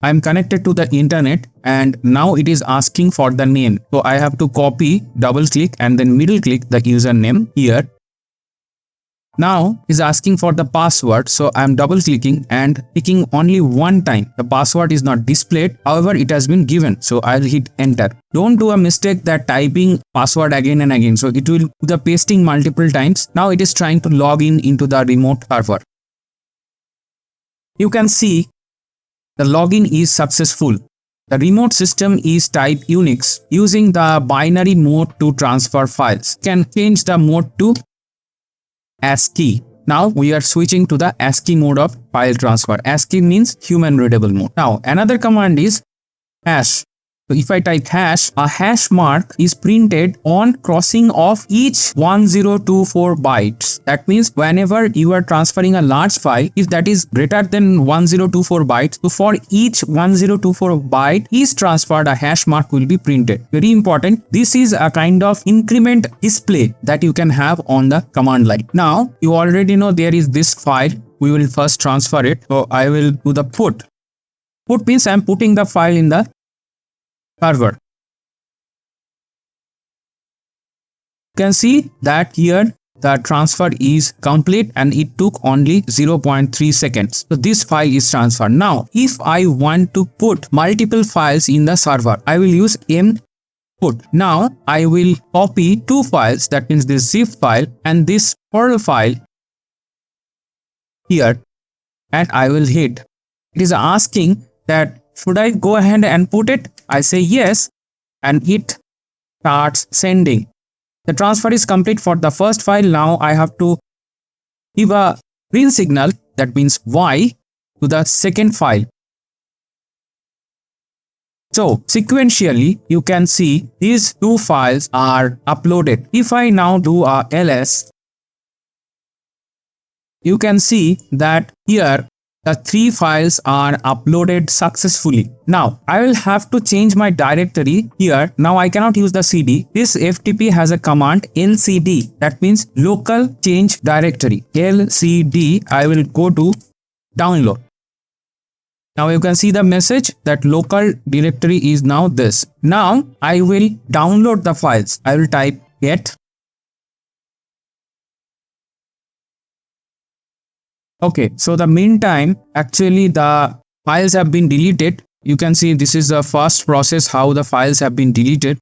S1: I am connected to the internet, and now it is asking for the name. So I have to copy, double click, and then middle click the username here. Now is asking for the password, so I am double clicking and clicking only one time. The password is not displayed, however it has been given, so I'll hit enter. Don't do a mistake that typing password again and again, so it will do the pasting multiple times. Now it is trying to log in into the remote server. You can see the login is successful. The remote system is type Unix using the binary mode to transfer files. You can change the mode to ASCII. Now we are switching to the ASCII mode of file transfer. ASCII means human readable mode. Now another command is hash. So if I type hash, a hash mark is printed on crossing of each 1024 bytes. That means whenever you are transferring a large file, if that is greater than 1024 bytes, so for each 1024 byte is transferred, a hash mark will be printed. Very important. This is a kind of increment display that you can have on the command line. Now you already know there is this file. We will first transfer it. So I will do the put. Put means I am putting the file in the server. You can see that here the transfer is complete and it took only 0.3 seconds. So this file is transferred. Now if I want to put multiple files in the server, I will use put. Now I will copy 2 files, that means this zip file and this Perl file here, and I will hit. It is asking that should I go ahead and put it? I say yes, and it starts sending. The transfer is complete for the first file. Now I have to give a green signal, that means Y, to the second file. So sequentially you can see these 2 files are uploaded. If I now do a ls, you can see that here the 3 files are uploaded successfully. Now I will have to change my directory here. Now I cannot use the cd. This FTP has a command lcd, that means local change directory. lcd, I will go to download. Now you can see the message that local directory is now this. Now I will download the files. I will type get. Okay, so the meantime, actually the files have been deleted. You can see this is the first process how the files have been deleted.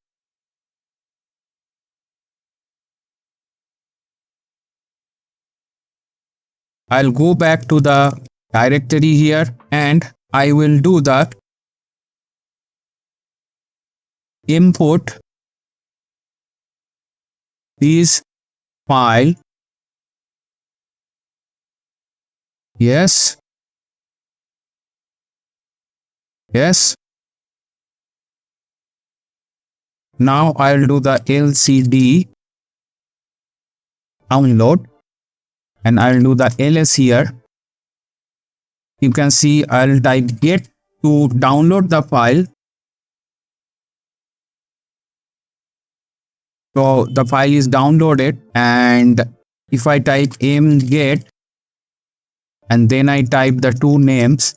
S1: I'll go back to the directory here and I will do the import this file. Yes. Now I'll do the lcd download and I'll do the ls here. You can see I'll type get to download the file. So the file is downloaded, and if I type mget and then I type the two names,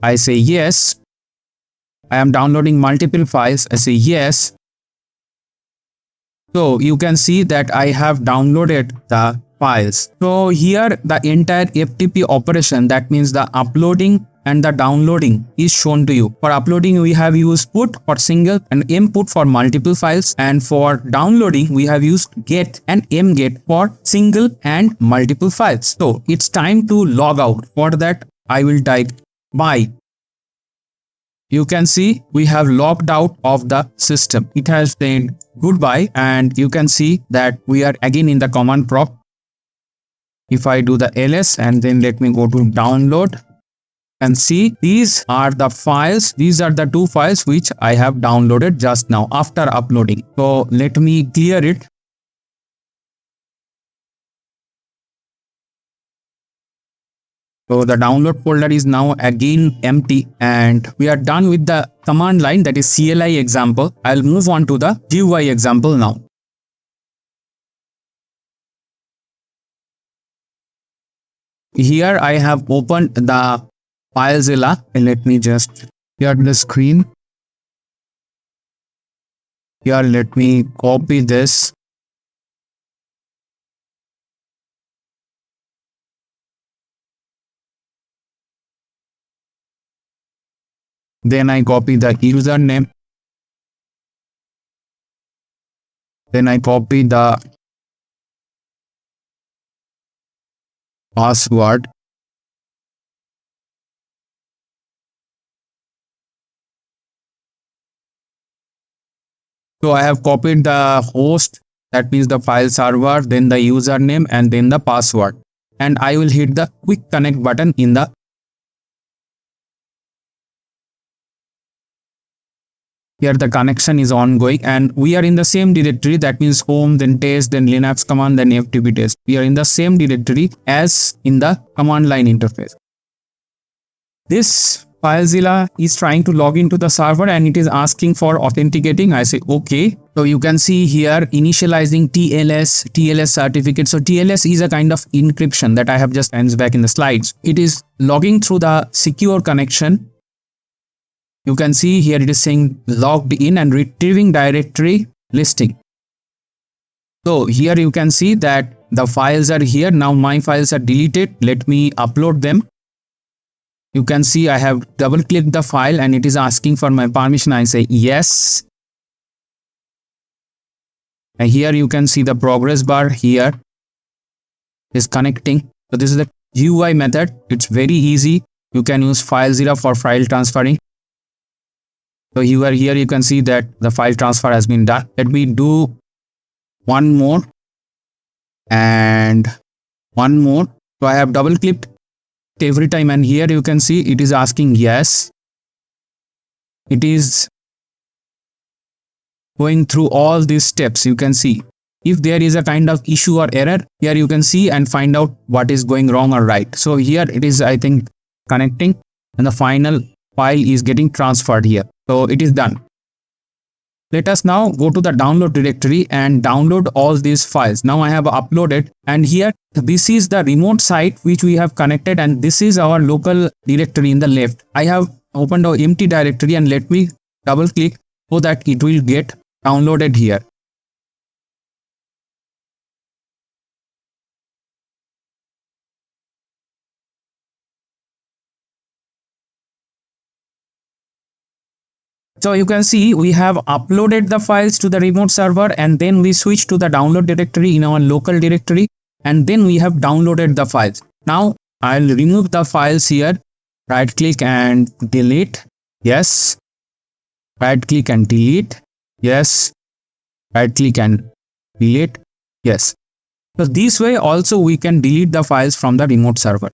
S1: I say yes. I am downloading multiple files. I say yes. So you can see that I have downloaded the files. So here the entire FTP operation, that means the uploading and the downloading, is shown to you. For uploading we have used put for single and input for multiple files, and for downloading we have used get and mget for single and multiple files. So it's time to log out. For that I will type bye. You can see we have logged out of the system. It has said goodbye, and you can see that we are again in the command prompt. If I do the ls and then let me go to download and see, these are the files. These are the two files which I have downloaded just now after uploading. So let me clear it. So the download folder is now again empty, and we are done with the command line, that is CLI example. I'll move on to the GUI example now. Here I have opened the FileZilla, and let me just clear the screen. Here let me copy this. Then I copy the username. Then I copy the password. So I have copied the host, that means the file server, then the username, and then the password. And I will hit the quick connect button in the here. The connection is ongoing, and we are in the same directory, that means home, then test, then Linux command, then ftp test. We are in the same directory as in the command line interface. This FileZilla is trying to log into the server and it is asking for authenticating. I say okay. So you can see here initializing TLS certificate. So TLS is a kind of encryption that I have just hands back in the slides. It is logging through the secure connection. You can see here it is saying logged in and retrieving directory listing. So here you can see that the files are here. Now my files are deleted. Let me upload them. You can see I have double clicked the file and it is asking for my permission. I say yes. And here you can see the progress bar here is connecting. So this is the GUI method. It's very easy. You can use FileZilla for file transferring. So here you can see that the file transfer has been done. Let me do one more and one more. So I have double clicked every time, and here you can see it is asking yes. It is going through all these steps. You can see if there is a kind of issue or error, here you can see and find out what is going wrong or right. So here it is, I think, connecting, and the final file is getting transferred here. So it is done. Let us now go to the download directory and download all these files. Now I have uploaded, and here this is the remote site which we have connected, and this is our local directory in the left. I have opened our empty directory, and let me double click so that it will get downloaded here. So you can see we have uploaded the files to the remote server, and then we switch to the download directory in our local directory, and then we have downloaded the files. Now I'll remove the files here. Right click and delete. Yes. Right click and delete. Yes. Right click and delete. Yes. So this way also we can delete the files from the remote server.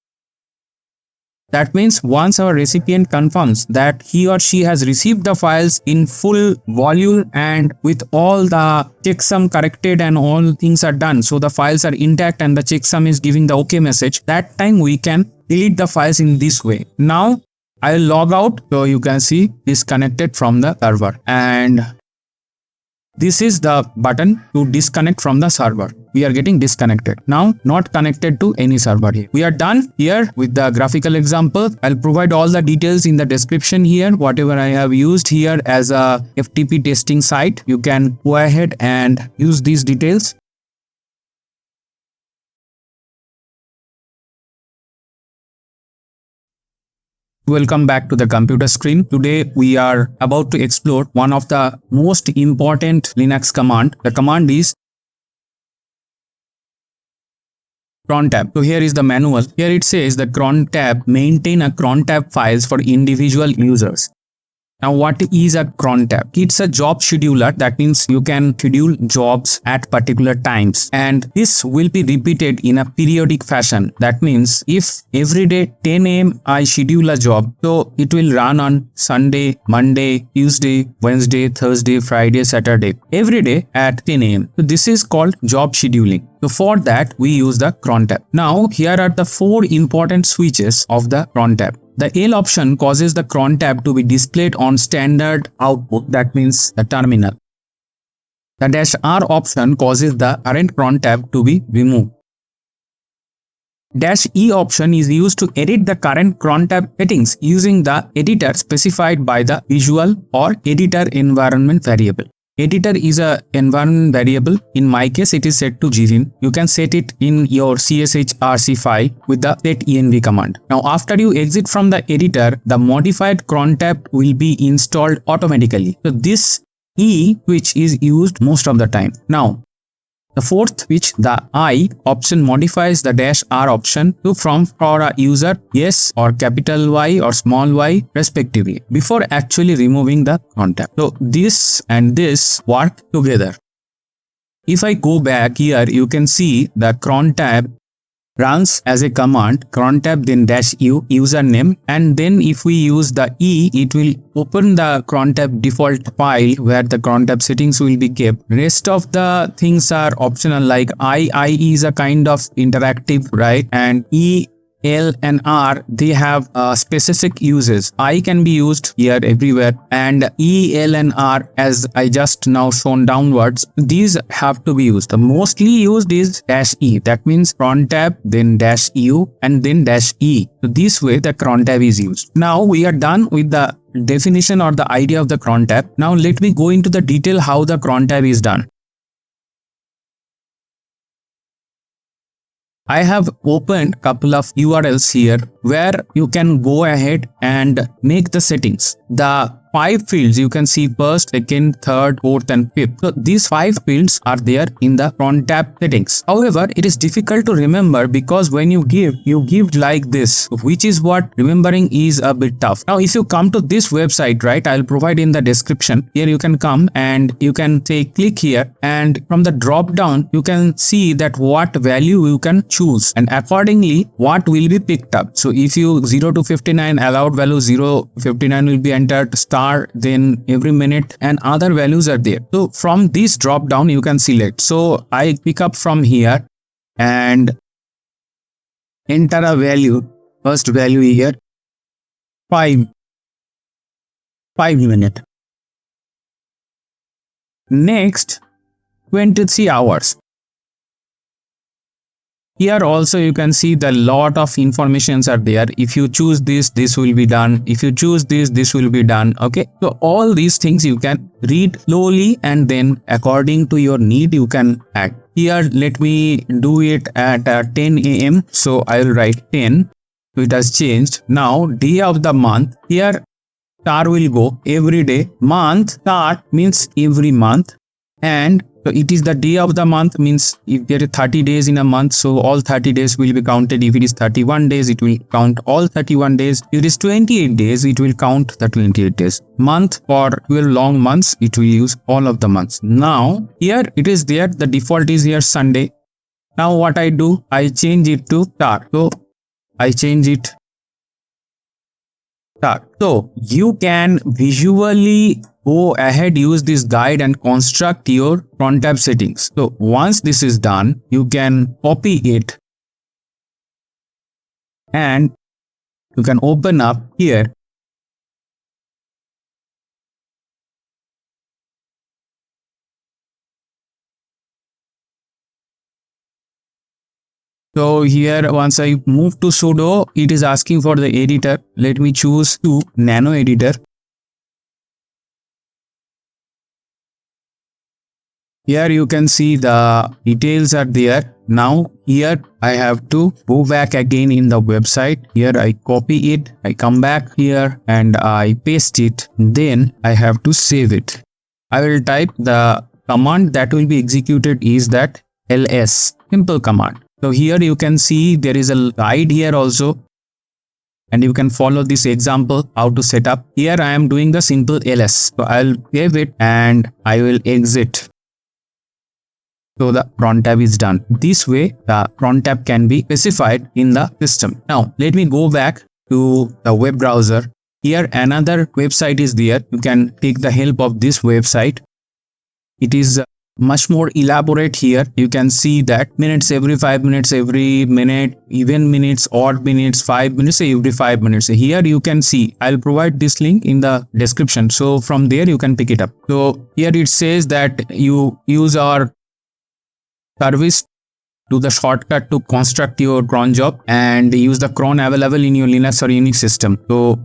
S1: That means once our recipient confirms that he or she has received the files in full volume and with all the checksum corrected and all things are done, so the files are intact and the checksum is giving the OK message, that time we can delete the files in this way. Now I will log out, so you can see disconnected from the server, and this is the button to disconnect from the server. We are getting disconnected. Now not connected to any server here. We are done here with the graphical example. I'll provide all the details in the description here. Whatever I have used here as a FTP testing site, you can go ahead and use these details. Welcome back to the computer screen. Today we are about to explore one of the most important Linux command. The command is crontab. So here is the manual. Here it says the crontab maintain a crontab files for individual users. Now what is a crontab? It's a job scheduler. That means you can schedule jobs at particular times, and this will be repeated in a periodic fashion. That means if every day 10 AM I schedule a job, so it will run on Sunday, Monday, Tuesday, Wednesday, Thursday, Friday, Saturday, every day at 10 AM. So this is called job scheduling. So for that we use the crontab. Now here are the 4 important switches of the crontab. The L option causes the crontab to be displayed on standard output, that means the terminal. The -R option causes the current crontab to be removed. -E option is used to edit the current crontab settings using the editor specified by the visual or editor environment variable. Editor is a environment variable. In my case, it is set to gvim. You can set it in your cshrc file with the setenv command. Now, after you exit from the editor, the modified crontab will be installed automatically. So this E which is used most of the time. Now, the fourth switch, the I option, modifies the -R option to from for a user yes or capital Y or small y respectively before actually removing the crontab. So this and this work together. If I go back here, you can see the crontab runs as a command, crontab then -u username, and then if we use the E, it will open the crontab default file where the crontab settings will be kept. Rest of the things are optional, like I is a kind of interactive, right? And E, L and R, they have specific uses. I can be used here everywhere, and E, L and R, as I just now shown downwards, these have to be used. The mostly used is -E. That means crontab, then -u and then -E. So this way the crontab is used. Now we are done with the definition or the idea of the crontab. Now let me go into the detail how the crontab is done. I have opened a couple of URLs here where you can go ahead and make the settings. The 5 fields you can see: first, second, third, fourth and fifth. So these 5 fields are there in the crontab settings. However, it is difficult to remember because when you give like this, which is what remembering is a bit tough. Now if you come to this website, right, I'll provide in the description. Here you can come and you can say click here, and from the drop down you can see that what value you can choose, and accordingly what will be picked up. So if you 0 to 59 allowed value 0, 59 will be entered, star, then every minute, and other values are there. So from this drop down you can select. So I pick up from here and enter a value. First value here 5 minutes. Next 23 hours. Here also you can see the lot of informations are there. If you choose this, this will be done. If you choose this, this will be done. Okay, so all these things you can read slowly, and then according to your need you can add. Here let me do it at 10 AM. So I will write 10. So it has changed. Now day of the month. Here star will go every day. Month start means every month, and so it is the day of the month, means if there are 30 days in a month, so all 30 days will be counted. If it is 31 days, it will count all 31 days. If it is 28 days, it will count the 28 days. Month for 12 long months, it will use all of the months. Now here it is there, the default is here Sunday. Now what I do, I change it to star. So I change it star. So you can visually go ahead, use this guide and construct your crontab settings. So once this is done, you can copy it and you can open up here. So here once I move to sudo, it is asking for the editor. Let me choose to nano editor. Here you can see the details are there. Now here I have to go back again in the website. Here I copy it, I come back here and I paste it. Then I have to save it. I will type the command that will be executed is that ls, simple command. So here you can see there is a guide here also, and you can follow this example how to set up. Here I am doing the simple ls. So I'll save it and I will exit. So the crontab is done. This way the crontab can be specified in the system. Now let me go back to the web browser. Here another website is there. You can take the help of this website. It is much more elaborate. Here you can see that minutes every 5 minutes, every minute, even minutes, odd minutes, 5 minutes, every 5 minutes. Here you can see, I'll provide this link in the description, so from there you can pick it up. So here it says that you use our service to the shortcut to construct your cron job and use the cron available in your Linux or Unix system. So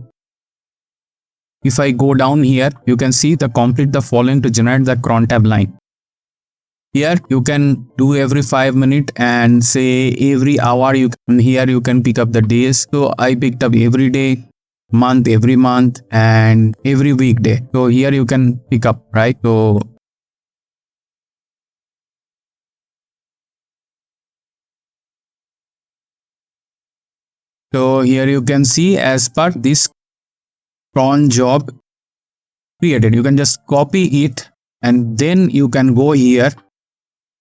S1: if I go down here, you can see the complete the following to generate the crontab line. Here you can do every 5 minutes and say every hour. Here you can pick up the days. So I picked up every day, month, every month, and every weekday. So here you can pick up, right? So here you can see as per this cron job created. You can just copy it and then you can go here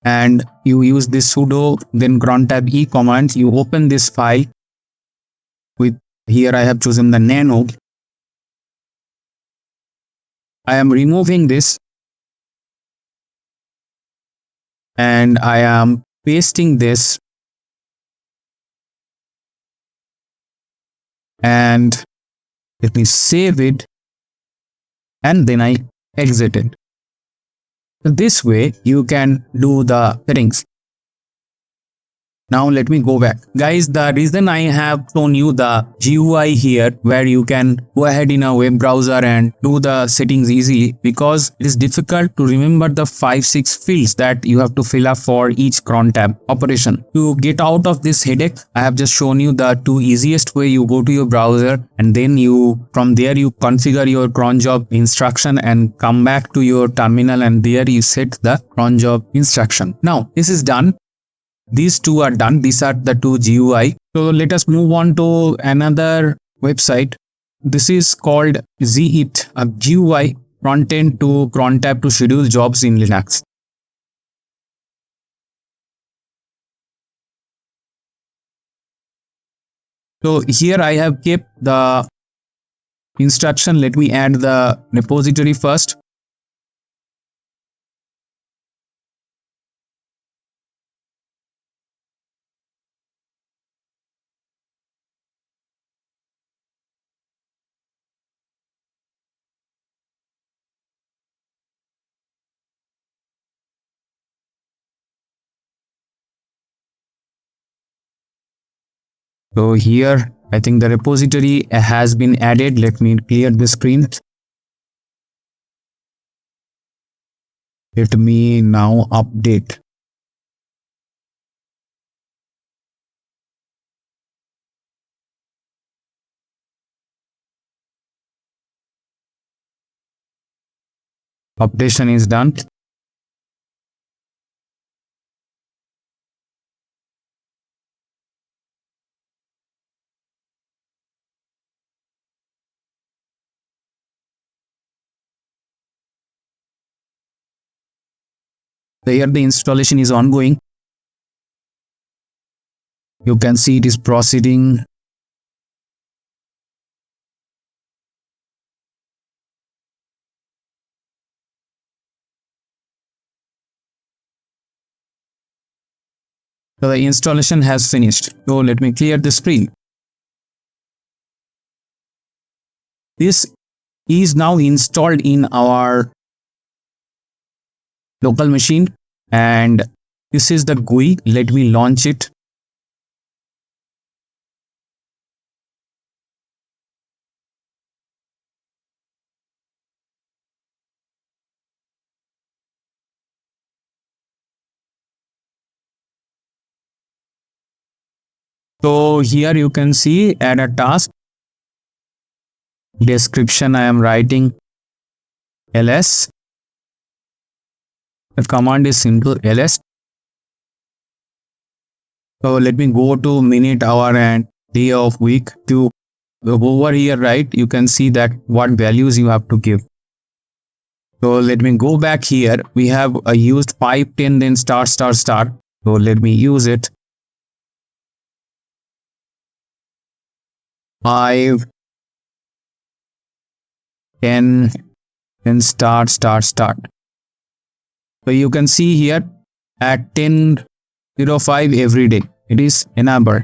S1: and you use this sudo then crontab e command. You open this file with, here I have chosen the nano. I am removing this and I am pasting this and let me save it and then I exit it. This way you can do the settings. Now let me go back. Guys, the reason I have shown you the GUI here where you can go ahead in a web browser and do the settings easily, because it is difficult to remember the 5-6 fields that you have to fill up for each crontab operation. To get out of this headache, I have just shown you the two easiest way. You go to your browser and then from there you configure your cron job instruction and come back to your terminal and there you set the cron job instruction. Now this is done. These two are done. These are the two GUI. So let us move on to another website. This is called zit, a GUI front-end to crontab to schedule jobs in Linux. So here I have kept the instruction. Let me add the repository first. So here I think the repository has been added. Let me clear the screen. Let me now update. Updation is done. So here the installation is ongoing. You can see it is proceeding. So the installation has finished. So let me clear the screen. This is now installed in our local machine, and this is the GUI. Let me launch it. So here you can see add a task. Description I am writing ls. The command is simple, ls. So let me go to minute, hour and day of week. To over here, right, you can see that what values you have to give. So let me go back here. We have used 5, 10, then star, star, star. So let me use it. 5, 10, then start, start, start. So you can see here at 10:05 every day, it is enabled.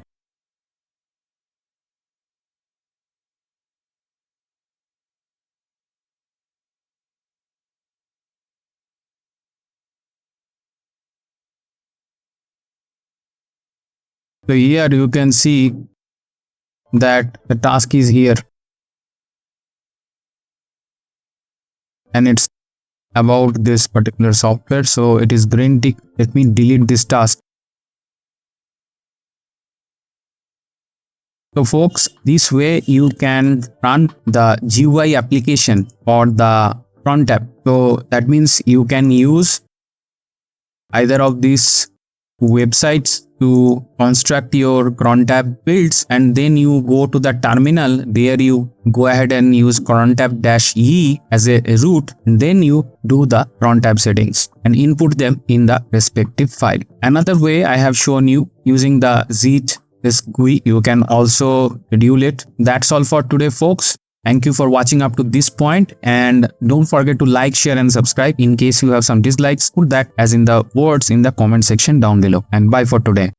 S1: So here you can see that the task is here, and it's about this particular software. So it is green tick. Let me delete this task. So folks, this way you can run the GUI application or the crontab. So that means you can use either of these websites to construct your crontab builds, and then you go to the terminal. There you go ahead and use crontab-e as a root, and then you do the crontab settings and input them in the respective file. Another way I have shown you using the zip this GUI. You can also schedule it. That's all for today, folks. Thank you for watching up to this point, and don't forget to like, share and subscribe. In case you have some dislikes, put that as in the words in the comment section down below. And bye for today.